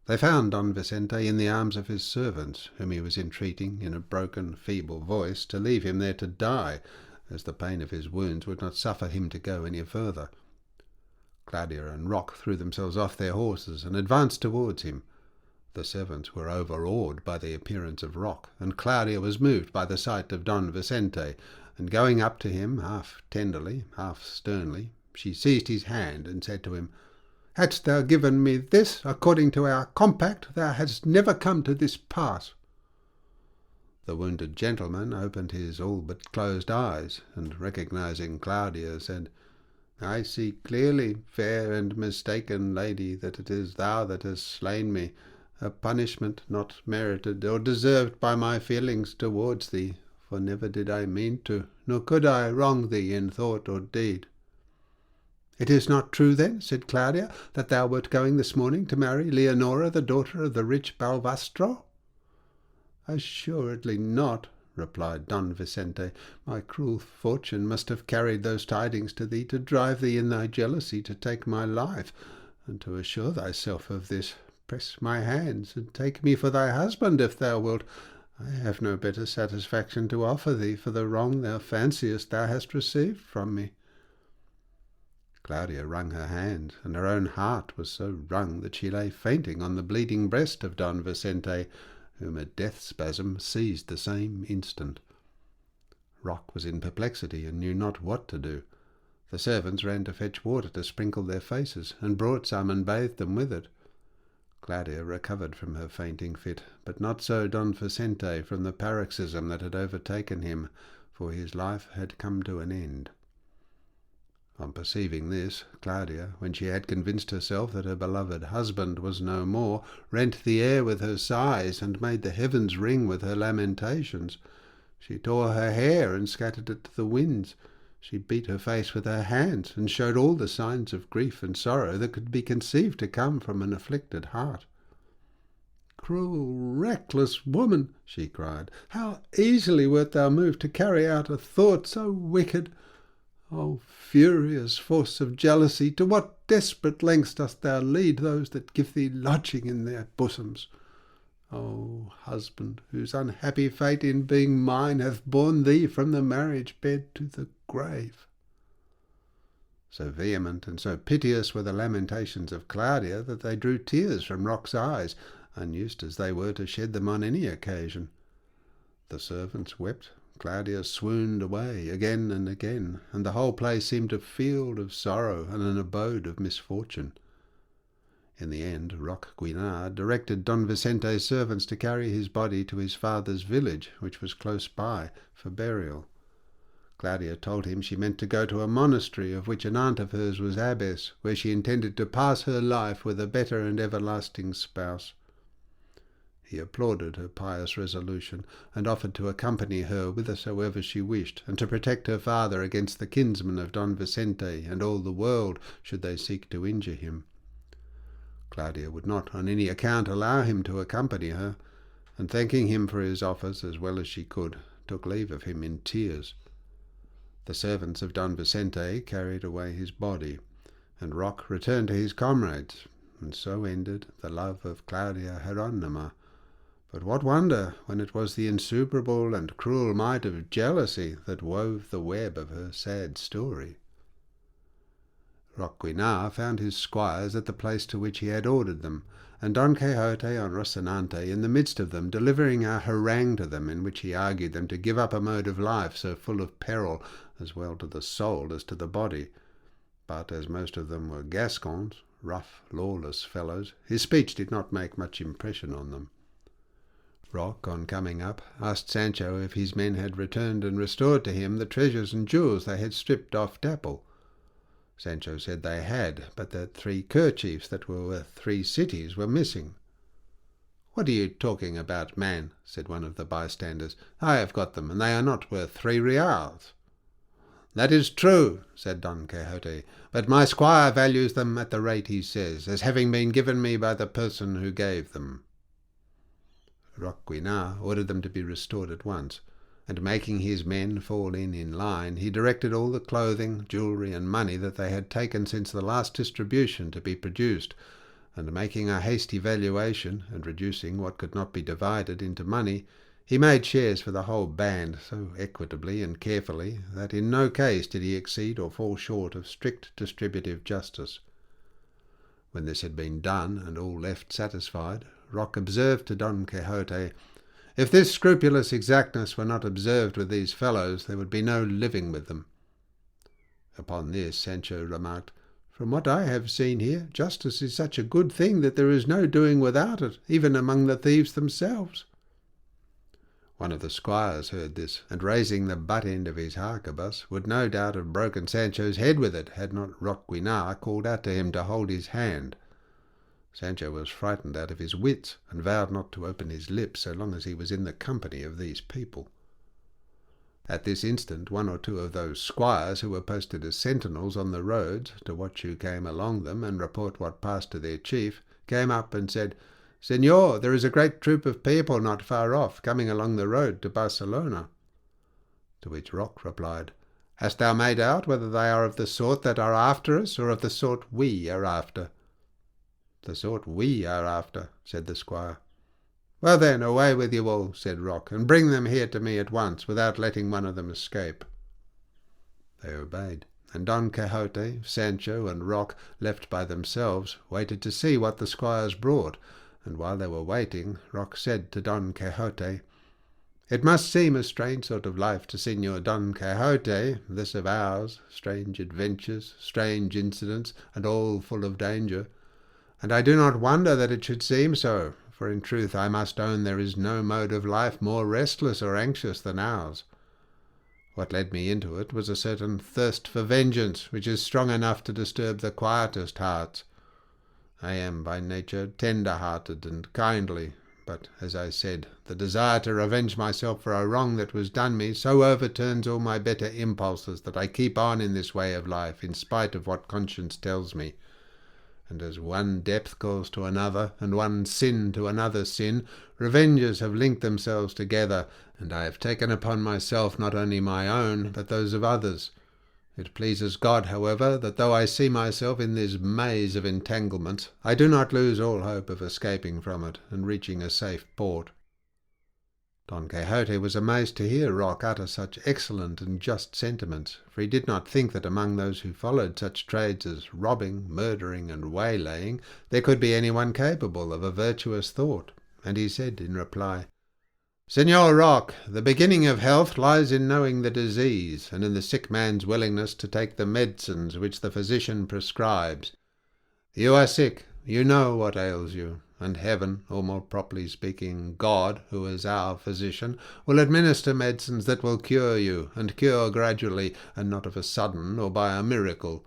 A: They found Don Vicente in the arms of his servants, whom he was entreating, in a broken, feeble voice, to leave him there to die, as the pain of his wounds would not suffer him to go any further. Claudia and Rock threw themselves off their horses and advanced towards him. The servants were overawed by the appearance of Rock, and Claudia was moved by the sight of Don Vicente, and going up to him, half tenderly, half sternly, she seized his hand and said to him, "Hadst thou given me this, according to our compact, thou hadst never come to this pass." The wounded gentleman opened his all but closed eyes, and recognizing Claudia, said, "I see clearly, fair and mistaken lady, that it is thou that hast slain me, a punishment not merited or deserved by my feelings towards thee, for never did I mean to, nor could I wrong thee in thought or deed." "It is not true, then," said Claudia, "that thou wert going this morning to marry Leonora, the daughter of the rich Balvastro?" "Assuredly not," replied Don Vicente. "My cruel fortune must have carried those tidings to thee to drive thee in thy jealousy to take my life, and to assure thyself of this, press my hands, and take me for thy husband if thou wilt. I have no better satisfaction to offer thee for the wrong thou fanciest thou hast received from me." Claudia wrung her hands, and her own heart was so wrung that she lay fainting on the bleeding breast of Don Vicente, whom a death spasm seized the same instant. Rock was in perplexity, and knew not what to do. The servants ran to fetch water to sprinkle their faces, and brought some and bathed them with it. Claudia recovered from her fainting fit, but not so Don Vicente from the paroxysm that had overtaken him, for his life had come to an end. On perceiving this, Claudia, when she had convinced herself that her beloved husband was no more, rent the air with her sighs, and made the heavens ring with her lamentations. She tore her hair and scattered it to the winds. She beat her face with her hands, and showed all the signs of grief and sorrow that could be conceived to come from an afflicted heart. "Cruel, reckless woman," she cried, "how easily wert thou moved to carry out a thought so wicked! O furious force of jealousy, to what desperate lengths dost thou lead those that give thee lodging in their bosoms! O husband, whose unhappy fate in being mine hath borne thee from the marriage bed to the grave!" So vehement and so piteous were the lamentations of Claudia that they drew tears from Rock's eyes, unused as they were to shed them on any occasion. The servants wept, Claudia swooned away again and again, and the whole place seemed a field of sorrow and an abode of misfortune. In the end, Roque Guinart directed Don Vicente's servants to carry his body to his father's village, which was close by, for burial. Claudia told him she meant to go to a monastery of which an aunt of hers was abbess, where she intended to pass her life with a better and everlasting spouse. He applauded her pious resolution, and offered to accompany her whithersoever she wished, and to protect her father against the kinsmen of Don Vicente and all the world, should they seek to injure him. Claudia would not on any account allow him to accompany her, and thanking him for his offers as well as she could, took leave of him in tears. The servants of Don Vicente carried away his body, and Roque returned to his comrades, and so ended the love of Claudia Hieronyma. But what wonder, when it was the insuperable and cruel might of jealousy that wove the web of her sad story. Roque Guinart found his squires at the place to which he had ordered them, and Don Quixote on Rocinante in the midst of them, delivering a harangue to them, in which he argued them to give up a mode of life so full of peril, as well to the soul as to the body. But as most of them were Gascons, rough, lawless fellows, his speech did not make much impression on them. Roque, on coming up, asked Sancho if his men had returned and restored to him the treasures and jewels they had stripped off Dapple. Sancho said they had, but that 3 kerchiefs that were worth 3 cities were missing. "What are you talking about, man?" said one of the bystanders. "I have got them, and they are not worth 3 reals." "That is true," said Don Quixote, "but my squire values them at the rate he says, as having been given me by the person who gave them." Roque Guinart ordered them to be restored at once, and making his men fall in line, he directed all the clothing, jewellery, and money that they had taken since the last distribution to be produced, and making a hasty valuation, and reducing what could not be divided into money, he made shares for the whole band so equitably and carefully that in no case did he exceed or fall short of strict distributive justice. When this had been done, and all left satisfied, Roque observed to Don Quixote, "If this scrupulous exactness were not observed with these fellows, there would be no living with them." Upon this Sancho remarked, "From what I have seen here, justice is such a good thing that there is no doing without it, even among the thieves themselves." One of the squires heard this, and raising the butt end of his harquebus, would no doubt have broken Sancho's head with it, had not Roque Guinart called out to him to hold his hand. Sancho was frightened out of his wits, and vowed not to open his lips so long as he was in the company of these people. At this instant 1 or 2 of those squires who were posted as sentinels on the roads, to watch who came along them and report what passed to their chief, came up and said, "Señor, there is a great troop of people not far off, coming along the road to Barcelona." To which Roque replied, "Hast thou made out whether they are of the sort that are after us, or of the sort we are after?" "The sort we are after," said the squire. "Well then, away with you all," said Roque, "and bring them here to me at once, without letting one of them escape." They obeyed, and Don Quixote, Sancho, and Roque, left by themselves, waited to see what the squires brought, and while they were waiting, Roque said to Don Quixote, "It must seem a strange sort of life to Señor Don Quixote, this of ours, strange adventures, strange incidents, and all full of danger. And I do not wonder that it should seem so, for in truth I must own there is no mode of life more restless or anxious than ours. What led me into it was a certain thirst for vengeance, which is strong enough to disturb the quietest hearts. I am by nature tender-hearted and kindly, but, as I said, the desire to revenge myself for a wrong that was done me so overturns all my better impulses that I keep on in this way of life, in spite of what conscience tells me. And as one depth calls to another, and one sin to another sin, revenges have linked themselves together, and I have taken upon myself not only my own, but those of others. It pleases God, however, that though I see myself in this maze of entanglements, I do not lose all hope of escaping from it and reaching a safe port. Don Quixote was amazed to hear Roque utter such excellent and just sentiments, for he did not think that among those who followed such trades as robbing, murdering, and waylaying, there could be anyone capable of a virtuous thought, and he said in reply, "Señor Roque, the beginning of health lies in knowing the disease, and in the sick man's willingness to take the medicines which the physician prescribes. You are sick, you know what ails you, and heaven, or more properly speaking, God, who is our physician, will administer medicines that will cure you, and cure gradually, and not of a sudden or by a miracle.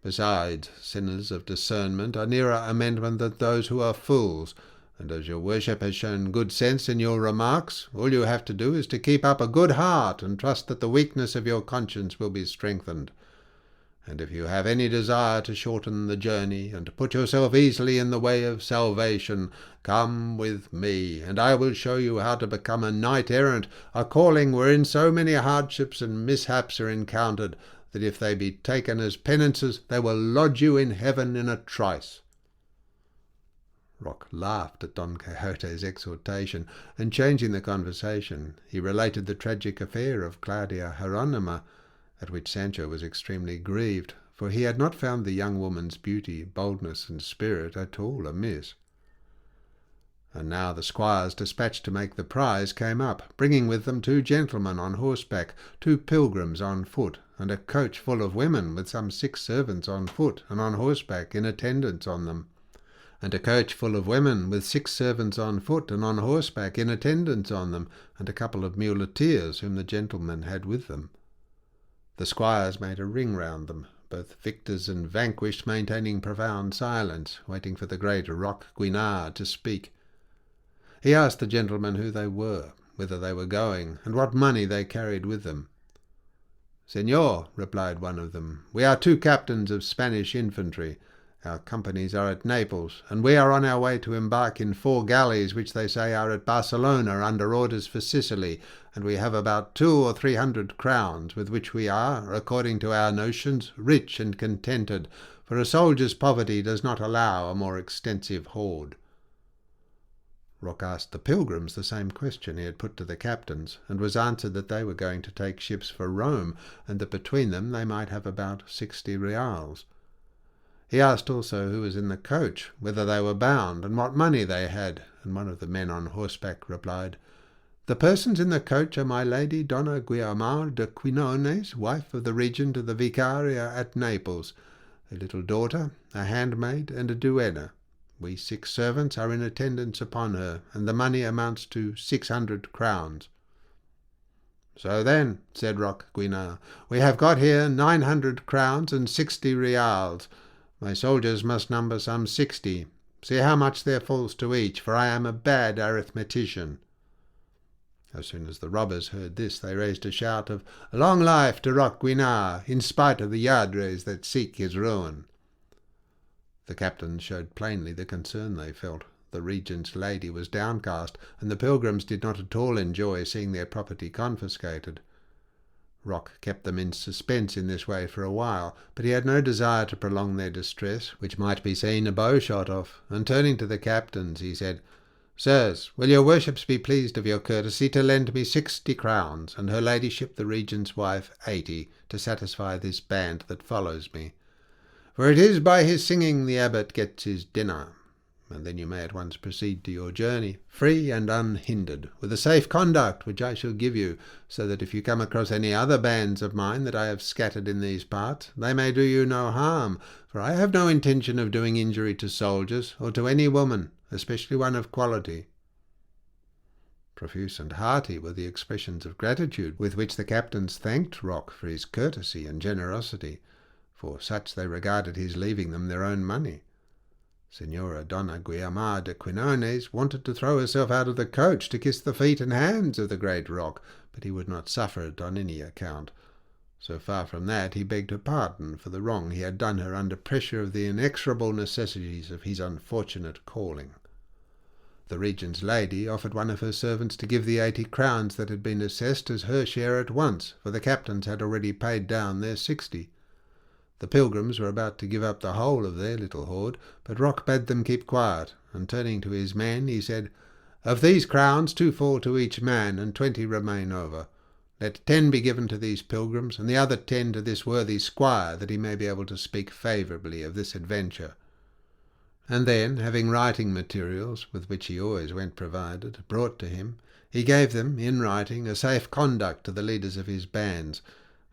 A: Besides, sinners of discernment are nearer amendment than those who are fools, and as your worship has shown good sense in your remarks, all you have to do is to keep up a good heart, and trust that the weakness of your conscience will be strengthened. And if you have any desire to shorten the journey, and to put yourself easily in the way of salvation, come with me, and I will show you how to become a knight-errant, a calling wherein so many hardships and mishaps are encountered, that if they be taken as penances, they will lodge you in heaven in a trice." Roque laughed at Don Quixote's exhortation, and changing the conversation, he related the tragic affair of Claudia Hieronima, at which Sancho was extremely grieved, for he had not found the young woman's beauty, boldness, and spirit at all amiss. And now the squires dispatched to make the prize came up, bringing with them 2 gentlemen on horseback, 2 pilgrims on foot, and a coach full of women, with some 6 servants on foot and on horseback in attendance on them, and a coach full of women, with 6 servants on foot and on horseback in attendance on them, and a couple of muleteers whom the gentlemen had with them. The squires made a ring round them, both victors and vanquished maintaining profound silence, waiting for the great Roque Guinart to speak. He asked the gentlemen who they were, whither they were going, and what money they carried with them. "Señor," replied one of them, "we are 2 captains of Spanish infantry. Our companies are at Naples, and we are on our way to embark in 4 galleys which they say are at Barcelona under orders for Sicily, and we have about 200 or 300 crowns, with which we are, according to our notions, rich and contented, for a soldier's poverty does not allow a more extensive hoard." Roque asked the pilgrims the same question he had put to the captains, and was answered that they were going to take ships for Rome, and that between them they might have about 60 reals. He asked also who was in the coach, whither they were bound, and what money they had, and one of the men on horseback replied, "The persons in the coach are my lady Donna Guiomar de Quinones, wife of the regent of the Vicaria at Naples, a little daughter, a handmaid, and a duenna. We 6 servants are in attendance upon her, and the money amounts to 600 crowns. "So then," said Roque Guinart, "we have got here 900 crowns and 60 reals. My soldiers must number some 60. See how much there falls to each, for I am a bad arithmetician." As soon as the robbers heard this, they raised a shout of "Long life to Roque Guinart, in spite of the lladres that seek his ruin." The captains showed plainly the concern they felt. The regent's lady was downcast, and the pilgrims did not at all enjoy seeing their property confiscated. Roque kept them in suspense in this way for a while, but he had no desire to prolong their distress, which might be seen a bow-shot off, and turning to the captains, he said, "Sirs, will your worships be pleased of your courtesy to lend me 60 crowns, and her ladyship the regent's wife 80, to satisfy this band that follows me? For it is by his singing the abbot gets his dinner. And then you may at once proceed to your journey, free and unhindered, with a safe conduct which I shall give you, so that if you come across any other bands of mine that I have scattered in these parts, they may do you no harm, for I have no intention of doing injury to soldiers, or to any woman, especially one of quality." Profuse and hearty were the expressions of gratitude with which the captains thanked Rock for his courtesy and generosity, for such they regarded his leaving them their own money. Senora Donna Guiomar de Quinones wanted to throw herself out of the coach to kiss the feet and hands of the great Rock, but he would not suffer it on any account. So far from that, he begged her pardon for the wrong he had done her under pressure of the inexorable necessities of his unfortunate calling. The regent's lady offered one of her servants to give the 80 crowns that had been assessed as her share at once, for the captains had already paid down their 60. The pilgrims were about to give up the whole of their little hoard, but Rock bade them keep quiet, and turning to his men, he said, "Of these crowns 2 fall to each man, and 20 remain over. Let 10 be given to these pilgrims, and the other 10 to this worthy squire, that he may be able to speak favourably of this adventure." And then, having writing materials, with which he always went provided, brought to him, he gave them, in writing, a safe conduct to the leaders of his bands,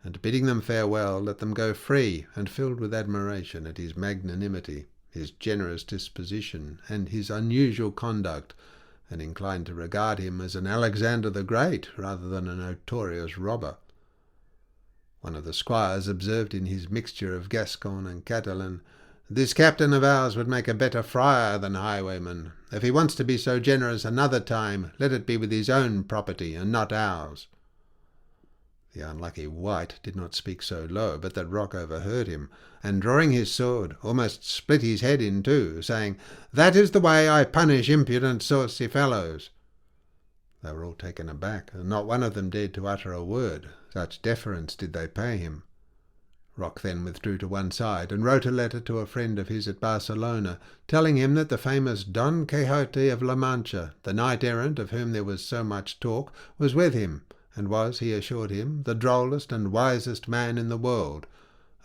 A: and bidding them farewell, let them go free, and filled with admiration at his magnanimity, his generous disposition, and his unusual conduct, and inclined to regard him as an Alexander the Great rather than a notorious robber. One of the squires observed in his mixture of Gascon and Catalan, "This captain of ours would make a better friar than highwayman. If he wants to be so generous another time, let it be with his own property, and not ours." The unlucky wight did not speak so low, but that Rock overheard him, and drawing his sword, almost split his head in two, saying, "That is the way I punish impudent saucy fellows." They were all taken aback, and not one of them dared to utter a word, such deference did they pay him. Rock then withdrew to one side, and wrote a letter to a friend of his at Barcelona, telling him that the famous Don Quixote of La Mancha, the knight-errant of whom there was so much talk, was with him, and was, he assured him, the drollest and wisest man in the world,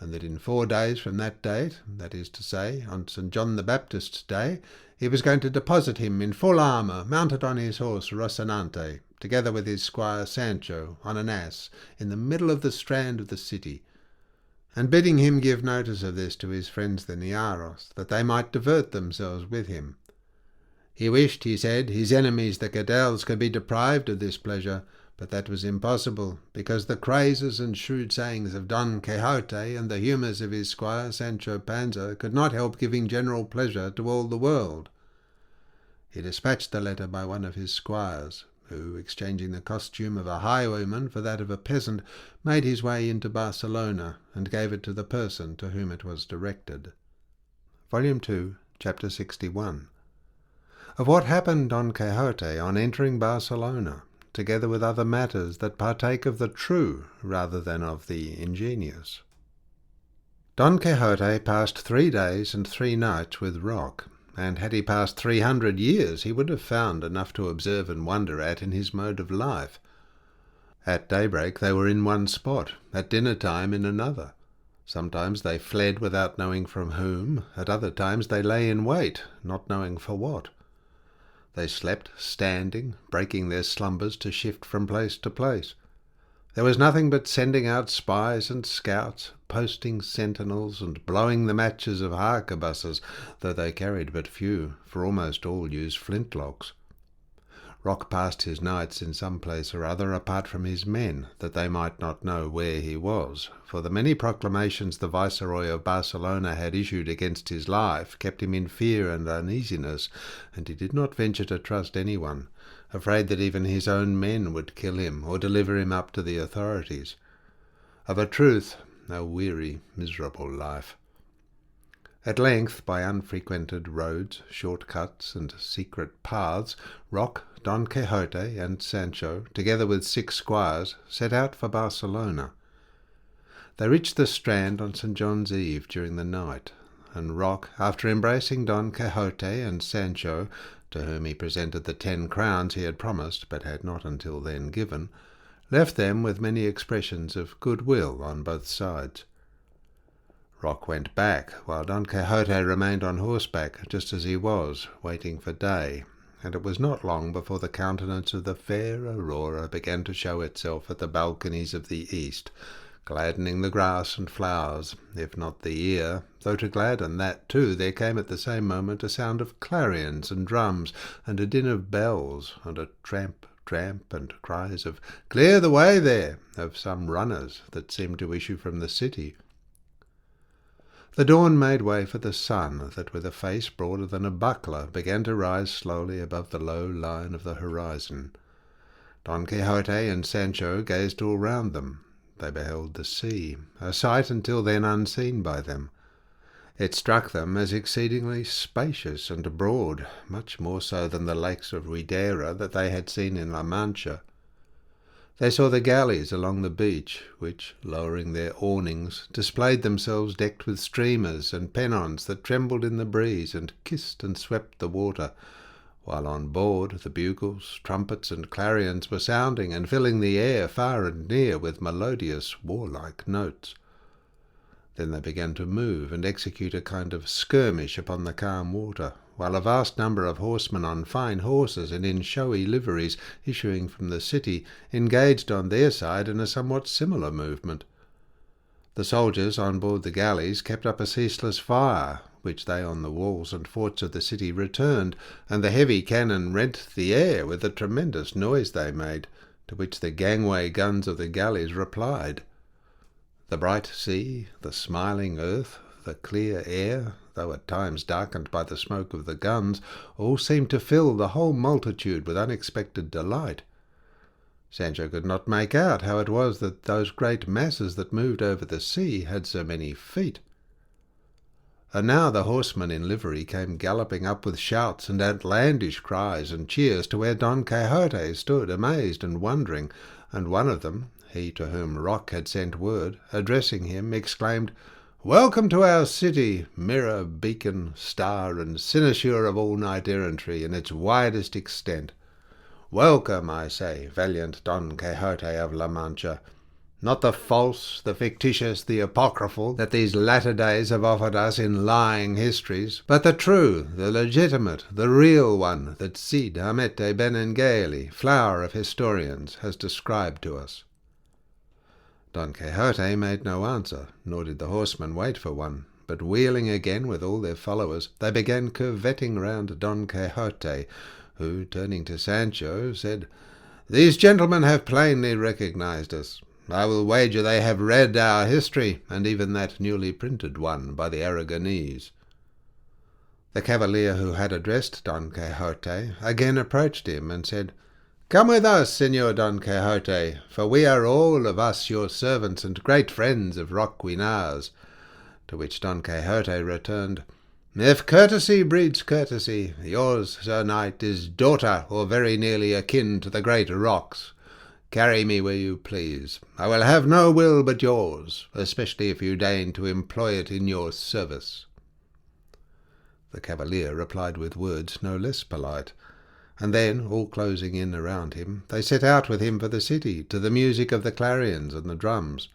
A: and that in 4 days from that date, that is to say, on St. John the Baptist's day, he was going to deposit him in full armour, mounted on his horse Rocinante, together with his squire Sancho, on an ass, in the middle of the strand of the city, and bidding him give notice of this to his friends the Niaros, that they might divert themselves with him. He wished, he said, his enemies the Cadelles could be deprived of this pleasure, but that was impossible, because the crazes and shrewd sayings of Don Quixote and the humours of his squire Sancho Panza could not help giving general pleasure to all the world. He dispatched the letter by one of his squires, who, exchanging the costume of a highwayman for that of a peasant, made his way into Barcelona, and gave it to the person to whom it was directed. Volume 2, Chapter 61. Of what happened Don Quixote on entering Barcelona, together with other matters that partake of the true rather than of the ingenious. Don Quixote passed 3 days and 3 nights with Rock, and had he passed 300 years he would have found enough to observe and wonder at in his mode of life. At daybreak they were in one spot, at dinner-time in another. Sometimes they fled without knowing from whom, at other times they lay in wait, not knowing for what. They slept standing, breaking their slumbers to shift from place to place. There was nothing but sending out spies and scouts, posting sentinels, and blowing the matches of harquebuses, though they carried but few, for almost all used flintlocks. Rock passed his nights in some place or other apart from his men, that they might not know where he was, for the many proclamations the Viceroy of Barcelona had issued against his life kept him in fear and uneasiness, and he did not venture to trust anyone, afraid that even his own men would kill him or deliver him up to the authorities. Of a truth, a weary, miserable life. At length, by unfrequented roads, short cuts, and secret paths, Rock, Don Quixote, and Sancho, together with 6 squires, set out for Barcelona. They reached the Strand on St. John's Eve during the night, and Rock, after embracing Don Quixote and Sancho, to whom he presented the 10 crowns he had promised but had not until then given, left them with many expressions of goodwill on both sides. Rock went back, while Don Quixote remained on horseback, just as he was, waiting for day, and it was not long before the countenance of the fair Aurora began to show itself at the balconies of the east, gladdening the grass and flowers, if not the ear, though to gladden that too there came at the same moment a sound of clarions and drums, and a din of bells, and a tramp, tramp and cries of "Clear the way there!" of some runners that seemed to issue from the city. The dawn made way for the sun, that with a face broader than a buckler began to rise slowly above the low line of the horizon. Don Quixote and Sancho gazed all round them. They beheld the sea, a sight until then unseen by them. It struck them as exceedingly spacious and broad, much more so than the lakes of Ribeira that they had seen in La Mancha. They saw the galleys along the beach, which, lowering their awnings, displayed themselves decked with streamers and pennons that trembled in the breeze and kissed and swept the water, while on board the bugles, trumpets, and clarions were sounding and filling the air far and near with melodious, warlike notes. Then they began to move and execute a kind of skirmish upon the calm water, while a vast number of horsemen on fine horses and in showy liveries issuing from the city engaged on their side in a somewhat similar movement. The soldiers on board the galleys kept up a ceaseless fire, which they on the walls and forts of the city returned, and the heavy cannon rent the air with the tremendous noise they made, to which the gangway guns of the galleys replied. The bright sea, the smiling earth, the clear air, though at times darkened by the smoke of the guns, all seemed to fill the whole multitude with unexpected delight. Sancho could not make out how it was that those great masses that moved over the sea had so many feet. And now the horsemen in livery came galloping up with shouts and outlandish cries and cheers to where Don Quixote stood amazed and wondering, and one of them, he to whom Roque had sent word, addressing him, exclaimed, "Welcome to our city, mirror, beacon, star, and cynosure of all knight-errantry in its widest extent. Welcome, I say, valiant Don Quixote of La Mancha. Not the false, the fictitious, the apocryphal that these latter days have offered us in lying histories, but the true, the legitimate, the real one that Cid Hamete Benengeli, flower of historians, has described to us." Don Quixote made no answer, nor did the horsemen wait for one, but wheeling again with all their followers, they began curvetting round Don Quixote, who, turning to Sancho, said, "These gentlemen have plainly recognized us. I will wager they have read our history, and even that newly printed one by the Aragonese." The cavalier who had addressed Don Quixote again approached him and said, "Come with us, Señor Don Quixote, for we are all of us your servants and great friends of Roquinar's." To which Don Quixote returned, "If courtesy breeds courtesy, yours, Sir Knight, is daughter or very nearly akin to the great rocks. Carry me where you please. I will have no will but yours, especially if you deign to employ it in your service." The cavalier replied with words no less polite, and then, all closing in around him, they set out with him for the city, to the music of the clarions and the drums.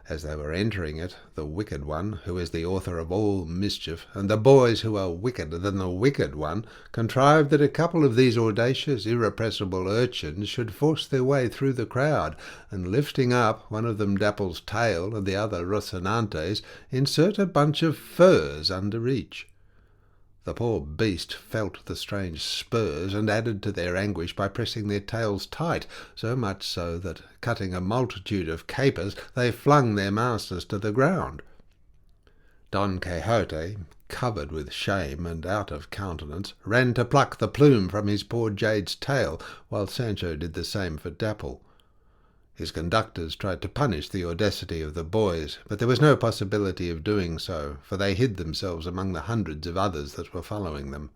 A: As they were entering it, the wicked one, who is the author of all mischief, and the boys who are wickeder than the wicked one, contrived that a couple of these audacious, irrepressible urchins should force their way through the crowd, and lifting up one of them Dapple's tail and the other Rocinante's, insert a bunch of furs under each. The poor beast felt the strange spurs, and added to their anguish by pressing their tails tight, so much so that, cutting a multitude of capers, they flung their masters to the ground. Don Quixote, covered with shame and out of countenance, ran to pluck the plume from his poor jade's tail, while Sancho did the same for Dapple. His conductors tried to punish the audacity of the boys, but there was no possibility of doing so, for they hid themselves among the hundreds of others that were following them.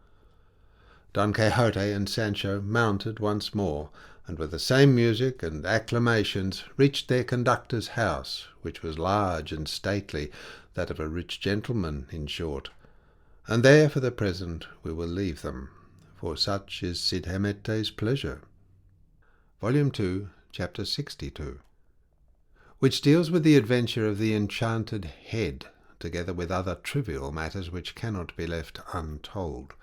A: Don Quixote and Sancho mounted once more, and with the same music and acclamations reached their conductor's house, which was large and stately, that of a rich gentleman, in short. And there for the present we will leave them, for such is Cid Hamete's pleasure. Volume 2, Chapter 62, which deals with the adventure of the enchanted head, together with other trivial matters which cannot be left untold.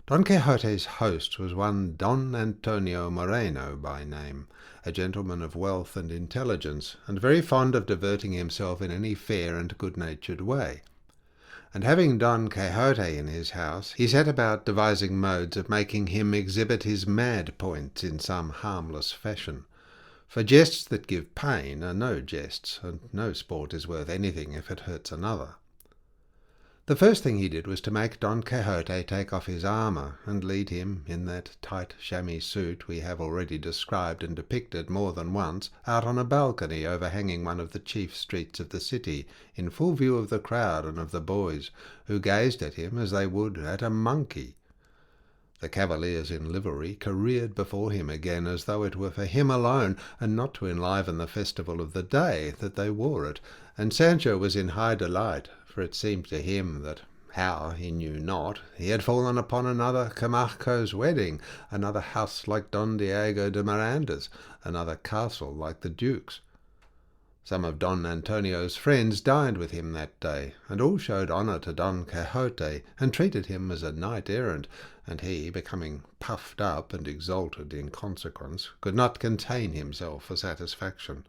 A: Don Quixote's host was one Don Antonio Moreno by name, a gentleman of wealth and intelligence, and very fond of diverting himself in any fair and good-natured way. and having Don Quixote in his house, he set about devising modes of making him exhibit his mad points in some harmless fashion. For jests that give pain are no jests, and no sport is worth anything if it hurts another. The first thing he did was to make Don Quixote take off his armour, and lead him, in that tight chamois suit we have already described and depicted more than once, out on a balcony overhanging one of the chief streets of the city, in full view of the crowd and of the boys, who gazed at him as they would at a monkey. The cavaliers in livery careered before him again, as though it were for him alone, and not to enliven the festival of the day, that they wore it, and Sancho was in high delight, for it seemed to him that, how he knew not, he had fallen upon another Camarco's wedding, another house like Don Diego de Miranda's, another castle like the Duke's. Some of Don Antonio's friends dined with him that day, and all showed honour to Don Quixote, and treated him as a knight-errant, and he, becoming puffed up and exalted in consequence, could not contain himself for satisfaction.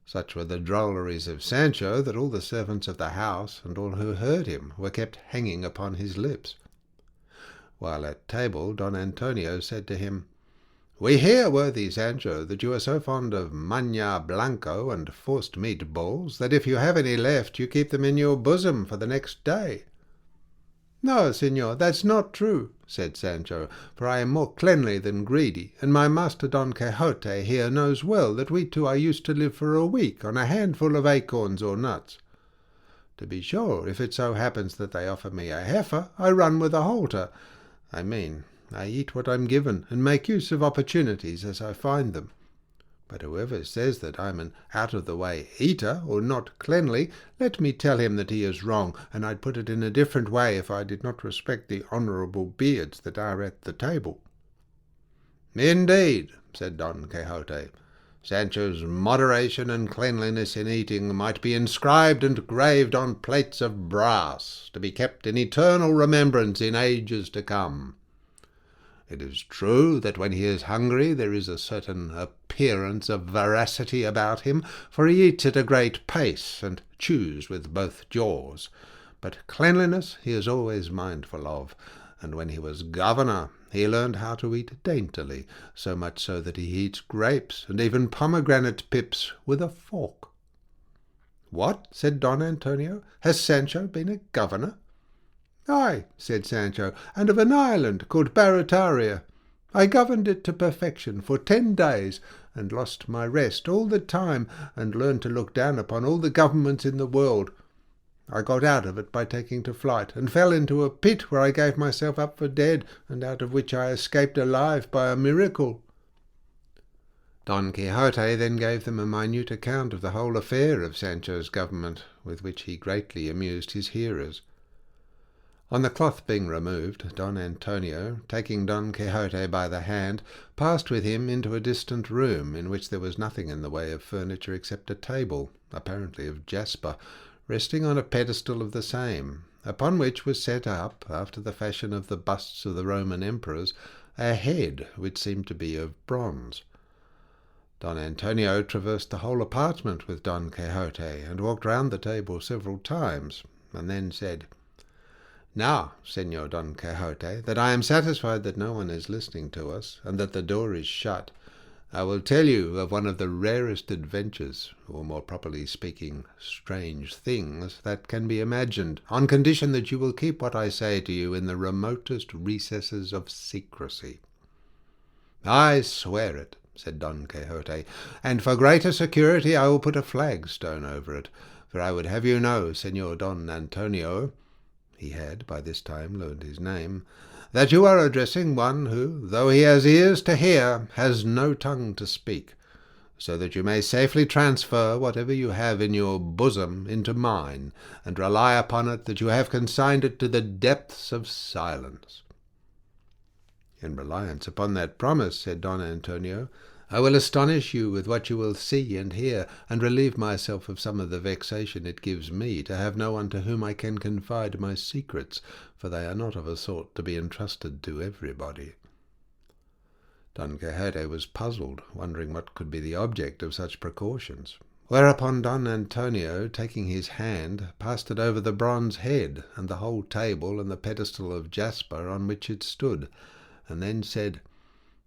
A: Such were the drolleries of Sancho that all the servants of the house, and all who heard him, were kept hanging upon his lips. While at table, Don Antonio said to him, "We hear, worthy Sancho, that you are so fond of maña blanco and forced meat balls, that if you have any left, you keep them in your bosom for the next day." "No, señor, that's not true," said Sancho, "for I am more cleanly than greedy, and my master Don Quixote here knows well that we two are used to live for a week on a handful of acorns or nuts. To be sure, if it so happens that they offer me a heifer, I run with a halter. I eat what I'm given, and make use of opportunities as I find them. But whoever says that I'm an out-of-the-way eater, or not cleanly, let me tell him that he is wrong, and I'd put it in a different way if I did not respect the honourable beards that are at the table." "Indeed," said Don Quixote, "Sancho's moderation and cleanliness in eating might be inscribed and graved on plates of brass, to be kept in eternal remembrance in ages to come. It is true that when he is hungry there is a certain appearance of voracity about him, for he eats at a great pace, and chews with both jaws. But cleanliness he is always mindful of, and when he was governor he learned how to eat daintily, so much so that he eats grapes and even pomegranate pips with a fork." "What?" said Don Antonio. "Has Sancho been a governor?" "Ay," said Sancho, "and of an island called Barataria. I governed it to perfection for 10 days, and lost my rest all the time, and learned to look down upon all the governments in the world. I got out of it by taking to flight, and fell into a pit where I gave myself up for dead, and out of which I escaped alive by a miracle." Don Quixote then gave them a minute account of the whole affair of Sancho's government, with which he greatly amused his hearers. On the cloth being removed, Don Antonio, taking Don Quixote by the hand, passed with him into a distant room, in which there was nothing in the way of furniture except a table, apparently of jasper, resting on a pedestal of the same, upon which was set up, after the fashion of the busts of the Roman emperors, a head which seemed to be of bronze. Don Antonio traversed the whole apartment with Don Quixote, and walked round the table several times, and then said, "Now, Señor Don Quixote, that I am satisfied that no one is listening to us, and that the door is shut, I will tell you of one of the rarest adventures, or more properly speaking, strange things, that can be imagined, on condition that you will keep what I say to you in the remotest recesses of secrecy." "I swear it," said Don Quixote, "and for greater security I will put a flagstone over it, for I would have you know, Señor Don Antonio," he had by this time learned his name, "that you are addressing one who, though he has ears to hear, has no tongue to speak, so that you may safely transfer whatever you have in your bosom into mine, and rely upon it that you have consigned it to the depths of silence." "In reliance upon that promise," said Don Antonio, "I will astonish you with what you will see and hear, and relieve myself of some of the vexation it gives me to have no one to whom I can confide my secrets, for they are not of a sort to be entrusted to everybody." Don Quixote was puzzled, wondering what could be the object of such precautions. Whereupon Don Antonio, taking his hand, passed it over the bronze head and the whole table and the pedestal of jasper on which it stood, and then said,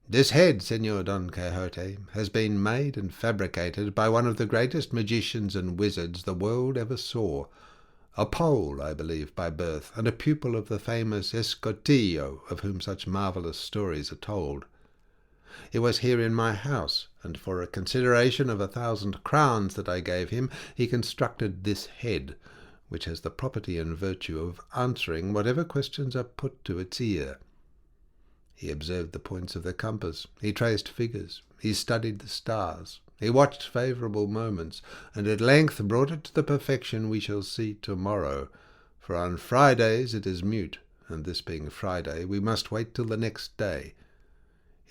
A: "This head, Señor Don Quixote, has been made and fabricated by one of the greatest magicians and wizards the world ever saw, a Pole, I believe, by birth, and a pupil of the famous Escotillo, of whom such marvellous stories are told. It was here in my house, and for a consideration of 1,000 crowns that I gave him, he constructed this head, which has the property and virtue of answering whatever questions are put to its ear. He observed the points of the compass, he traced figures, he studied the stars, he watched favourable moments, and at length brought it to the perfection we shall see to-morrow, for on Fridays it is mute, and this being Friday, we must wait till the next day.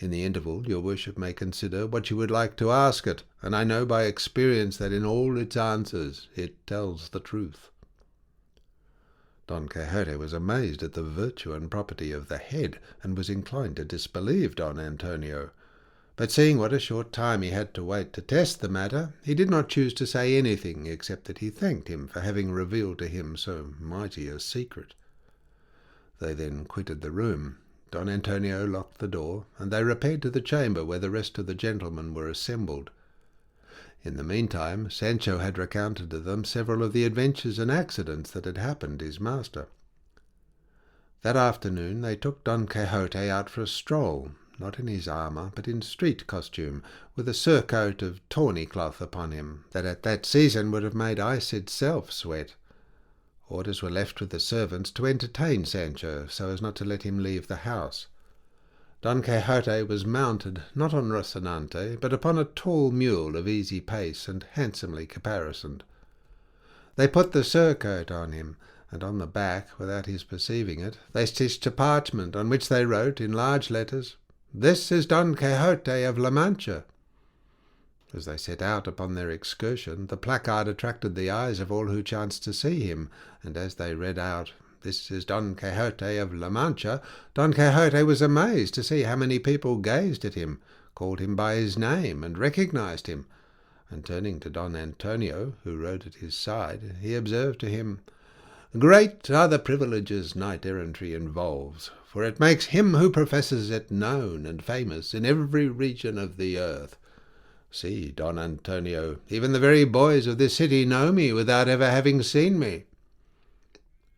A: In the interval your worship may consider what you would like to ask it, and I know by experience that in all its answers it tells the truth." Don Quixote was amazed at the virtue and property of the head, and was inclined to disbelieve Don Antonio. But seeing what a short time he had to wait to test the matter, he did not choose to say anything, except that he thanked him for having revealed to him so mighty a secret. They then quitted the room. Don Antonio locked the door, and they repaired to the chamber where the rest of the gentlemen were assembled. In the meantime, Sancho had recounted to them several of the adventures and accidents that had happened his master. That afternoon they took Don Quixote out for a stroll, not in his armour, but in street costume, with a surcoat of tawny cloth upon him, that at that season would have made ice itself sweat. Orders were left with the servants to entertain Sancho, so as not to let him leave the house. Don Quixote was mounted, not on Rocinante, but upon a tall mule of easy pace and handsomely caparisoned. They put the surcoat on him, and on the back, without his perceiving it, they stitched a parchment, on which they wrote, in large letters, "This is Don Quixote of La Mancha." As they set out upon their excursion, the placard attracted the eyes of all who chanced to see him, and as they read out, "This is Don Quixote of La Mancha," Don Quixote was amazed to see how many people gazed at him, called him by his name, and recognized him, and turning to Don Antonio, who rode at his side, he observed to him, "Great are the privileges knight-errantry involves, for it makes him who professes it known and famous in every region of the earth. See, Don Antonio, even the very boys of this city know me without ever having seen me."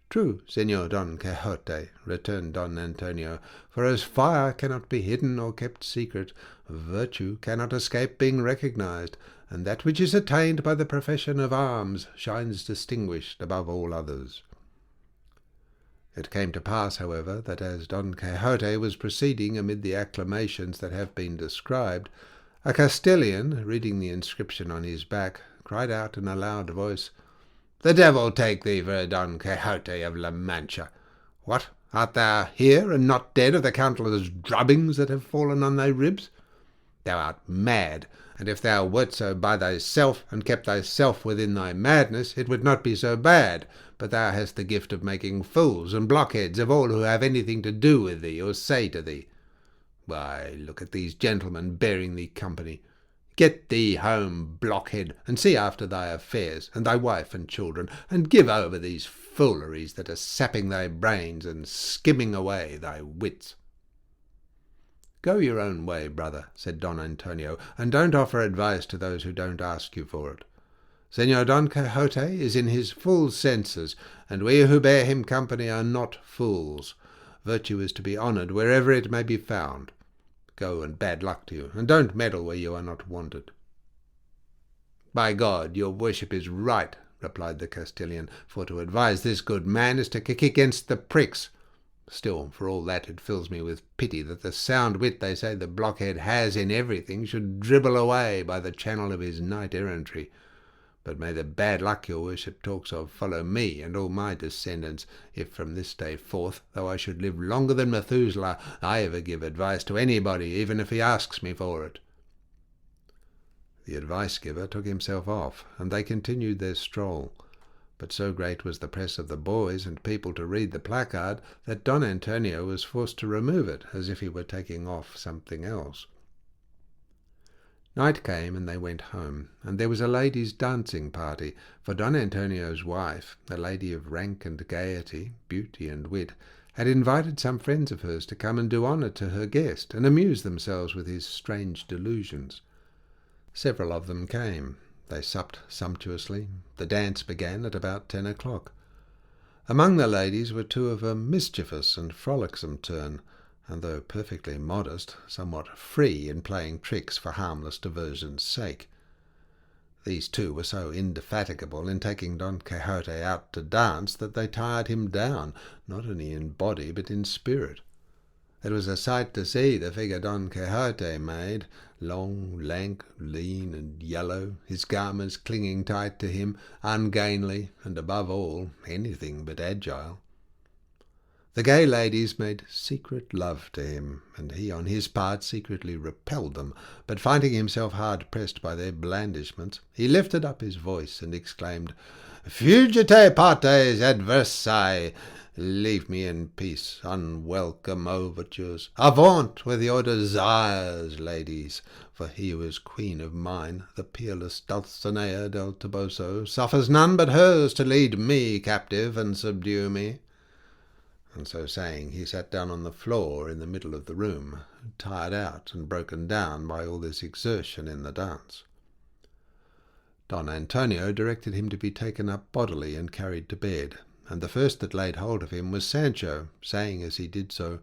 A: "True, Señor Don Quixote," returned Don Antonio, "for as fire cannot be hidden or kept secret, virtue cannot escape being recognized, and that which is attained by the profession of arms shines distinguished above all others." It came to pass, however, that as Don Quixote was proceeding amid the acclamations that have been described, a Castilian, reading the inscription on his back, cried out in a loud voice, "The devil take thee for Don Quixote of La Mancha! What, art thou here, and not dead of the countless drubbings that have fallen on thy ribs? Thou art mad, and if thou wert so by thyself, and kept thyself within thy madness, it would not be so bad, but thou hast the gift of making fools and blockheads of all who have anything to do with thee or say to thee. Why, look at these gentlemen bearing thee company. Get thee home, blockhead, and see after thy affairs, and thy wife and children, and give over these fooleries that are sapping thy brains and skimming away thy wits." "Go your own way, brother," said Don Antonio, "and don't offer advice to those who don't ask you for it. Señor Don Quixote is in his full senses, and we who bear him company are not fools. Virtue is to be honoured wherever it may be found. Go, and bad luck to you, and don't meddle where you are not wanted." "By God, your worship is right," replied the Castilian, "for to advise this good man is to kick against the pricks. Still, for all that, it fills me with pity that the sound wit they say the blockhead has in everything should dribble away by the channel of his knight-errantry. But may the bad luck your worship talks of follow me and all my descendants, if from this day forth, though I should live longer than Methuselah, I ever give advice to anybody, even if he asks me for it." The advice-giver took himself off, and they continued their stroll. But so great was the press of the boys and people to read the placard that Don Antonio was forced to remove it, as if he were taking off something else. Night came, and they went home, and there was a ladies' dancing party, for Don Antonio's wife, a lady of rank and gaiety, beauty and wit, had invited some friends of hers to come and do honour to her guest, and amuse themselves with his strange delusions. Several of them came. They supped sumptuously. The dance began at about 10 o'clock. Among the ladies were two of a mischievous and frolicsome turn, and though perfectly modest, somewhat free in playing tricks for harmless diversion's sake. These two were so indefatigable in taking Don Quixote out to dance that they tired him down, not only in body but in spirit. It was a sight to see the figure Don Quixote made, long, lank, lean, and yellow, his garments clinging tight to him, ungainly, and above all, anything but agile. The gay ladies made secret love to him, and he on his part secretly repelled them, but finding himself hard pressed by their blandishments, he lifted up his voice and exclaimed, "Fugite partes adversae! Leave me in peace, unwelcome overtures. Avaunt with your desires, ladies, for he who is queen of mine, the peerless Dulcinea del Toboso, suffers none but hers to lead me captive and subdue me." And so saying, he sat down on the floor in the middle of the room, tired out and broken down by all this exertion in the dance. Don Antonio directed him to be taken up bodily and carried to bed, and the first that laid hold of him was Sancho, saying as he did so,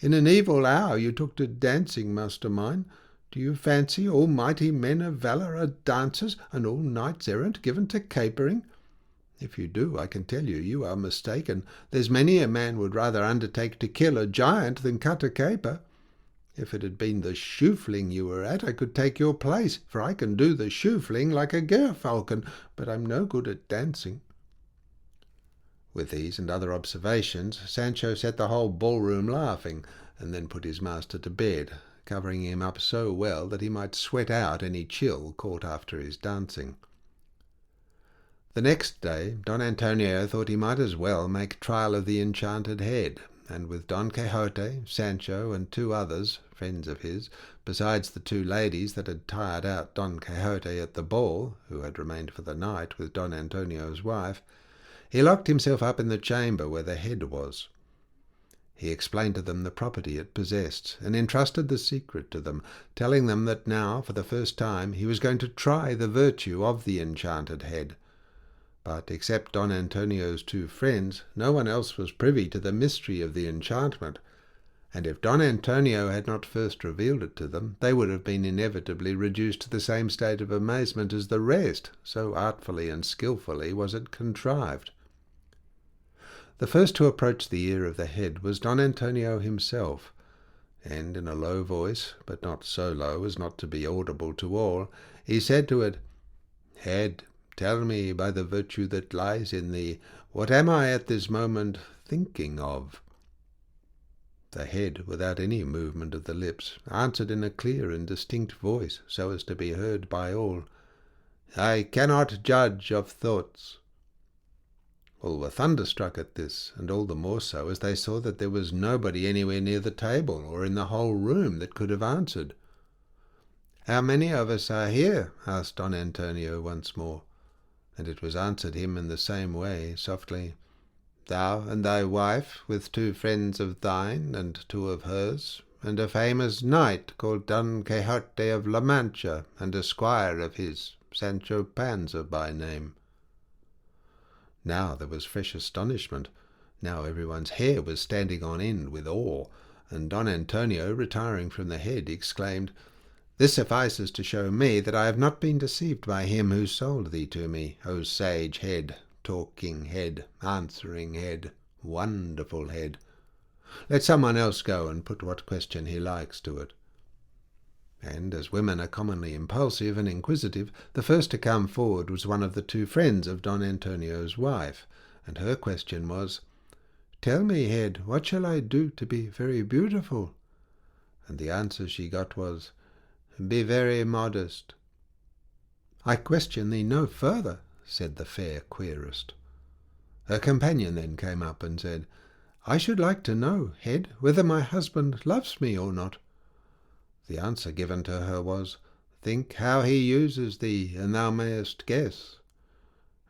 A: "In an evil hour you took to dancing, master mine. Do you fancy all mighty men of valour are dancers, and all knights-errant given to capering? If you do, I can tell you, you are mistaken. There's many a man would rather undertake to kill a giant than cut a caper. If it had been the shoe-fling you were at, I could take your place, for I can do the shoe-fling like a gerfalcon, but I'm no good at dancing." With these and other observations, Sancho set the whole ballroom laughing, and then put his master to bed, covering him up so well that he might sweat out any chill caught after his dancing. The next day Don Antonio thought he might as well make trial of the enchanted head, and with Don Quixote, Sancho, and two others, friends of his, besides the two ladies that had tired out Don Quixote at the ball, who had remained for the night with Don Antonio's wife, he locked himself up in the chamber where the head was. He explained to them the property it possessed, and entrusted the secret to them, telling them that now, for the first time, he was going to try the virtue of the enchanted head. But except Don Antonio's two friends, no one else was privy to the mystery of the enchantment, and if Don Antonio had not first revealed it to them, they would have been inevitably reduced to the same state of amazement as the rest, so artfully and skilfully was it contrived. The first to approach the ear of the head was Don Antonio himself, and in a low voice, but not so low as not to be audible to all, he said to it, "Head, tell me, by the virtue that lies in thee, what am I at this moment thinking of?" The head, without any movement of the lips, answered in a clear and distinct voice, so as to be heard by all, "I cannot judge of thoughts." All were thunderstruck at this, and all the more so as they saw that there was nobody anywhere near the table or in the whole room that could have answered. "How many of us are here?" asked Don Antonio once more, and it was answered him in the same way, softly, "Thou and thy wife, with two friends of thine and two of hers, and a famous knight called Don Quixote of La Mancha, and a squire of his, Sancho Panza by name." Now there was fresh astonishment. Now everyone's hair was standing on end with awe, and Don Antonio, retiring from the head, exclaimed, "This suffices to show me that I have not been deceived by him who sold thee to me, O sage head, talking head, answering head, wonderful head. Let someone else go and put what question he likes to it." And as women are commonly impulsive and inquisitive, the first to come forward was one of the two friends of Don Antonio's wife, and her question was, "Tell me, head, what shall I do to be very beautiful?" And the answer she got was, "Be very modest." "I question thee no further," said the fair querist. Her companion then came up and said, "I should like to know, head, whether my husband loves me or not." The answer given to her was, Think how he uses thee, and thou mayest guess."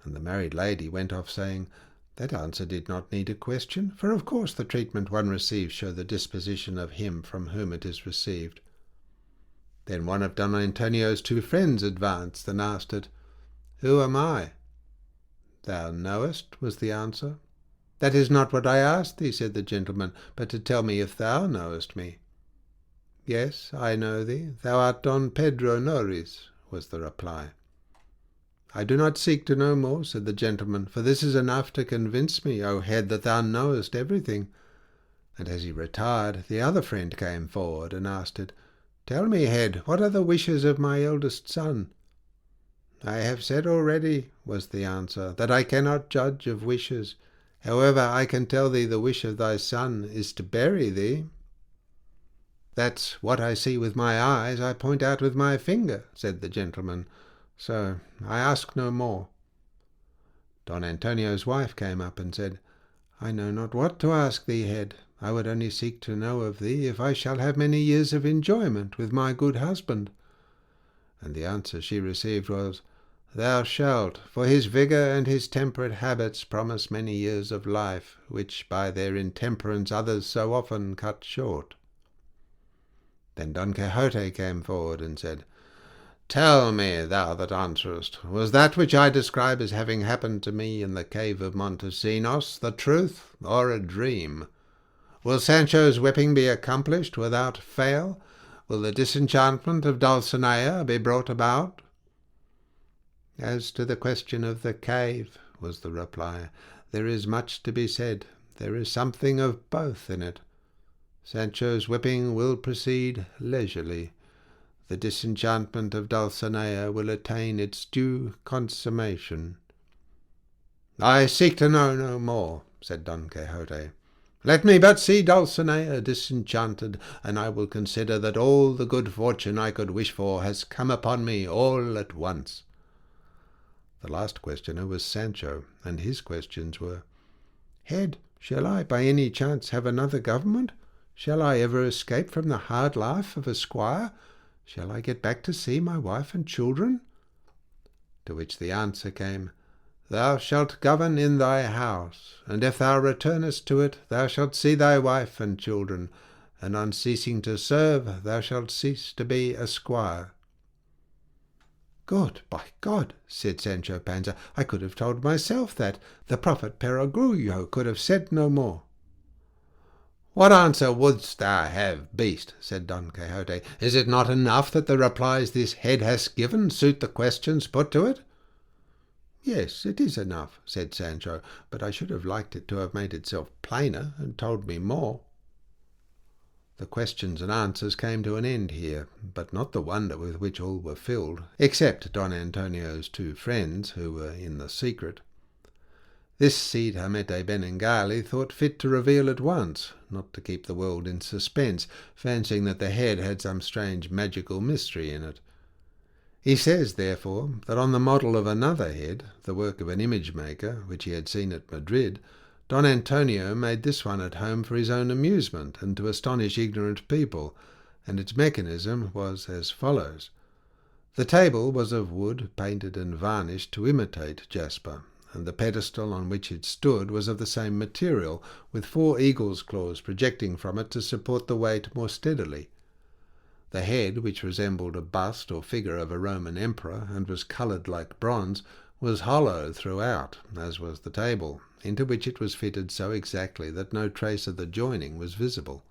A: And the married lady went off saying, "That answer did not need a question, for of course the treatment one receives show the disposition of him from whom it is received." Then one of Don Antonio's two friends advanced and asked it, "Who am I?" "Thou knowest," was the answer. "That is not what I asked thee," said the gentleman, "but to tell me if thou knowest me." "Yes, I know thee. Thou art Don Pedro Noris," was the reply. "I do not seek to know more," said the gentleman, "for this is enough to convince me, O head, that thou knowest everything." And as he retired, the other friend came forward and asked it, "Tell me, head, what are the wishes of my eldest son?" "I have said already," was the answer, "that I cannot judge of wishes. However, I can tell thee the wish of thy son is to bury thee." "That's what I see with my eyes I point out with my finger," said the gentleman, "so I ask no more." Don Antonio's wife came up and said, "I know not what to ask thee, head. I would only seek to know of thee if I shall have many years of enjoyment with my good husband." And the answer she received was, "Thou shalt, for his vigour and his temperate habits promise many years of life, which by their intemperance others so often cut short." Then Don Quixote came forward and said, "Tell me, thou that answerest, was that which I describe as having happened to me in the cave of Montesinos the truth or a dream? Will Sancho's whipping be accomplished without fail? Will the disenchantment of Dulcinea be brought about?" "As to the question of the cave," was the reply, "there is much to be said. There is something of both in it. Sancho's whipping will proceed leisurely. The disenchantment of Dulcinea will attain its due consummation." "I seek to know no more," said Don Quixote. "Let me but see Dulcinea disenchanted, and I will consider that all the good fortune I could wish for has come upon me all at once." The last questioner was Sancho, and his questions were, "Head, shall I by any chance have another government? Shall I ever escape from the hard life of a squire? Shall I get back to see my wife and children?" To which the answer came, "Thou shalt govern in thy house, and if thou returnest to it, thou shalt see thy wife and children, and on ceasing to serve, thou shalt cease to be a squire." "Good, by God," said Sancho Panza, "I could have told myself that. The prophet Perogrullo could have said no more." "What answer wouldst thou have, beast?" said Don Quixote. "Is it not enough that the replies this head has given suit the questions put to it?" "Yes, it is enough," said Sancho, "but I should have liked it to have made itself plainer and told me more." The questions and answers came to an end here, but not the wonder with which all were filled, except Don Antonio's two friends, who were in the secret. This Cid Hamete Benengali thought fit to reveal at once, not to keep the world in suspense, fancying that the head had some strange magical mystery in it. He says, therefore, that on the model of another head, the work of an image-maker, which he had seen at Madrid, Don Antonio made this one at home for his own amusement and to astonish ignorant people, and its mechanism was as follows. The table was of wood, painted and varnished to imitate jasper, and the pedestal on which it stood was of the same material, with 4 eagle's claws projecting from it to support the weight more steadily. The head, which resembled a bust or figure of a Roman emperor, and was coloured like bronze, was hollow throughout, as was the table, into which it was fitted so exactly that no trace of the joining was visible.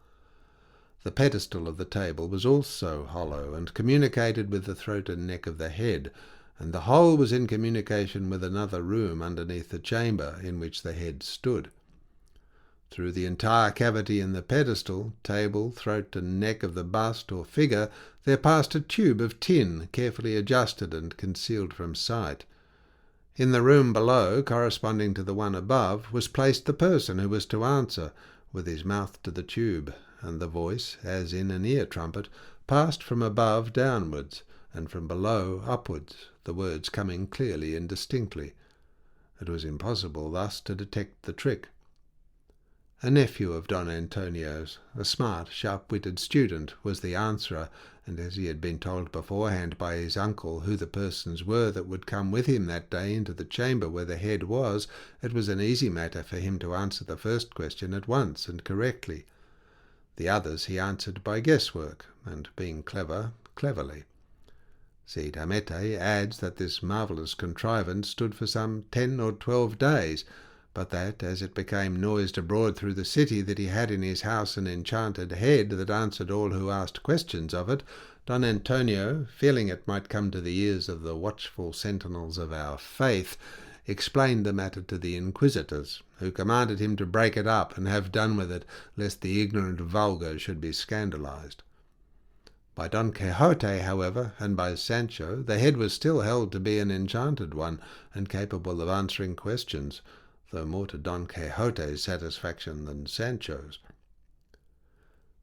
A: The pedestal of the table was also hollow, and communicated with the throat and neck of the head, and the whole was in communication with another room underneath the chamber in which the head stood. Through the entire cavity in the pedestal, table, throat and neck of the bust or figure there passed a tube of tin, carefully adjusted and concealed from sight. In the room below, corresponding to the one above, was placed the person who was to answer, with his mouth to the tube, and the voice, as in an ear-trumpet, passed from above downwards, and from below upwards, the words coming clearly and distinctly. It was impossible thus to detect the trick. a nephew of Don Antonio's. A smart, sharp-witted student was the answerer, and as he had been told beforehand by his uncle who the persons were that would come with him that day into the chamber where the head was, it was an easy matter for him to answer the first question at once and correctly. The others he answered by guesswork, and, being clever, cleverly. Cide Hamete adds that this marvellous contrivance stood for some 10 or 12 days, but that, as it became noised abroad through the city that he had in his house an enchanted head that answered all who asked questions of it, Don Antonio, feeling it might come to the ears of the watchful sentinels of our faith, explained the matter to the inquisitors, who commanded him to break it up and have done with it, lest the ignorant vulgar should be scandalized. By Don Quixote, however, and by Sancho, the head was still held to be an enchanted one, and capable of answering questions, though more to Don Quixote's satisfaction than Sancho's.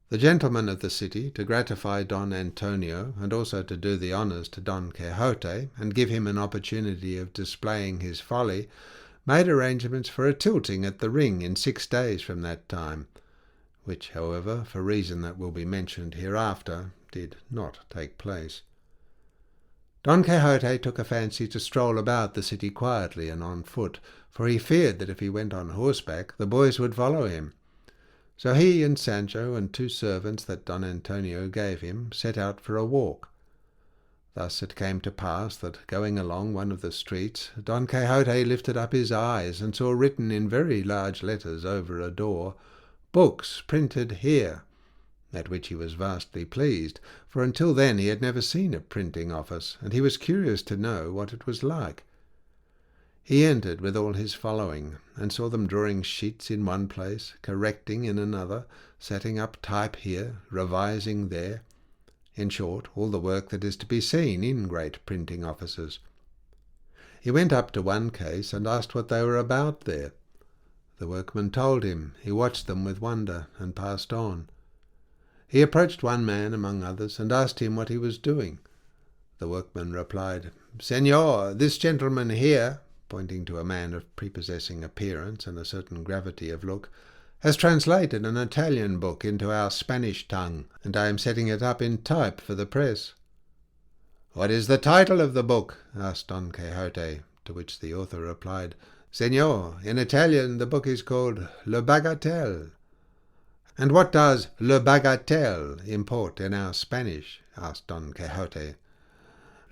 A: The gentlemen of the city, to gratify Don Antonio, and also to do the honours to Don Quixote, and give him an opportunity of displaying his folly, made arrangements for a tilting at the ring in 6 days from that time, which, however, for reason that will be mentioned hereafter, did not take place. Don Quixote took a fancy to stroll about the city quietly and on foot, for he feared that if he went on horseback the boys would follow him. So he and Sancho and 2 servants that Don Antonio gave him set out for a walk. Thus it came to pass that, going along one of the streets, Don Quixote lifted up his eyes and saw written in very large letters over a door, "Books printed here," at which he was vastly pleased, for until then he had never seen a printing office, and he was curious to know what it was like. He entered with all his following, and saw them drawing sheets in one place, correcting in another, setting up type here, revising there. In short, all the work that is to be seen in great printing offices. He went up to one case and asked what they were about there. The workman told him. He watched them with wonder, and passed on. He approached one man among others, and asked him what he was doing. The workman replied, "Señor, this gentleman here," pointing to a man of prepossessing appearance and a certain gravity of look, "has translated an Italian book into our Spanish tongue, and I am setting it up in type for the press." "What is the title of the book?" asked Don Quixote, to which the author replied, "Señor, in Italian the book is called Le Bagatelle." "And what does Le Bagatelle import in our Spanish?" asked Don Quixote.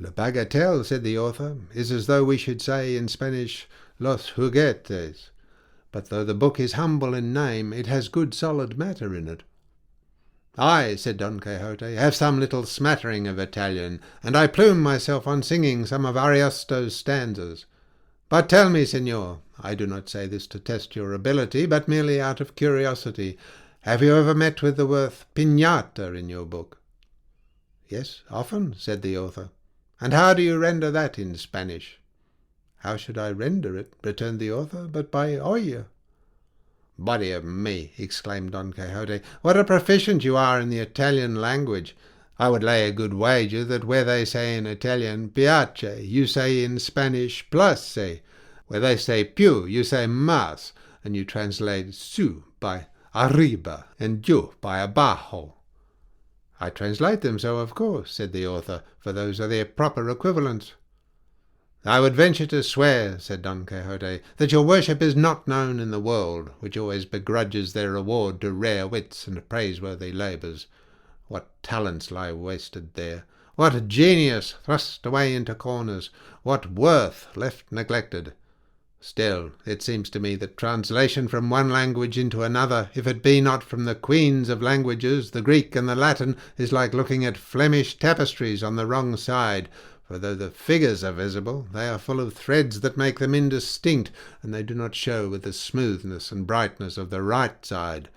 A: "Le Bagatelle," said the author, "is as though we should say in Spanish Los Juguetes. But though the book is humble in name, it has good solid matter in it." "I," said Don Quixote, "have some little smattering of Italian, and I plume myself on singing some of Ariosto's stanzas. But tell me, señor, I do not say this to test your ability, but merely out of curiosity, have you ever met with the word piñata in your book?" "Yes, often," said the author. "And how do you render that in Spanish?" "How should I render it," returned the author, "but by olla?" "Body of me!" exclaimed Don Quixote, "what a proficient you are in the Italian language! I would lay a good wager that where they say in Italian piace, you say in Spanish place, where they say più, you say más, and you translate su by arriba and giù by abajo." "I translate them so, of course," said the author, "for those are their proper equivalents." "I would venture to swear," said Don Quixote, "that your worship is not known in the world, which always begrudges their reward to rare wits and praiseworthy labours. What talents lie wasted there! What genius thrust away into corners! What worth left neglected! Still, it seems to me that translation from one language into another, if it be not from the queens of languages, the Greek and the Latin, is like looking at Flemish tapestries on the wrong side, for though the figures are visible, they are full of threads that make them indistinct, and they do not show with the smoothness and brightness of the right side.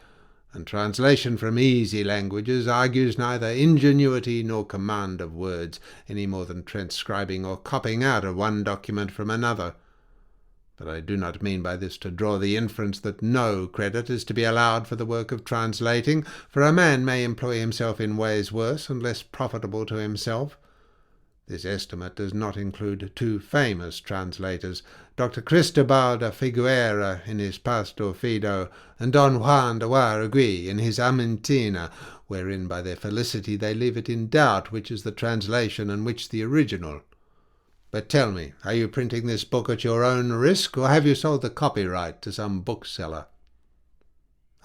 A: And translation from easy languages argues neither ingenuity nor command of words, any more than transcribing or copying out of one document from another. But I do not mean by this to draw the inference that no credit is to be allowed for the work of translating, for a man may employ himself in ways worse and less profitable to himself. This estimate does not include two famous translators, Dr. Cristobal de Figueira in his Pastor Fido, and Don Juan de Guaragui in his Amintina, wherein by their felicity they leave it in doubt which is the translation and which the original. But tell me, are you printing this book at your own risk, or have you sold the copyright to some bookseller?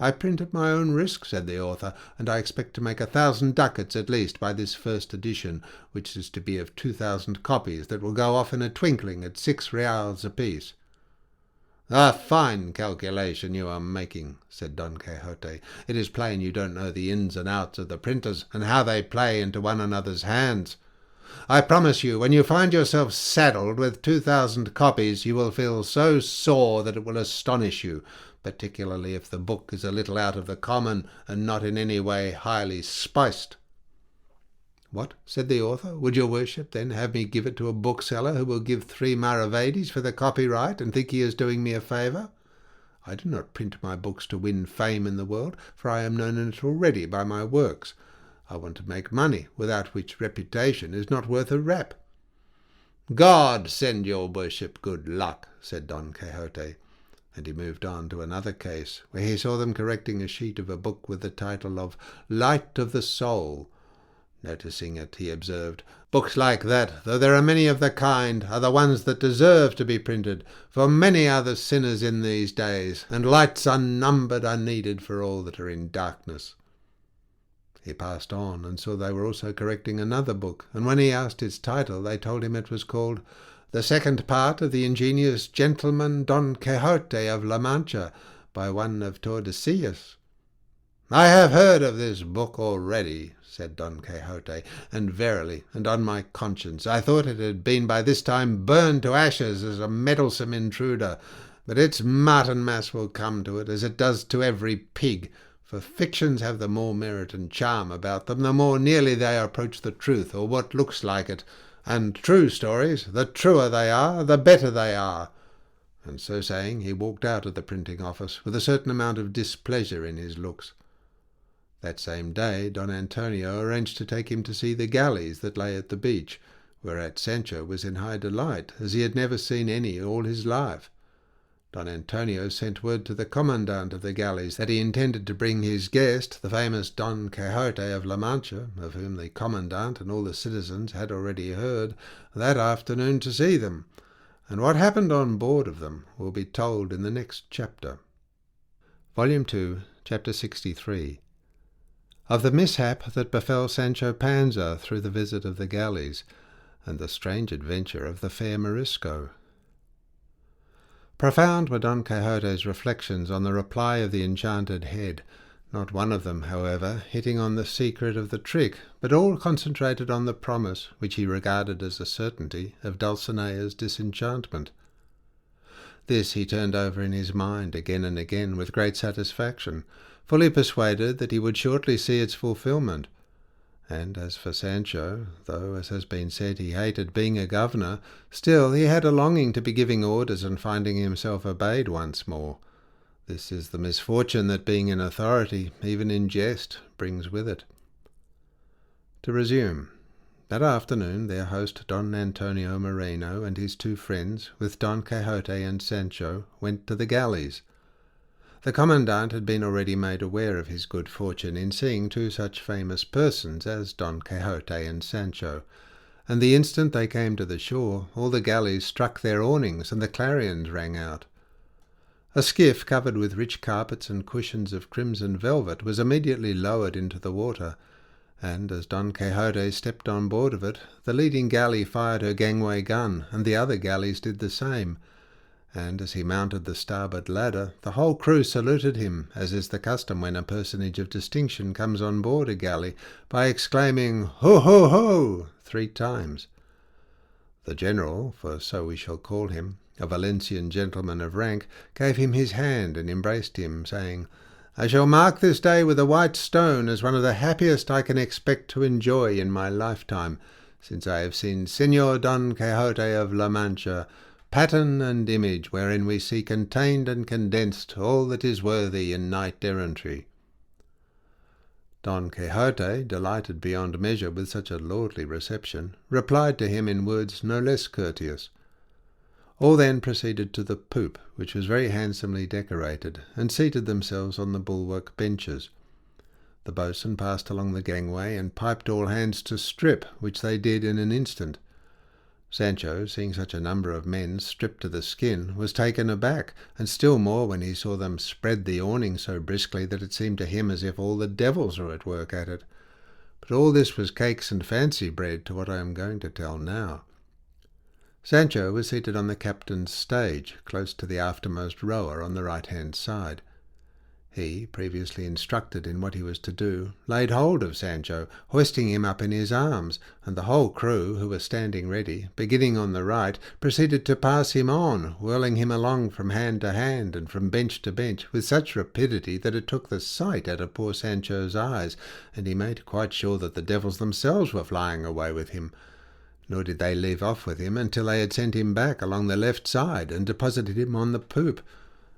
A: I print at my own risk, said the author, and I expect to make 1,000 ducats at least by this first edition, which is to be of 2,000 copies that will go off in a twinkling at 6 reals apiece. A fine calculation you are making, said Don Quixote. It is plain you don't know the ins and outs of the printers, and how they play into one another's hands. I promise you, when you find yourself saddled with 2,000 copies, you will feel so sore that it will astonish you, particularly if the book is a little out of the common and not in any way highly spiced. What, said the author, would your worship then have me give it to a bookseller who will give 3 maravedis for the copyright and think he is doing me a favour? I do not print my books to win fame in the world, for I am known in it already by my works. I want to make money, without which reputation is not worth a rap. God send your worship good luck, said Don Quixote, and he moved on to another case, where he saw them correcting a sheet of a book with the title of Light of the Soul. Noticing it, he observed, Books like that, though there are many of the kind, are the ones that deserve to be printed, for many are the sinners in these days, and lights unnumbered are needed for all that are in darkness. He passed on, and saw they were also correcting another book, and when he asked its title, they told him it was called The Second Part of the Ingenious Gentleman Don Quixote of La Mancha, by one of Tordesillas. I have heard of this book already, said Don Quixote, and verily, and on my conscience, I thought it had been by this time burned to ashes as a meddlesome intruder, but its Martinmas will come to it, as it does to every pig, for fictions have the more merit and charm about them, the more nearly they approach the truth, or what looks like it, and true stories, the truer they are, the better they are. And so saying, he walked out of the printing office, with a certain amount of displeasure in his looks. That same day Don Antonio arranged to take him to see the galleys that lay at the beach, whereat Sancho was in high delight, as he had never seen any all his life. Don Antonio sent word to the commandant of the galleys that he intended to bring his guest, the famous Don Quixote of La Mancha, of whom the commandant and all the citizens had already heard, that afternoon to see them, and what happened on board of them will be told in the next chapter. Volume 2, Chapter 63. Of the mishap that befell Sancho Panza through the visit of the galleys, and the strange adventure of the fair Morisco. Profound were Don Quixote's reflections on the reply of the enchanted head, not one of them, however, hitting on the secret of the trick, but all concentrated on the promise, which he regarded as a certainty, of Dulcinea's disenchantment. This he turned over in his mind again and again with great satisfaction, fully persuaded that he would shortly see its fulfilment. And as for Sancho, though, as has been said, he hated being a governor, still he had a longing to be giving orders and finding himself obeyed once more. This is the misfortune that being in authority, even in jest, brings with it. To resume. That afternoon their host Don Antonio Moreno and his 2 friends, with Don Quixote and Sancho, went to the galleys. The commandant had been already made aware of his good fortune in seeing 2 such famous persons as Don Quixote and Sancho, and the instant they came to the shore, all the galleys struck their awnings, and the clarions rang out. A skiff covered with rich carpets and cushions of crimson velvet was immediately lowered into the water, and as Don Quixote stepped on board of it, the leading galley fired her gangway gun, and the other galleys did the same. And as he mounted the starboard ladder, the whole crew saluted him, as is the custom when a personage of distinction comes on board a galley, by exclaiming, "Ho, ho, ho!" 3 times. The general, for so we shall call him, a Valencian gentleman of rank, gave him his hand and embraced him, saying, "I shall mark this day with a white stone as one of the happiest I can expect to enjoy in my lifetime, since I have seen Señor Don Quixote of La Mancha, pattern and image wherein we see contained and condensed all that is worthy in knight-errantry." Don Quixote, delighted beyond measure with such a lordly reception, replied to him in words no less courteous. All then proceeded to the poop, which was very handsomely decorated, and seated themselves on the bulwark benches. The boatswain passed along the gangway and piped all hands to strip, which they did in an instant. Sancho, seeing such a number of men stripped to the skin, was taken aback, and still more when he saw them spread the awning so briskly that it seemed to him as if all the devils were at work at it. But all this was cakes and fancy bread to what I am going to tell now. Sancho was seated on the captain's stage, close to the aftermost rower on the right-hand side. He, previously instructed in what he was to do, laid hold of Sancho, hoisting him up in his arms, and the whole crew, who were standing ready, beginning on the right, proceeded to pass him on, whirling him along from hand to hand and from bench to bench, with such rapidity that it took the sight out of poor Sancho's eyes, and he made quite sure that the devils themselves were flying away with him. Nor did they leave off with him until they had sent him back along the left side and deposited him on the poop,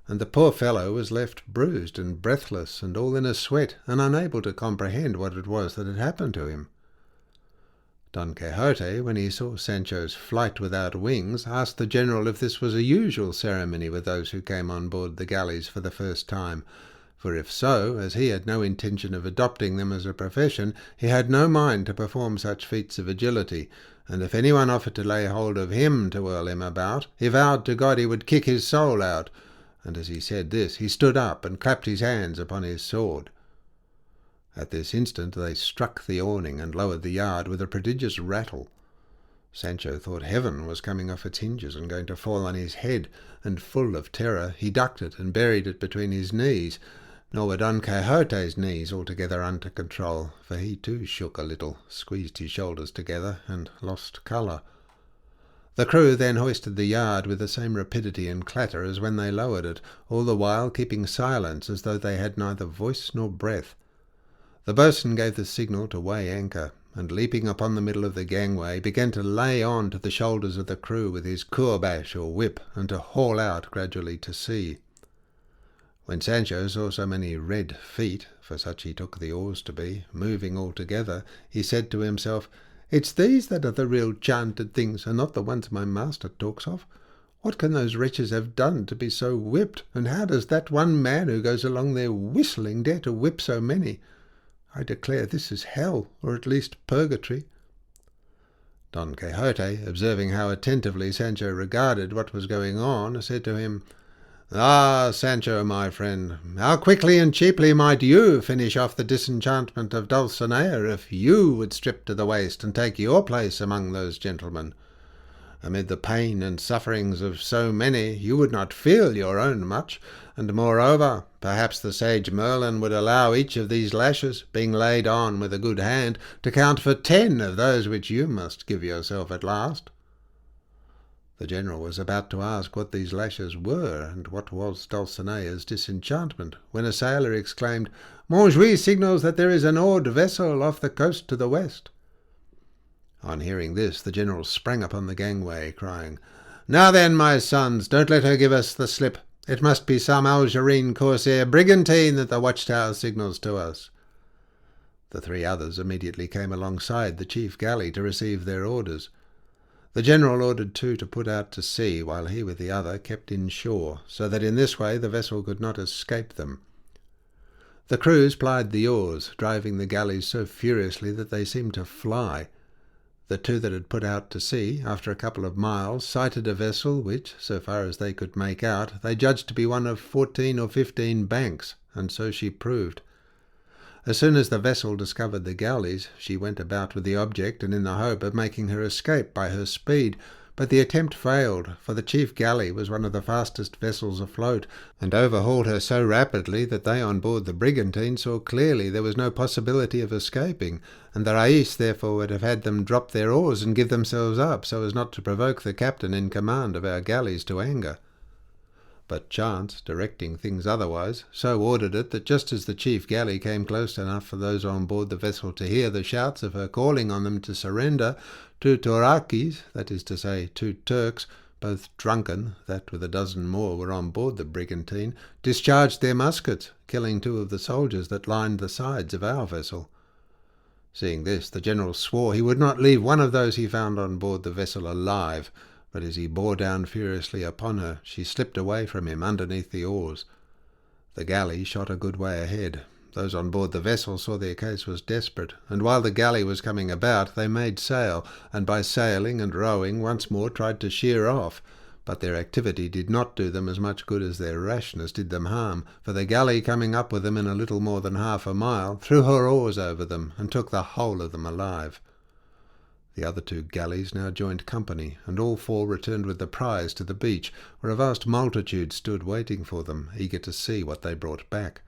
A: and the poor fellow was left bruised and breathless and all in a sweat, and unable to comprehend what it was that had happened to him. Don Quixote, when he saw Sancho's flight without wings, asked the general if this was a usual ceremony with those who came on board the galleys for the first time, for if so, as he had no intention of adopting them as a profession, he had no mind to perform such feats of agility, and if anyone offered to lay hold of him to whirl him about, he vowed to God he would kick his soul out. And as he said this, he stood up and clapped his hands upon his sword. At this instant they struck the awning and lowered the yard with a prodigious rattle. Sancho thought heaven was coming off its hinges and going to fall on his head, and full of terror he ducked it and buried it between his knees. Nor were Don Quixote's knees altogether under control, for he too shook a little, squeezed his shoulders together, and lost colour. The crew then hoisted the yard with the same rapidity and clatter as when they lowered it, all the while keeping silence as though they had neither voice nor breath. The boatswain gave the signal to weigh anchor, and leaping upon the middle of the gangway, began to lay on to the shoulders of the crew with his courbash or whip, and to haul out gradually to sea. When Sancho saw so many red feet, for such he took the oars to be, moving all together, he said to himself, "It's these that are the real chanted things, and not the ones my master talks of. What can those wretches have done to be so whipped, and how does that one man who goes along there whistling dare to whip so many? I declare this is hell, or at least purgatory." Don Quixote, observing how attentively Sancho regarded what was going on, said to him, "Ah, Sancho, my friend, how quickly and cheaply might you finish off the disenchantment of Dulcinea if you would strip to the waist and take your place among those gentlemen. Amid the pain and sufferings of so many you would not feel your own much, and moreover, perhaps the sage Merlin would allow each of these lashes, being laid on with a good hand, to count for 10 of those which you must give yourself at last." The general was about to ask what these lashes were, and what was Dulcinea's disenchantment, when a sailor exclaimed, "Montjuich signals that there is an oared vessel off the coast to the west." On hearing this, the general sprang upon the gangway, crying, "Now then, my sons, don't let her give us the slip. It must be some Algerine corsair brigantine that the watchtower signals to us." The 3 others immediately came alongside the chief galley to receive their orders. The general ordered 2 to put out to sea, while he with the other kept in shore, so that in this way the vessel could not escape them. The crews plied the oars, driving the galleys so furiously that they seemed to fly. The 2 that had put out to sea, after a couple of miles, sighted a vessel which, so far as they could make out, they judged to be one of 14 or 15 banks, and so she proved. As soon as the vessel discovered the galleys, she went about with the object and in the hope of making her escape by her speed, but the attempt failed, for the chief galley was one of the fastest vessels afloat, and overhauled her so rapidly that they on board the brigantine saw clearly there was no possibility of escaping, and the Rais therefore would have had them drop their oars and give themselves up, so as not to provoke the captain in command of our galleys to anger. But chance, directing things otherwise, so ordered it that just as the chief galley came close enough for those on board the vessel to hear the shouts of her calling on them to surrender, 2 Torakis, that is to say 2 Turks, both drunken, that with a dozen more were on board the brigantine, discharged their muskets, killing 2 of the soldiers that lined the sides of our vessel. Seeing this, the general swore he would not leave one of those he found on board the vessel alive, but as he bore down furiously upon her, she slipped away from him underneath the oars. The galley shot a good way ahead. Those on board the vessel saw their case was desperate, and while the galley was coming about, they made sail, and by sailing and rowing once more tried to sheer off. But their activity did not do them as much good as their rashness did them harm, for the galley, coming up with them in a little more than half a mile, threw her oars over them, and took the whole of them alive. The other 2 galleys now joined company, and all 4 returned with the prize to the beach, where a vast multitude stood waiting for them, eager to see what they brought back.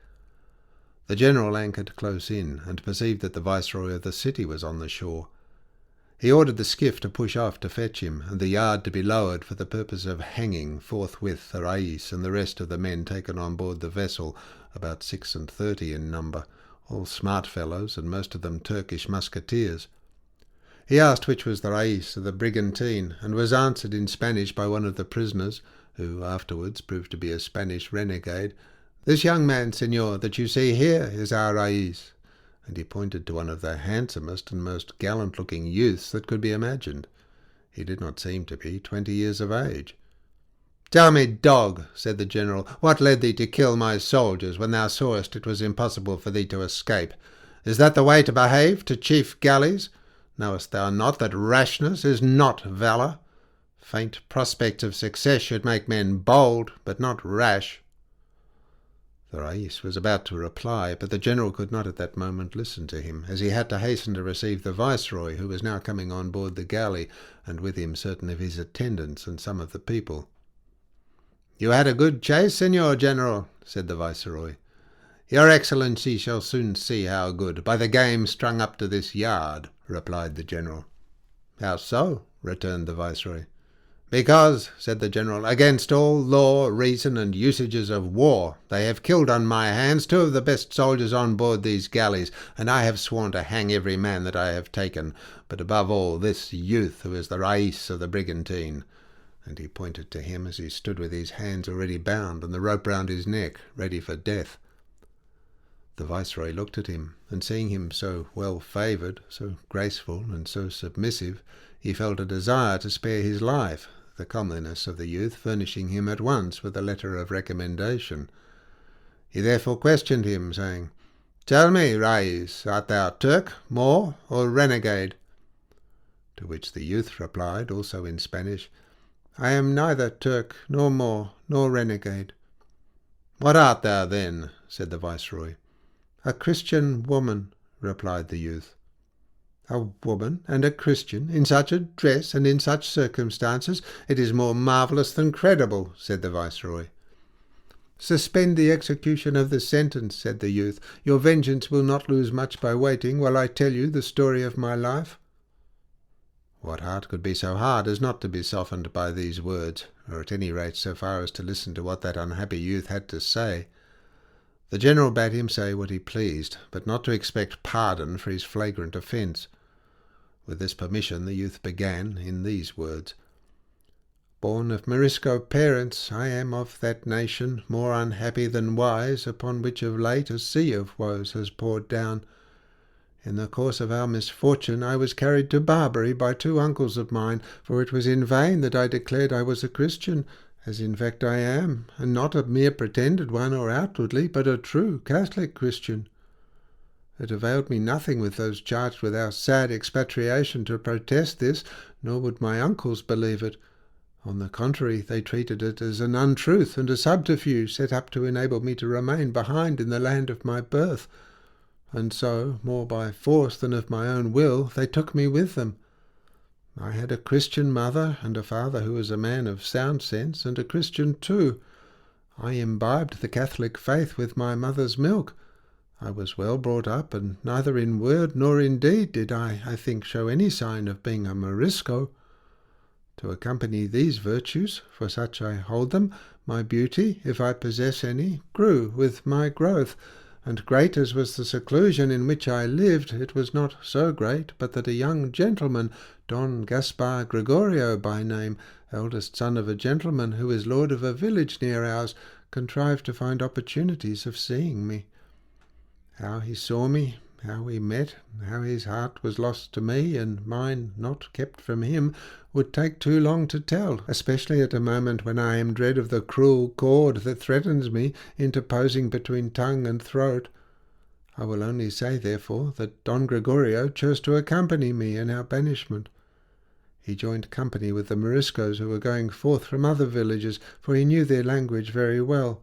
A: The general anchored close in, and perceived that the viceroy of the city was on the shore. He ordered the skiff to push off to fetch him, and the yard to be lowered for the purpose of hanging forthwith the rais and the rest of the men taken on board the vessel, about 36 in number, all smart fellows, and most of them Turkish musketeers. He asked which was the rais of the brigantine, and was answered in Spanish by one of the prisoners, who afterwards proved to be a Spanish renegade, "This young man, senor, that you see here is our rais," and he pointed to one of the handsomest and most gallant-looking youths that could be imagined. He did not seem to be 20 years of age. "Tell me, dog," said the general, "what led thee to kill my soldiers when thou sawest it was impossible for thee to escape? Is that the way to behave to chief galleys? Knowest thou not that rashness is not valour? Faint prospects of success should make men bold, but not rash." The rais was about to reply, but the general could not at that moment listen to him, as he had to hasten to receive the viceroy, who was now coming on board the galley, and with him certain of his attendants and some of the people. "You had a good chase, Senor General," said the viceroy. "Your Excellency shall soon see how good, by the game strung up to this yard," replied the general. "How so?" returned the viceroy. "Because," said the general, "against all law, reason, and usages of war, they have killed on my hands 2 of the best soldiers on board these galleys, and I have sworn to hang every man that I have taken, but above all this youth who is the rais of the brigantine." And he pointed to him as he stood with his hands already bound and the rope round his neck, ready for death. The viceroy looked at him, and seeing him so well favoured, so graceful, and so submissive, he felt a desire to spare his life, the comeliness of the youth furnishing him at once with a letter of recommendation. He therefore questioned him, saying, "Tell me, rais, art thou Turk, Moor, or renegade?" To which the youth replied, also in Spanish, "I am neither Turk, nor Moor, nor renegade." "What art thou, then?" said the viceroy. "A Christian woman," replied the youth. "A woman and a Christian, in such a dress and in such circumstances? It is more marvellous than credible," said the viceroy. "Suspend the execution of the sentence," said the youth. "Your vengeance will not lose much by waiting while I tell you the story of my life." What heart could be so hard as not to be softened by these words, or at any rate so far as to listen to what that unhappy youth had to say? The general bade him say what he pleased, but not to expect pardon for his flagrant offence. With this permission the youth began in these words: "Born of Morisco parents, I am of that nation, more unhappy than wise, upon which of late a sea of woes has poured down. In the course of our misfortune I was carried to Barbary by 2 uncles of mine, for it was in vain that I declared I was a Christian, as in fact I am, and not a mere pretended one or outwardly, but a true Catholic Christian. It availed me nothing with those charged with our sad expatriation to protest this, nor would my uncles believe it. On the contrary, they treated it as an untruth and a subterfuge set up to enable me to remain behind in the land of my birth. And so, more by force than of my own will, they took me with them. I had a Christian mother, and a father who was a man of sound sense, and a Christian too. I imbibed the Catholic faith with my mother's milk. I was well brought up, and neither in word nor in deed did I think, show any sign of being a Morisco. To accompany these virtues, for such I hold them, my beauty, if I possess any, grew with my growth, and great as was the seclusion in which I lived, it was not so great but that a young gentleman, Don Gaspar Gregorio by name, eldest son of a gentleman who is lord of a village near ours, contrived to find opportunities of seeing me. How he saw me, how we met, how his heart was lost to me, and mine not kept from him, would take too long to tell, especially at a moment when I am dread of the cruel cord that threatens me, interposing between tongue and throat. I will only say, therefore, that Don Gregorio chose to accompany me in our banishment. He joined company with the Moriscos who were going forth from other villages, for he knew their language very well,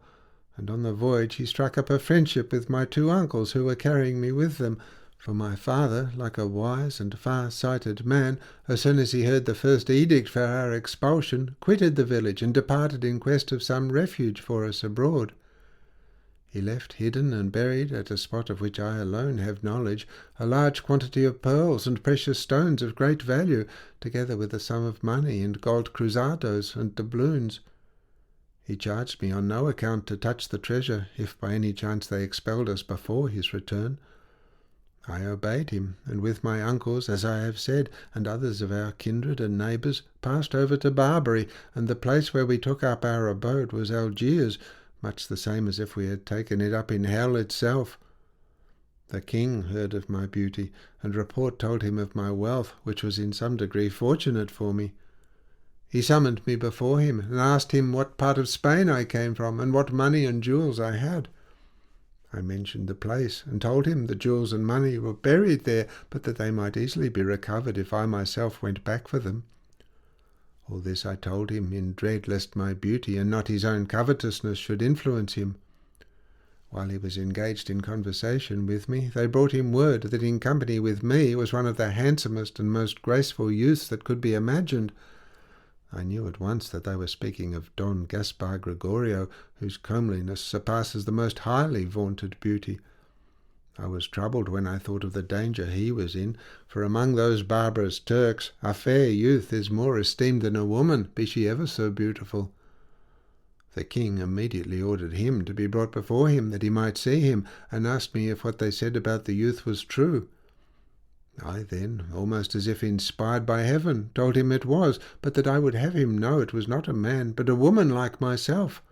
A: and on the voyage he struck up a friendship with my two uncles who were carrying me with them, for my father, like a wise and far-sighted man, as soon as he heard the first edict for our expulsion, quitted the village and departed in quest of some refuge for us abroad. He left hidden and buried, at a spot of which I alone have knowledge, a large quantity of pearls and precious stones of great value, together with a sum of money and gold cruzados and doubloons. He charged me on no account to touch the treasure, if by any chance they expelled us before his return. I obeyed him, and with my uncles, as I have said, and others of our kindred and neighbours, passed over to Barbary, and the place where we took up our abode was Algiers, much the same as if we had taken it up in hell itself. The king heard of my beauty, and report told him of my wealth, which was in some degree fortunate for me. He summoned me before him, and asked him what part of Spain I came from, and what money and jewels I had. I mentioned the place, and told him the jewels and money were buried there, but that they might easily be recovered if I myself went back for them. All this I told him in dread lest my beauty and not his own covetousness should influence him. While he was engaged in conversation with me, they brought him word that in company with me was one of the handsomest and most graceful youths that could be imagined. I knew at once that they were speaking of Don Gaspar Gregorio, whose comeliness surpasses the most highly vaunted beauty. I was troubled when I thought of the danger he was in, for among those barbarous Turks a fair youth is more esteemed than a woman, be she ever so beautiful. The king immediately ordered him to be brought before him, that he might see him, and asked me if what they said about the youth was true. I then, almost as if inspired by heaven, told him it was, but that I would have him know it was not a man, but a woman like myself,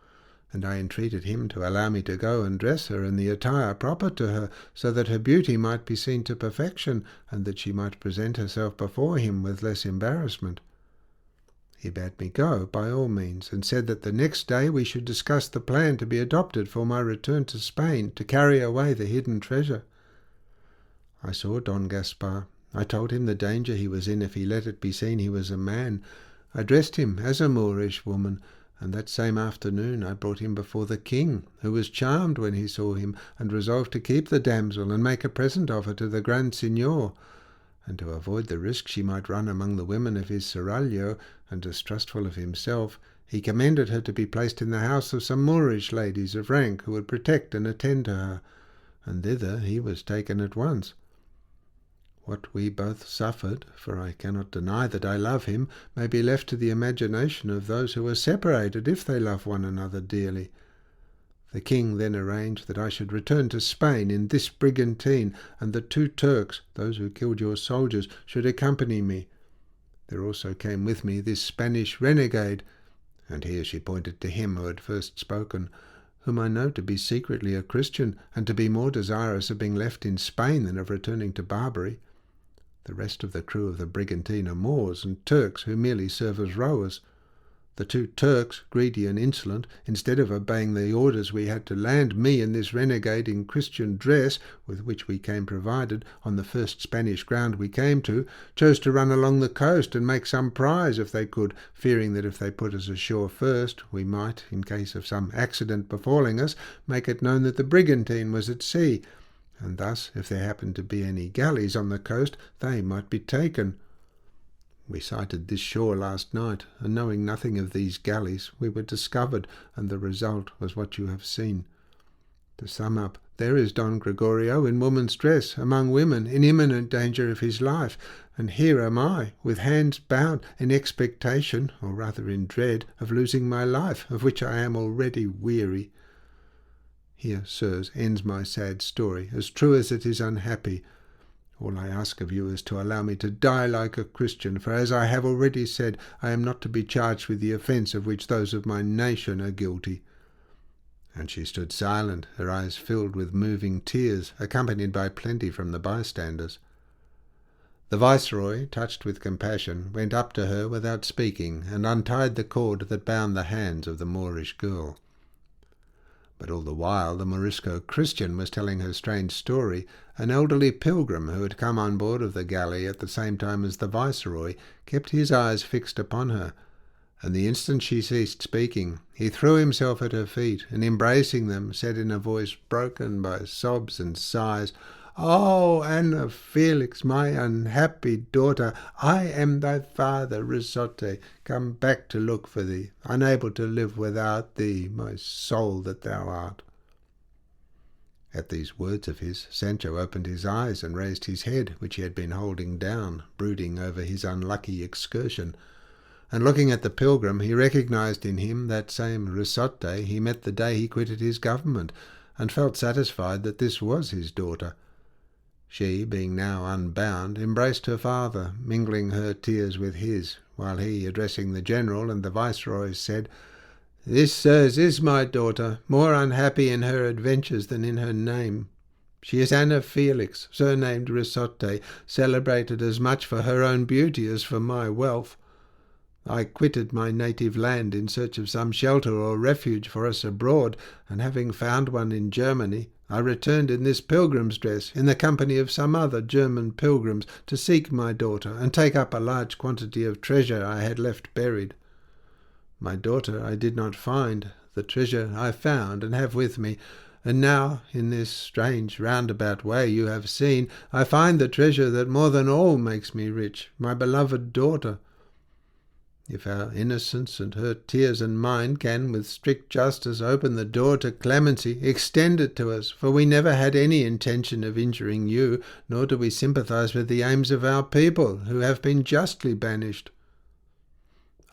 A: and I entreated him to allow me to go and dress her in the attire proper to her, so that her beauty might be seen to perfection, and that she might present herself before him with less embarrassment. He bade me go by all means, and said that the next day we should discuss the plan to be adopted for my return to Spain, to carry away the hidden treasure. I saw Don Gaspar. I told him the danger he was in if he let it be seen he was a man. I dressed him as a Moorish woman, and that same afternoon I brought him before the king, who was charmed when he saw him, and resolved to keep the damsel and make a present of her to the Grand Signior. And to avoid the risk she might run among the women of his seraglio, and distrustful of himself, he commanded her to be placed in the house of some Moorish ladies of rank who would protect and attend to her, and thither he was taken at once. What we both suffered, for I cannot deny that I love him, may be left to the imagination of those who are separated if they love one another dearly. The king then arranged that I should return to Spain in this brigantine, and the 2 Turks, those who killed your soldiers, should accompany me. There also came with me this Spanish renegade, and here she pointed to him who had first spoken, whom I know to be secretly a Christian, and to be more desirous of being left in Spain than of returning to Barbary. The rest of the crew of the brigantine are Moors and Turks who merely serve as rowers. The 2 Turks, greedy and insolent, instead of obeying the orders we had to land me and this renegade in Christian dress, with which we came provided, on the first Spanish ground we came to, chose to run along the coast and make some prize if they could, fearing that if they put us ashore first, we might, in case of some accident befalling us, make it known that the brigantine was at sea, and thus, if there happened to be any galleys on the coast, they might be taken. We sighted this shore last night, and knowing nothing of these galleys, we were discovered, and the result was what you have seen. To sum up, there is Don Gregorio in woman's dress, among women, in imminent danger of his life, and here am I, with hands bound, in expectation, or rather in dread, of losing my life, of which I am already weary. Here, sirs, ends my sad story, as true as it is unhappy. All I ask of you is to allow me to die like a Christian, for as I have already said, I am not to be charged with the offence of which those of my nation are guilty." And she stood silent, her eyes filled with moving tears, accompanied by plenty from the bystanders. The viceroy, touched with compassion, went up to her without speaking, and untied the cord that bound the hands of the Moorish girl. But all the while the Morisco Christian was telling her strange story, an elderly pilgrim who had come on board of the galley at the same time as the viceroy kept his eyes fixed upon her, and the instant she ceased speaking, he threw himself at her feet, and embracing them, said in a voice broken by sobs and sighs, "Oh, Anna Felix, my unhappy daughter, I am thy father, Quixote, come back to look for thee, unable to live without thee, my soul that thou art." At these words of his, Sancho opened his eyes and raised his head, which he had been holding down, brooding over his unlucky excursion. And looking at the pilgrim, he recognized in him that same Quixote he met the day he quitted his government, and felt satisfied that this was his daughter. She, being now unbound, embraced her father, mingling her tears with his, while he, addressing the general and the viceroy, said, "This, sirs, is my daughter, more unhappy in her adventures than in her name. She is Anna Felix, surnamed Quixote, celebrated as much for her own beauty as for my wealth. I quitted my native land in search of some shelter or refuge for us abroad, and having found one in Germany, I returned in this pilgrim's dress, in the company of some other German pilgrims, to seek my daughter, and take up a large quantity of treasure I had left buried. My daughter I did not find, the treasure I found and have with me, and now, in this strange roundabout way you have seen, I find the treasure that more than all makes me rich, my beloved daughter. If our innocence and her tears and mine can with strict justice open the door to clemency, extend it to us, for we never had any intention of injuring you, nor do we sympathize with the aims of our people, who have been justly banished."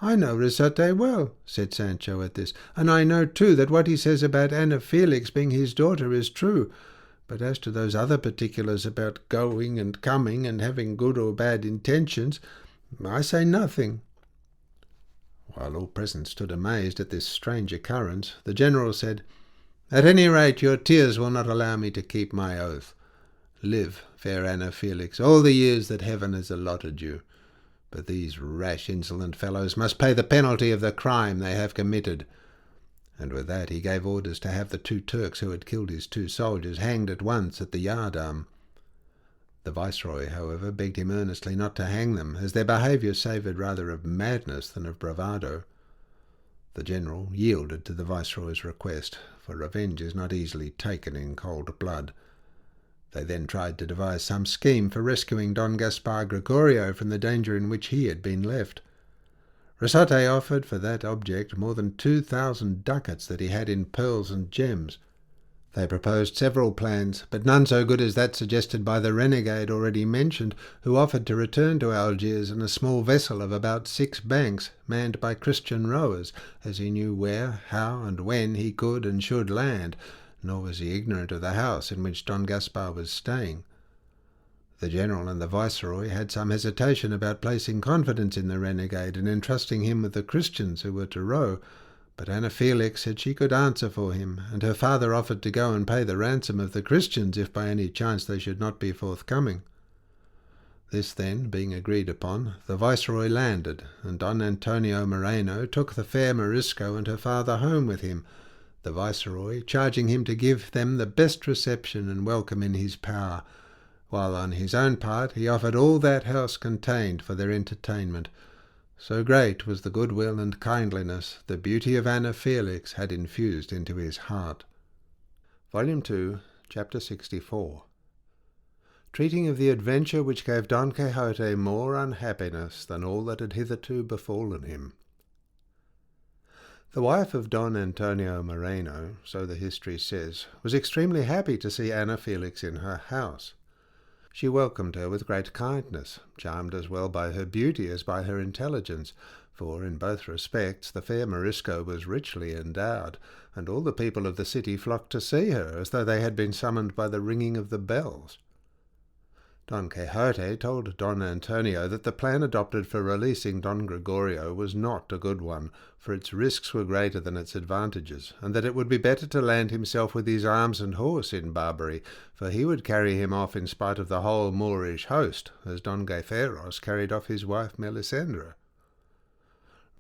A: "I know Quixote well," said Sancho at this, "and I know too that what he says about Anna Felix being his daughter is true. But as to those other particulars about going and coming and having good or bad intentions, I say nothing." While all present stood amazed at this strange occurrence, the general said, "At any rate, your tears will not allow me to keep my oath. Live, fair Anna Felix, all the years that heaven has allotted you. But these rash, insolent fellows must pay the penalty of the crime they have committed." And with that he gave orders to have the 2 Turks who had killed his 2 soldiers hanged at once at the yardarm. The viceroy, however, begged him earnestly not to hang them, as their behaviour savoured rather of madness than of bravado. The general yielded to the viceroy's request, for revenge is not easily taken in cold blood. They then tried to devise some scheme for rescuing Don Gaspar Gregorio from the danger in which he had been left. Quixote offered for that object more than 2,000 ducats that he had in pearls and gems. They proposed several plans, but none so good as that suggested by the renegade already mentioned, who offered to return to Algiers in a small vessel of about 6 banks, manned by Christian rowers, as he knew where, how, and when he could and should land, nor was he ignorant of the house in which Don Gaspar was staying. The general and the viceroy had some hesitation about placing confidence in the renegade and entrusting him with the Christians who were to row, but Anna Felix said she could answer for him, and her father offered to go and pay the ransom of the Christians if by any chance they should not be forthcoming. This then being agreed upon, the viceroy landed, and Don Antonio Moreno took the fair Morisco and her father home with him, the viceroy charging him to give them the best reception and welcome in his power, while on his own part he offered all that house contained for their entertainment. So great was the goodwill and kindliness the beauty of Anna Felix had infused into his heart. Volume 2, Chapter 64. Treating of the adventure which gave Don Quixote more unhappiness than all that had hitherto befallen him. The wife of Don Antonio Moreno, so the history says, was extremely happy to see Anna Felix in her house. She welcomed her with great kindness, charmed as well by her beauty as by her intelligence, for in both respects the fair Morisco was richly endowed, and all the people of the city flocked to see her, as though they had been summoned by the ringing of the bells. Don Quixote told Don Antonio that the plan adopted for releasing Don Gregorio was not a good one, for its risks were greater than its advantages, and that it would be better to land himself with his arms and horse in Barbary, for he would carry him off in spite of the whole Moorish host, as Don Gaiferos carried off his wife Melisendra.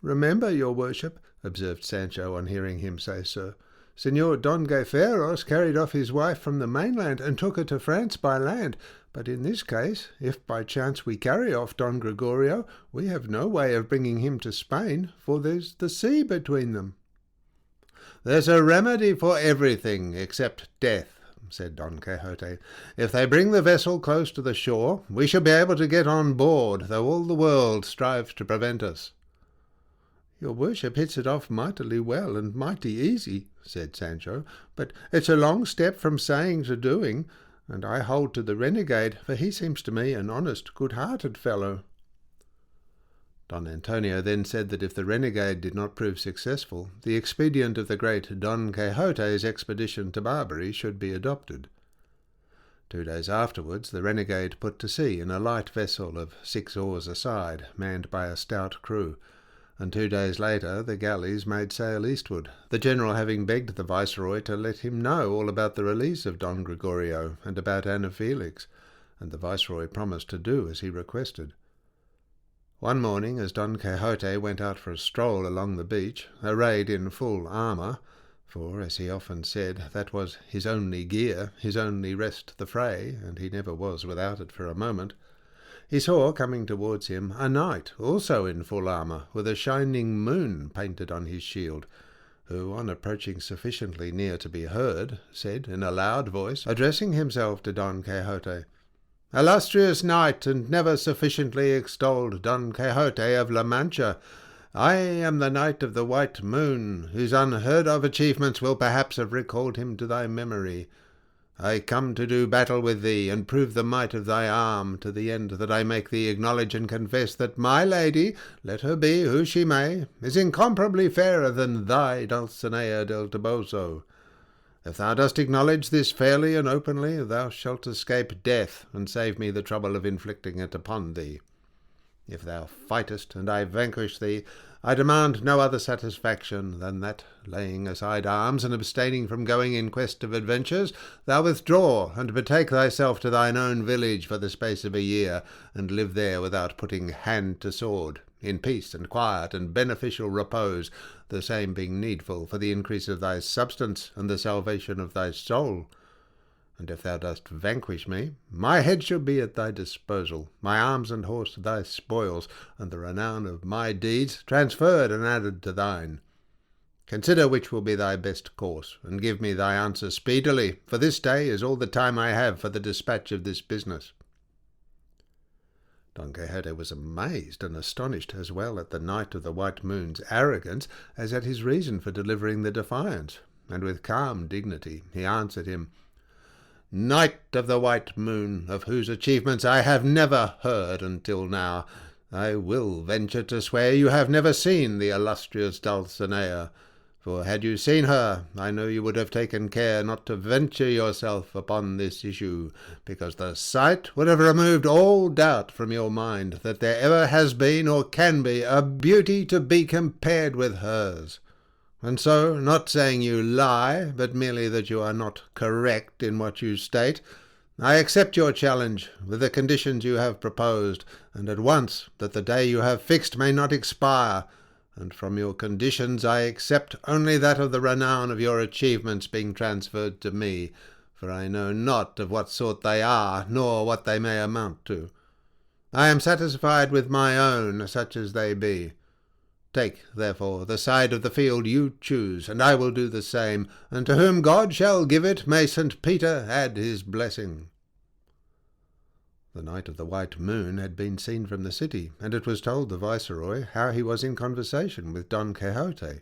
A: "Remember, your worship," observed Sancho on hearing him say so, "Señor Don Gaiferos carried off his wife from the mainland and took her to France by land, but in this case, if by chance we carry off Don Gregorio, we have no way of bringing him to Spain, for there's the sea between them." "There's a remedy for everything except death," said Don Quixote. "If they bring the vessel close to the shore, we shall be able to get on board, though all the world strives to prevent us." "Your worship hits it off mightily well and mighty easy," said Sancho, "but it's a long step from saying to doing, and I hold to the renegade, for he seems to me an honest, good-hearted fellow." Don Antonio then said that if the renegade did not prove successful, the expedient of the great Don Quixote's expedition to Barbary should be adopted. 2 days afterwards the renegade put to sea in a light vessel of 6 oars a side, manned by a stout crew, and 2 days later the galleys made sail eastward, the general having begged the viceroy to let him know all about the release of Don Gregorio and about Anna Felix, and the viceroy promised to do as he requested. One morning, as Don Quixote went out for a stroll along the beach, arrayed in full armour, for, as he often said, that was his only gear, his only rest the fray, and he never was without it for a moment, he saw coming towards him a knight, also in full armour, with a shining moon painted on his shield, who, on approaching sufficiently near to be heard, said in a loud voice, addressing himself to Don Quixote, "Illustrious knight, and never sufficiently extolled Don Quixote of La Mancha, I am the Knight of the White Moon, whose unheard-of achievements will perhaps have recalled him to thy memory. I come to do battle with thee, and prove the might of thy arm, to the end that I make thee acknowledge and confess that my lady, let her be who she may, is incomparably fairer than thy Dulcinea del Toboso. If thou dost acknowledge this fairly and openly, thou shalt escape death, and save me the trouble of inflicting it upon thee. If thou fightest, and I vanquish thee, I demand no other satisfaction than that, laying aside arms and abstaining from going in quest of adventures, thou withdraw and betake thyself to thine own village for the space of a year, and live there without putting hand to sword, in peace and quiet and beneficial repose, the same being needful for the increase of thy substance and the salvation of thy soul. And if thou dost vanquish me, my head shall be at thy disposal, my arms and horse thy spoils, and the renown of my deeds transferred and added to thine. Consider which will be thy best course, and give me thy answer speedily, for this day is all the time I have for the dispatch of this business." Don Quixote was amazed and astonished as well at the Knight of the White Moon's arrogance as at his reason for delivering the defiance, and with calm dignity he answered him, "Knight of the White Moon, of whose achievements I have never heard until now, I will venture to swear you have never seen the illustrious Dulcinea, for had you seen her, I know you would have taken care not to venture yourself upon this issue, because the sight would have removed all doubt from your mind that there ever has been or can be a beauty to be compared with hers. And so, not saying you lie, but merely that you are not correct in what you state, I accept your challenge, with the conditions you have proposed, and at once, that the day you have fixed may not expire, and from your conditions I accept only that of the renown of your achievements being transferred to me, for I know not of what sort they are, nor what they may amount to. I am satisfied with my own, such as they be. Take, therefore, the side of the field you choose, and I will do the same, and to whom God shall give it, may St. Peter add his blessing." The Knight of the White Moon had been seen from the city, and it was told the viceroy how he was in conversation with Don Quixote.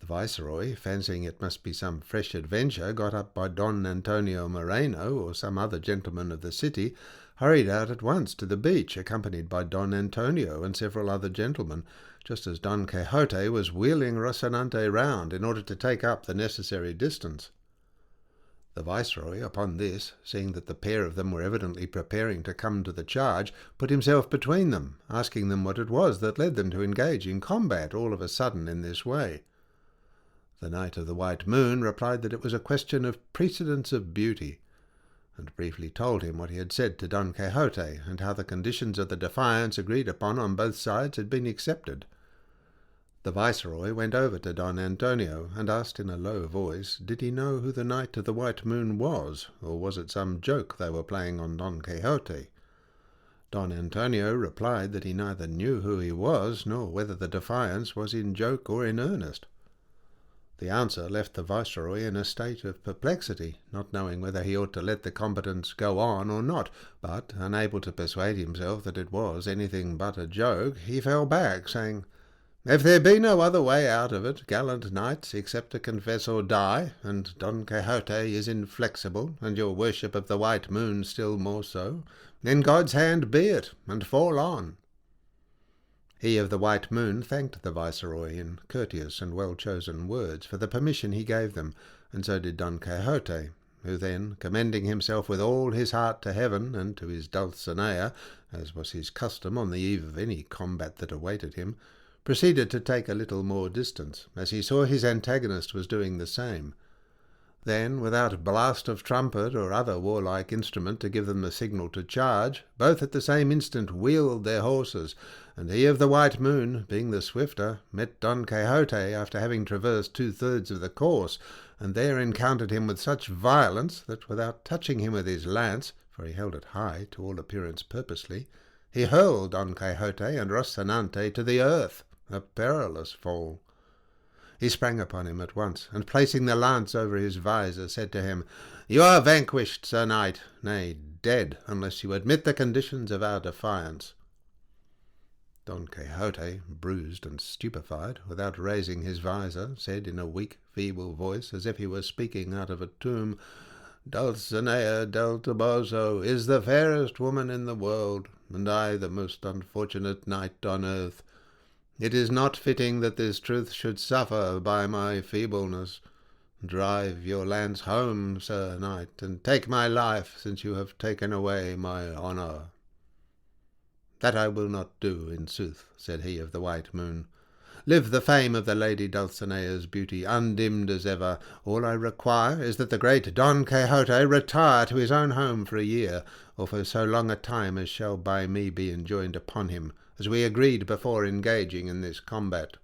A: The viceroy, fancying it must be some fresh adventure got up by Don Antonio Moreno or some other gentleman of the city, hurried out at once to the beach, accompanied by Don Antonio and several other gentlemen, just as Don Quixote was wheeling Rocinante round in order to take up the necessary distance. The viceroy, upon this, seeing that the pair of them were evidently preparing to come to the charge, put himself between them, asking them what it was that led them to engage in combat all of a sudden in this way. The Knight of the White Moon replied that it was a question of precedence of beauty, and briefly told him what he had said to Don Quixote, and how the conditions of the defiance agreed upon on both sides had been accepted. The viceroy went over to Don Antonio, and asked in a low voice, did he know who the Knight of the White Moon was, or was it some joke they were playing on Don Quixote? Don Antonio replied that he neither knew who he was, nor whether the defiance was in joke or in earnest. The answer left the viceroy in a state of perplexity, not knowing whether he ought to let the combatants go on or not, but, unable to persuade himself that it was anything but a joke, he fell back, saying, "If there be no other way out of it, gallant knights, except to confess or die, and Don Quixote is inflexible, and your worship of the White Moon still more so, in God's hand be it, and fall on." He of the White Moon thanked the viceroy in courteous and well-chosen words for the permission he gave them, and so did Don Quixote, who then, commending himself with all his heart to heaven and to his Dulcinea, as was his custom on the eve of any combat that awaited him, proceeded to take a little more distance, as he saw his antagonist was doing the same. Then, without blast of trumpet or other warlike instrument to give them the signal to charge, both at the same instant wheeled their horses, and he of the White Moon, being the swifter, met Don Quixote after having traversed 2/3 of the course, and there encountered him with such violence that, without touching him with his lance, for he held it high, to all appearance purposely, he hurled Don Quixote and Rocinante to the earth, a perilous fall. He sprang upon him at once, and placing the lance over his visor, said to him, "You are vanquished, Sir Knight, nay, dead, unless you admit the conditions of our defiance." Don Quixote, bruised and stupefied, without raising his visor, said in a weak, feeble voice, as if he were speaking out of a tomb, "Dulcinea del Toboso is the fairest woman in the world, and I the most unfortunate knight on earth. It is not fitting that this truth should suffer by my feebleness. Drive your lance home, Sir Knight, and take my life, since you have taken away my honour." "That I will not do, in sooth," said he of the White Moon. "Live the fame of the Lady Dulcinea's beauty undimmed as ever. All I require is that the great Don Quixote retire to his own home for a year, or for so long a time as shall by me be enjoined upon him, as we agreed before engaging in this combat."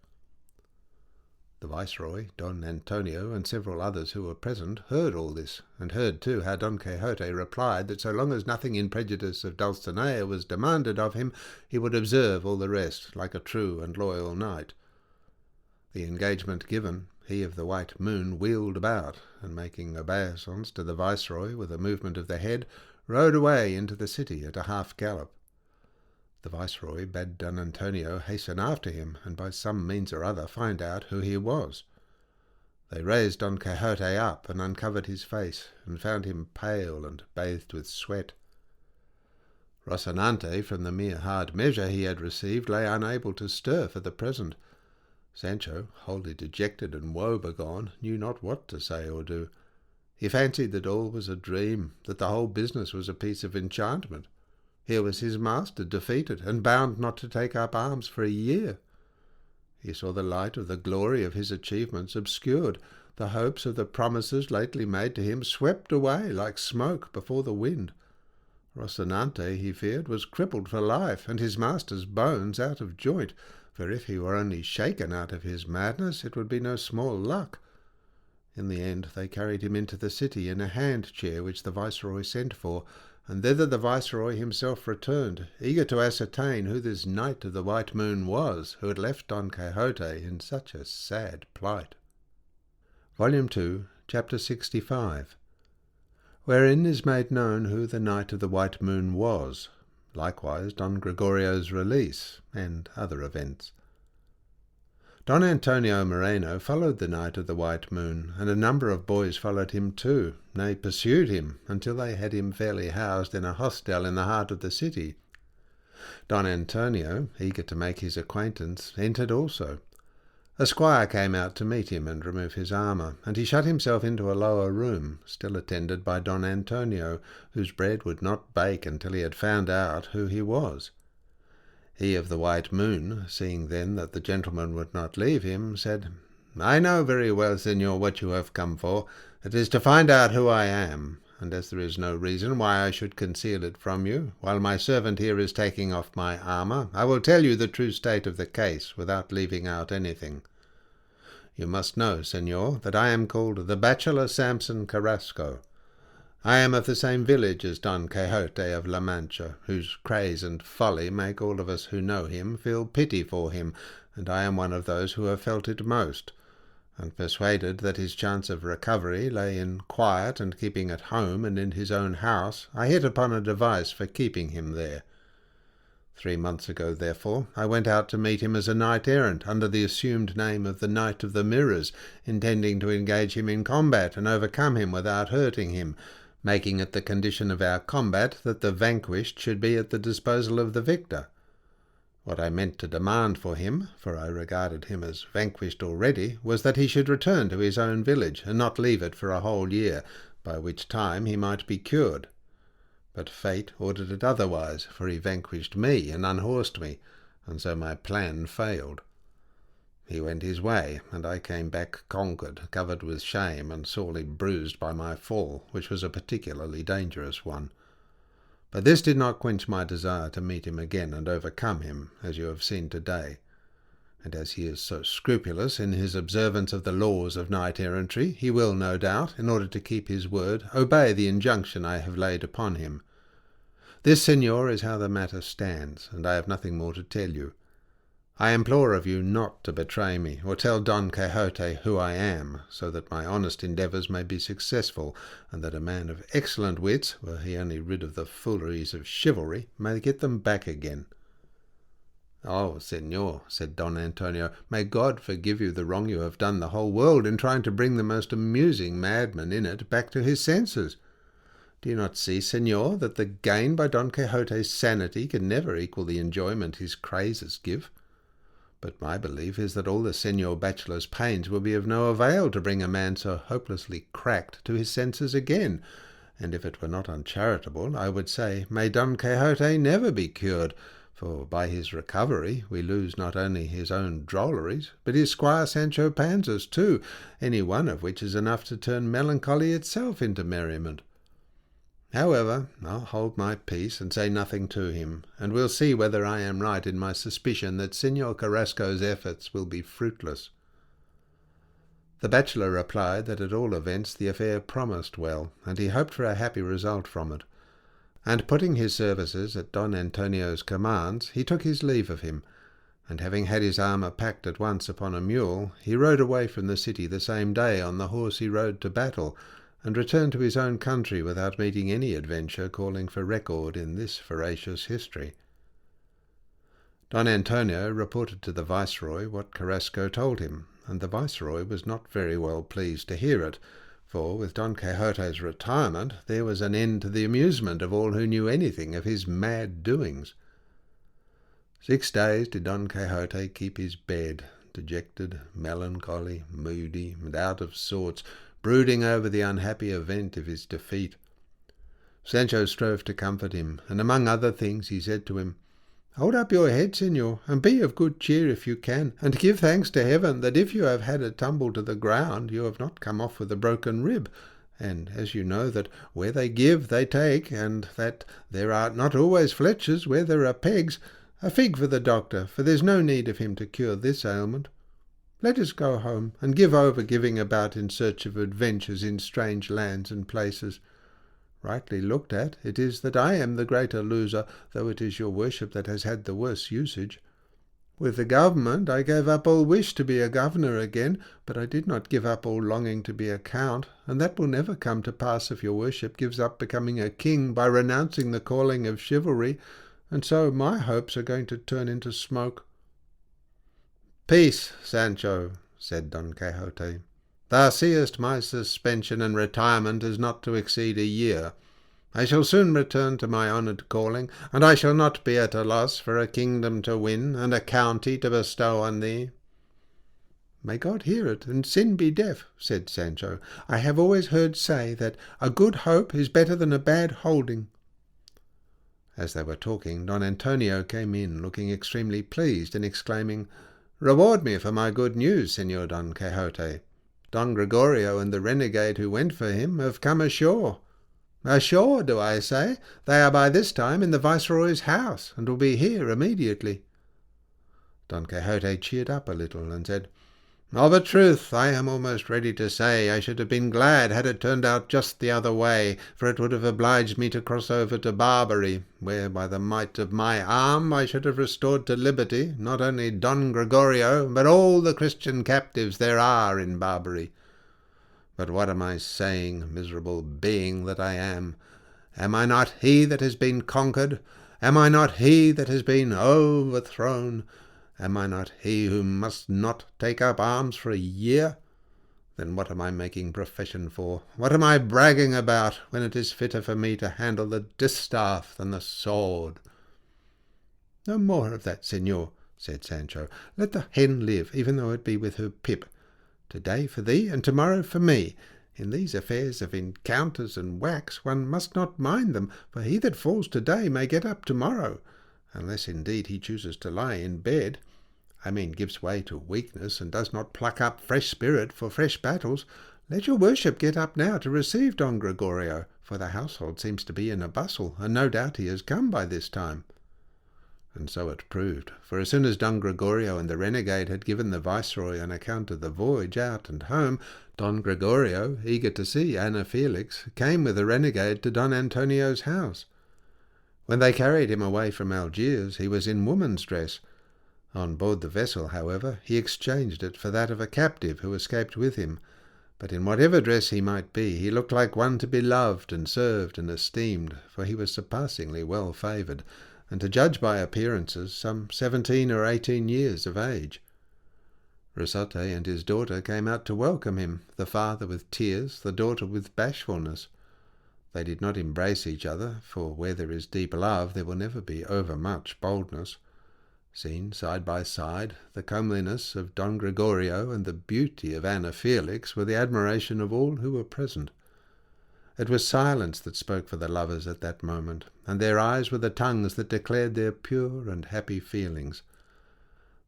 A: The viceroy, Don Antonio, and several others who were present, heard all this, and heard too how Don Quixote replied that so long as nothing in prejudice of Dulcinea was demanded of him, he would observe all the rest, like a true and loyal knight. The engagement given, he of the White Moon wheeled about, and making obeisance to the viceroy with a movement of the head, rode away into the city at a half-gallop. The viceroy bade Don Antonio hasten after him, and by some means or other find out who he was. They raised Don Quixote up, and uncovered his face, and found him pale and bathed with sweat. Rocinante, from the mere hard measure he had received, lay unable to stir for the present. Sancho, wholly dejected and woe-begone, knew not what to say or do. He fancied that all was a dream, that the whole business was a piece of enchantment. Here was his master defeated, and bound not to take up arms for a year. He saw the light of the glory of his achievements obscured, the hopes of the promises lately made to him swept away like smoke before the wind. Rocinante, he feared, was crippled for life, and his master's bones out of joint, for if he were only shaken out of his madness, it would be no small luck. In the end they carried him into the city in a hand-chair which the viceroy sent for, and thither the viceroy himself returned, eager to ascertain who this Knight of the White Moon was, who had left Don Quixote in such a sad plight. Volume 2, Chapter 65, wherein is made known who the Knight of the White Moon was, likewise Don Gregorio's release, and other events. Don Antonio Moreno followed the Knight of the White Moon, and a number of boys followed him too. They pursued him until they had him fairly housed in a hostel in the heart of the city. Don Antonio, eager to make his acquaintance, entered also. A squire came out to meet him and remove his armour, and he shut himself into a lower room, still attended by Don Antonio, whose bread would not bake until he had found out who he was. He of the White Moon, seeing then that the gentleman would not leave him, said, "I know very well, señor, what you have come for. It is to find out who I am, and as there is no reason why I should conceal it from you, while my servant here is taking off my armour, I will tell you the true state of the case, without leaving out anything. You must know, señor, that I am called the bachelor Samson Carrasco. I am of the same village as Don Quixote of La Mancha, whose craze and folly make all of us who know him feel pity for him, and I am one of those who have felt it most, and persuaded that his chance of recovery lay in quiet and keeping at home and in his own house, I hit upon a device for keeping him there. 3 months ago, therefore, I went out to meet him as a knight-errant, under the assumed name of the Knight of the Mirrors, intending to engage him in combat and overcome him without hurting him, making it the condition of our combat that the vanquished should be at the disposal of the victor. What I meant to demand for him, for I regarded him as vanquished already, was that he should return to his own village, and not leave it for a whole year, by which time he might be cured. But fate ordered it otherwise, for he vanquished me and unhorsed me, and so my plan failed. He went his way, and I came back conquered, covered with shame, and sorely bruised by my fall, which was a particularly dangerous one. But this did not quench my desire to meet him again and overcome him, as you have seen today. And as he is so scrupulous in his observance of the laws of knight-errantry, he will, no doubt, in order to keep his word, obey the injunction I have laid upon him. This, señor, is how the matter stands, and I have nothing more to tell you. I implore of you not to betray me, or tell Don Quixote who I am, so that my honest endeavours may be successful, and that a man of excellent wits, were he only rid of the fooleries of chivalry, may get them back again." "Oh, señor," said Don Antonio, "may God forgive you the wrong you have done the whole world in trying to bring the most amusing madman in it back to his senses. Do you not see, señor, that the gain by Don Quixote's sanity can never equal the enjoyment his crazes give? But my belief is that all the señor bachelor's pains will be of no avail to bring a man so hopelessly cracked to his senses again, and if it were not uncharitable, I would say, may Don Quixote never be cured, for by his recovery we lose not only his own drolleries, but his squire Sancho Panza's too, any one of which is enough to turn melancholy itself into merriment. However, I'll hold my peace and say nothing to him, and we'll see whether I am right in my suspicion that Señor Carrasco's efforts will be fruitless." The bachelor replied that at all events the affair promised well, and he hoped for a happy result from it. And putting his services at Don Antonio's commands, he took his leave of him, and having had his armour packed at once upon a mule, he rode away from the city the same day on the horse he rode to battle, and returned to his own country without meeting any adventure calling for record in this veracious history. Don Antonio reported to the viceroy what Carrasco told him, and the viceroy was not very well pleased to hear it, for with Don Quixote's retirement there was an end to the amusement of all who knew anything of his mad doings. 6 days did Don Quixote keep his bed, dejected, melancholy, moody, and out of sorts, brooding over the unhappy event of his defeat. Sancho strove to comfort him, and among other things he said to him, "Hold up your head, señor, and be of good cheer if you can, and give thanks to heaven that if you have had a tumble to the ground you have not come off with a broken rib, and as you know that where they give they take, and that there are not always fletchers where there are pegs, a fig for the doctor, for there's no need of him to cure this ailment. Let us go home, and give over giving about in search of adventures in strange lands and places. Rightly looked at, it is that I am the greater loser, though it is your worship that has had the worse usage. With the government I gave up all wish to be a governor again, but I did not give up all longing to be a count, and that will never come to pass if your worship gives up becoming a king by renouncing the calling of chivalry, and so my hopes are going to turn into smoke." "Peace, Sancho," said Don Quixote. "Thou seest my suspension and retirement is not to exceed a year. I shall soon return to my honoured calling, and I shall not be at a loss for a kingdom to win and a county to bestow on thee." "May God hear it, and sin be deaf," said Sancho. "I have always heard say that a good hope is better than a bad holding." As they were talking, Don Antonio came in, looking extremely pleased, and exclaiming, "Reward me for my good news, Señor Don Quixote. Don Gregorio and the renegade who went for him have come ashore. Ashore, do I say? They are by this time in the Viceroy's house, and will be here immediately." Don Quixote cheered up a little, and said, "Of a truth, I am almost ready to say I should have been glad had it turned out just the other way, for it would have obliged me to cross over to Barbary, where by the might of my arm I should have restored to liberty not only Don Gregorio, but all the Christian captives there are in Barbary. But what am I saying, miserable being that I am? Am I not he that has been conquered? Am I not he that has been overthrown? Am I not he who must not take up arms for a year? Then what am I making profession for? What am I bragging about, when it is fitter for me to handle the distaff than the sword?" "No more of that, señor," said Sancho. "Let the hen live, even though it be with her pip. To-day for thee, and to-morrow for me. In these affairs of encounters and whacks one must not mind them, for he that falls to-day may get up to-morrow, unless indeed he chooses to lie in bed. I mean, gives way to weakness, and does not pluck up fresh spirit for fresh battles. Let your worship get up now to receive Don Gregorio, for the household seems to be in a bustle, and no doubt he has come by this time." And so it proved, for as soon as Don Gregorio and the renegade had given the viceroy an account of the voyage out and home, Don Gregorio, eager to see Ana Felix, came with the renegade to Don Antonio's house. When they carried him away from Algiers, he was in woman's dress. On board the vessel, however, he exchanged it for that of a captive who escaped with him, but in whatever dress he might be, he looked like one to be loved and served and esteemed, for he was surpassingly well favoured, and to judge by appearances, some 17 or 18 years of age. Quijote and his daughter came out to welcome him, the father with tears, the daughter with bashfulness. They did not embrace each other, for where there is deep love there will never be overmuch boldness. Seen side by side, the comeliness of Don Gregorio and the beauty of Ana Felix were the admiration of all who were present. It was silence that spoke for the lovers at that moment, and their eyes were the tongues that declared their pure and happy feelings.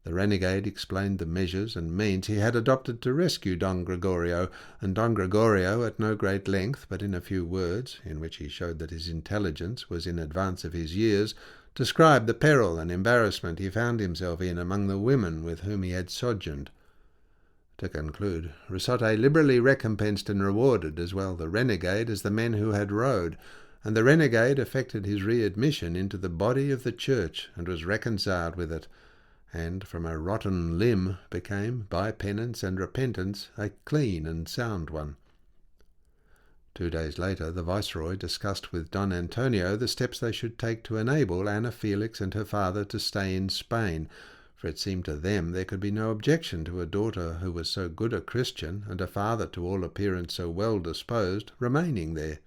A: The renegade explained the measures and means he had adopted to rescue Don Gregorio, and Don Gregorio, at no great length, but in a few words, in which he showed that his intelligence was in advance of his years, described the peril and embarrassment he found himself in among the women with whom he had sojourned. To conclude, Quijote liberally recompensed and rewarded as well the renegade as the men who had rowed, and the renegade effected his readmission into the body of the church, and was reconciled with it, and from a rotten limb became, by penance and repentance, a clean and sound one. 2 days later the viceroy discussed with Don Antonio the steps they should take to enable Ana Felix and her father to stay in Spain, for it seemed to them there could be no objection to a daughter who was so good a Christian, and a father to all appearance so well disposed, remaining there.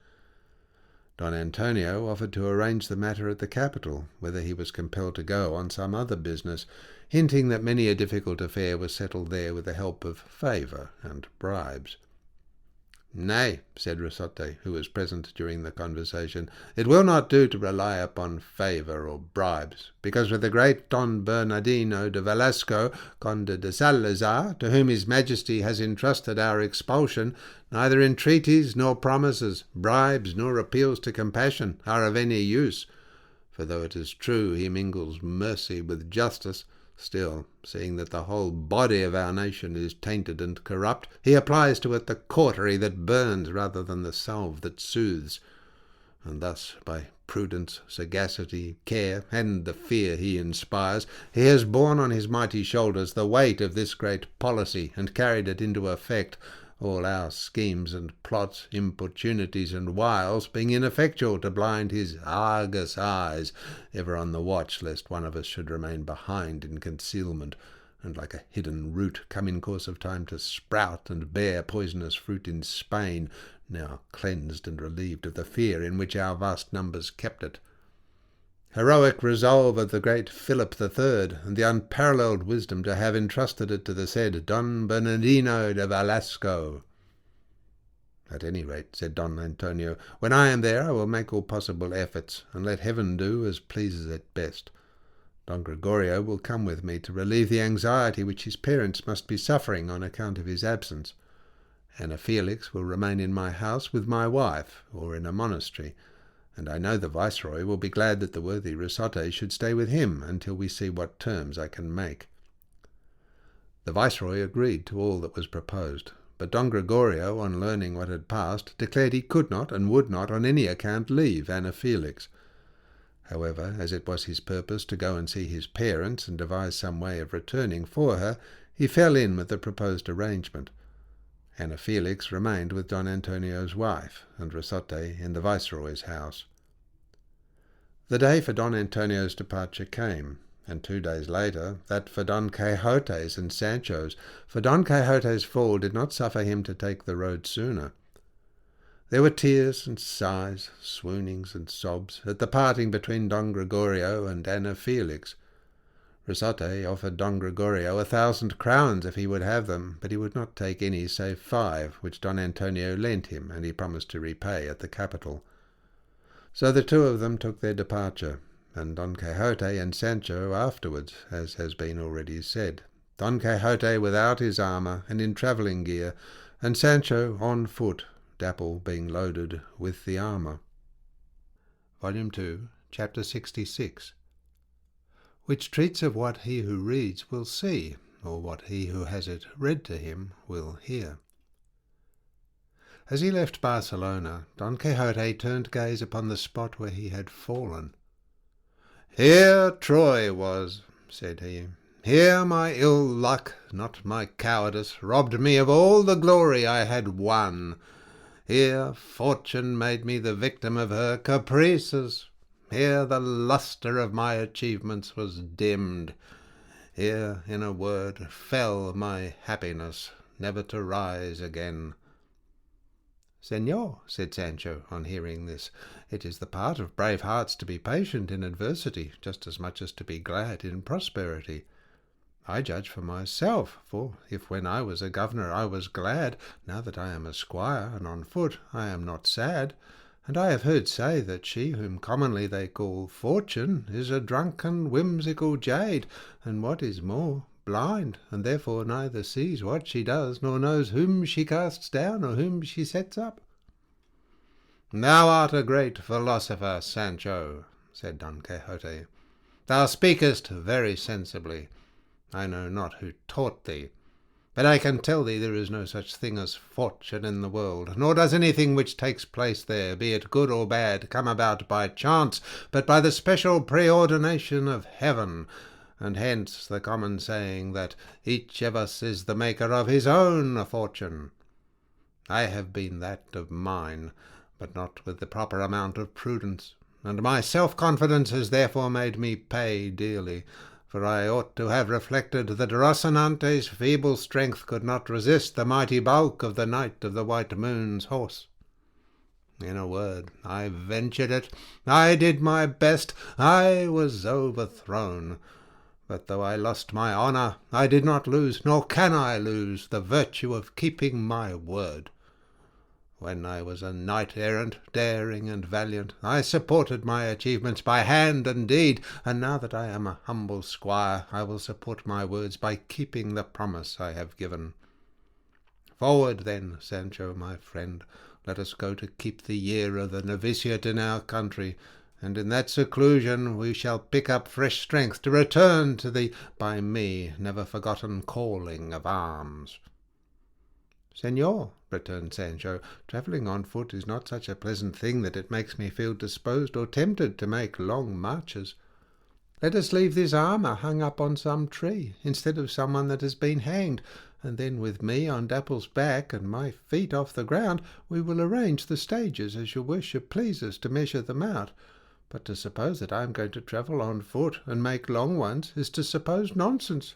A: Don Antonio offered to arrange the matter at the capital, whether he was compelled to go on some other business, hinting that many a difficult affair was settled there with the help of favour and bribes. "Nay," said Quijote, who was present during the conversation, "it will not do to rely upon favour or bribes, because with the great Don Bernardino de Velasco, Conde de Salazar, to whom his Majesty has entrusted our expulsion, neither entreaties nor promises, bribes nor appeals to compassion are of any use, for though it is true he mingles mercy with justice, still, seeing that the whole body of our nation is tainted and corrupt, he applies to it the cautery that burns rather than the salve that soothes, and thus, by prudence, sagacity, care, and the fear he inspires, he has borne on his mighty shoulders the weight of this great policy, and carried it into effect, all our schemes and plots, importunities and wiles being ineffectual to blind his Argus eyes, ever on the watch lest one of us should remain behind in concealment, and like a hidden root come in course of time to sprout and bear poisonous fruit in Spain, now cleansed and relieved of the fear in which our vast numbers kept it. Heroic resolve of the great Philip III, and the unparalleled wisdom to have entrusted it to the said Don Bernardino de Velasco. At any rate, said Don Antonio, when I am there I will make all possible efforts, and let heaven do as pleases it best. Don Gregorio will come with me to relieve the anxiety which his parents must be suffering on account of his absence. Anna Felix will remain in my house with my wife, or in a monastery, and I know the Viceroy will be glad that the worthy Quijote should stay with him until we see what terms I can make. The Viceroy agreed to all that was proposed, but Don Gregorio, on learning what had passed, declared he could not and would not on any account leave Anna Felix. However, as it was his purpose to go and see his parents and devise some way of returning for her, he fell in with the proposed arrangement. Anna Felix remained with Don Antonio's wife, and Quijote in the Viceroy's house. The day for Don Antonio's departure came, and 2 days later that for Don Quixote's and Sancho's, for Don Quixote's fall did not suffer him to take the road sooner. There were tears and sighs, swoonings and sobs, at the parting between Don Gregorio and Anna Felix. Quijote offered Don Gregorio 1,000 crowns if he would have them, but he would not take any save 5, which Don Antonio lent him, and he promised to repay at the capital. So the two of them took their departure, and Don Quixote and Sancho afterwards, as has been already said. Don Quixote without his armour and in travelling gear, and Sancho on foot, Dapple being loaded with the armour. Volume 2, Chapter 66, which treats of what he who reads will see, or what he who has it read to him will hear. As he left Barcelona, Don Quixote turned gaze upon the spot where he had fallen. "Here Troy was," said he. "Here my ill luck, not my cowardice, robbed me of all the glory I had won. Here fortune made me the victim of her caprices. Here the lustre of my achievements was dimmed. Here, in a word, fell my happiness, never to rise again." "Señor," said Sancho, on hearing this, "it is the part of brave hearts to be patient in adversity, just as much as to be glad in prosperity. I judge for myself, for if when I was a governor I was glad, now that I am a squire and on foot I am not sad, and I have heard say that she whom commonly they call Fortune is a drunken whimsical jade, and what is more, blind, and therefore neither sees what she does, nor knows whom she casts down or whom she sets up." "Thou art a great philosopher, Sancho," said Don Quixote. "Thou speakest very sensibly. I know not who taught thee, but I can tell thee there is no such thing as fortune in the world, nor does anything which takes place there, be it good or bad, come about by chance, but by the special preordination of heaven, and hence the common saying that each of us is the maker of his own fortune. I have been that of mine, but not with the proper amount of prudence, and my self-confidence has therefore made me pay dearly, for I ought to have reflected that Rocinante's feeble strength could not resist the mighty bulk of the Knight of the White Moon's horse. In a word, I ventured it, I did my best, I was overthrown. But though I lost my honour, I did not lose, nor can I lose, the virtue of keeping my word. When I was a knight-errant, daring and valiant, I supported my achievements by hand and deed, and now that I am a humble squire, I will support my words by keeping the promise I have given. Forward then, Sancho, my friend, let us go to keep the year of the novitiate in our country, and in that seclusion we shall pick up fresh strength to return to the, by me, never forgotten calling of arms." "Señor," returned Sancho, "travelling on foot is not such a pleasant thing that it makes me feel disposed or tempted to make long marches. Let us leave this armour hung up on some tree, instead of someone that has been hanged, and then with me on Dapple's back and my feet off the ground, we will arrange the stages as your worship pleases to measure them out. But to suppose that I am going to travel on foot and make long ones is to suppose nonsense."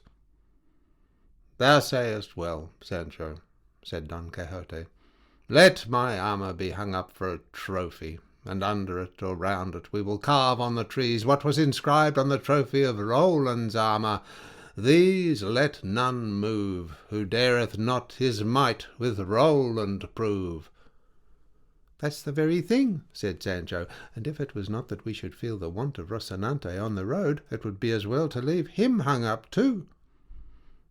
A: "Thou sayest well, Sancho," said Don Quixote. "Let my armour be hung up for a trophy, and under it or round it we will carve on the trees what was inscribed on the trophy of Roland's armour. These let none move, who dareth not his might with Roland prove." "That's the very thing," said Sancho, "and if it was not that we should feel the want of Rocinante on the road, it would be as well to leave him hung up too."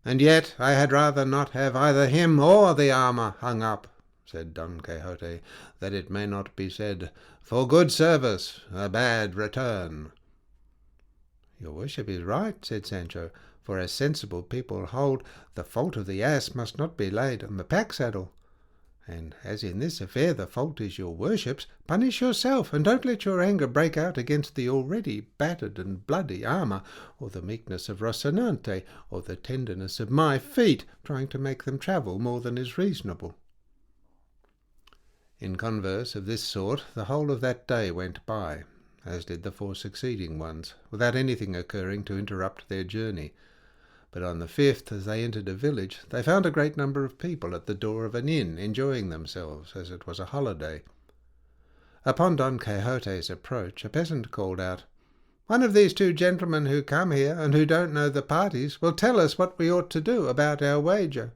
A: "And yet I had rather not have either him or the armour hung up," said Don Quixote, "that it may not be said, 'For good service, a bad return.'" "Your worship is right," said Sancho, "for as sensible people hold, the fault of the ass must not be laid on the pack-saddle. And as in this affair the fault is your worship's, punish yourself, and don't let your anger break out against the already battered and bloody armour, or the meekness of Rocinante, or the tenderness of my feet, trying to make them travel more than is reasonable." In converse of this sort the whole of that day went by, as did the 4 succeeding ones, without anything occurring to interrupt their journey. But on the 5th, as they entered a village, they found a great number of people at the door of an inn, enjoying themselves, as it was a holiday. Upon Don Quixote's approach, a peasant called out, "One of these 2 gentlemen who come here, and who don't know the parties, will tell us what we ought to do about our wager."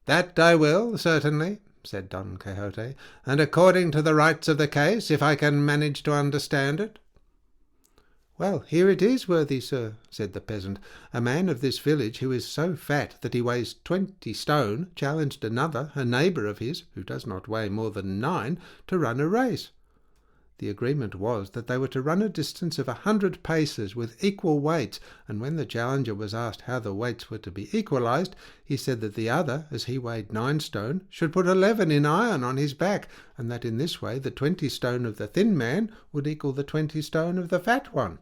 A: "That I will, certainly," said Don Quixote, "and according to the rights of the case, if I can manage to understand it." "Well, here it is, worthy sir," said the peasant. "A man of this village, who is so fat that he weighs 20 stone, challenged another, a neighbour of his, who does not weigh more than 9, to run a race. The agreement was that they were to run a distance of 100 paces with equal weights, and when the challenger was asked how the weights were to be equalized, he said that the other, as he weighed 9 stone, should put 11 in iron on his back, and that in this way the 20 stone of the thin man would equal the 20 stone of the fat one.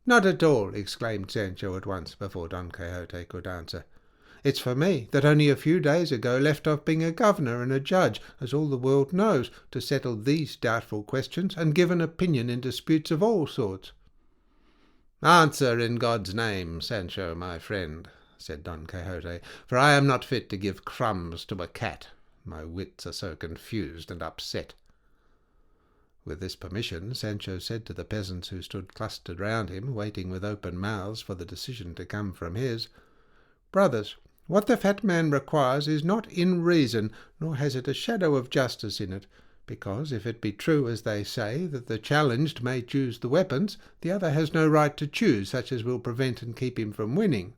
A: "Not at all," exclaimed Sancho at once, before Don Quixote could answer. "It's for me, that only a few days ago left off being a governor and a judge, as all the world knows, to settle these doubtful questions, and give an opinion in disputes of all sorts." "Answer in God's name, Sancho, my friend," said Don Quixote, "for I am not fit to give crumbs to a cat. My wits are so confused and upset." With this permission, Sancho said to the peasants who stood clustered round him, waiting with open mouths for the decision to come from his, "Brothers, what the fat man requires is not in reason, nor has it a shadow of justice in it, because if it be true, as they say, that the challenged may choose the weapons, the other has no right to choose such as will prevent and keep him from winning.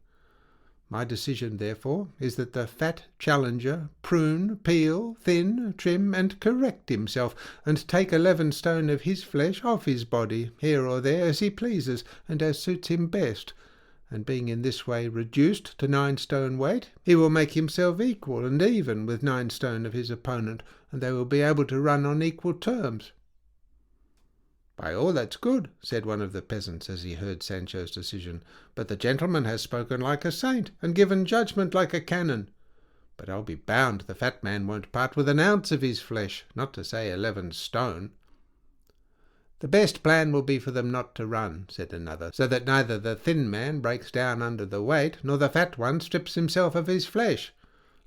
A: My decision, therefore, is that the fat challenger prune, peel, thin, trim, and correct himself, and take 11 stone of his flesh off his body, here or there, as he pleases, and as suits him best, and being in this way reduced to 9 stone weight, he will make himself equal and even with 9 stone of his opponent, and they will be able to run on equal terms." "By all that's good," said one of the peasants as he heard Sancho's decision, "but the gentleman has spoken like a saint, and given judgment like a canon. But I'll be bound the fat man won't part with an ounce of his flesh, not to say 11 stone." "The best plan will be for them not to run," said another, "so that neither the thin man breaks down under the weight, nor the fat one strips himself of his flesh.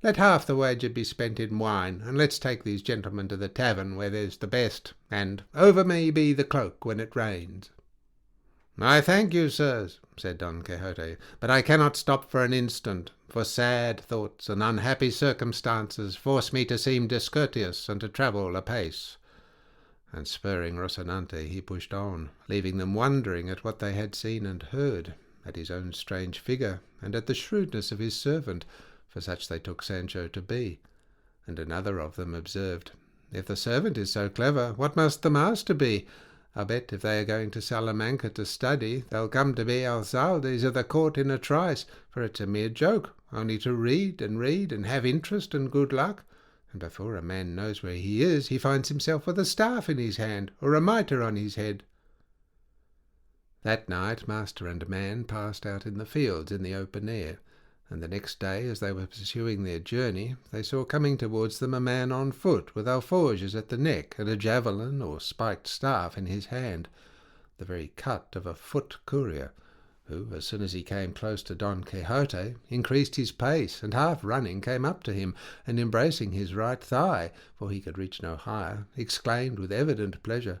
A: Let half the wager be spent in wine, and let's take these gentlemen to the tavern where there's the best, and over me be the cloak when it rains." "I thank you, sirs," said Don Quixote, "but I cannot stop for an instant, for sad thoughts and unhappy circumstances force me to seem discourteous and to travel apace." And spurring Rocinante, he pushed on, leaving them wondering at what they had seen and heard, at his own strange figure, and at the shrewdness of his servant, for such they took Sancho to be. And another of them observed, "If the servant is so clever, what must the master be? I bet if they are going to Salamanca to study, they'll come to be alcaldes of the court in a trice, for it's a mere joke, only to read and have interest and good luck, and before a man knows where he is, he finds himself with a staff in his hand, or a mitre on his head." That night master and man passed out in the fields in the open air, and the next day, as they were pursuing their journey, they saw coming towards them a man on foot, with alforges at the neck, and a javelin or spiked staff in his hand, the very cut of a foot courier, who, as soon as he came close to Don Quixote, increased his pace, and half running came up to him, and embracing his right thigh, for he could reach no higher, exclaimed with evident pleasure,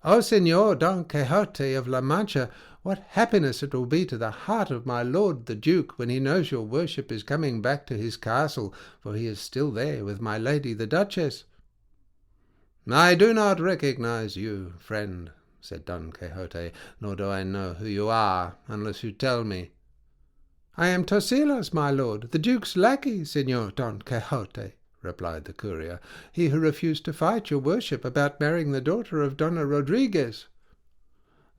A: "O Señor Don Quixote of La Mancha, what happiness it will be to the heart of my lord the Duke when he knows your worship is coming back to his castle, for he is still there with my lady the Duchess." "I do not recognize you, friend," said Don Quixote, "nor do I know who you are, unless you tell me." "I am Tosilos, my lord, the Duke's lackey, Señor Don Quixote," replied the courier, "he who refused to fight your worship about marrying the daughter of Donna Rodriguez."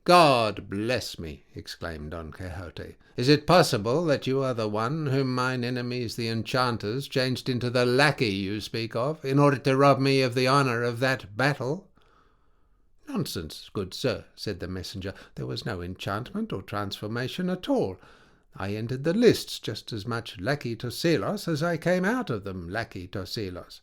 A: "God bless me!" exclaimed Don Quixote. "Is it possible that you are the one whom mine enemies the enchanters changed into the lackey you speak of, in order to rob me of the honour of that battle?" "Nonsense, good sir," said the messenger. "There was no enchantment or transformation at all. I entered the lists just as much lackey Tosilos as I came out of them lackey Tosilos.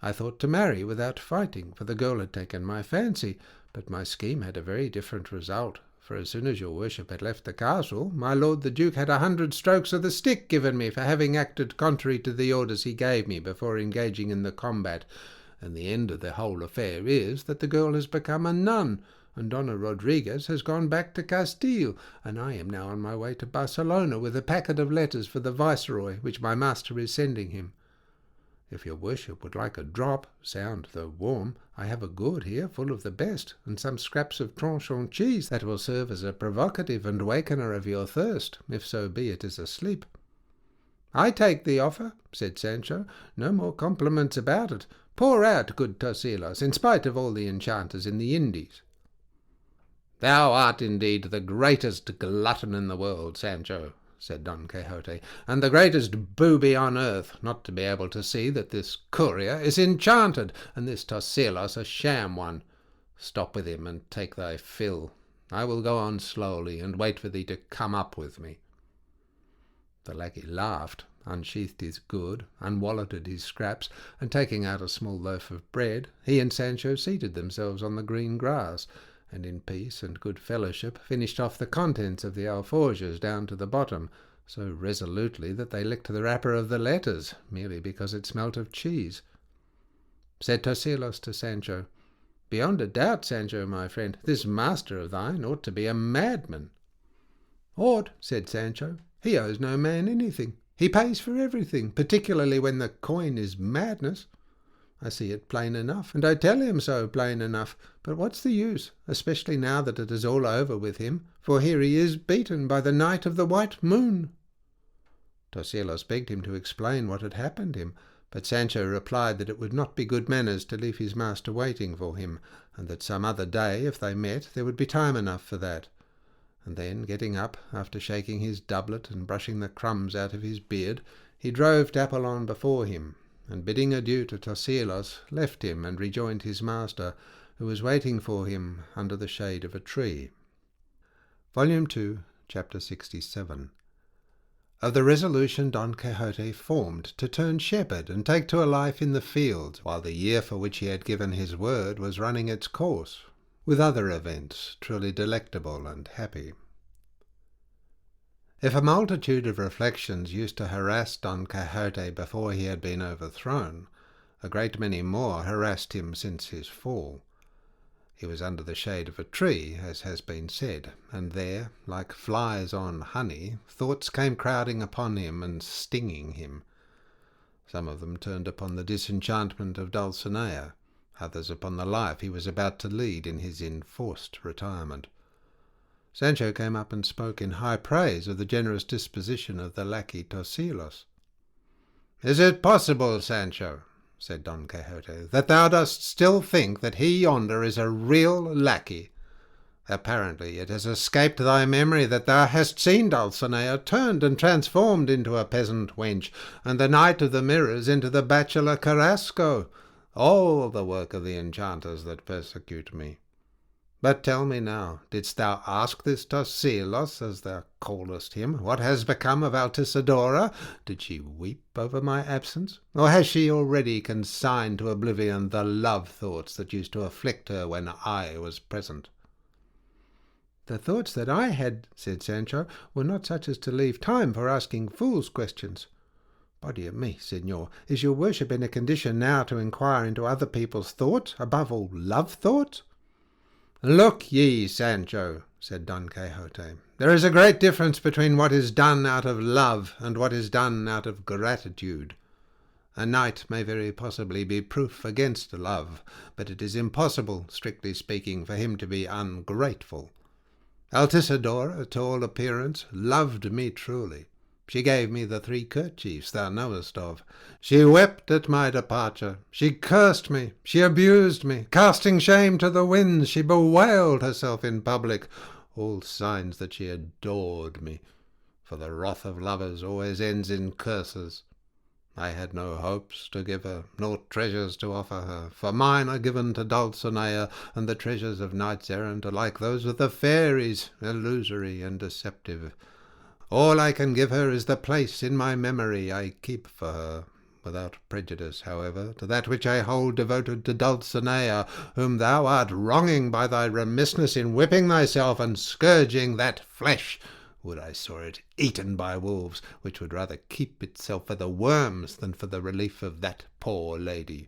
A: I thought to marry without fighting, for the girl had taken my fancy, but my scheme had a very different result, for as soon as your worship had left the castle, my lord the Duke had 100 strokes of the stick given me for having acted contrary to the orders he gave me before engaging in the combat, and the end of the whole affair is that the girl has become a nun, and Donna Rodriguez has gone back to Castile, and I am now on my way to Barcelona with a packet of letters for the viceroy, which my master is sending him. If your worship would like a drop, sound though warm, I have a gourd here full of the best, and some scraps of tranchant cheese that will serve as a provocative and wakener of your thirst, if so be it is asleep." "I take the offer," said Sancho. "No more compliments about it. Pour out, good Tosilos, in spite of all the enchanters in the Indies." "Thou art indeed the greatest glutton in the world, Sancho," said Don Quixote, "and the greatest booby on earth, not to be able to see that this courier is enchanted, and this Tosilos a sham one. Stop with him, and take thy fill. I will go on slowly, and wait for thee to come up with me." The lackey laughed, unsheathed his gourd, unwalleted his scraps, and taking out a small loaf of bread, he and Sancho seated themselves on the green grass, and in peace and good fellowship finished off the contents of the alforges down to the bottom, so resolutely that they licked the wrapper of the letters, merely because it smelt of cheese. Said Tosilos to Sancho, "Beyond a doubt, Sancho, my friend, this master of thine ought to be a madman." "Ought," said Sancho. "He owes no man anything. He pays for everything, particularly when the coin is madness. I see it plain enough, and I tell him so plain enough, but what's the use, especially now that it is all over with him, for here he is beaten by the Knight of the White Moon." Tosilos begged him to explain what had happened him, but Sancho replied that it would not be good manners to leave his master waiting for him, and that some other day, if they met, there would be time enough for that. And then, getting up, after shaking his doublet and brushing the crumbs out of his beard, he drove Dapple on before him, and bidding adieu to Tosilos, left him and rejoined his master, who was waiting for him under the shade of a tree. Volume 2, Chapter 67. Of the resolution Don Quixote formed to turn shepherd and take to a life in the fields, while the year for which he had given his word was running its course, with other events truly delectable and happy. If a multitude of reflections used to harass Don Quixote before he had been overthrown, a great many more harassed him since his fall. He was under the shade of a tree, as has been said, and there, like flies on honey, thoughts came crowding upon him and stinging him. Some of them turned upon the disenchantment of Dulcinea, others upon the life he was about to lead in his enforced retirement. Sancho came up and spoke in high praise of the generous disposition of the lackey Tosilos. "Is it possible, Sancho," said Don Quixote, "that thou dost still think that he yonder is a real lackey? Apparently it has escaped thy memory that thou hast seen Dulcinea turned and transformed into a peasant wench, and the Knight of the Mirrors into the bachelor Carrasco, all the work of the enchanters that persecute me. But tell me now, didst thou ask this Tosilos, as thou callest him, what has become of Altisidora? Did she weep over my absence? Or has she already consigned to oblivion the love thoughts that used to afflict her when I was present?" "The thoughts that I had," said Sancho, "were not such as to leave time for asking fools' questions." "Body o' me, señor, is your worship in a condition now to inquire into other people's thoughts, above all love thoughts?" "Look ye, Sancho," said Don Quixote, "there is a great difference between what is done out of love and what is done out of gratitude. A knight may very possibly be proof against love, but it is impossible, strictly speaking, for him to be ungrateful. Altisidora, to all appearance, loved me truly. She gave me the 3 kerchiefs thou knowest of. She wept at my departure. She cursed me. She abused me. Casting shame to the winds, she bewailed herself in public, all signs that she adored me, for the wrath of lovers always ends in curses. I had no hopes to give her, nor treasures to offer her, for mine are given to Dulcinea, and the treasures of knights-errant are like those of the fairies, illusory and deceptive. All I can give her is the place in my memory I keep for her, without prejudice, however, to that which I hold devoted to Dulcinea, whom thou art wronging by thy remissness in whipping thyself and scourging that flesh. Would I saw it eaten by wolves, which would rather keep itself for the worms than for the relief of that poor lady."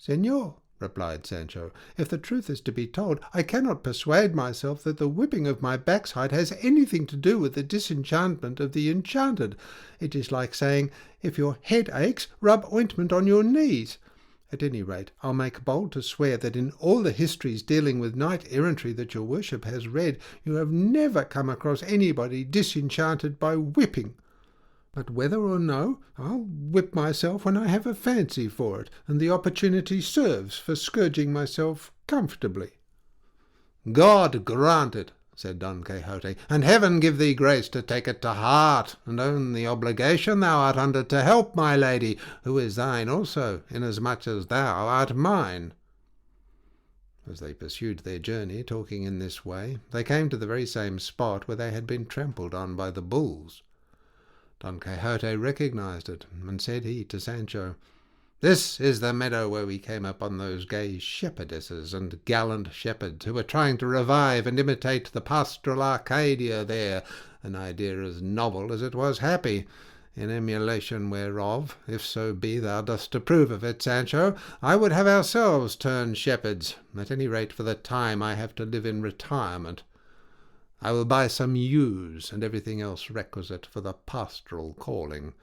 A: "Señor," replied Sancho, "if the truth is to be told, I cannot persuade myself that the whipping of my backside has anything to do with the disenchantment of the enchanted. It is like saying, if your head aches, rub ointment on your knees. At any rate, I'll make bold to swear that in all the histories dealing with knight-errantry that your worship has read, you have never come across anybody disenchanted by whipping. But whether or no, I'll whip myself when I have a fancy for it, and the opportunity serves for scourging myself comfortably." "God grant it," said Don Quixote, "and heaven give thee grace to take it to heart, and own the obligation thou art under to help my lady, who is thine also, inasmuch as thou art mine." As they pursued their journey, talking in this way, they came to the very same spot where they had been trampled on by the bulls. Don Quixote recognized it, and said he to Sancho, "This is the meadow where we came upon those gay shepherdesses and gallant shepherds who were trying to revive and imitate the pastoral Arcadia there, an idea as novel as it was happy, in emulation whereof, if so be thou dost approve of it, Sancho, I would have ourselves turn shepherds, at any rate for the time I have to live in retirement. I will buy some ewes and everything else requisite for the pastoral calling.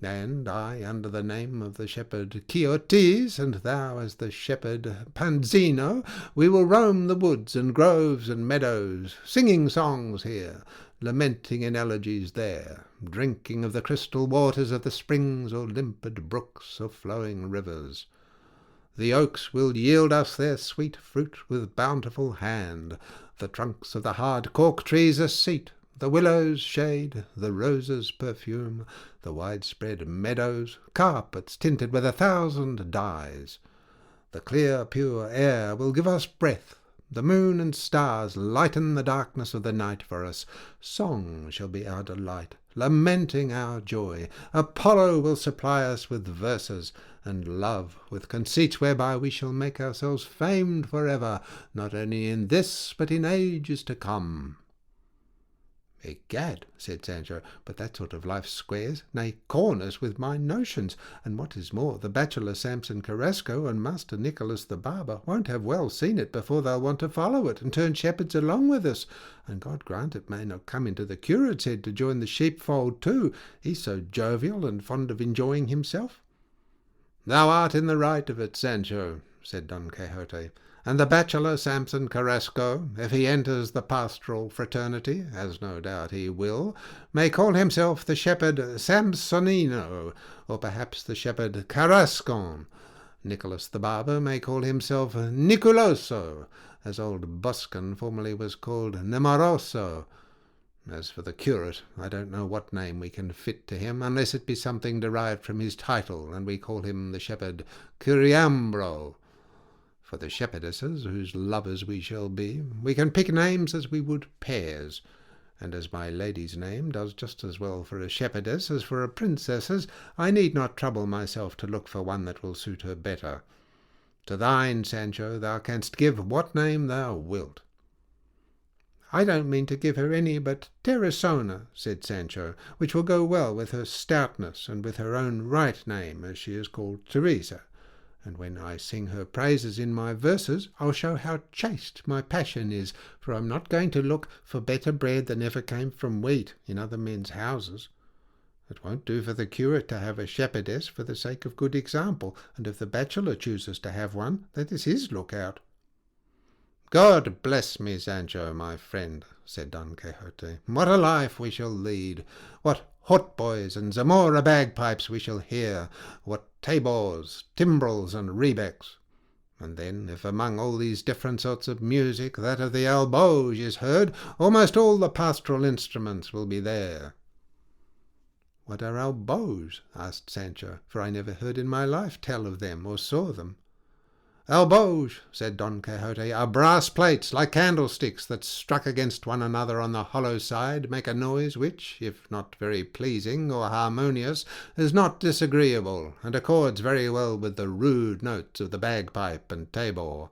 A: And I, under the name of the shepherd Quixote, and thou as the shepherd Panzino, we will roam the woods and groves and meadows, singing songs here, lamenting in elegies there, drinking of the crystal waters of the springs or limpid brooks or flowing rivers. The oaks will yield us their sweet fruit with bountiful hand, the trunks of the hard cork trees a seat, the willows shade, the roses perfume, the widespread meadows carpets tinted with 1,000 dyes. The clear pure air will give us breath, the moon and stars lighten the darkness of the night for us. Song shall be our delight, lamenting our joy. Apollo will supply us with verses, and love with conceits whereby we shall make ourselves famed for ever, not only in this but in ages to come." "Egad," said Sancho, "but that sort of life squares, nay, corners with my notions, and what is more, the bachelor Samson Carrasco and Master Nicholas the barber won't have well seen it before they'll want to follow it and turn shepherds along with us, and God grant it may not come into the curate's head to join the sheepfold too, he's so jovial and fond of enjoying himself." "Thou art in the right of it, Sancho," said Don Quixote, "and the bachelor Samson Carrasco, if he enters the pastoral fraternity, as no doubt he will, may call himself the shepherd Samsonino, or perhaps the shepherd Carrascon. Nicholas the barber may call himself Niculoso, as old Boscan formerly was called Nemoroso. As for the curate, I don't know what name we can fit to him, unless it be something derived from his title, and we call him the shepherd Curiambro. For the shepherdesses, whose lovers we shall be, we can pick names as we would pears, and as my lady's name does just as well for a shepherdess as for a princess's, I need not trouble myself to look for one that will suit her better. To thine, Sancho, thou canst give what name thou wilt." "I don't mean to give her any but Teresona," said Sancho, "which will go well with her stoutness and with her own right name, as she is called Teresa. And when I sing her praises in my verses, I'll show how chaste my passion is, for I'm not going to look for better bread than ever came from wheat in other men's houses. It won't do for the curate to have a shepherdess for the sake of good example, and if the bachelor chooses to have one, that is his lookout." "God bless me, Sancho, my friend," said Don Quixote. "What a life we shall lead! What hautboys and Zamora bagpipes we shall hear! What tabors, timbrels, and rebecks! And then, if among all these different sorts of music that of the albauge is heard, almost all the pastoral instruments will be there." "What are albauges?" asked Sancho, "for I never heard in my life tell of them or saw them." "Albauge," said Don Quixote, "are brass plates like candlesticks that, struck against one another on the hollow side, make a noise which, if not very pleasing or harmonious, is not disagreeable, and accords very well with the rude notes of the bagpipe and tabor.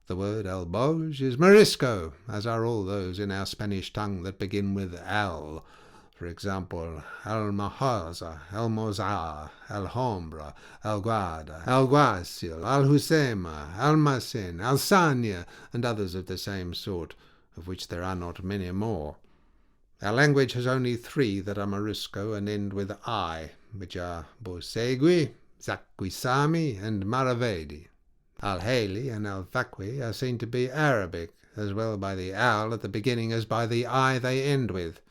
A: The word albauge is Morisco, as are all those in our Spanish tongue that begin with al. For example, Almahaza, Almozar, Alhambra, Alguada, Alguacil, Alhucema, Almacen, Alsania, and others of the same sort, of which there are not many more. Our language has only three that are Morisco and end with I, which are Bosegui, Zaquisami, and Maravedi. Alheli and Alfaqui are seen to be Arabic, as well by the al at the beginning as by the I they end with.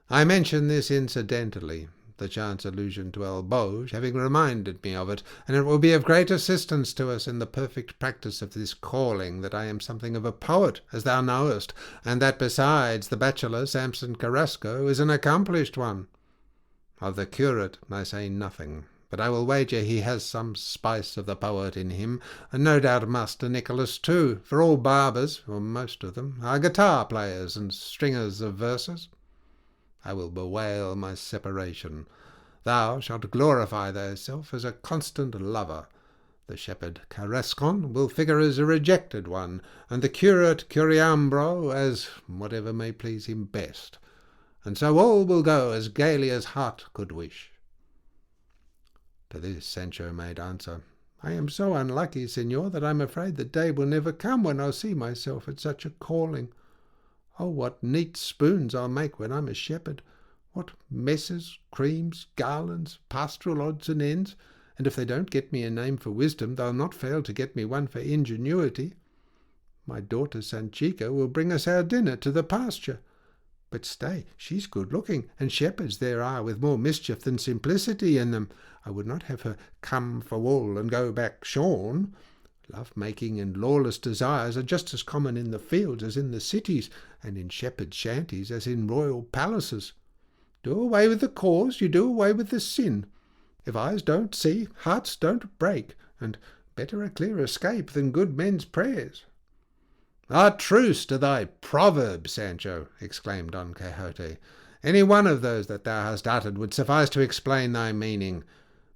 A: I mention this incidentally, the chance allusion to albauge having reminded me of it, and it will be of great assistance to us in the perfect practice of this calling that I am something of a poet, as thou knowest, and that besides the bachelor Samson Carrasco is an accomplished one. Of the curate I say nothing, but I will wager he has some spice of the poet in him, and no doubt Master Nicholas too, for all barbers, or most of them, are guitar players and stringers of verses. I will bewail my separation. Thou shalt glorify thyself as a constant lover. The shepherd Carrascon will figure as a rejected one, and the curate Curiambro as whatever may please him best. And so all will go as gaily as heart could wish." To this Sancho made answer, "I am so unlucky, señor, that I am afraid the day will never come when I'll see myself at such a calling. Oh, what neat spoons I'll make when I'm a shepherd! What messes, creams, garlands, pastoral odds and ends! And if they don't get me a name for wisdom, they'll not fail to get me one for ingenuity. My daughter Sanchica will bring us our dinner to the pasture. But stay, she's good-looking, and shepherds there are with more mischief than simplicity in them. I would not have her come for wool and go back shorn. Love-making and lawless desires are just as common in the fields as in the cities, and in shepherds' shanties as in royal palaces. Do away with the cause, you do away with the sin. If eyes don't see, hearts don't break, and better a clear escape than good men's prayers." "A truce to thy proverb, Sancho," exclaimed Don Quixote. "Any one of those that thou hast uttered would suffice to explain thy meaning.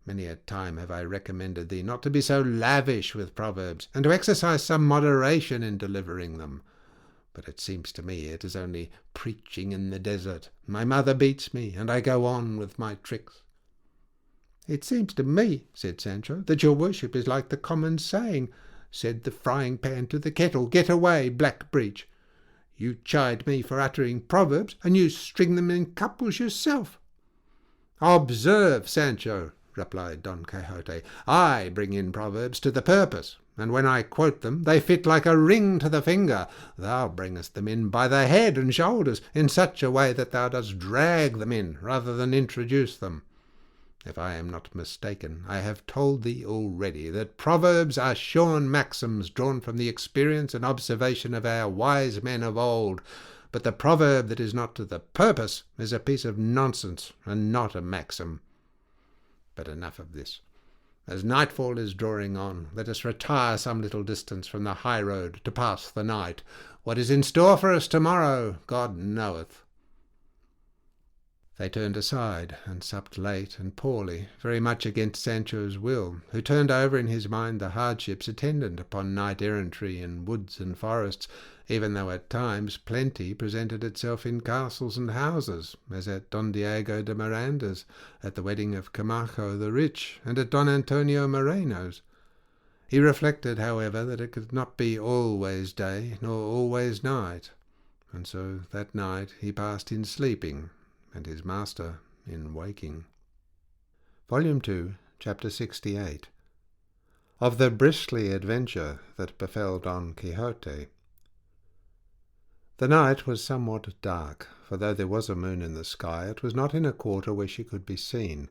A: Many a time have I recommended thee not to be so lavish with proverbs, and to exercise some moderation in delivering them. But it seems to me it is only preaching in the desert. My mother beats me, and I go on with my tricks." "It seems to me," said Sancho, "that your worship is like the common saying, 'Said the frying pan to the kettle, get away, black breech.' You chide me for uttering proverbs, and you string them in couples yourself." "Observe, Sancho," replied Don Quixote, "I bring in proverbs to the purpose, and when I quote them they fit like a ring to the finger. Thou bringest them in by the head and shoulders, in such a way that thou dost drag them in rather than introduce them. If I am not mistaken, I have told thee already that proverbs are shorn maxims drawn from the experience and observation of our wise men of old, but the proverb that is not to the purpose is a piece of nonsense and not a maxim. But enough of this. As nightfall is drawing on, let us retire some little distance from the high road to pass the night. What is in store for us tomorrow, God knoweth." They turned aside, and supped late and poorly, very much against Sancho's will, who turned over in his mind the hardships attendant upon knight-errantry in woods and forests, even though at times plenty presented itself in castles and houses, as at Don Diego de Miranda's, at the wedding of Camacho the Rich, and at Don Antonio Moreno's. He reflected, however, that it could not be always day nor always night, and so that night he passed in sleeping, and his master in waking. Volume 2, Chapter 68. Of the bristly adventure that befell Don Quixote. The night was somewhat dark, for though there was a moon in the sky, it was not in a quarter where she could be seen.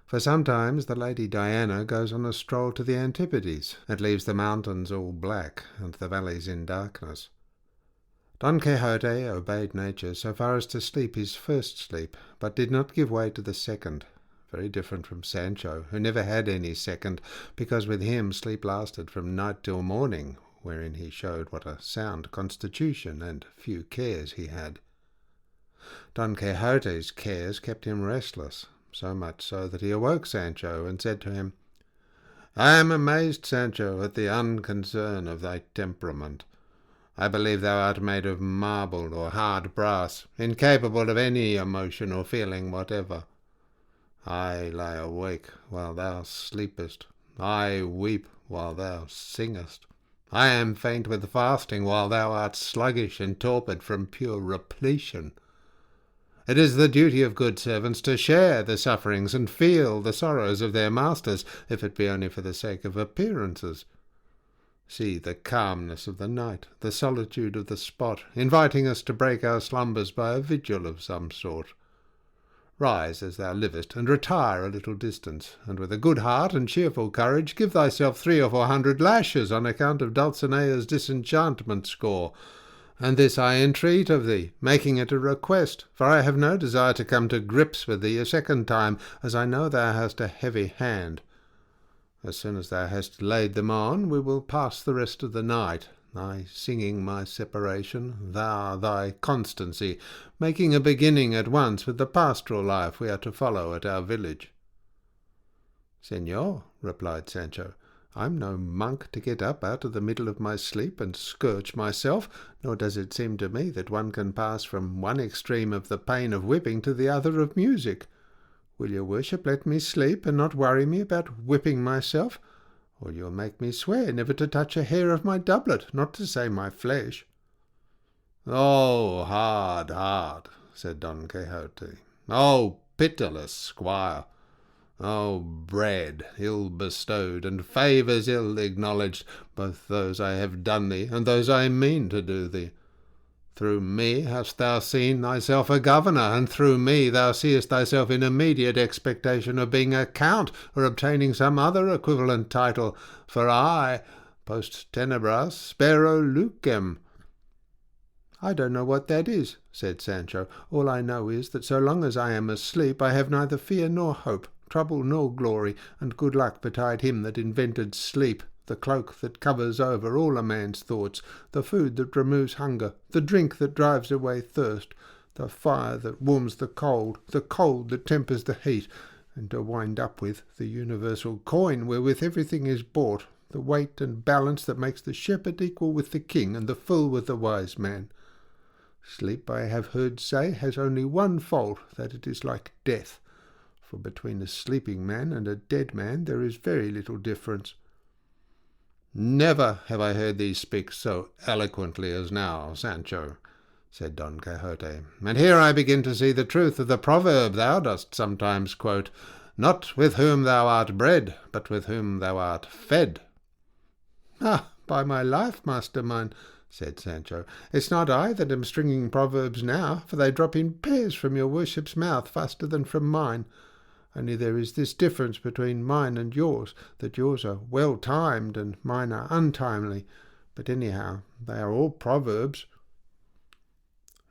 A: For sometimes the Lady Diana goes on a stroll to the Antipodes, and leaves the mountains all black, and the valleys in darkness. Don Quixote obeyed nature so far as to sleep his first sleep, but did not give way to the second, very different from Sancho, who never had any second, because with him sleep lasted from night till morning, wherein he showed what a sound constitution and few cares he had. Don Quixote's cares kept him restless, so much so that he awoke Sancho and said to him, "I am amazed, Sancho, at the unconcern of thy temperament. I believe thou art made of marble or hard brass, incapable of any emotion or feeling whatever. I lie awake while thou sleepest. I weep while thou singest. I am faint with fasting while thou art sluggish and torpid from pure repletion. It is the duty of good servants to share the sufferings and feel the sorrows of their masters, if it be only for the sake of appearances. See the calmness of the night, the solitude of the spot, inviting us to break our slumbers by a vigil of some sort. Rise as thou livest, and retire a little distance, and with a good heart and cheerful courage give thyself 300 or 400 lashes on account of Dulcinea's disenchantment score. And this I entreat of thee, making it a request, for I have no desire to come to grips with thee a second time, as I know thou hast a heavy hand. As soon as thou hast laid them on, we will pass the rest of the night, I singing my separation, thou thy constancy, making a beginning at once with the pastoral life we are to follow at our village." "Señor," replied Sancho, "I'm no monk to get up out of the middle of my sleep and scourge myself, nor does it seem to me that one can pass from one extreme of the pain of whipping to the other of music. Will your worship let me sleep and not worry me about whipping myself? Or you'll make me swear never to touch a hair of my doublet, not to say my flesh." "Oh, hard, hard," said Don Quixote. "Oh, pitiless squire! Oh, bread ill bestowed, and favours ill acknowledged, both those I have done thee, and those I mean to do thee. Through me hast thou seen thyself a governor, and through me thou seest thyself in immediate expectation of being a count, or obtaining some other equivalent title, for I, post tenebras, spero lucem." "I don't know what that is," said Sancho. "All I know is that so long as I am asleep I have neither fear nor hope, trouble nor glory, and good luck betide him that invented sleep, the cloak that covers over all a man's thoughts, the food that removes hunger, the drink that drives away thirst, the fire that warms the cold that tempers the heat, and to wind up with the universal coin wherewith everything is bought, the weight and balance that makes the shepherd equal with the king, and the fool with the wise man. Sleep, I have heard say, has only one fault, that it is like death, for between a sleeping man and a dead man there is very little difference." "Never have I heard thee speak so eloquently as now, Sancho," said Don Quixote, "and here I begin to see the truth of the proverb thou dost sometimes quote, 'Not with whom thou art bred, but with whom thou art fed.'" "Ah, by my life, master mine," said Sancho, "it's not I that am stringing proverbs now, for they drop in pairs from your worship's mouth faster than from mine. Only there is this difference between mine and yours, that yours are well timed and mine are untimely, but anyhow they are all proverbs."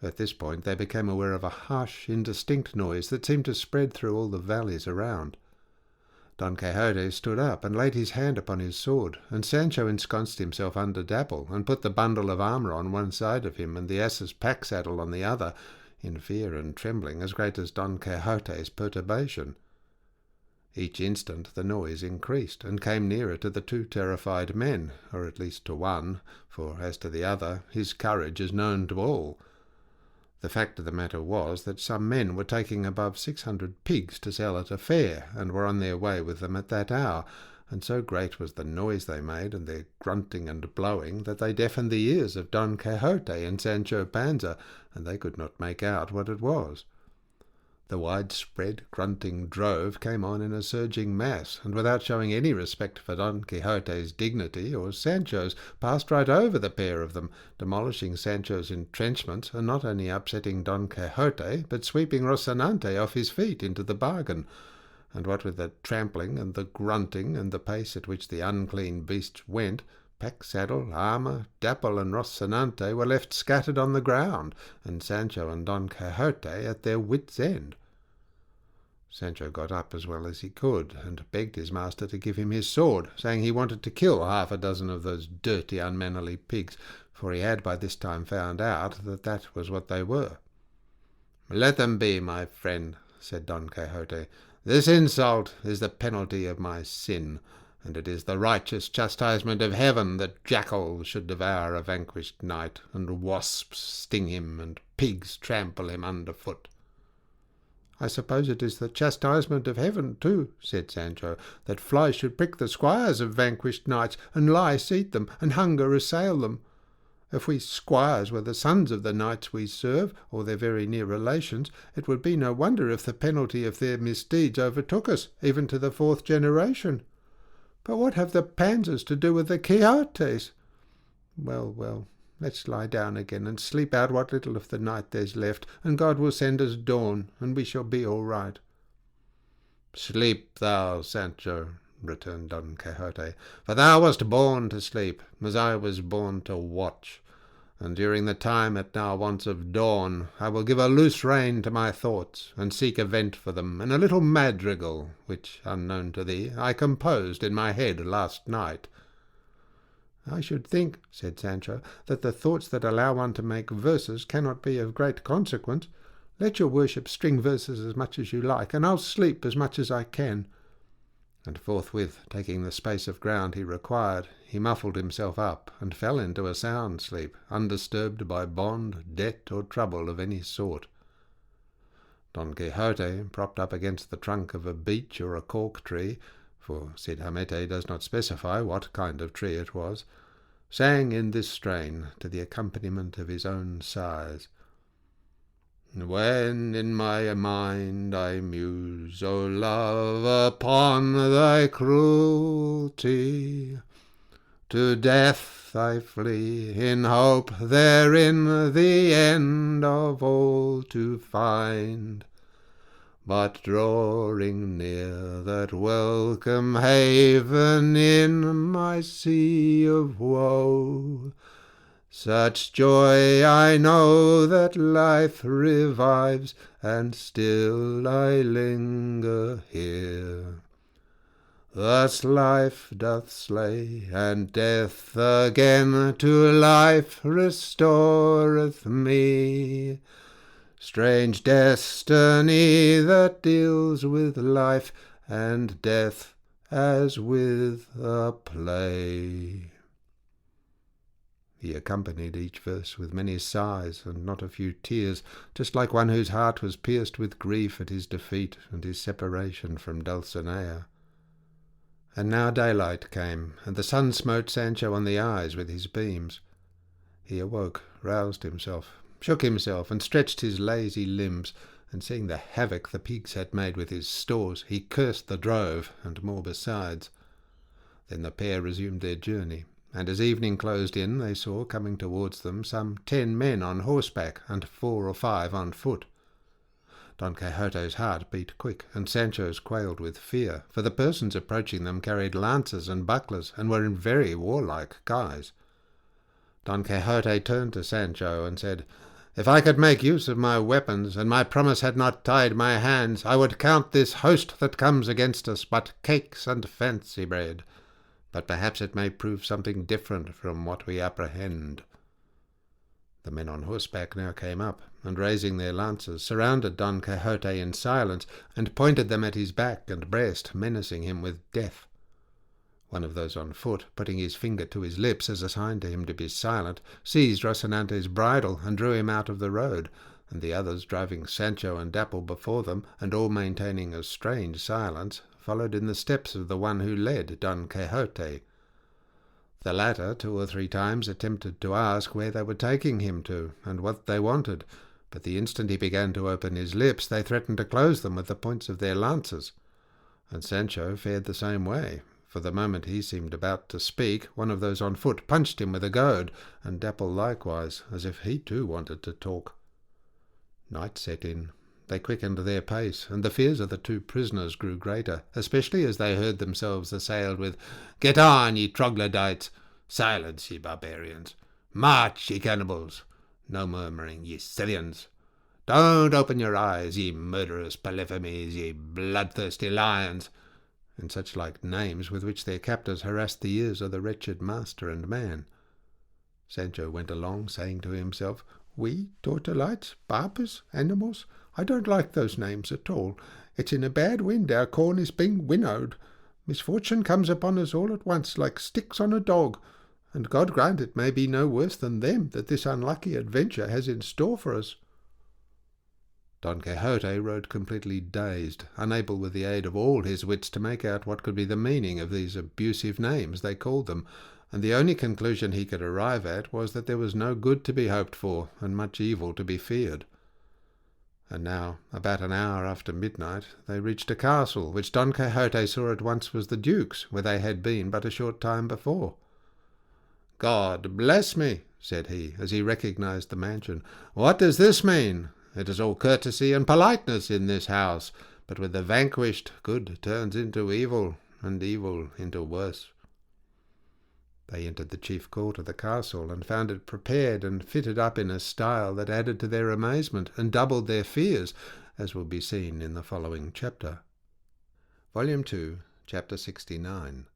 A: At this point they became aware of a harsh, indistinct noise that seemed to spread through all the valleys around. Don Quixote stood up and laid his hand upon his sword, and Sancho ensconced himself under Dapple, and put the bundle of armour on one side of him and the ass's pack-saddle on the other, in fear and trembling as great as Don Quixote's perturbation. Each instant the noise increased, and came nearer to the two terrified men, or at least to one, for as to the other, his courage is known to all. The fact of the matter was that some men were taking above 600 pigs to sell at a fair, and were on their way with them at that hour, and so great was the noise they made, and their grunting and blowing, that they deafened the ears of Don Quixote and Sancho Panza, and they could not make out what it was. The widespread grunting drove came on in a surging mass, and without showing any respect for Don Quixote's dignity or Sancho's, passed right over the pair of them, demolishing Sancho's entrenchments, and not only upsetting Don Quixote, but sweeping Rocinante off his feet into the bargain. And what with the trampling and the grunting and the pace at which the unclean beasts went, pack saddle, armour, Dapple, and Rocinante were left scattered on the ground, and Sancho and Don Quixote at their wits' end. Sancho got up as well as he could, and begged his master to give him his sword, saying he wanted to kill half a dozen of those dirty, unmannerly pigs, for he had by this time found out that that was what they were. "Let them be, my friend," said Don Quixote. "This insult is the penalty of my sin, and it is the righteous chastisement of heaven that jackals should devour a vanquished knight, and wasps sting him, and pigs trample him under foot." "I suppose it is the chastisement of heaven, too," said Sancho, "that flies should prick the squires of vanquished knights, and lice eat them, and hunger assail them. If we squires were the sons of the knights we serve, or their very near relations, it would be no wonder if the penalty of their misdeeds overtook us, even to the 4th generation. But what have the Panzas to do with the Quixotes? Well, well, let's lie down again and sleep out what little of the night there's left, and God will send us dawn, and we shall be all right." "Sleep thou, Sancho," returned Don Quixote, "for thou wast born to sleep, as I was born to watch, and during the time it now wants of dawn, I will give a loose rein to my thoughts, and seek a vent for them in a little madrigal, which, unknown to thee, I composed in my head last night." "I should think," said Sancho, "that the thoughts that allow one to make verses cannot be of great consequence. Let your worship string verses as much as you like, and I'll sleep as much as I can." And forthwith, taking the space of ground he required, he muffled himself up, and fell into a sound sleep, undisturbed by bond, debt, or trouble of any sort. Don Quixote, propped up against the trunk of a beech or a cork tree, for Cid Hamete does not specify what kind of tree it was, sang in this strain, to the accompaniment of his own sighs. "When in my mind I muse, O love, upon thy cruelty, to death I flee, in hope therein the end of all to find. But drawing near that welcome haven in my sea of woe, such joy I know that life revives, and still I linger here. Thus life doth slay, and death again to life restoreth me. Strange destiny that deals with life and death as with a play." He accompanied each verse with many sighs and not a few tears, just like one whose heart was pierced with grief at his defeat and his separation from Dulcinea. And now daylight came, and the sun smote Sancho on the eyes with his beams. He awoke, roused himself, shook himself, and stretched his lazy limbs, and seeing the havoc the pigs had made with his stores, he cursed the drove, and more besides. Then the pair resumed their journey, and as evening closed in, they saw coming towards them some 10 men on horseback, and 4 or 5 on foot. Don Quixote's heart beat quick, and Sancho's quailed with fear, for the persons approaching them carried lances and bucklers, and were in very warlike guise. Don Quixote turned to Sancho and said, "If I could make use of my weapons, and my promise had not tied my hands, I would count this host that comes against us but cakes and fancy bread. But perhaps it may prove something different from what we apprehend." The men on horseback now came up, and raising their lances, surrounded Don Quixote in silence, and pointed them at his back and breast, menacing him with death. One of those on foot, putting his finger to his lips as a sign to him to be silent, seized Rocinante's bridle and drew him out of the road, and the others, driving Sancho and Dapple before them, and all maintaining a strange silence, followed in the steps of the one who led, Don Quixote. The latter 2 or 3 times attempted to ask where they were taking him to, and what they wanted, but the instant he began to open his lips, they threatened to close them with the points of their lances. And Sancho fared the same way, for the moment he seemed about to speak, one of those on foot punched him with a goad, and Dapple likewise, as if he too wanted to talk. Night set in. They quickened their pace, and the fears of the 2 prisoners grew greater, especially as they heard themselves assailed with, "Get on, ye troglodytes! Silence, ye barbarians! March, ye cannibals! No murmuring, ye Scythians! Don't open your eyes, ye murderous Polyphemes, ye bloodthirsty lions!" and such like names with which their captors harassed the ears of the wretched master and man. Sancho went along, saying to himself, "We, Tortolites, Barbers, Animals, I don't like those names at all. It's in a bad wind our corn is being winnowed. Misfortune comes upon us all at once like sticks on a dog, and God grant it may be no worse than them that this unlucky adventure has in store for us." Don Quixote rode completely dazed, unable with the aid of all his wits to make out what could be the meaning of these abusive names they called them, and the only conclusion he could arrive at was that there was no good to be hoped for, and much evil to be feared. And now, about an hour after midnight, they reached a castle, which Don Quixote saw at once was the Duke's, where they had been but a short time before. "God bless me," said he, as he recognized the mansion. "What does this mean? It is all courtesy and politeness in this house, but with the vanquished, good turns into evil, and evil into worse." They entered the chief court of the castle, and found it prepared and fitted up in a style that added to their amazement and doubled their fears, as will be seen in the following chapter. Volume 2, Chapter 69.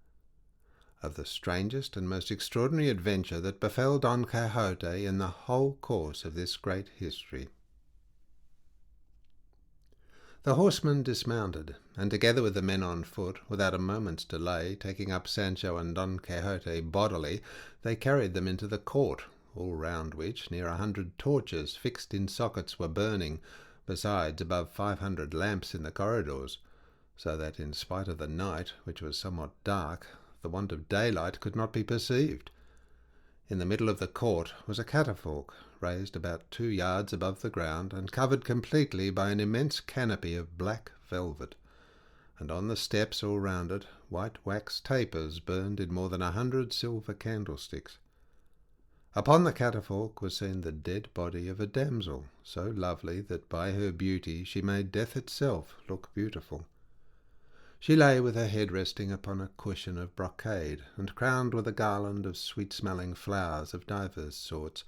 A: Of the strangest and most extraordinary adventure that befell Don Quixote in the whole course of this great history. The horsemen dismounted, and together with the men on foot, without a moment's delay, taking up Sancho and Don Quixote bodily, they carried them into the court, all round which near 100 torches fixed in sockets were burning, besides above 500 lamps in the corridors, so that in spite of the night, which was somewhat dark, the want of daylight could not be perceived. In the middle of the court was a catafalque, raised about 2 yards above the ground, and covered completely by an immense canopy of black velvet, and on the steps all round it white wax tapers burned in more than 100 silver candlesticks. Upon the catafalque was seen the dead body of a damsel, so lovely that by her beauty she made death itself look beautiful. She lay with her head resting upon a cushion of brocade, and crowned with a garland of sweet-smelling flowers of divers sorts,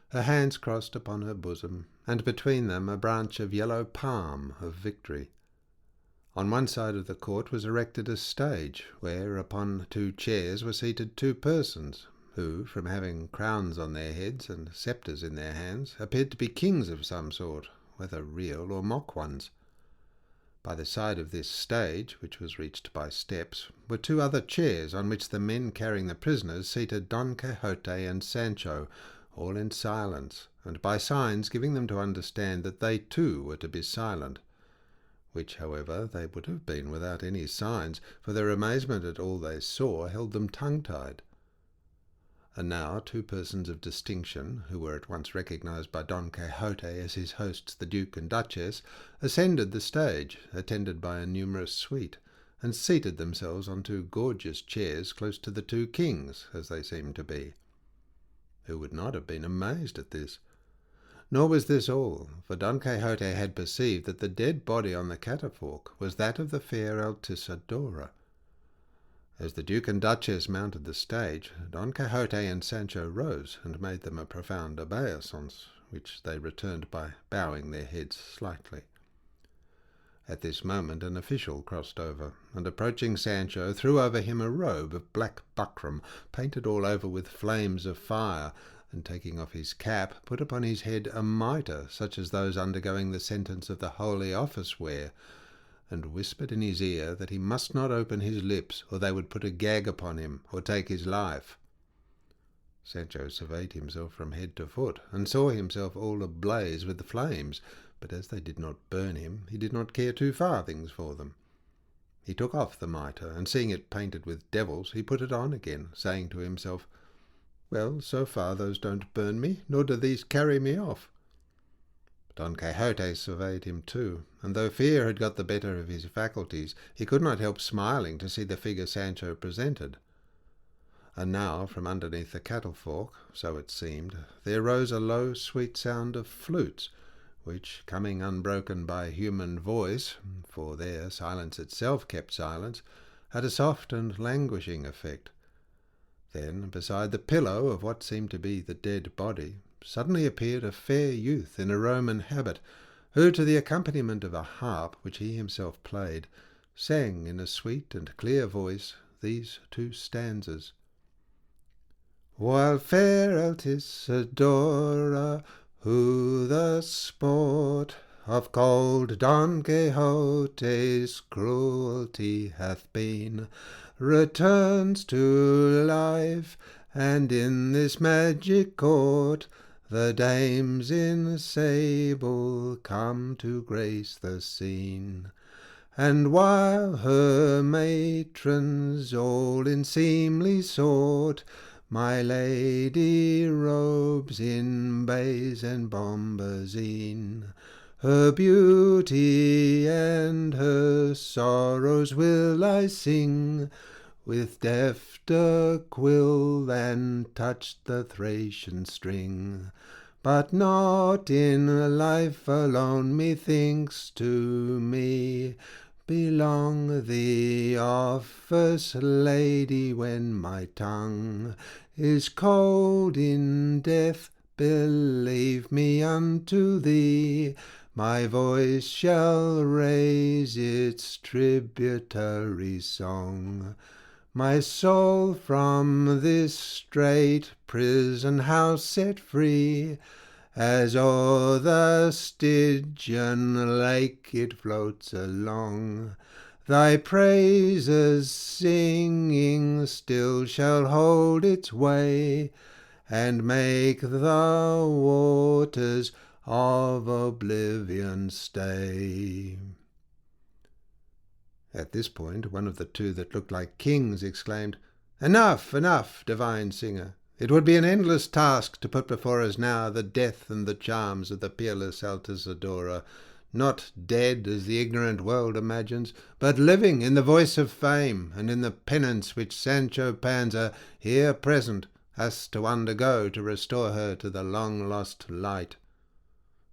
A: her hands crossed upon her bosom, and between them a branch of yellow palm of victory. On one side of the court was erected a stage, where upon 2 chairs were seated 2 persons, who, from having crowns on their heads and sceptres in their hands, appeared to be kings of some sort, whether real or mock ones. By the side of this stage, which was reached by steps, were 2 other chairs on which the men carrying the prisoners seated Don Quixote and Sancho, all in silence, and by signs giving them to understand that they too were to be silent, which, however, they would have been without any signs, for their amazement at all they saw held them tongue-tied. And now 2 persons of distinction, who were at once recognized by Don Quixote as his hosts the Duke and Duchess, ascended the stage, attended by a numerous suite, and seated themselves on 2 gorgeous chairs close to the 2 kings, as they seemed to be. Who would not have been amazed at this? Nor was this all, for Don Quixote had perceived that the dead body on the catafalque was that of the fair Altisidora. As the Duke and Duchess mounted the stage, Don Quixote and Sancho rose and made them a profound obeisance, which they returned by bowing their heads slightly. At this moment an official crossed over, and approaching Sancho, threw over him a robe of black buckram, painted all over with flames of fire, and taking off his cap, put upon his head a mitre, such as those undergoing the sentence of the Holy Office wear, and whispered in his ear that he must not open his lips, or they would put a gag upon him, or take his life. Sancho surveyed himself from head to foot, and saw himself all ablaze with the flames, but as they did not burn him, he did not care 2 farthings for them. He took off the mitre, and seeing it painted with devils, he put it on again, saying to himself, "Well, so far those don't burn me, nor do these carry me off." Don Quixote surveyed him too, and though fear had got the better of his faculties, he could not help smiling to see the figure Sancho presented. And now, from underneath the cattle-fork, so it seemed, there rose a low, sweet sound of flutes, which, coming unbroken by human voice, for there silence itself kept silence, had a soft and languishing effect. Then, beside the pillow of what seemed to be the dead body, suddenly appeared a fair youth in a Roman habit, who, to the accompaniment of a harp which he himself played, sang in a sweet and clear voice these 2 stanzas. While fair Altisidora, who the sport of cold Don Quixote's cruelty hath been, returns to life, and in this magic court the dames in sable come to grace the scene. And while her matrons all in seemly sort my lady robes in bays and bombazine, her beauty and her sorrows will I sing, with defter quill and touch the Thracian string. But not in life alone, methinks, to me belong the office, lady, when my tongue is cold in death. Believe me, unto thee my voice shall raise its tributary song. My soul from this strait prison house set free, as o'er the Stygian lake it floats along, thy praises singing still shall hold its way, and make the waters of oblivion stay. At this point, one of the 2 that looked like kings exclaimed, "Enough, enough, divine singer! It would be an endless task to put before us now the death and the charms of the peerless Altisidora, not dead, as the ignorant world imagines, but living in the voice of fame, and in the penance which Sancho Panza, here present, has to undergo to restore her to the long-lost light.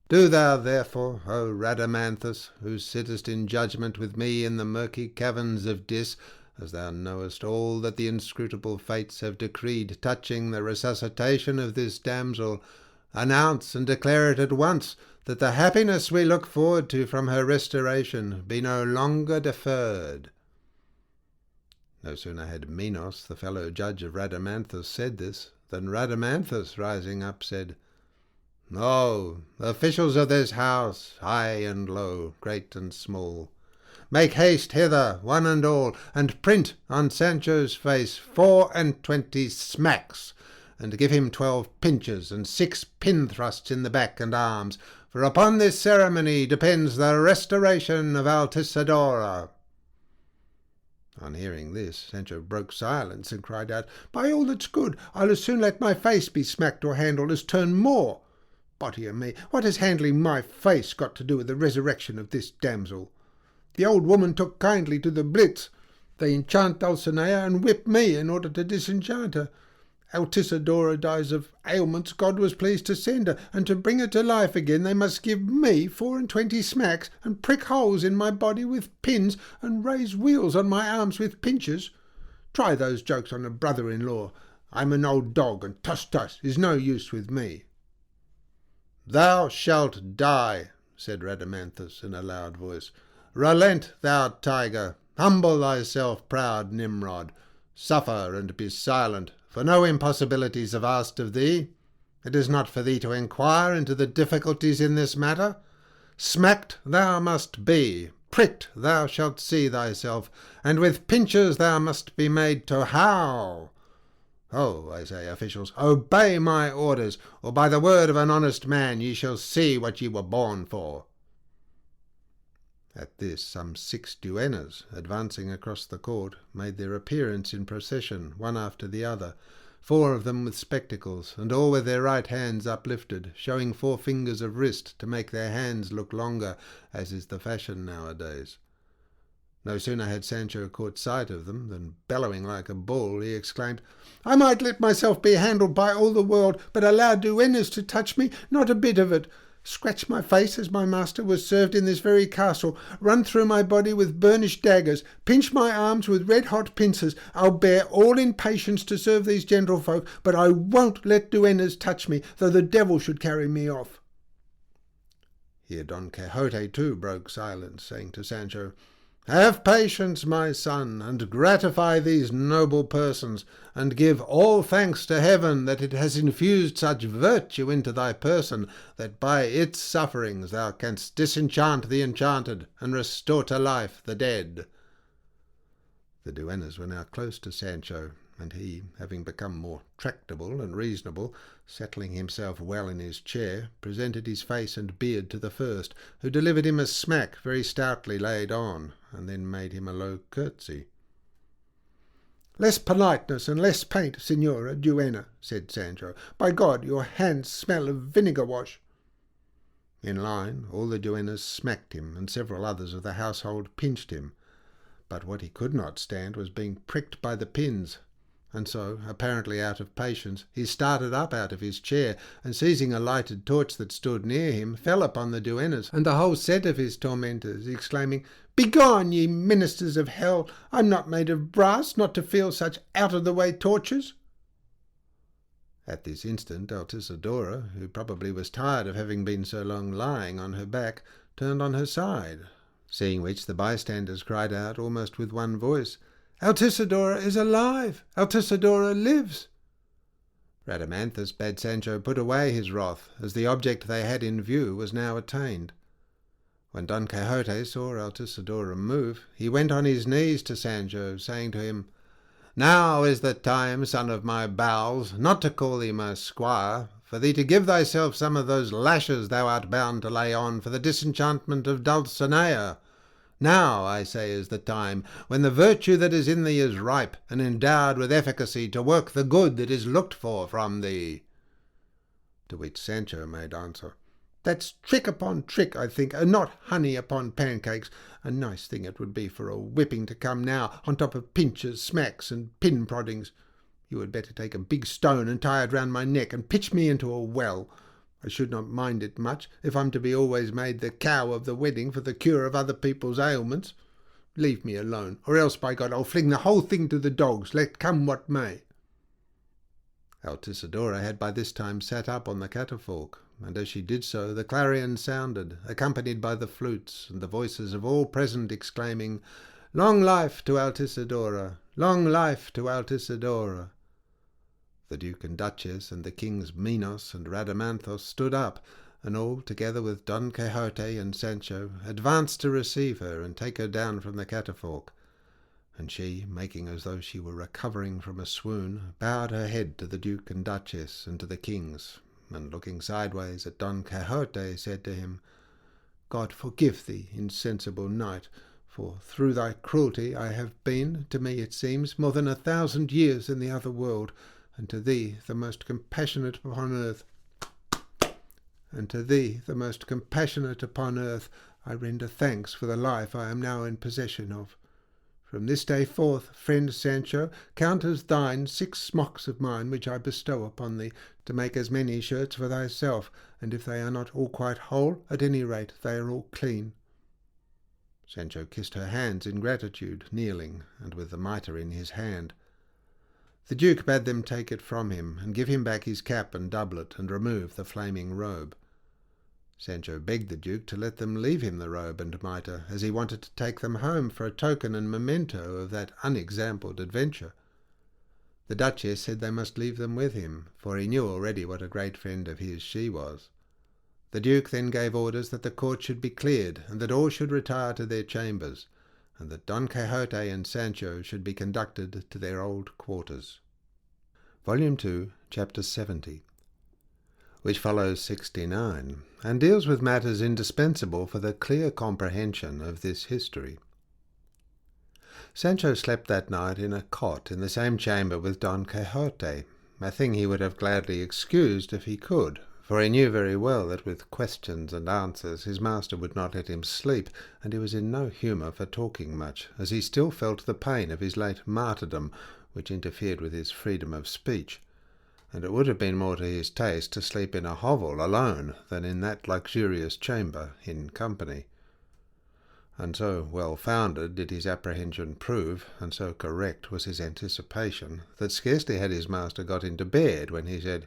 A: Do thou, therefore, O Rhadamanthus, who sittest in judgment with me in the murky caverns of Dis, as thou knowest all that the inscrutable fates have decreed touching the resuscitation of this damsel, announce and declare it at once, that the happiness we look forward to from her restoration be no longer deferred." No sooner had Minos, the fellow judge of Rhadamanthus, said this, than Rhadamanthus, rising up, said, "O officials of this house, high and low, great and small, make haste hither, one and all, and print on Sancho's face 24 smacks, and give him 12 pinches, and 6 pin thrusts in the back and arms, for upon this ceremony depends the restoration of Altisidora." On hearing this, Sancho broke silence and cried out, "By all that's good, I'll as soon let my face be smacked or handled as turn more. Body o' me, what has handling my face got to do with the resurrection of this damsel? The old woman took kindly to the blitz. They enchant Dulcinea and whip me in order to disenchant her. Altisidora dies of ailments God was pleased to send her, and to bring her to life again they must give me 24 smacks, and prick holes in my body with pins, and raise wheels on my arms with pinchers. Try those jokes on a brother-in-law. I'm an old dog, and tuss-tuss is no use with me." "Thou shalt die," said Rhadamanthus in a loud voice. "Relent, thou tiger. Humble thyself, proud Nimrod. Suffer and be silent, for no impossibilities are asked of thee. It is not for thee to inquire into the difficulties in this matter. Smacked thou must be, pricked thou shalt see thyself, and with pinches thou must be made to howl. Ho, I say, officials, obey my orders, or by the word of an honest man ye shall see what ye were born for. At this, some 6 duennas, advancing across the court, made their appearance in procession, one after the other, 4 of them with spectacles, and all with their right hands uplifted, showing 4 fingers of wrist to make their hands look longer, as is the fashion nowadays. No sooner had Sancho caught sight of them than, bellowing like a bull, he exclaimed, "I might let myself be handled by all the world, but allow duennas to touch me? Not a bit of it! Scratch my face as my master was served in this very castle, run through my body with burnished daggers, pinch my arms with red-hot pincers. I'll bear all in patience to serve these gentlefolk, but I won't let duennas touch me, though the devil should carry me off." Here Don Quixote too broke silence, saying to Sancho, "Have patience, my son, and gratify these noble persons, and give all thanks to heaven that it has infused such virtue into thy person, that by its sufferings thou canst disenchant the enchanted, and restore to life the dead." The duennas were now close to Sancho, and he, having become more tractable and reasonable, settling himself well in his chair, presented his face and beard to the first, who delivered him a smack very stoutly laid on, and then made him a low curtsy. "Less politeness and less paint, Signora Duenna," said Sancho. "By God, your hands smell of vinegar wash." In line, all the duennas smacked him, and several others of the household pinched him. But what he could not stand was being pricked by the pins, and so, apparently out of patience, he started up out of his chair, and seizing a lighted torch that stood near him, fell upon the duennas and the whole set of his tormentors, exclaiming, "Begone, ye ministers of hell! I'm not made of brass, not to feel such out-of-the-way tortures." At this instant Altisidora, who probably was tired of having been so long lying on her back, turned on her side, seeing which the bystanders cried out almost with one voice, "Altisidora is alive! Altisidora lives!" Rhadamanthus bade Sancho put away his wrath, as the object they had in view was now attained. When Don Quixote saw Altisidora move, he went on his knees to Sancho, saying to him, "Now is the time, son of my bowels, not to call thee my squire, for thee to give thyself some of those lashes thou art bound to lay on for the disenchantment of Dulcinea. Now, I say, is the time, when the virtue that is in thee is ripe, and endowed with efficacy to work the good that is looked for from thee." To which Sancho made answer, "That's trick upon trick, I think, and not honey upon pancakes. A nice thing it would be for a whipping to come now, on top of pinches, smacks, and pin proddings. You had better take a big stone and tie it round my neck, and pitch me into a well. I should not mind it much, if I'm to be always made the cow of the wedding for the cure of other people's ailments. Leave me alone, or else, by God, I'll fling the whole thing to the dogs, let come what may." Altisidora had by this time sat up on the catafalque, and as she did so the clarion sounded, accompanied by the flutes, and the voices of all present exclaiming, "Long life to Altisidora! Long life to Altisidora!" The Duke and Duchess and the Kings Minos and Rhadamanthus stood up, and all, together with Don Quixote and Sancho, advanced to receive her and take her down from the catafalque. And she, making as though she were recovering from a swoon, bowed her head to the Duke and Duchess and to the kings, and looking sideways at Don Quixote, said to him, "God forgive thee, insensible knight, for through thy cruelty I have been, to me it seems, more than 1,000 years in the other world, and to thee, the most compassionate upon earth, I render thanks for the life I am now in possession of. From this day forth, friend Sancho, count as thine 6 smocks of mine which I bestow upon thee, to make as many shirts for thyself, and if they are not all quite whole, at any rate they are all clean." Sancho kissed her hands in gratitude, kneeling, and with the mitre in his hand. The Duke bade them take it from him, and give him back his cap and doublet, and remove the flaming robe. Sancho begged the Duke to let them leave him the robe and mitre, as he wanted to take them home for a token and memento of that unexampled adventure. The Duchess said they must leave them with him, for he knew already what a great friend of his she was. The Duke then gave orders that the court should be cleared, and that all should retire to their chambers, and that Don Quixote and Sancho should be conducted to their old quarters. Volume 2, Chapter 70, which follows 69, and deals with matters indispensable for the clear comprehension of this history. Sancho slept that night in a cot in the same chamber with Don Quixote, a thing he would have gladly excused if he could, for he knew very well that with questions and answers his master would not let him sleep, and he was in no humour for talking much, as he still felt the pain of his late martyrdom, which interfered with his freedom of speech, and it would have been more to his taste to sleep in a hovel alone than in that luxurious chamber in company. And so well-founded did his apprehension prove, and so correct was his anticipation, that scarcely had his master got into bed when he said,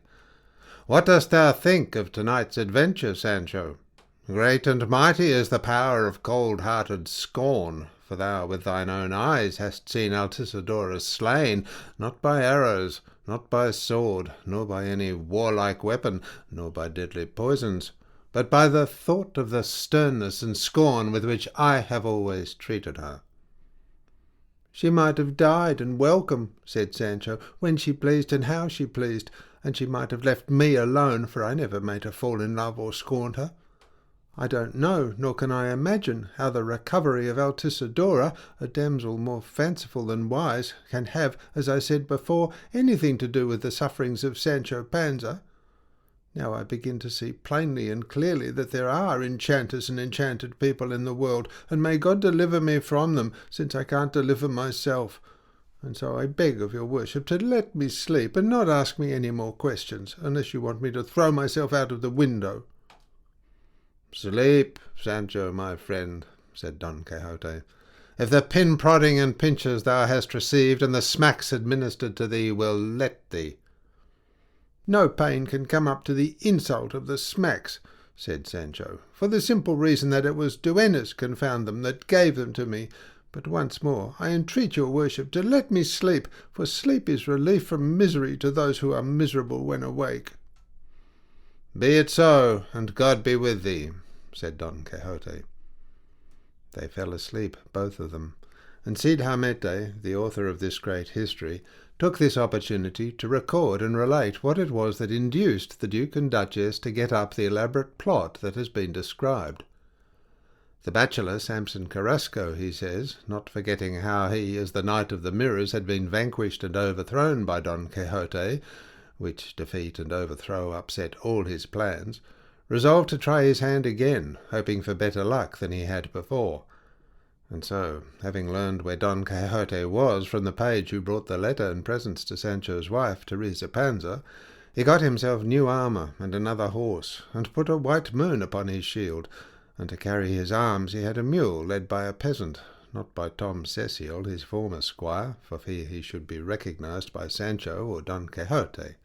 A: "What dost thou think of to-night's adventure, Sancho? Great and mighty is the power of cold-hearted scorn, for thou with thine own eyes hast seen Altisidora slain, not by arrows, not by sword, nor by any warlike weapon, nor by deadly poisons, but by the thought of the sternness and scorn with which I have always treated her." "She might have died and welcome," said Sancho, "when she pleased and how she pleased, and she might have left me alone, for I never made her fall in love or scorned her. I don't know, nor can I imagine, how the recovery of Altisidora, a damsel more fanciful than wise, can have, as I said before, anything to do with the sufferings of Sancho Panza. Now I begin to see plainly and clearly that there are enchanters and enchanted people in the world, and may God deliver me from them, since I can't deliver myself. And so I beg of your worship to let me sleep, and not ask me any more questions, unless you want me to throw myself out of the window." "Sleep, Sancho, my friend," said Don Quixote. "If the pin-prodding and pinches thou hast received, and the smacks administered to thee, will let thee." "No pain can come up to the insult of the smacks," said Sancho, "for the simple reason that it was Duennas, confound them, that gave them to me. But once more I entreat your worship to let me sleep, for sleep is relief from misery to those who are miserable when awake." "Be it so, and God be with thee," said Don Quixote. They fell asleep, both of them, and Cid Hamete, the author of this great history, took this opportunity to record and relate what it was that induced the Duke and Duchess to get up the elaborate plot that has been described. The bachelor Samson Carrasco, he says, not forgetting how he, as the Knight of the Mirrors, had been vanquished and overthrown by Don Quixote, which defeat and overthrow upset all his plans, resolved to try his hand again, hoping for better luck than he had before. And so, having learned where Don Quixote was from the page who brought the letter and presents to Sancho's wife, Teresa Panza, he got himself new armour and another horse, and put a white moon upon his shield, and to carry his arms he had a mule led by a peasant, not by Tom Cecil, his former squire, for fear he should be recognized by Sancho or Don Quixote.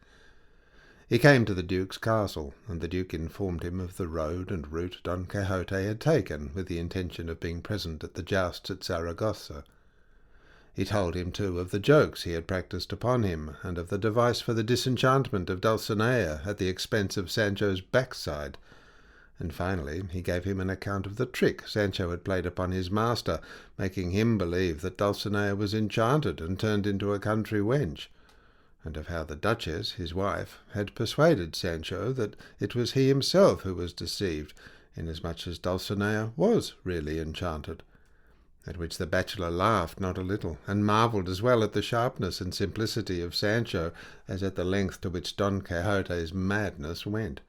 A: He came to the Duke's castle, and the Duke informed him of the road and route Don Quixote had taken, with the intention of being present at the jousts at Saragossa. He told him, too, of the jokes he had practised upon him, and of the device for the disenchantment of Dulcinea at the expense of Sancho's backside. And finally he gave him an account of the trick Sancho had played upon his master, making him believe that Dulcinea was enchanted and turned into a country wench, and of how the Duchess, his wife, had persuaded Sancho that it was he himself who was deceived, inasmuch as Dulcinea was really enchanted. At which the bachelor laughed not a little, and marvelled as well at the sharpness and simplicity of Sancho as at the length to which Don Quixote's madness went.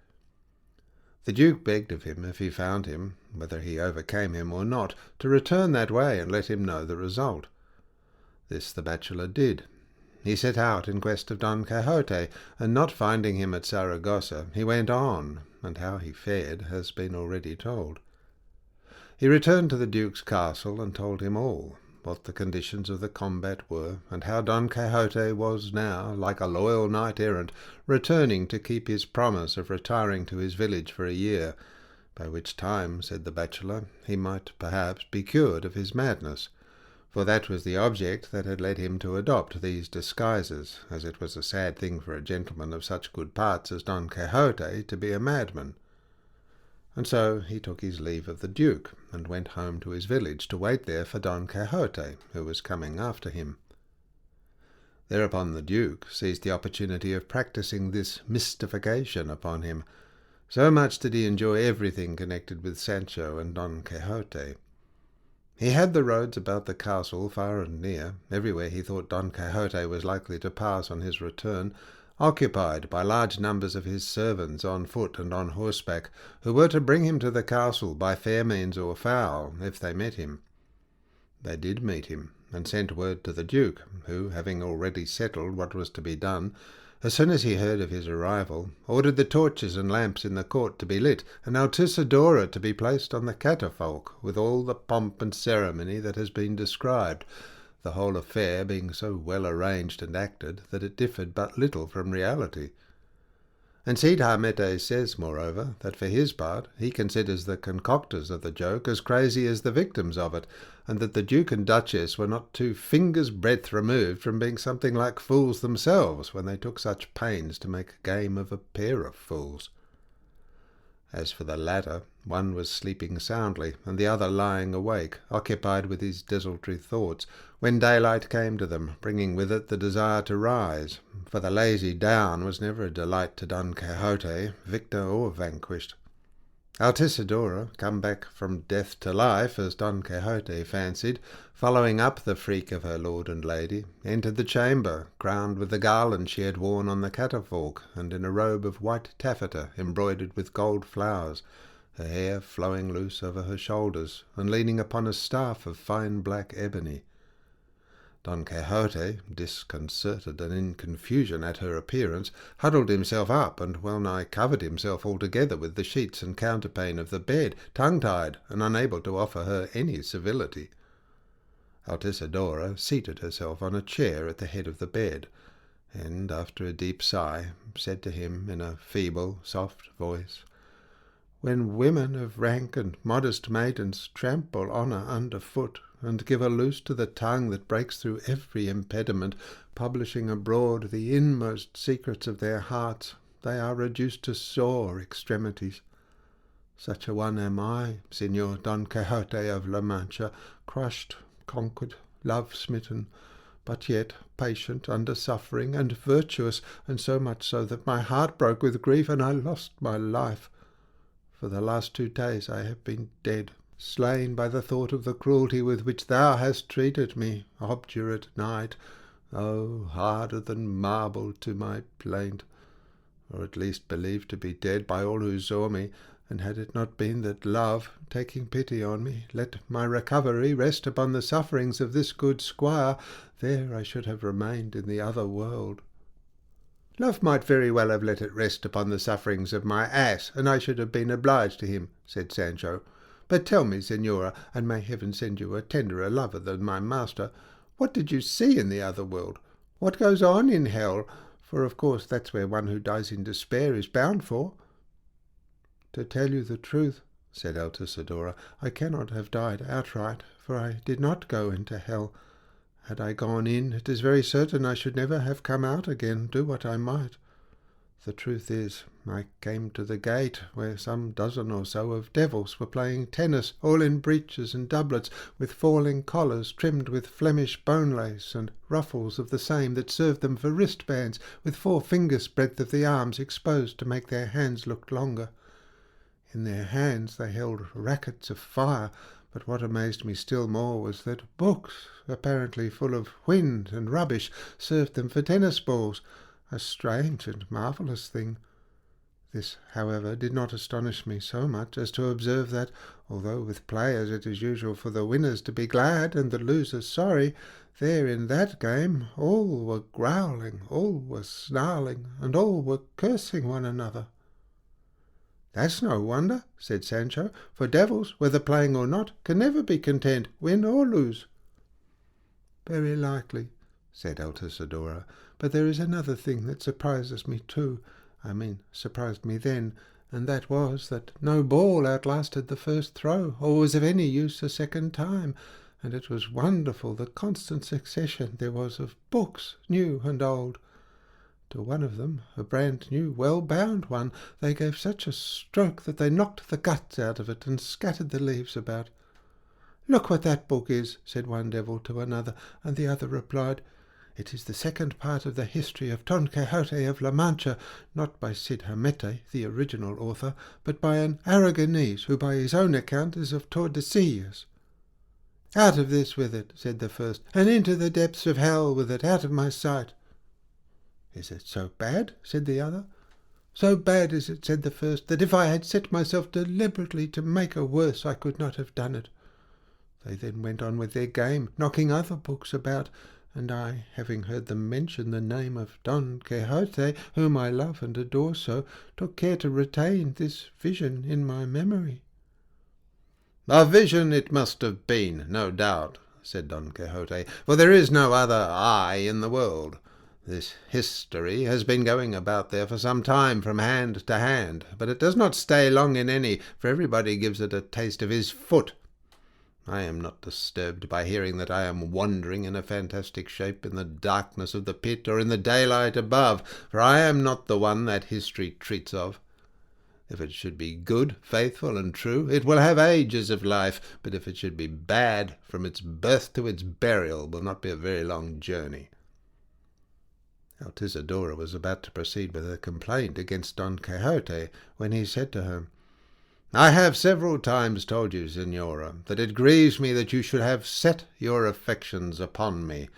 A: The Duke begged of him, if he found him, whether he overcame him or not, to return that way and let him know the result. This the bachelor did. He set out in quest of Don Quixote, and not finding him at Saragossa, he went on, and how he fared has been already told. He returned to the Duke's castle and told him all, what the conditions of the combat were, and how Don Quixote was now, like a loyal knight-errant, returning to keep his promise of retiring to his village for a year, by which time, said the bachelor, he might perhaps be cured of his madness, for that was the object that had led him to adopt these disguises, as it was a sad thing for a gentleman of such good parts as Don Quixote to be a madman. And so he took his leave of the Duke, and went home to his village to wait there for Don Quixote, who was coming after him. Thereupon the Duke seized the opportunity of practising this mystification upon him. So much did he enjoy everything connected with Sancho and Don Quixote. He had the roads about the castle far and near, everywhere he thought Don Quixote was likely to pass on his return, occupied by large numbers of his servants on foot and on horseback, who were to bring him to the castle by fair means or foul, if they met him. They did meet him, and sent word to the Duke, who, having already settled what was to be done, as soon as he heard of his arrival, ordered the torches and lamps in the court to be lit, and Altisidora to be placed on the catafalque, with all the pomp and ceremony that has been described, the whole affair being so well arranged and acted that it differed but little from reality. And Cide Hamete says, moreover, that for his part he considers the concoctors of the joke as crazy as the victims of it, and that the Duke and Duchess were not 2 fingers' breadth removed from being something like fools themselves when they took such pains to make game of a pair of fools. As for the latter, one was sleeping soundly, and the other lying awake, occupied with his desultory thoughts, when daylight came to them, bringing with it the desire to rise, for the lazy down was never a delight to Don Quixote, victor or vanquished. Altisidora, come back from death to life, as Don Quixote fancied, following up the freak of her lord and lady, entered the chamber, crowned with the garland she had worn on the catafalque, and in a robe of white taffeta embroidered with gold flowers, her hair flowing loose over her shoulders, and leaning upon a staff of fine black ebony. Don Quixote, disconcerted and in confusion at her appearance, huddled himself up and well-nigh covered himself altogether with the sheets and counterpane of the bed, tongue-tied and unable to offer her any civility. Altisidora seated herself on a chair at the head of the bed, and, after a deep sigh, said to him in a feeble, soft voice, "When women of rank and modest maidens trample honour under foot, and give a loose to the tongue that breaks through every impediment, publishing abroad the inmost secrets of their hearts, they are reduced to sore extremities. Such a one am I, Señor Don Quixote of La Mancha, crushed, conquered, love-smitten, but yet patient under suffering, and virtuous, and so much so that my heart broke with grief, and I lost my life. For the last 2 days I have been dead, slain by the thought of the cruelty with which thou hast treated me, obdurate knight, oh, harder than marble to my plaint, or at least believed to be dead by all who saw me, and had it not been that love, taking pity on me, let my recovery rest upon the sufferings of this good squire, there I should have remained in the other world." "Love might very well have let it rest upon the sufferings of my ass, and I should have been obliged to him," said Sancho. "But tell me, señora, and may heaven send you a tenderer lover than my master, what did you see in the other world? What goes on in hell? For of course that's where one who dies in despair is bound for." "To tell you the truth," said Altisidora, "I cannot have died outright, for I did not go into hell. Had I gone in, it is very certain I should never have come out again, do what I might. The truth is, I came to the gate, where some dozen or so of devils were playing tennis, all in breeches and doublets, with falling collars trimmed with Flemish bone-lace, and ruffles of the same that served them for wristbands, with 4 fingers' breadth of the arms exposed to make their hands look longer. In their hands they held rackets of fire, but what amazed me still more was that books, apparently full of wind and rubbish, served them for tennis balls, a strange and marvellous thing. This, however, did not astonish me so much as to observe that, although with players it is usual for the winners to be glad and the losers sorry, there in that game all were growling, all were snarling, and all were cursing one another." "That's no wonder," said Sancho, "for devils, whether playing or not, can never be content, win or lose." "Very likely," said Altisidora, "but there is another thing that surprises me too. Surprised me then, and that was that no ball outlasted the first throw, or was of any use a second time, and it was wonderful the constant succession there was of books, new and old. To one of them, a brand new, well-bound one, they gave such a stroke that they knocked the guts out of it and scattered the leaves about. "Look what that book is," said one devil to another, and the other replied, "It is the second part of the history of Don Quixote of La Mancha, not by Cid Hamete, the original author, but by an Aragonese, who by his own account is of Tordesillas." "Out of this with it," said the first, "and into the depths of hell with it, out of my sight." "Is it so bad?" said the other. "So bad is it," said the first, "that if I had set myself deliberately to make a worse, I could not have done it." They then went on with their game, knocking other books about, and I, having heard them mention the name of Don Quixote, whom I love and adore so, took care to retain this vision in my memory.
B: "A vision it must have been, no doubt," said Don Quixote, "for there is no other I in the world. This history has been going about there for some time from hand to hand, but it does not stay long in any, for everybody gives it a taste of his foot. I am not disturbed by hearing that I am wandering in a fantastic shape in the darkness of the pit or in the daylight above, for I am not the one that history treats of. If it should be good, faithful, and true, it will have ages of life, but if it should be bad, from its birth to its burial will not be a very long journey." Altisidora was about to proceed with a complaint against Don Quixote, when he said to her, "I have several times told you, Señora, that it grieves me that you should have set your affections upon me,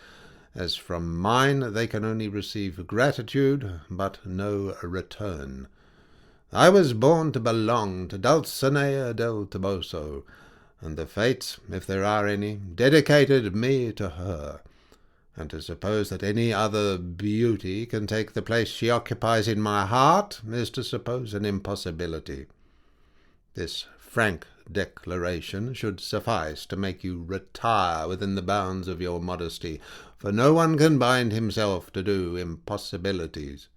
B: as from mine they can only receive gratitude, but no return. I was born to belong to Dulcinea del Toboso, and the fates, if there are any, dedicated me to her, and to suppose that any other beauty can take the place she occupies in my heart is to suppose an impossibility. This frank declaration should suffice to make you retire within the bounds of your modesty, for no one can bind himself to do impossibilities."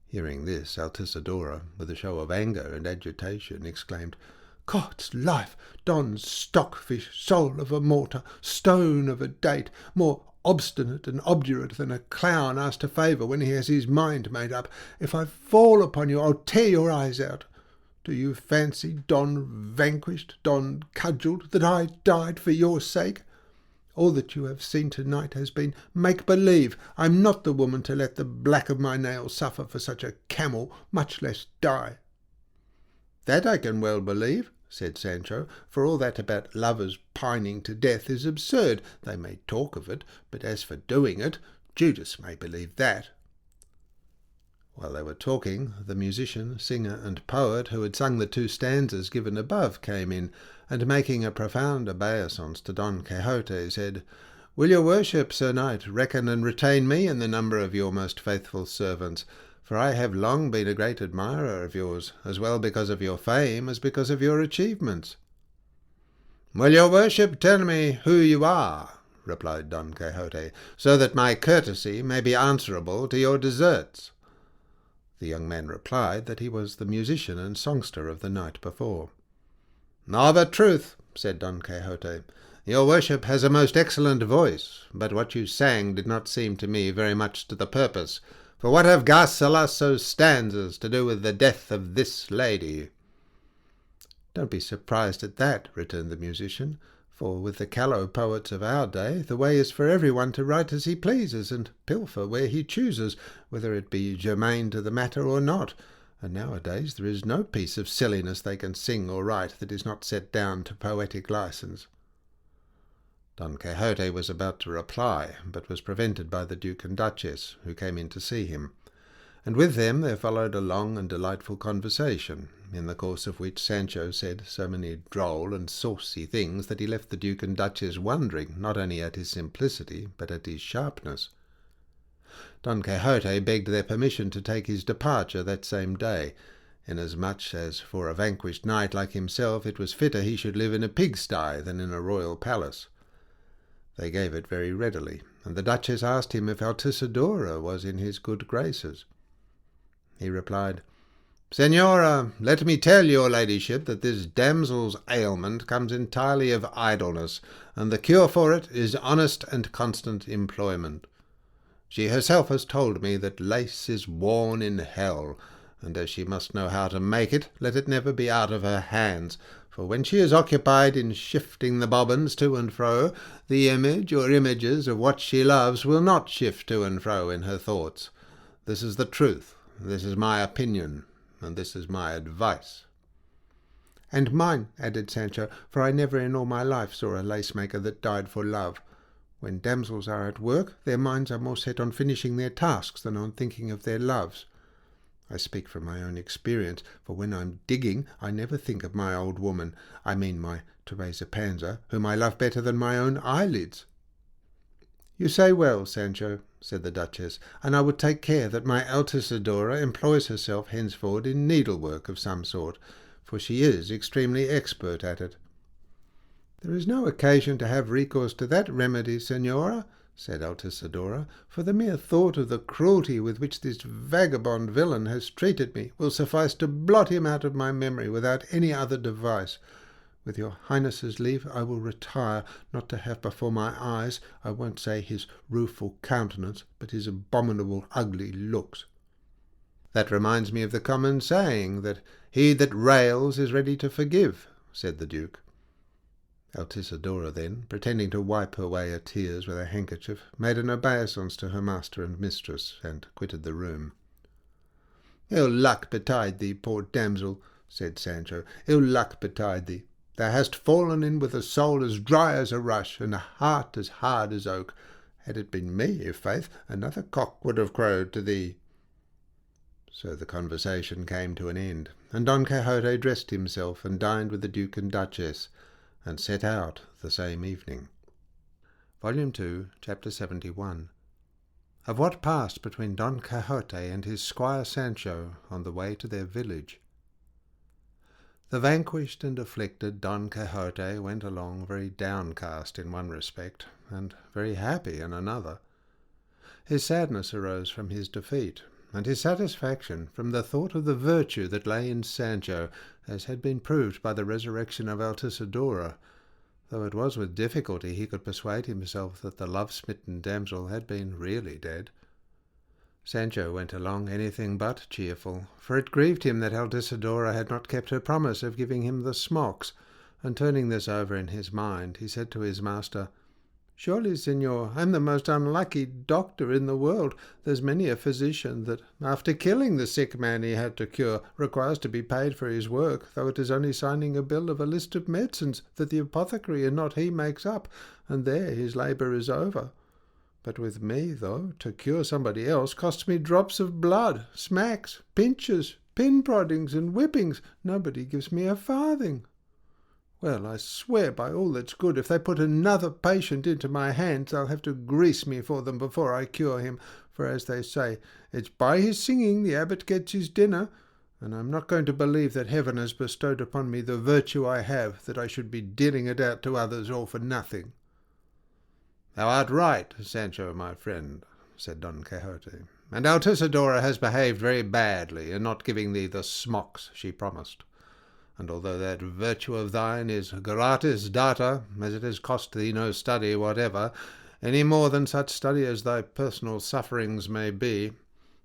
A: Hearing this, Altisidora, with a show of anger and agitation, exclaimed, "God's life, Don Stockfish, soul of a mortar, stone of a date, more obstinate and obdurate than a clown asked a favour when he has his mind made up, if I fall upon you, I'll tear your eyes out. Do you fancy, Don Vanquished, Don Cudgelled, that I died for your sake? All that you have seen tonight has been make-believe. I'm not the woman to let the black of my nails suffer for such a camel, much less die."
B: "That I can well believe," said Sancho, "for all that about lovers pining to death is absurd. They may talk of it, but as for doing it, Judas may believe that."
A: While they were talking, the musician, singer, and poet who had sung the 2 stanzas given above came in, and making a profound obeisance to Don Quixote, said, "Will your worship, Sir Knight, reckon and retain me in the number of your most faithful servants? For I have long been a great admirer of yours, as well because of your fame as because of your achievements."
B: "Will your worship tell me who you are?" replied Don Quixote, "so that my courtesy may be answerable to your deserts."
A: The young man replied that he was the musician and songster of the night before.
B: "Of a truth," said Don Quixote, "your worship has a most excellent voice, but what you sang did not seem to me very much to the purpose, for what have Garcilasso's stanzas to do with the death of this lady?"
A: "Don't be surprised at that," returned the musician, "for with the callow poets of our day the way is for every one to write as he pleases and pilfer where he chooses, whether it be germane to the matter or not, and nowadays there is no piece of silliness they can sing or write that is not set down to poetic license." Don Quixote was about to reply, but was prevented by the Duke and Duchess, who came in to see him, and with them there followed a long and delightful conversation, in the course of which Sancho said so many droll and saucy things that he left the Duke and Duchess wondering not only at his simplicity but at his sharpness. Don Quixote begged their permission to take his departure that same day, inasmuch as for a vanquished knight like himself it was fitter he should live in a pigsty than in a royal palace. They gave it very readily, and the Duchess asked him if Altisidora was in his good graces. He replied,
B: Señora, let me tell your ladyship that this damsel's ailment comes entirely of idleness, and the cure for it is honest and constant employment. She herself has told me that lace is worn in hell, and as she must know how to make it, let it never be out of her hands, for when she is occupied in shifting the bobbins to and fro, the image or images of what she loves will not shift to and fro in her thoughts. This is the truth, this is my opinion, and this is my advice.
A: And mine, added Sancho, for I never in all my life saw a lace-maker that died for love. When damsels are at work, their minds are more set on finishing their tasks than on thinking of their loves. I speak from my own experience, for when I'm digging, I never think of my old woman, I mean my Teresa Panza, whom I love better than my own eyelids. You say well, Sancho, said the Duchess, and I would take care that my Altisidora employs herself henceforward in needlework of some sort, for she is extremely expert at it. There is no occasion to have recourse to that remedy, Señora, said Altisidora, for the mere thought of the cruelty with which this vagabond villain has treated me will suffice to blot him out of my memory without any other device. With your Highness's leave, I will retire, not to have before my eyes, I won't say his rueful countenance, but his abominable ugly looks.
B: That reminds me of the common saying, that he that rails is ready to forgive, said the Duke.
A: Altisidora then, pretending to wipe away her tears with a handkerchief, made an obeisance to her master and mistress, and quitted the room.
B: Ill luck betide thee, poor damsel, said Sancho, ill luck betide thee. Thou hast fallen in with a soul as dry as a rush, and a heart as hard as oak. Had it been me, i'faith, another cock would have crowed to thee.
A: So the conversation came to an end, and Don Quixote dressed himself and dined with the Duke and Duchess, and set out the same evening. Volume 2, Chapter 71. Of what passed between Don Quixote and his squire Sancho on the way to their village. The vanquished and afflicted Don Quixote went along very downcast in one respect, and very happy in another. His sadness arose from his defeat, and his satisfaction from the thought of the virtue that lay in Sancho, as had been proved by the resurrection of Altisidora, though it was with difficulty he could persuade himself that the love-smitten damsel had been really dead. Sancho went along anything but cheerful, for it grieved him that Altisidora had not kept her promise of giving him the smocks, and turning this over in his mind, he said to his master, "Surely, Señor, I'm the most unlucky doctor in the world. There's many a physician that, after killing the sick man he had to cure, requires to be paid for his work, though it is only signing a bill of a list of medicines that the apothecary and not he makes up, and there his labour is over. But with me, though, to cure somebody else costs me drops of blood, smacks, pinches, pin-proddings, and whippings. Nobody gives me a farthing. Well, I swear by all that's good, if they put another patient into my hands, they'll have to grease me for them before I cure him, for, as they say, it's by his singing the abbot gets his dinner, and I'm not going to believe that heaven has bestowed upon me the virtue I have, that I should be dealing it out to others all for nothing."
B: "Thou art right, Sancho, my friend," said Don Quixote, "and Altisidora has behaved very badly in not giving thee the smocks she promised. And although that virtue of thine is gratis data, as it has cost thee no study whatever, any more than such study as thy personal sufferings may be,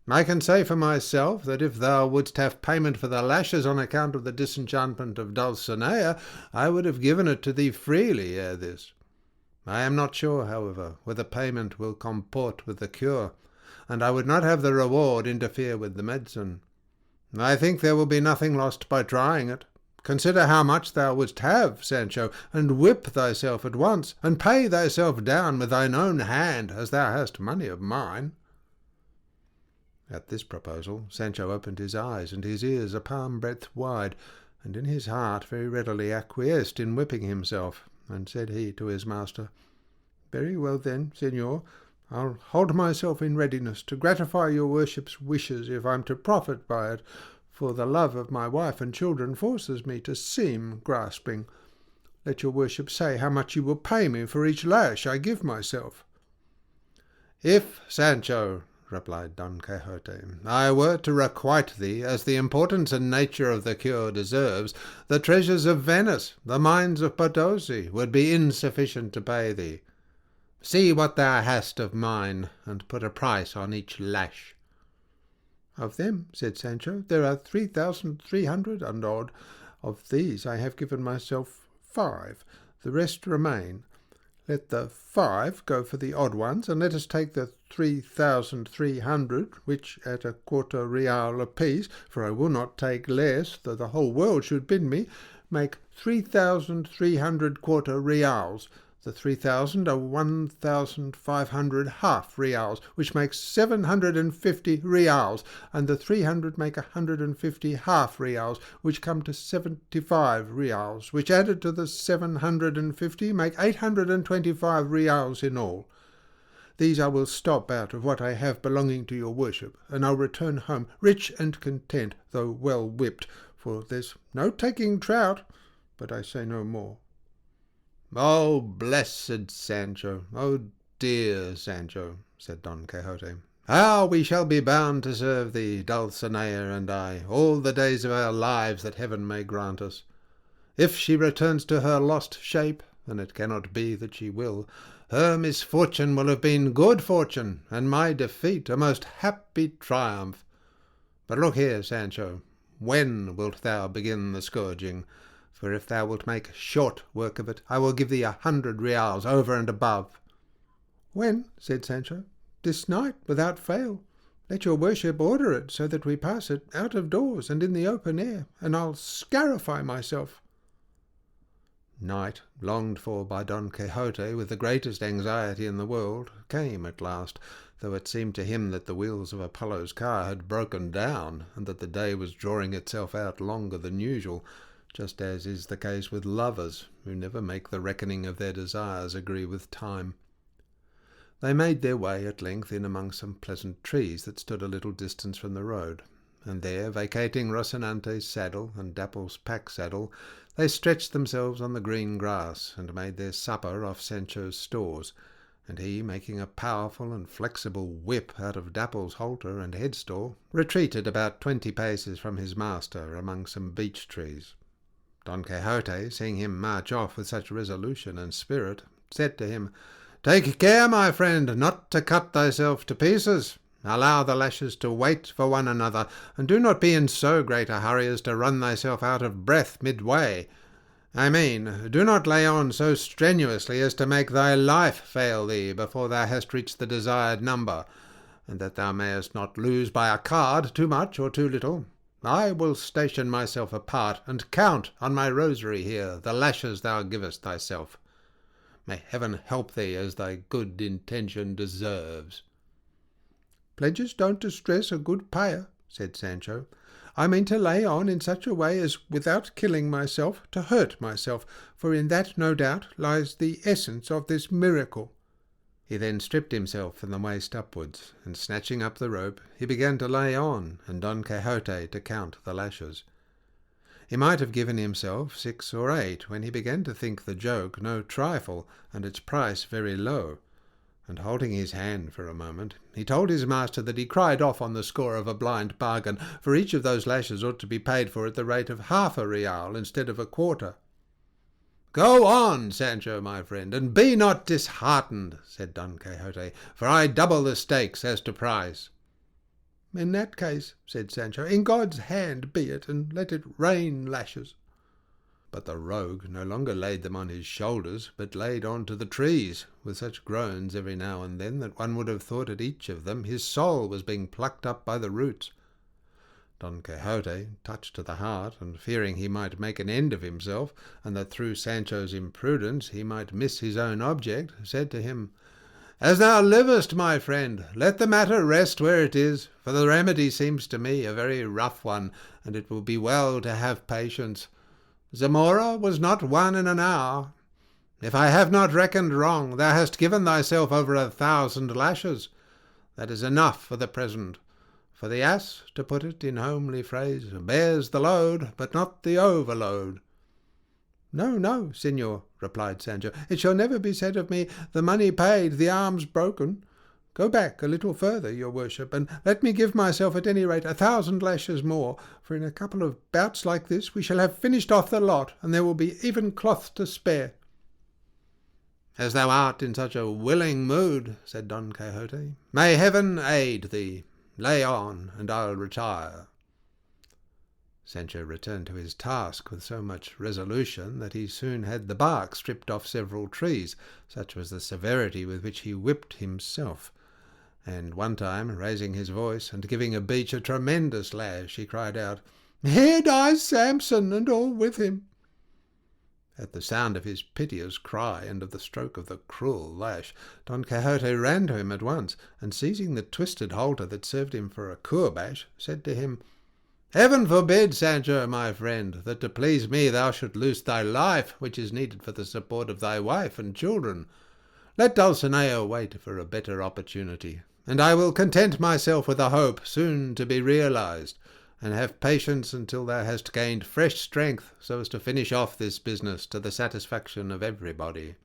B: I can say for myself that if thou wouldst have payment for the lashes on account of the disenchantment of Dulcinea, I would have given it to thee freely ere this. I am not sure, however, whether payment will comport with the cure, and I would not have the reward interfere with the medicine. I think there will be nothing lost by trying it. Consider how much thou wouldst have, Sancho, and whip thyself at once, and pay thyself down with thine own hand, as thou hast money of mine."
A: At this proposal Sancho opened his eyes and his ears a palm-breadth wide, and in his heart very readily acquiesced in whipping himself, and said he to his master, "Very well then, Señor, I'll hold myself in readiness to gratify your worship's wishes if I'm to profit by it, for the love of my wife and children forces me to seem grasping. Let your worship say how much you will pay me for each lash I give myself."
B: "If, Sancho," replied Don Quixote. "I were to requite thee, as the importance and nature of the cure deserves, the treasures of Venice, the mines of Potosi, would be insufficient to pay thee. See what thou hast of mine, and put a price on each lash." "Of them," said Sancho, "there are 3,300 and odd. Of these I have given myself 5. The rest remain. Let the 5 go for the odd ones, and let us take the 3,300, which at a quarter real apiece, for I will not take less, though the whole world should bid me, make 3,300 quarter reals. The 3,000 are 1,500 half reals, which makes 750 reals, and the 300 make 150 half reals, which come to 75 reals, which added to the 750 make 825 reals in all. These I will stop out of what I have belonging to your worship, and I'll return home rich and content, though well whipped, for there's no taking trout, but I say no more."
A: "Oh, blessed Sancho! Oh, dear Sancho!" said Don Quixote. "How we shall be bound to serve thee, Dulcinea and I, all the days of our lives that heaven may grant us. If she returns to her lost shape, and it cannot be that she will, her misfortune will have been good fortune, and my defeat a most happy triumph. But look here, Sancho, when wilt thou begin the scourging? For if thou wilt make short work of it, I will give thee 100 reals over and above."
B: "When?" said Sancho. "This night, without fail. Let your worship order it, so that we pass it out of doors and in the open air, and I'll scarify myself."
A: Night, longed for by Don Quixote with the greatest anxiety in the world, came at last, though it seemed to him that the wheels of Apollo's car had broken down, and that the day was drawing itself out longer than usual, just as is the case with lovers, who never make the reckoning of their desires agree with time. They made their way at length in among some pleasant trees that stood a little distance from the road, and there, vacating Rocinante's saddle and Dapple's pack-saddle, they stretched themselves on the green grass, and made their supper off Sancho's stores, and he, making a powerful and flexible whip out of Dapple's halter and headstall, retreated about 20 paces from his master among some beech trees. Don Quixote, seeing him march off with such resolution and spirit, said to him, "Take care, my friend, not to cut thyself to pieces. Allow the lashes to wait for one another, and do not be in so great a hurry as to run thyself out of breath midway. I mean, do not lay on so strenuously as to make thy life fail thee before thou hast reached the desired number, and that thou mayest not lose by a card too much or too little. I will station myself apart, and count on my rosary here the lashes thou givest thyself. May heaven help thee as thy good intention deserves."
B: "Pledges don't distress a good payer," said Sancho. "I mean to lay on in such a way as, without killing myself, to hurt myself, for in that, no doubt, lies the essence of this miracle."
A: He then stripped himself from the waist upwards, and snatching up the rope, he began to lay on, and Don Quixote to count the lashes. He might have given himself 6 or 8, when he began to think the joke no trifle, and its price very low, and holding his hand for a moment, he told his master that he cried off on the score of a blind bargain, for each of those lashes ought to be paid for at the rate of half a real instead of a quarter. "Go on, Sancho, my friend, and be not disheartened," said Don Quixote, "for I double the stakes as to price."
B: "In that case," said Sancho, "in God's hand be it, and let it rain lashes."
A: But the rogue no longer laid them on his shoulders, but laid on to the trees, with such groans every now and then that one would have thought at each of them his soul was being plucked up by the roots. Don Quixote, touched to the heart, and fearing he might make an end of himself, and that through Sancho's imprudence he might miss his own object, said to him, "As thou livest, my friend, let the matter rest where it is, for the remedy seems to me a very rough one, and it will be well to have patience. Zamora was not won in an hour. If I have not reckoned wrong, thou hast given thyself over 1,000 lashes. That is enough for the present. For the ass, to put it in homely phrase, bears the load, but not the overload."
B: "No, no, señor," replied Sancho, "it shall never be said of me, the money paid, the arms broken.
A: Go back a little further, your worship, and let me give myself at any rate 1,000 lashes more, for in a couple of bouts like this we shall have finished off the lot, and there will be even cloth to spare."
B: "As thou art in such a willing mood," said Don Quixote, "may heaven aid thee. Lay on, and I'll retire." Sancho returned to his task with so much resolution that he soon had the bark stripped off several trees, such was the severity with which he whipped himself. And one time, raising his voice and giving a beech a tremendous lash, he cried out, "Here dies Samson, and all with him." At the sound of his piteous cry and of the stroke of the cruel lash, Don Quixote ran to him at once, and seizing the twisted halter that served him for a courbash, said to him, "Heaven forbid, Sancho, my friend, that to please me thou shouldst lose thy life, which is needed for the support of thy wife and children. Let Dulcinea wait for a better opportunity, and I will content myself with a hope soon to be realized, and have patience until thou hast gained fresh strength, so as to finish off this business to the satisfaction of everybody."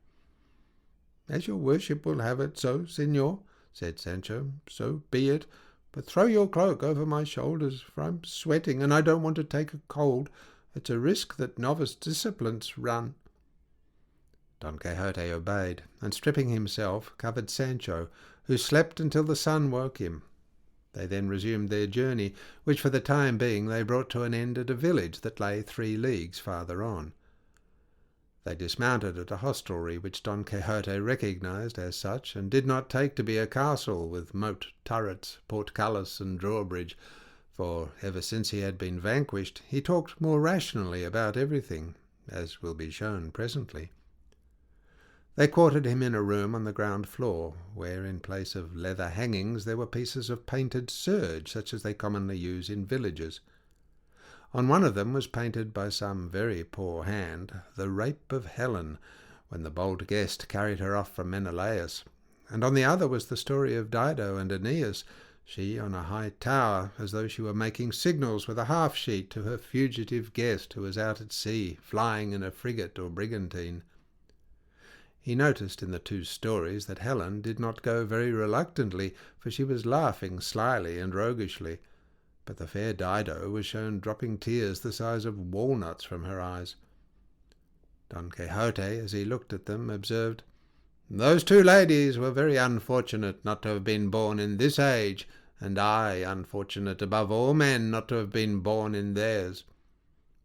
A: "As your worship will have it so, señor," said Sancho, "so be it. But throw your cloak over my shoulders, for I'm sweating, and I don't want to take a cold. It's a risk that novice disciplines run."
B: Don Quixote obeyed, and stripping himself, covered Sancho, who slept until the sun woke him. They then resumed their journey, which for the time being they brought to an end at a village that lay 3 leagues farther on. They dismounted at a hostelry which Don Quixote recognized as such, and did not take to be a castle with moat, turrets, portcullis, and drawbridge, for ever since he had been vanquished he talked more rationally about everything, as will be shown presently. They quartered him in a room on the ground floor, where in place of leather hangings there were pieces of painted serge, such as they commonly use in villages. On one of them was painted by some very poor hand the rape of Helen, when the bold guest carried her off from Menelaus, and on the other was the story of Dido and Aeneas, she on a high tower, as though she were making signals with a half-sheet to her fugitive guest who was out at sea, flying in a frigate or brigantine. He noticed in the 2 stories that Helen did not go very reluctantly, for she was laughing slyly and roguishly, but the fair Dido was shown dropping tears the size of walnuts from her eyes. Don Quixote, as he looked at them, observed, "Those 2 ladies were very unfortunate not to have been born in this age, and I unfortunate above all men not to have been born in theirs.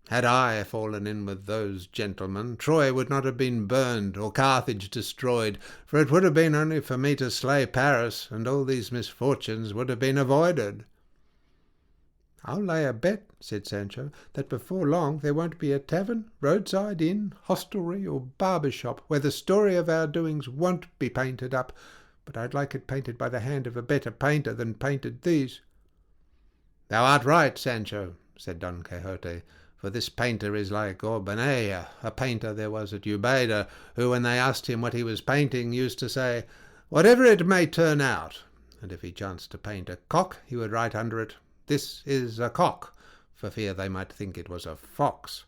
B: Had I fallen in with those gentlemen, Troy would not have been burned or Carthage destroyed, for it would have been only for me to slay Paris, and all these misfortunes would have been avoided."
A: "I'll lay a bet," said Sancho, "that before long there won't be a tavern, roadside inn, hostelry, or barber shop where the story of our doings won't be painted up, but I'd like it painted by the hand of a better painter than painted these."
B: "Thou art right, Sancho," said Don Quixote, "for this painter is like Orbanea, a painter there was at Ubeda, who, when they asked him what he was painting, used to say, 'Whatever it may turn out,' and if he chanced to paint a cock, he would write under it, 'This is a cock,' for fear they might think it was a fox.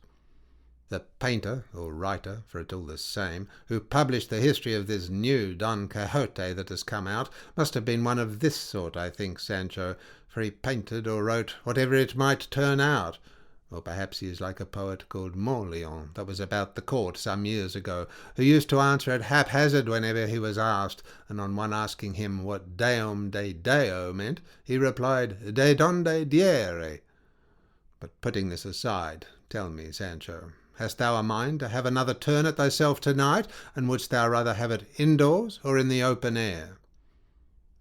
B: The painter, or writer, for it's all the same, who published the history of this new Don Quixote that has come out, must have been one of this sort, I think, Sancho, for he painted or wrote whatever it might turn out. Or perhaps he is like a poet called Morleon, that was about the court some years ago, who used to answer at haphazard whenever he was asked, and on one asking him what Deum de Deo meant, he replied, De donde diere. But putting this aside, tell me, Sancho, hast thou a mind to have another turn at thyself tonight, and wouldst thou rather have it indoors or in the open air?"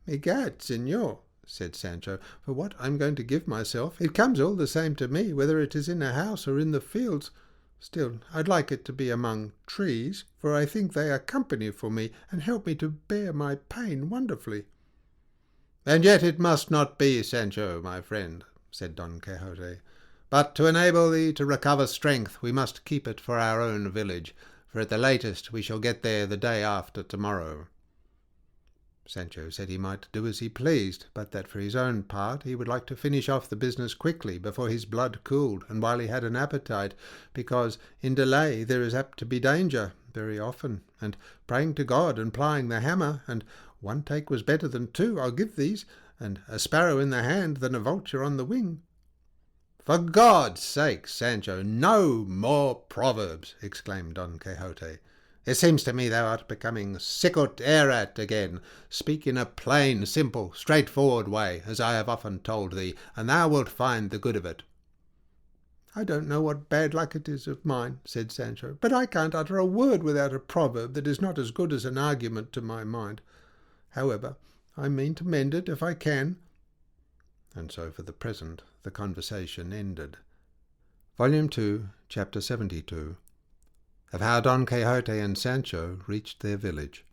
A: "Egad, señor," said Sancho, "for what I'm going to give myself, it comes all the same to me whether it is in a house or in the fields. Still, I'd like it to be among trees, for I think they are company for me, and help me to bear my pain wonderfully."
B: "And yet it must not be, Sancho, my friend," said Don Quixote, "but to enable thee to recover strength we must keep it for our own village, for at the latest we shall get there the day after tomorrow." Sancho said he might do as he pleased, but that for his own part he would like to finish off the business quickly, before his blood cooled, and while he had an appetite, because in delay there is apt to be danger very often, and praying to God and plying the hammer, and One take was better than two, I'll give these, and a sparrow in the hand than a vulture on the wing." "For God's sake, Sancho, no more proverbs!" exclaimed Don Quixote. "It seems to me thou art becoming sicut-erat again. Speak in a plain, simple, straightforward way, as I have often told thee, and thou wilt find the good of it." "I don't know what bad luck it is of mine," said Sancho, "but I can't utter a word without a proverb that is not as good as an argument to my mind. However, I mean to mend it if I can." And so for the present the conversation ended. Volume 2, Chapter 72. Of how Don Quixote and Sancho reached their village.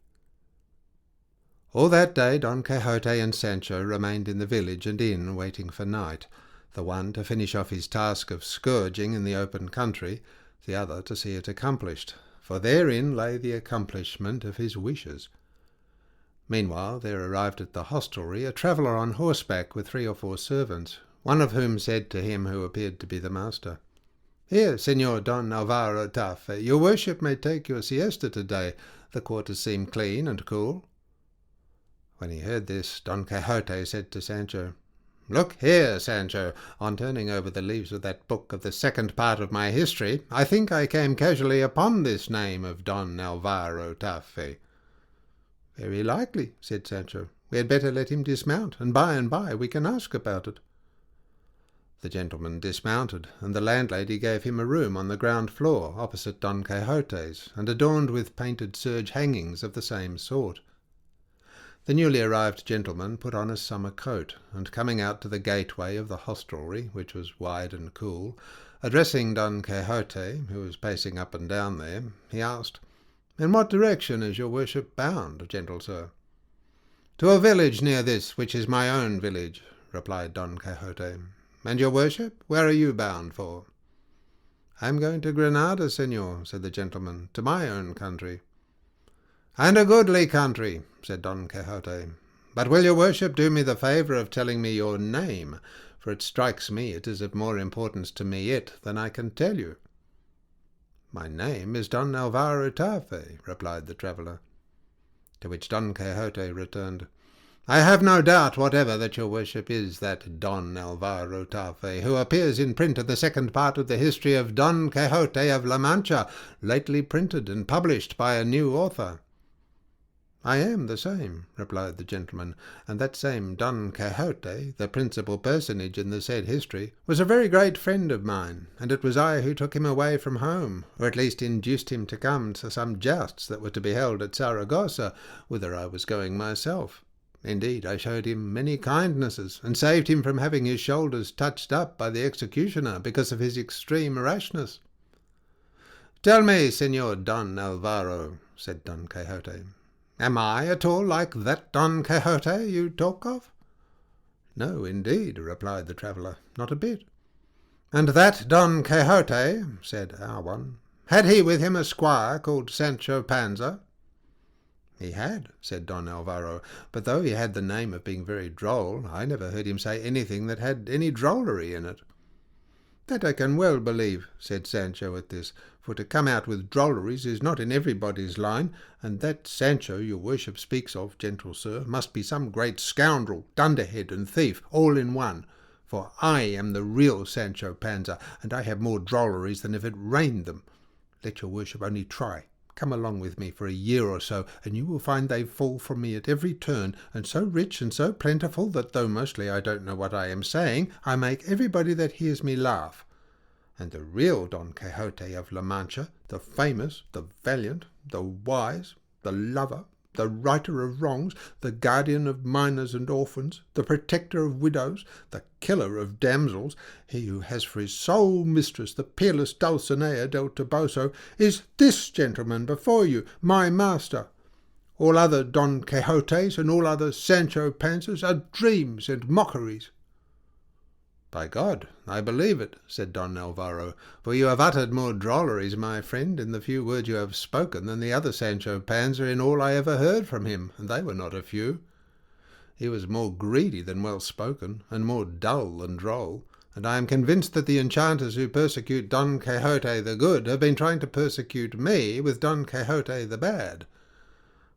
B: All that day Don Quixote and Sancho remained in the village and inn waiting for night, the one to finish off his task of scourging in the open country, the other to see it accomplished, for therein lay the accomplishment of his wishes. Meanwhile there arrived at the hostelry a traveller on horseback with 3 or 4 servants, one of whom said to him who appeared to be the master, "Here, Señor Don Alvaro Tafe, your worship may take your siesta today. The quarters seem clean and cool." When he heard this, Don Quixote said to Sancho, "Look here, Sancho, on turning over the leaves of that book of the second part of my history, I think I came casually upon this name of Don Alvaro Tafe." "Very likely," said Sancho. "We had better let him dismount, and by we can ask about it." The gentleman dismounted, and the landlady gave him a room on the ground floor opposite Don Quixote's, and adorned with painted serge hangings of the same sort. The newly arrived gentleman put on a summer coat, and coming out to the gateway of the hostelry, which was wide and cool, addressing Don Quixote, who was pacing up and down there, he asked, "In what direction is your worship bound, gentle sir?" "To a village near this, which is my own village," replied Don Quixote. "And your worship, where are you bound for?" "I am going to Granada, señor," said the gentleman, "to my own country." "And a goodly country," said Don Quixote. "But will your worship do me the favour of telling me your name, for it strikes me it is of more importance to me than I can tell you." "My name is Don Alvaro Tafe," replied the traveller. To which Don Quixote returned, "I have no doubt whatever that your worship is that Don Alvaro Tafe, who appears in print in the second part of the history of Don Quixote of La Mancha, lately printed and published by a new author." "I am the same," replied the gentleman, "and that same Don Quixote, the principal personage in the said history, was a very great friend of mine, and it was I who took him away from home, or at least induced him to come to some jousts that were to be held at Saragossa, whither I was going myself. Indeed, I showed him many kindnesses, and saved him from having his shoulders touched up by the executioner because of his extreme rashness." "Tell me, Señor Don Alvaro," said Don Quixote, "am I at all like that Don Quixote you talk of?" "No, indeed," replied the traveller, "not a bit." "And that Don Quixote," said our one, "had he with him a squire called Sancho Panza?" "He had," said Don Alvaro, "but though he had the name of being very droll, I never heard him say anything that had any drollery in it." "That I can well believe," said Sancho at this, "for to come out with drolleries is not in everybody's line, and that Sancho your worship speaks of, gentle sir, must be some great scoundrel, dunderhead, and thief, all in one, for I am the real Sancho Panza, and I have more drolleries than if it rained them. Let your worship only try. Come along with me for a year or so, and you will find they fall from me at every turn, and so rich and so plentiful that, though mostly I don't know what I am saying, I make everybody that hears me laugh. And the real Don Quixote of La Mancha, the famous, the valiant, the wise, the lover, the righter of wrongs, the guardian of minors and orphans, the protector of widows, the killer of damsels, he who has for his sole mistress the peerless Dulcinea del Toboso, is this gentleman before you, my master. All other Don Quixotes and all other Sancho Panzas are dreams and mockeries." "By God, I believe it," said Don Alvaro, "for you have uttered more drolleries, my friend, in the few words you have spoken than the other Sancho Panza in all I ever heard from him, and they were not a few. He was more greedy than well spoken, and more dull than droll, and I am convinced that the enchanters who persecute Don Quixote the good have been trying to persecute me with Don Quixote the bad.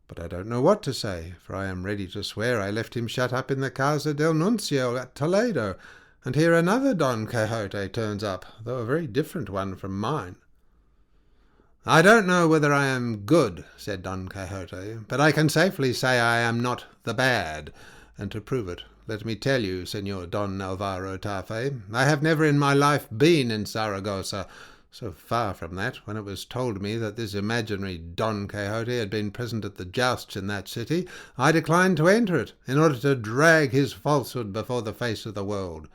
B: But I don't know what to say, for I am ready to swear I left him shut up in the Casa del Nuncio at Toledo, and here another Don Quixote turns up, though a very different one from mine." "I don't know whether I am good," said Don Quixote, "but I can safely say I am not the bad, and to prove it, let me tell you, Señor Don Alvaro Tarfe, I have never in my life been in Saragossa. So far from that, when it was told me that this imaginary Don Quixote had been present at the jousts in that city, I declined to enter it, in order to drag his falsehood before the face of the world.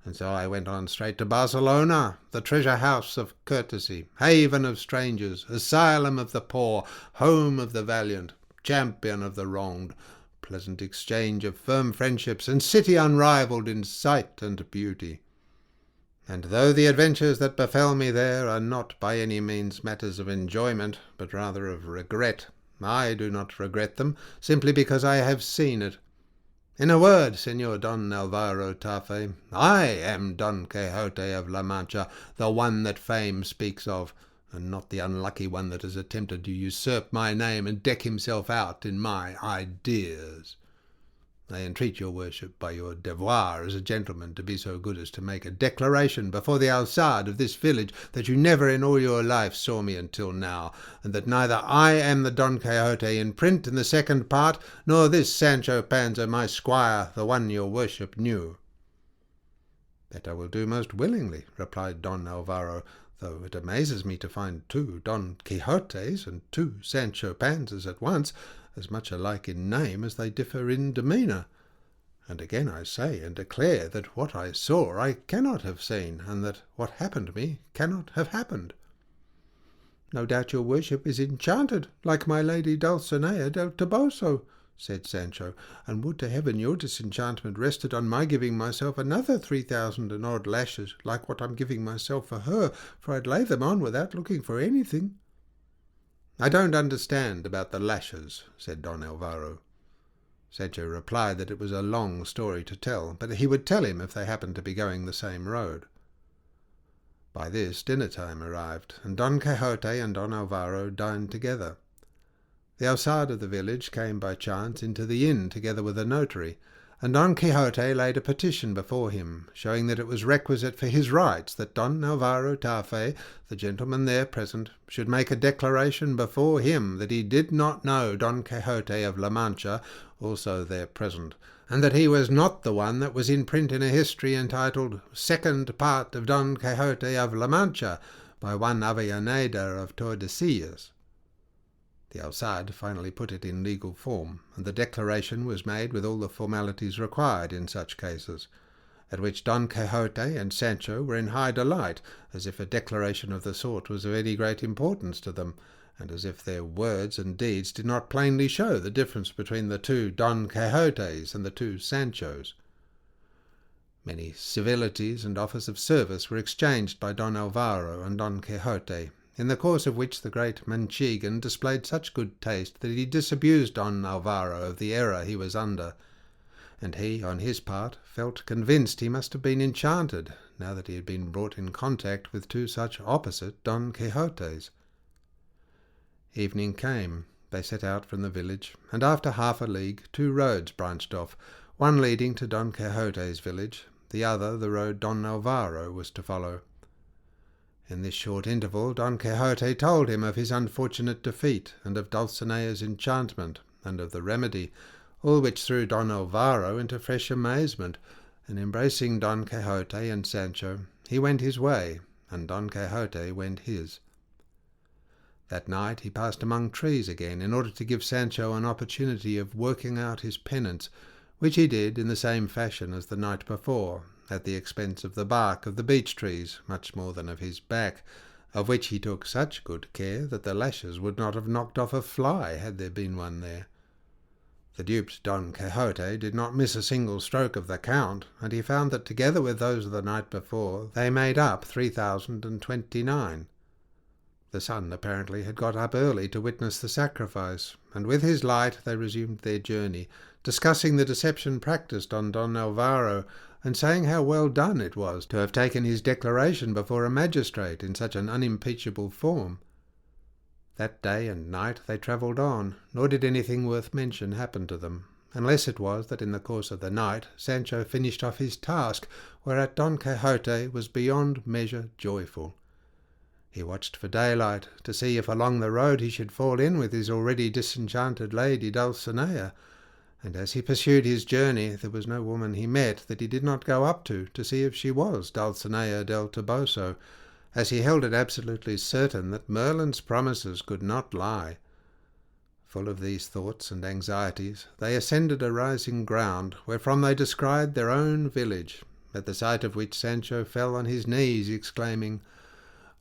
B: And so I went on straight to Barcelona, the treasure house of courtesy, haven of strangers, asylum of the poor, home of the valiant, champion of the wronged, pleasant exchange of firm friendships, and city unrivalled in sight and beauty. And though the adventures that befell me there are not by any means matters of enjoyment, but rather of regret, I do not regret them, simply because I have seen it. In a word, Señor Don Alvaro Tarfe, I am Don Quixote of La Mancha, the one that fame speaks of, and not the unlucky one that has attempted to usurp my name and deck himself out in my ideas. I entreat your worship, by your devoir as a gentleman, to be so good as to make a declaration before the alcalde of this village that you never in all your life saw me until now, and that neither I am the Don Quixote in print in the second part, nor this Sancho Panza, my squire, the one your worship knew." "That I will do most willingly," replied Don Alvaro, "though it amazes me to find two Don Quixotes and two Sancho Panzas at once, as much alike in name as they differ in demeanour. And again I say and declare that what I saw I cannot have seen, and that what happened me cannot have happened." "No doubt your worship is enchanted, like my lady Dulcinea del Toboso," said Sancho, "and would to heaven your disenchantment rested on my giving myself another 3,000 and odd lashes, like what I'm giving myself for her, for I'd lay them on without looking for anything." "I don't understand about the lashes," said Don Alvaro. Sancho replied that it was a long story to tell, but he would tell him if they happened to be going the same road. By this dinner time arrived, and Don Quixote and Don Alvaro dined together. The alcalde of the village came by chance into the inn together with a notary, and Don Quixote laid a petition before him, showing that it was requisite for his rights that Don Alvaro Tarfe, the gentleman there present, should make a declaration before him that he did not know Don Quixote of La Mancha, also there present, and that he was not the one that was in print in a history entitled Second Part of Don Quixote of La Mancha, by one Avellaneda of Tordesillas. The alcalde finally put it in legal form, and the declaration was made with all the formalities required in such cases, at which Don Quixote and Sancho were in high delight, as if a declaration of the sort was of any great importance to them, and as if their words and deeds did not plainly show the difference between the two Don Quixotes and the two Sanchos. Many civilities and offers of service were exchanged by Don Alvaro and Don Quixote, in the course of which the great Manchegan displayed such good taste that he disabused Don Alvaro of the error he was under, and he, on his part, felt convinced he must have been enchanted, now that he had been brought in contact with two such opposite Don Quixotes. Evening came. They set out from the village, and after half a league 2 roads branched off, one leading to Don Quixote's village, the other the road Don Alvaro was to follow. In this short interval Don Quixote told him of his unfortunate defeat, and of Dulcinea's enchantment, and of the remedy, all which threw Don Alvaro into fresh amazement, and embracing Don Quixote and Sancho, he went his way, and Don Quixote went his. That night he passed among trees again, in order to give Sancho an opportunity of working out his penance, which he did in the same fashion as the night before, at the expense of the bark of the beech trees, much more than of his back, of which he took such good care that the lashes would not have knocked off a fly had there been one there. The duped Don Quixote did not miss a single stroke of the count, and he found that together with those of the night before they made up 3,029. The sun apparently had got up early to witness the sacrifice, and with his light they resumed their journey, discussing the deception practised on Don Alvaro, and saying how well done it was to have taken his declaration before a magistrate in such an unimpeachable form.
A: That day and night they travelled on, nor did anything worth mention happen to them, unless it was that in the course of the night Sancho finished off his task, whereat Don Quixote was beyond measure joyful. He watched for daylight, to see if along the road he should fall in with his already disenchanted lady Dulcinea, and as he pursued his journey there was no woman he met that he did not go up to see if she was Dulcinea del Toboso, as he held it absolutely certain that Merlin's promises could not lie. Full of these thoughts and anxieties, they ascended a rising ground, wherefrom they descried their own village, at the sight of which Sancho fell on his knees, exclaiming,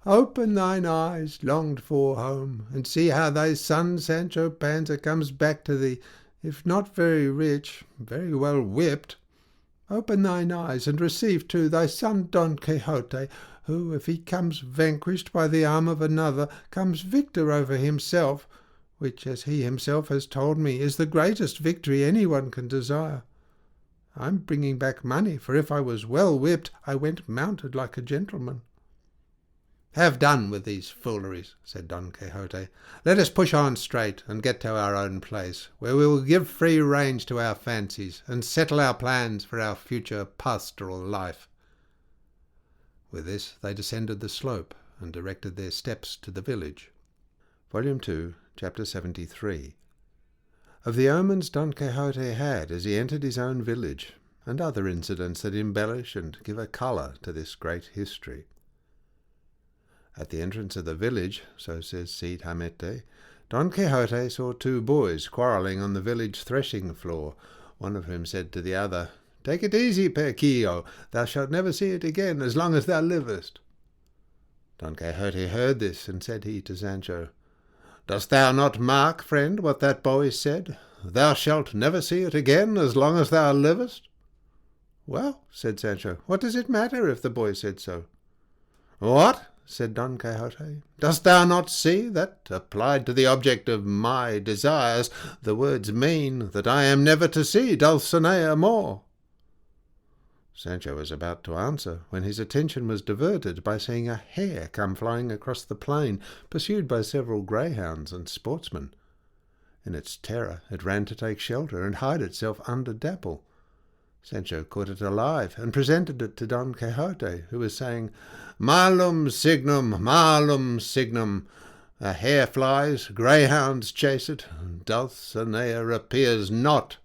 A: "Open thine eyes, longed-for home, and see how thy son Sancho Panza comes back to thee, if not very rich, very well whipped. Open thine eyes, and receive too thy son Don Quixote, who, if he comes vanquished by the arm of another, comes victor over himself, which, as he himself has told me, is the greatest victory anyone can desire. I'm bringing back money, for if I was well whipped, I went mounted like a gentleman." "Have done with these fooleries," said Don Quixote. "Let us push on straight and get to our own place, where we will give free range to our fancies, and settle our plans for our future pastoral life." With this they descended the slope, and directed their steps to the village. Volume 2, Chapter 73. Of the omens Don Quixote had as he entered his own village, and other incidents that embellish and give a colour to this great history. At the entrance of the village, so says Cide Hamete, Don Quixote saw two boys quarrelling on the village threshing floor, one of whom said to the other, "Take it easy, Perquillo, thou shalt never see it again as long as thou livest." Don Quixote heard this, and said he to Sancho, "Dost thou not mark, friend, what that boy said? Thou shalt never see it again as long as thou livest?" "Well," said Sancho, "what does it matter if the boy said so?" "What?" said Don Quixote. "Dost thou not see that, applied to the object of my desires, the words mean that I am never to see Dulcinea more?" Sancho was about to answer, when his attention was diverted by seeing a hare come flying across the plain, pursued by several greyhounds and sportsmen. In its terror it ran to take shelter and hide itself under Dapple. Sancho caught it alive, and presented it to Don Quixote, who was saying, "Malum signum, malum signum. A hare flies, greyhounds chase it, Dulcinea appears not."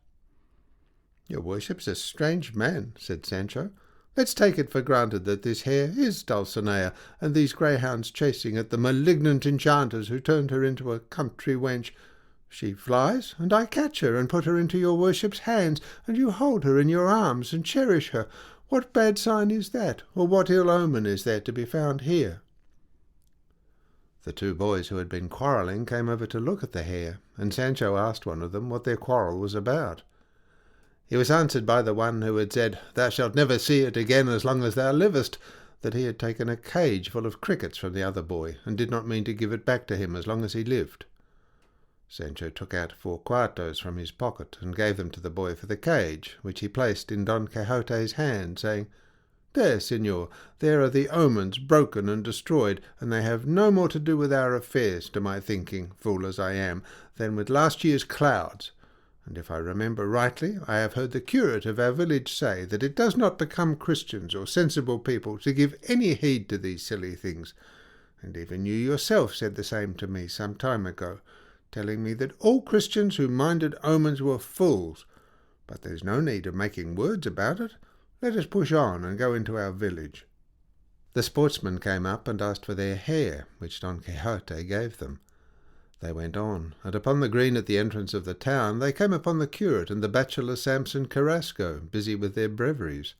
A: "Your worship's a strange man," said Sancho. "Let's take it for granted that this hare is Dulcinea, and these greyhounds chasing it the malignant enchanters who turned her into a country wench. She flies, and I catch her and put her into your worship's hands, and you hold her in your arms and cherish her. What bad sign is that, or what ill omen is there to be found here?" The two boys who had been quarrelling came over to look at the hare, and Sancho asked one of them what their quarrel was about. He was answered by the one who had said, "Thou shalt never see it again as long as thou livest," that he had taken a cage full of crickets from the other boy, and did not mean to give it back to him as long as he lived. Sancho took out 4 cuartos from his pocket, and gave them to the boy for the cage, which he placed in Don Quixote's hand, saying, "There, señor, there are the omens broken and destroyed, and they have no more to do with our affairs, to my thinking, fool as I am, than with last year's clouds. And if I remember rightly, I have heard the curate of our village say that it does not become Christians or sensible people to give any heed to these silly things, and even you yourself said the same to me some time ago, telling me that all Christians who minded omens were fools. But there's no need of making words about it. Let us push on and go into our village." The sportsmen came up and asked for their hare, which Don Quixote gave them. They went on, and upon the green at the entrance of the town they came upon the curate and the bachelor Samson Carrasco, busy with their breviaries.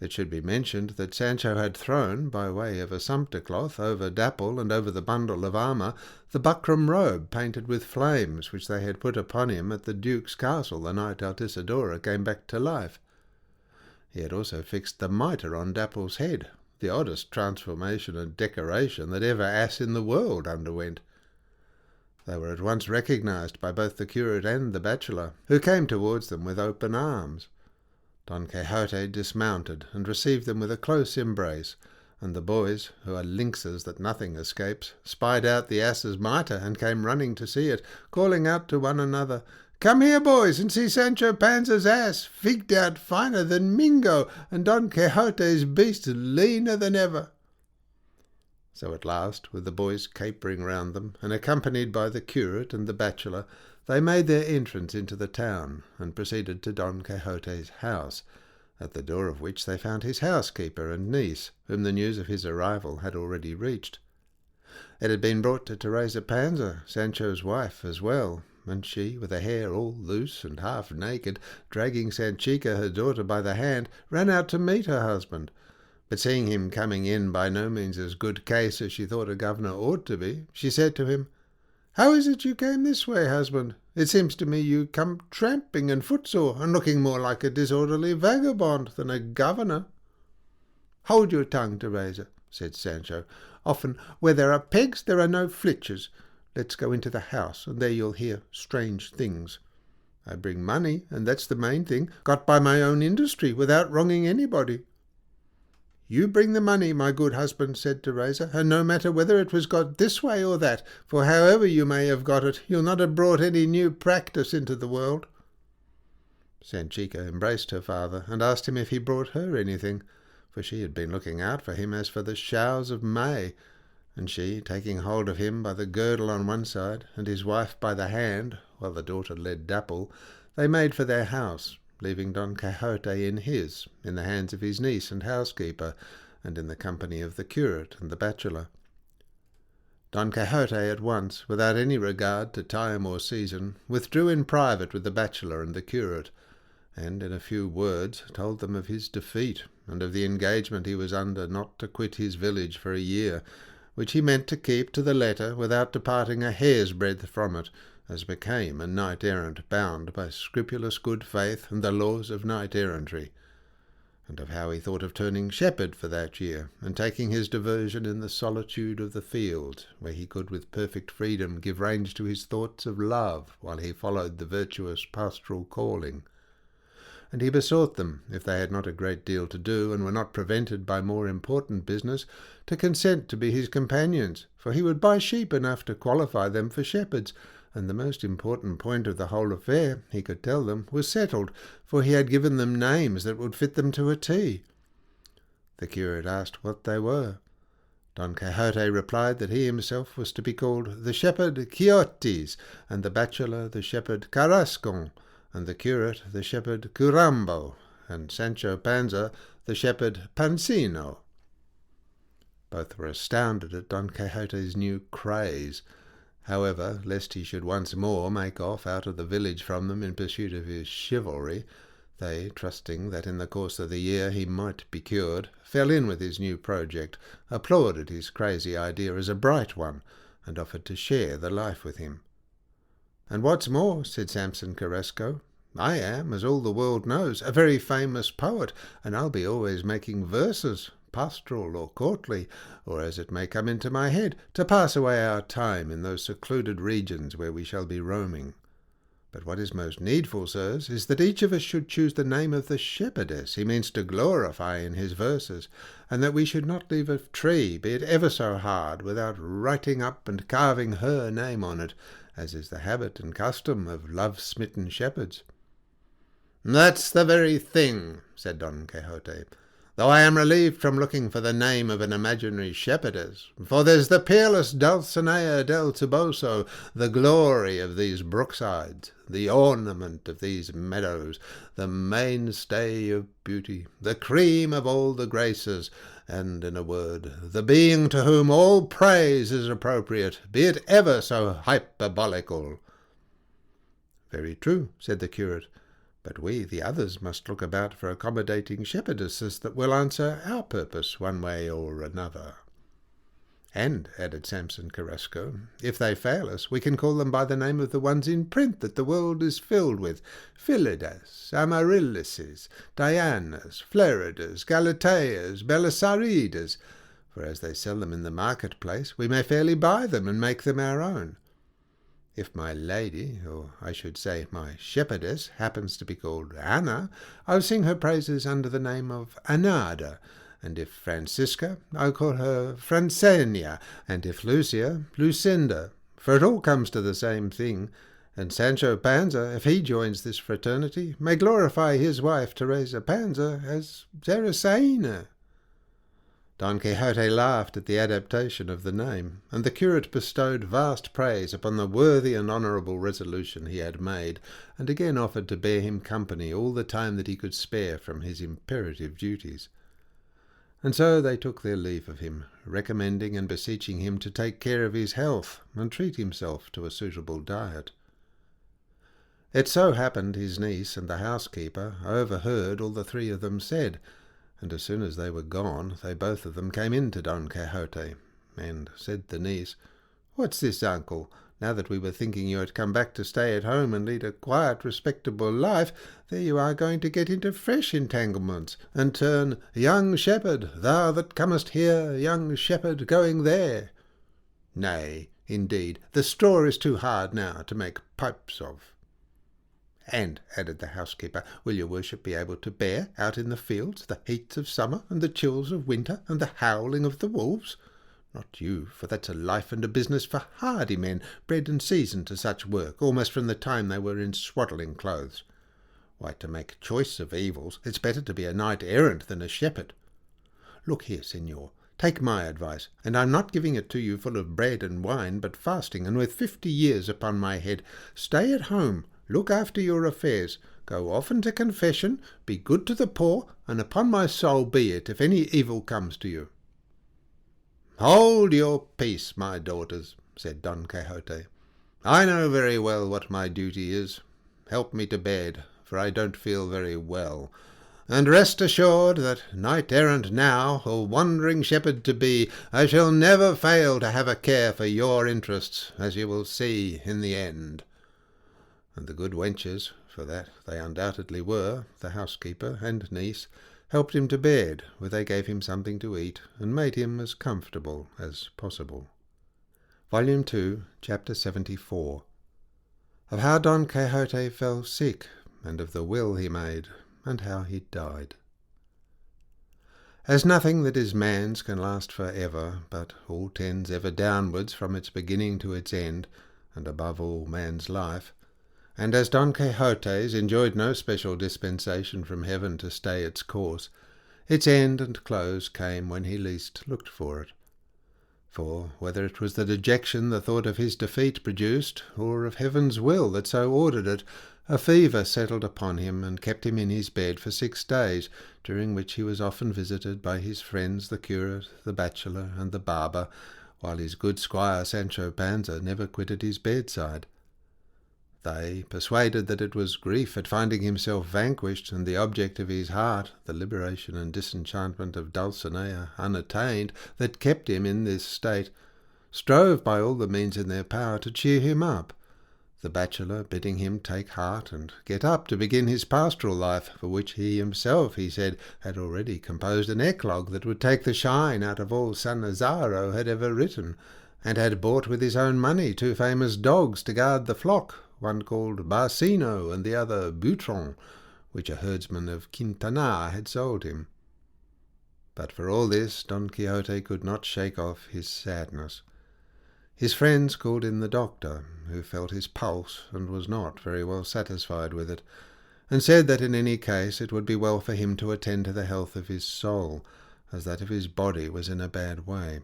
A: It should be mentioned that Sancho had thrown, by way of a sumpter cloth, over Dapple and over the bundle of armour, the buckram robe painted with flames, which they had put upon him at the Duke's castle the night Altisidora came back to life. He had also fixed the mitre on Dapple's head, the oddest transformation and decoration that ever ass in the world underwent. They were at once recognized by both the curate and the bachelor, who came towards them with open arms. Don Quixote dismounted and received them with a close embrace,
B: and the boys, who are lynxes that nothing escapes, spied out the ass's mitre and came running to see it, calling out to one another, "Come here, boys, and see Sancho Panza's ass, figged out finer than Mingo, and Don Quixote's beast leaner than ever." So at last, with the boys capering round them, and accompanied by the curate and the bachelor, they made their entrance into the town, and proceeded to Don Quixote's house, at the door of which they found his housekeeper and niece, whom the news of his arrival had already reached. It had been brought to Teresa Panza, Sancho's wife, as well, and she, with her hair all loose and half naked, dragging Sanchica, her daughter, by the hand, ran out to meet her husband. But seeing him coming in by no means as good case as she thought a governor ought to be, she said to him, "How is it you came this way, husband? It seems to me you come tramping and footsore, and looking more like a disorderly vagabond than a governor." "Hold your tongue, Teresa," said Sancho. "Often where there are pegs there are no flitches. Let's go into the house, and there you'll hear strange things. I bring money, and that's the main thing, got by my own industry, without wronging anybody." "You bring the money, my good husband," said Teresa, "and no matter whether it was got this way or that, for however you may have got it, you'll not have brought any new practice into the world." Sanchica embraced her father, and asked him if he brought her anything, for she had been looking out for him as for the showers of May, and she, taking hold of him by the girdle on one side, and his wife by the hand, while the daughter led Dapple, they made for their house, leaving Don Quixote in the hands of his niece and housekeeper, and in the company of the curate and the bachelor. Don Quixote at once, without any regard to time or season, withdrew in private with the bachelor and the curate, and in a few words told them of his defeat, and of the engagement he was under not to quit his village for a year, which he meant to keep to the letter without departing a hair's breadth from it, as became a knight-errant bound by scrupulous good faith and the laws of knight-errantry, and of how he thought of turning shepherd for that year, and taking his diversion in the solitude of the field, where he could with perfect freedom give range to his thoughts of love while he followed the virtuous pastoral calling. And he besought them, if they had not a great deal to do, and were not prevented by more important business, to consent to be his companions, for he would buy sheep enough to qualify them for shepherds, and the most important point of the whole affair, he could tell them, was settled, for he had given them names that would fit them to a T. The curate asked what they were. Don Quixote replied that he himself was to be called the shepherd Quixotes, and the bachelor the shepherd Carrascon, and the curate the shepherd Curambo, and Sancho Panza the shepherd Pancino. Both were astounded at Don Quixote's new craze. However, lest he should once more make off out of the village from them in pursuit of his chivalry, they, trusting that in the course of the year he might be cured, fell in with his new project, applauded his crazy idea as a bright one, and offered to share the life with him. "And what's more," said Samson Carrasco, "I am, as all the world knows, a very famous poet, and I'll be always making verses, pastoral or courtly, or as it may come into my head, to pass away our time in those secluded regions where we shall be roaming. But what is most needful, sirs, is that each of us should choose the name of the shepherdess he means to glorify in his verses, and that we should not leave a tree, be it ever so hard, without writing up and carving her name on it, as is the habit and custom of love-smitten shepherds." "That's the very thing," said Don Quixote, "though I am relieved from looking for the name of an imaginary shepherdess, for there's the peerless Dulcinea del Toboso, the glory of these brooksides, the ornament of these meadows, the mainstay of beauty, the cream of all the graces, and, in a word, the being to whom all praise is appropriate, be it ever so hyperbolical." "Very true," said the curate, "but we, the others, must look about for accommodating shepherdesses that will answer our purpose one way or another." "And," added Samson Carrasco, "if they fail us, we can call them by the name of the ones in print that the world is filled with, Philidas, Amaryllises, Dianas, Floridas, Galateas, Belisaridas, for as they sell them in the market-place, we may fairly buy them and make them our own. If my lady, or I should say my shepherdess, happens to be called Anna, I'll sing her praises under the name of Anada, and if Francisca, I call her Francenia, and if Lucia, Lucinda, for it all comes to the same thing, and Sancho Panza, if he joins this fraternity, may glorify his wife Teresa Panza as Saracena." Don Quixote laughed at the adaptation of the name, and the curate bestowed vast praise upon the worthy and honourable resolution he had made, and again offered to bear him company all the time that he could spare from his imperative duties. And so they took their leave of him, recommending and beseeching him to take care of his health, and treat himself to a suitable diet. It so happened his niece and the housekeeper overheard all the three of them said, and as soon as they were gone, they both of them came in to Don Quixote, and said the niece, "What's this, uncle? Now that we were thinking you had come back to stay at home and lead a quiet, respectable life, there you are going to get into fresh entanglements, and turn young shepherd, thou that comest here, young shepherd, going there. Nay, indeed, the straw is too hard now to make pipes of." "And," added the housekeeper, "will your worship be able to bear, out in the fields, the heats of summer, and the chills of winter, and the howling of the wolves? Not you, for that's a life and a business for hardy men, bred and seasoned to such work, almost from the time they were in swaddling clothes. Why, to make choice of evils, it's better to be a knight-errant than a shepherd. Look here, señor, take my advice, and I'm not giving it to you full of bread and wine, but fasting, and with 50 years upon my head. Stay at home, look after your affairs, go often to confession, be good to the poor, and upon my soul be it, if any evil comes to you." "Hold your peace, my daughters," said Don Quixote. "I know very well what my duty is. Help me to bed, for I don't feel very well. And rest assured that, knight-errant now, or wandering shepherd to be, I shall never fail to have a care for your interests, as you will see in the end." And the good wenches, for that they undoubtedly were, the housekeeper and niece, helped him to bed, where they gave him something to eat, and made him as comfortable as possible. Volume 2, Chapter 74. Of how Don Quixote fell sick, and of the will he made, and how he died. As nothing that is man's can last for ever, but all tends ever downwards from its beginning to its end, and above all man's life, and as Don Quixote's enjoyed no special dispensation from heaven to stay its course, its end and close came when he least looked for it. For, whether it was the dejection the thought of his defeat produced, or of heaven's will that so ordered it, a fever settled upon him and kept him in his bed for 6 days, during which he was often visited by his friends the curate, the bachelor, and the barber, while his good squire Sancho Panza never quitted his bedside. They, persuaded that it was grief at finding himself vanquished, and the object of his heart, the liberation and disenchantment of Dulcinea, unattained, that kept him in this state, strove by all the means in their power to cheer him up, the bachelor bidding him take heart and get up to begin his pastoral life, for which he himself, he said, had already composed an eclogue that would take the shine out of all Sannazaro had ever written, and had bought with his own money 2 famous dogs to guard the flock, one called Barcino and the other Boutron, which a herdsman of Quintanar had sold him. But for all this Don Quixote could not shake off his sadness. His friends called in the doctor, who felt his pulse and was not very well satisfied with it, and said that in any case it would be well for him to attend to the health of his soul, as that of his body was in a bad way.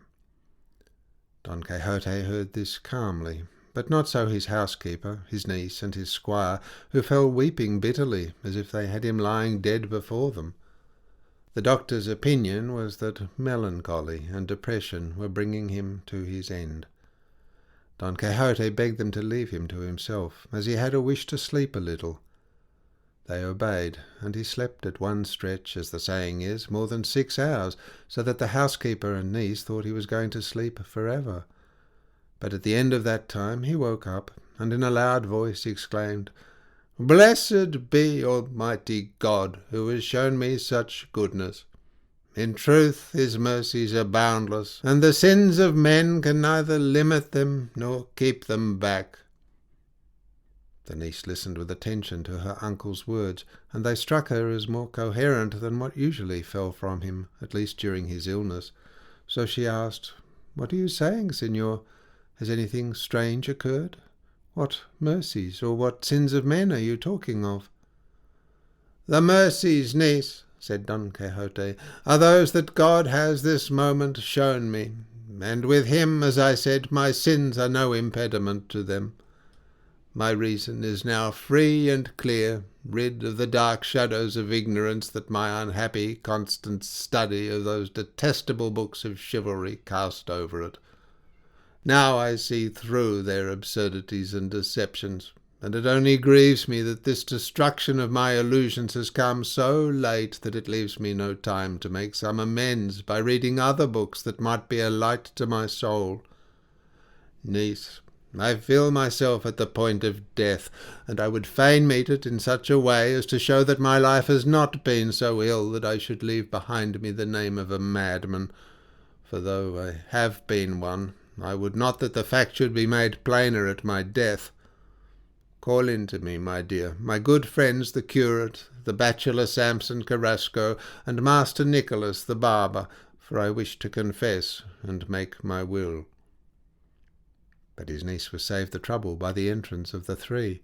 B: Don Quixote heard this calmly, but not so his housekeeper, his niece, and his squire, who fell weeping bitterly, as if they had him lying dead before them. The doctor's opinion was that melancholy and depression were bringing him to his end. Don Quixote begged them to leave him to himself, as he had a wish to sleep a little. They obeyed, and he slept at one stretch, as the saying is, more than 6 hours, so that the housekeeper and niece thought he was going to sleep forever. But at the end of that time he woke up, and in a loud voice exclaimed, "Blessed be Almighty God, who has shown me such goodness. In truth his mercies are boundless, and the sins of men can neither limit them nor keep them back." The niece listened with attention to her uncle's words, and they struck her as more coherent than what usually fell from him, at least during his illness. So she asked, "What are you saying, Signor? Has anything strange occurred? What mercies or what sins of men are you talking of?" "The mercies, niece," said Don Quixote, "are those that God has this moment shown me, and with him, as I said, my sins are no impediment to them. My reason is now free and clear, rid of the dark shadows of ignorance that my unhappy constant study of those detestable books of chivalry cast over it. Now I see through their absurdities and deceptions, and it only grieves me that this destruction of my illusions has come so late that it leaves me no time to make some amends by reading other books that might be a light to my soul. Niece, I feel myself at the point of death, and I would fain meet it in such a way as to show that my life has not been so ill that I should leave behind me the name of a madman. For though I have been one, I would not that the fact should be made plainer at my death. Call in to me, my dear, my good friends the curate, the bachelor Samson Carrasco, and Master Nicholas the barber, for I wish to confess and make my will." But his niece was saved the trouble by the entrance of the three.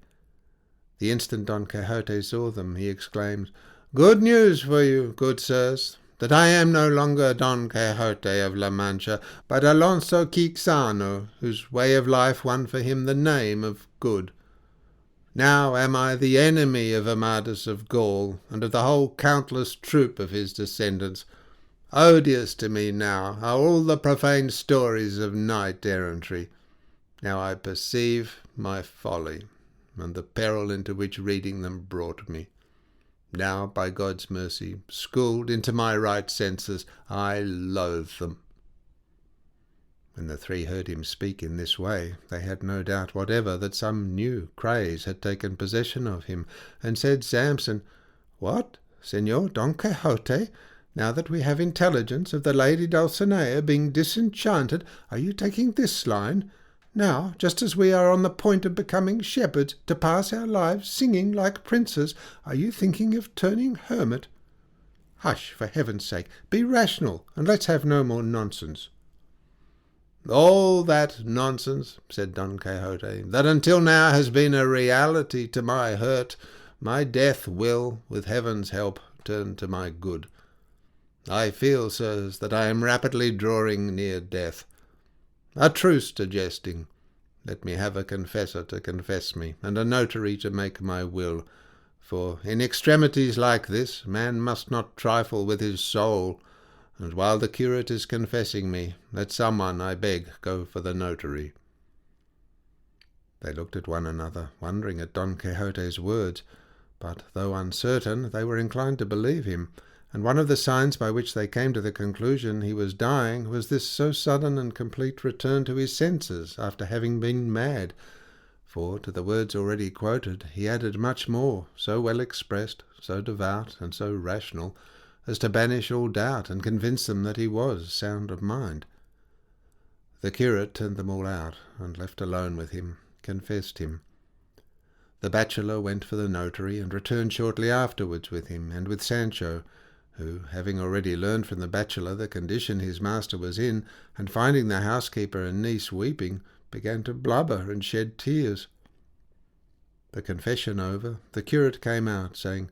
B: The instant Don Quixote saw them, he exclaimed, "Good news for you, good sirs, that I am no longer Don Quixote of La Mancha, but Alonso Quijano, whose way of life won for him the name of good. Now am I the enemy of Amadis of Gaul, and of the whole countless troop of his descendants. Odious to me now are all the profane stories of knight-errantry. Now I perceive my folly, and the peril into which reading them brought me. Now, by God's mercy, schooled into my right senses, I loathe them." When the three heard him speak in this way, they had no doubt whatever that some new craze had taken possession of him, and said Samson, "What, Señor Don Quixote, now that we have intelligence of the lady Dulcinea being disenchanted, are you taking this line? Now, just as we are on the point of becoming shepherds, to pass our lives singing like princes, are you thinking of turning hermit? Hush, for heaven's sake, be rational, and let's have no more nonsense." "All that nonsense," said Don Quixote, "that until now has been a reality to my hurt, my death will, with heaven's help, turn to my good. I feel, sirs, that I am rapidly drawing near death. A truce to jesting. Let me have a confessor to confess me, and a notary to make my will. For in extremities like this, man must not trifle with his soul. And while the curate is confessing me, let someone, I beg, go for the notary." They looked at one another, wondering at Don Quixote's words, but though uncertain, they were inclined to believe him, and one of the signs by which they came to the conclusion he was dying was this so sudden and complete return to his senses after having been mad, for to the words already quoted he added much more, so well expressed, so devout, and so rational, as to banish all doubt and convince them that he was sound of mind. The curate turned them all out, and left alone with him, confessed him. The bachelor went for the notary, and returned shortly afterwards with him, and with Sancho, who, having already learned from the bachelor the condition his master was in, and finding the housekeeper and niece weeping, began to blubber and shed tears. The confession over, the curate came out, saying,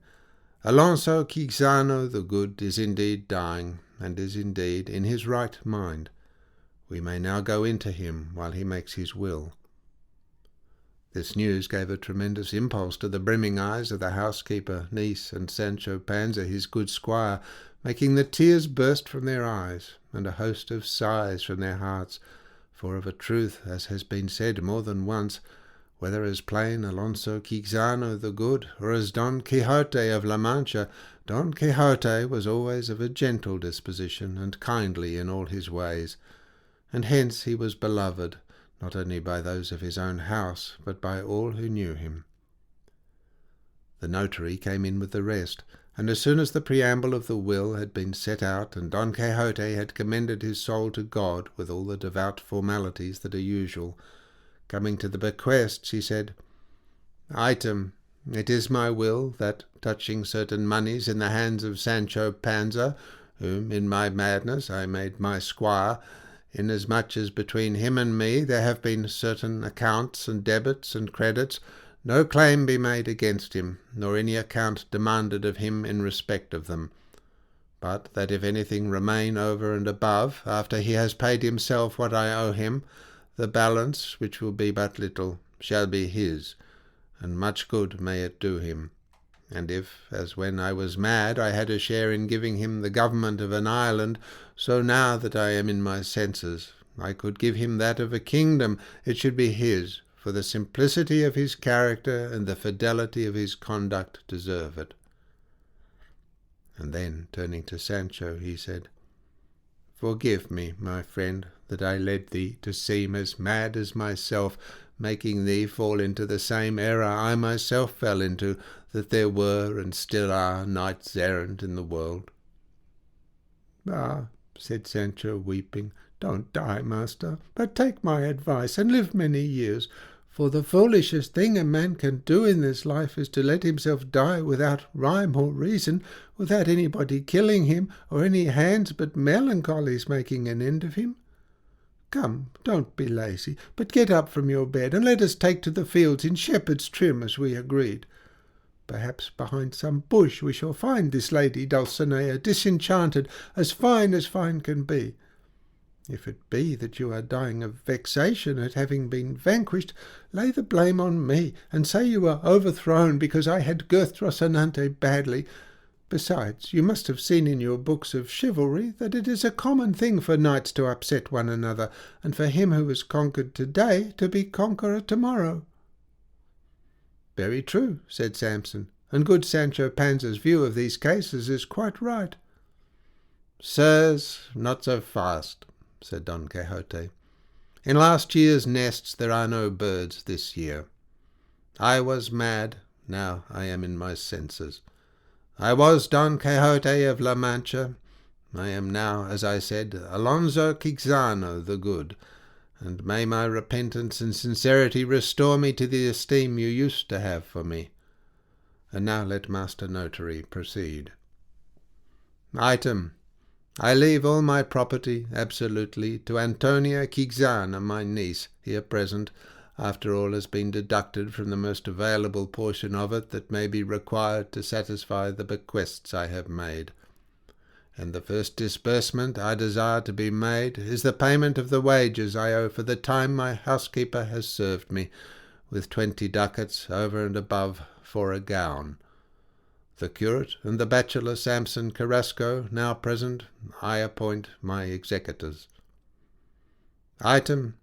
B: "Alonso Quijano the good is indeed dying, and is indeed in his right mind. We may now go into him while he makes his will." This news gave a tremendous impulse to the brimming eyes of the housekeeper, niece, and Sancho Panza, his good squire, making the tears burst from their eyes, and a host of sighs from their hearts, for of a truth, as has been said more than once, whether as plain Alonso Quijano the good, or as Don Quixote of La Mancha, Don Quixote was always of a gentle disposition, and kindly in all his ways, and hence he was beloved, not only by those of his own house, but by all who knew him. The notary came in with the rest, and as soon as the preamble of the will had been set out, and Don Quixote had commended his soul to God with all the devout formalities that are usual, coming to the bequests, he said, Item, it is my will that, touching certain moneys in the hands of Sancho Panza, whom in my madness I made my squire, inasmuch as between him and me there have been certain accounts and debits and credits, no claim be made against him, nor any account demanded of him in respect of them, but that if anything remain over and above, after he has paid himself what I owe him, the balance, which will be but little, shall be his, and much good may it do him. And if, as when I was mad, I had a share in giving him the government of an island, so now that I am in my senses, I could give him that of a kingdom, it should be his, for the simplicity of his character and the fidelity of his conduct deserve it. And then, turning to Sancho, he said, Forgive me, my friend, that I led thee to seem as mad as myself, making thee fall into the same error I myself fell into, that there were and still are knights-errant in the world. Ah, said Sancho, weeping, don't die, master, but take my advice and live many years, for the foolishest thing a man can do in this life is to let himself die without rhyme or reason, without anybody killing him, or any hands but melancholy's making an end of him. Come, don't be lazy, but get up from your bed, and let us take to the fields in shepherd's trim, as we agreed. Perhaps behind some bush we shall find this lady Dulcinea disenchanted, as fine can be. If it be that you are dying of vexation at having been vanquished, lay the blame on me, and say you were overthrown because I had girthed Rocinante badly. Besides, you must have seen in your books of chivalry that it is a common thing for knights to upset one another, and for him who is conquered today to be conqueror tomorrow. Very true, said Samson, and good Sancho Panza's view of these cases is quite right. Sirs, not so fast, said Don Quixote. In last year's nests there are no birds this year. I was mad, now I am in my senses. I was Don Quixote of La Mancha. I am now, as I said, Alonso Quijano the Good, and may my repentance and sincerity restore me to the esteem you used to have for me. And now let Master Notary proceed. Item, I leave all my property, absolutely, to Antonia Quixana, my niece, here present, after all has been deducted from the most available portion of it that may be required to satisfy the bequests I have made. And the first disbursement I desire to be made is the payment of the wages I owe for the time my housekeeper has served me, with 20 ducats over and above for a gown. The curate and the bachelor Samson Carrasco, now present, I appoint my executors. Item,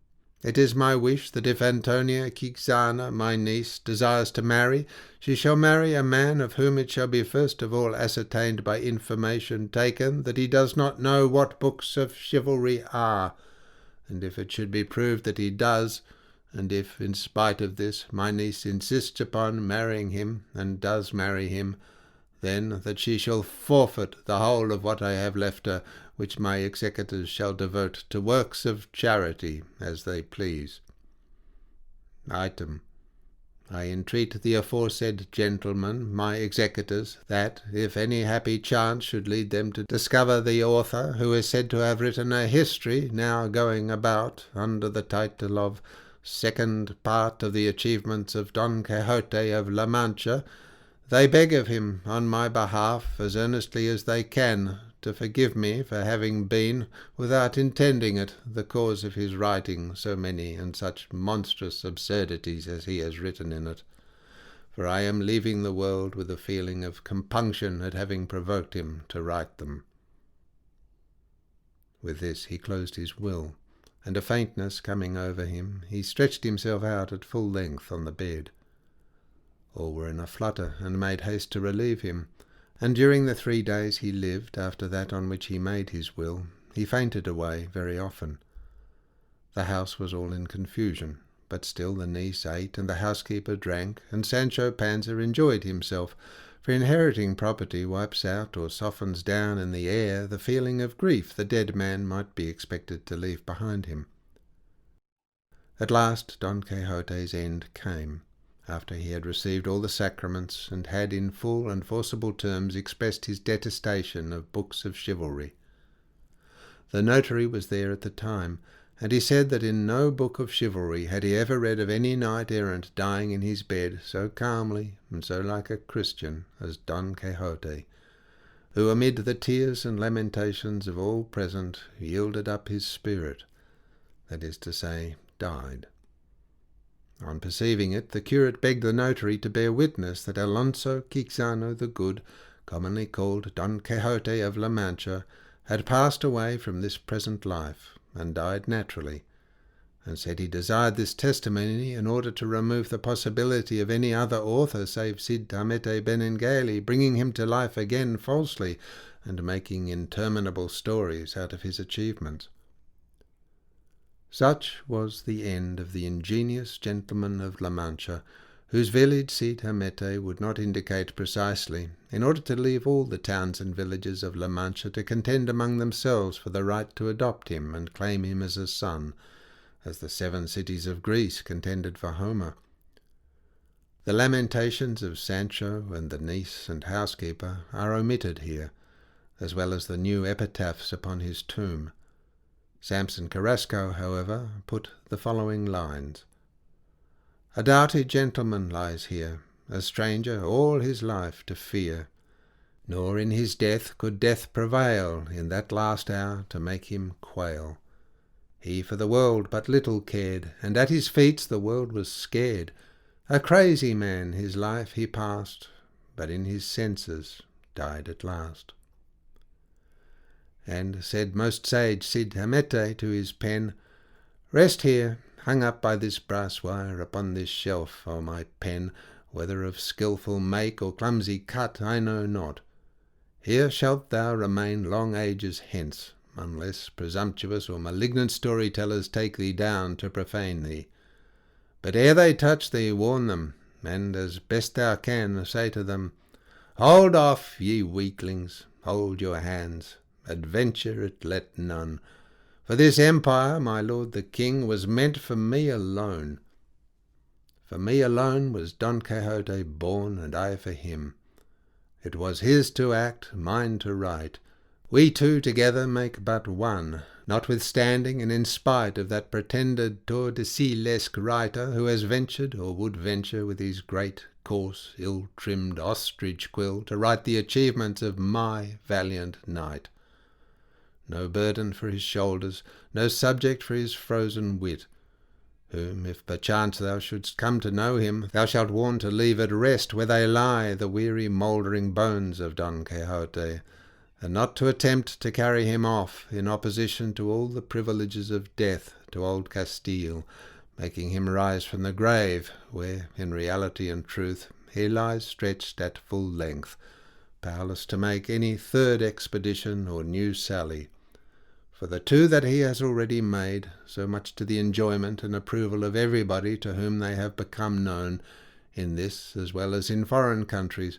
B: it is my wish that if Antonia Quixana, my niece, desires to marry, she shall marry a man of whom it shall be first of all ascertained by information taken that he does not know what books of chivalry are, and if it should be proved that he does, and if, in spite of this, my niece insists upon marrying him, and does marry him, then that she shall forfeit the whole of what I have left her, which my executors shall devote to works of charity as they please. Item, I entreat the aforesaid gentlemen, my executors, that, if any happy chance should lead them to discover the author, who is said to have written a history now going about under the title of Second Part of the Achievements of Don Quixote of La Mancha, they beg of him, on my behalf, as earnestly as they can, to forgive me for having been, without intending it, the cause of his writing so many and such monstrous absurdities as he has written in it. For I am leaving the world with a feeling of compunction at having provoked him to write them. With this he closed his will, and a faintness coming over him, he stretched himself out at full length on the bed. All were in a flutter, and made haste to relieve him, and during the 3 days he lived, after that on which he made his will, he fainted away very often. The house was all in confusion, but still the niece ate, and the housekeeper drank, and Sancho Panza enjoyed himself, for inheriting property wipes out or softens down in the air the feeling of grief the dead man might be expected to leave behind him. At last Don Quixote's end came, after he had received all the sacraments and had in full and forcible terms expressed his detestation of books of chivalry. The notary was there at the time, and he said that in no book of chivalry had he ever read of any knight-errant dying in his bed so calmly and so like a Christian as Don Quixote, who amid the tears and lamentations of all present yielded up his spirit, that is to say, died. On perceiving it, the curate begged the notary to bear witness that Alonso Quijano the Good, commonly called Don Quixote of La Mancha, had passed away from this present life, and died naturally, and said he desired this testimony in order to remove the possibility of any other author save Cid Hamete Benengeli bringing him to life again falsely, and making interminable stories out of his achievements. Such was the end of the ingenious gentleman of La Mancha, whose village Cid Hamete would not indicate precisely, in order to leave all the towns and villages of La Mancha to contend among themselves for the right to adopt him and claim him as a son, as the 7 cities of Greece contended for Homer. The lamentations of Sancho and the niece and housekeeper are omitted here, as well as the new epitaphs upon his tomb. Samson Carrasco, however, put the following lines: "A doughty gentleman lies here, a stranger all his life to fear, nor in his death could death prevail in that last hour to make him quail. He for the world but little cared, and at his feats the world was scared. A crazy man his life he passed, but in his senses died at last." And said most sage Cid Hamete to his pen, "Rest here, hung up by this brass wire upon this shelf, O my pen, whether of skilful make or clumsy cut, I know not. Here shalt thou remain long ages hence, unless presumptuous or malignant storytellers take thee down to profane thee. But ere they touch thee, warn them, and as best thou can, say to them, Hold off, ye weaklings, hold your hands, adventure it let none. For this empire, my lord the king, was meant for me alone. For me alone was Don Quixote born, and I for him. It was his to act, mine to write. We two together make but one, notwithstanding and in spite of that pretended Tordesilesque writer who has ventured or would venture with his great, coarse, ill-trimmed ostrich quill to write the achievements of my valiant knight. No burden for his shoulders, no subject for his frozen wit, whom, if perchance thou shouldst come to know him, thou shalt warn to leave at rest where they lie the weary mouldering bones of Don Quixote, and not to attempt to carry him off in opposition to all the privileges of death to old Castile, making him rise from the grave, where, in reality and truth, he lies stretched at full length, powerless to make any third expedition or new sally. For the 2 that he has already made, so much to the enjoyment and approval of everybody to whom they have become known, in this as well as in foreign countries,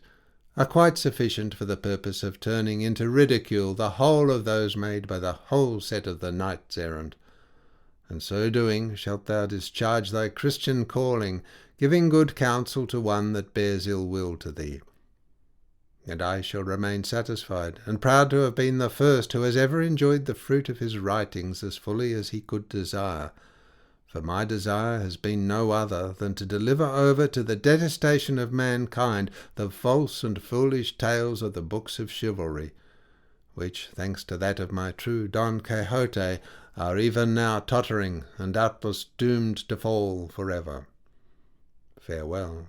B: are quite sufficient for the purpose of turning into ridicule the whole of those made by the whole set of the knights-errant. And so doing shalt thou discharge thy Christian calling, giving good counsel to one that bears ill will to thee. And I shall remain satisfied, and proud to have been the first who has ever enjoyed the fruit of his writings as fully as he could desire. For my desire has been no other than to deliver over to the detestation of mankind the false and foolish tales of the books of chivalry, which, thanks to that of my true Don Quixote, are even now tottering and doubtless doomed to fall forever. Farewell.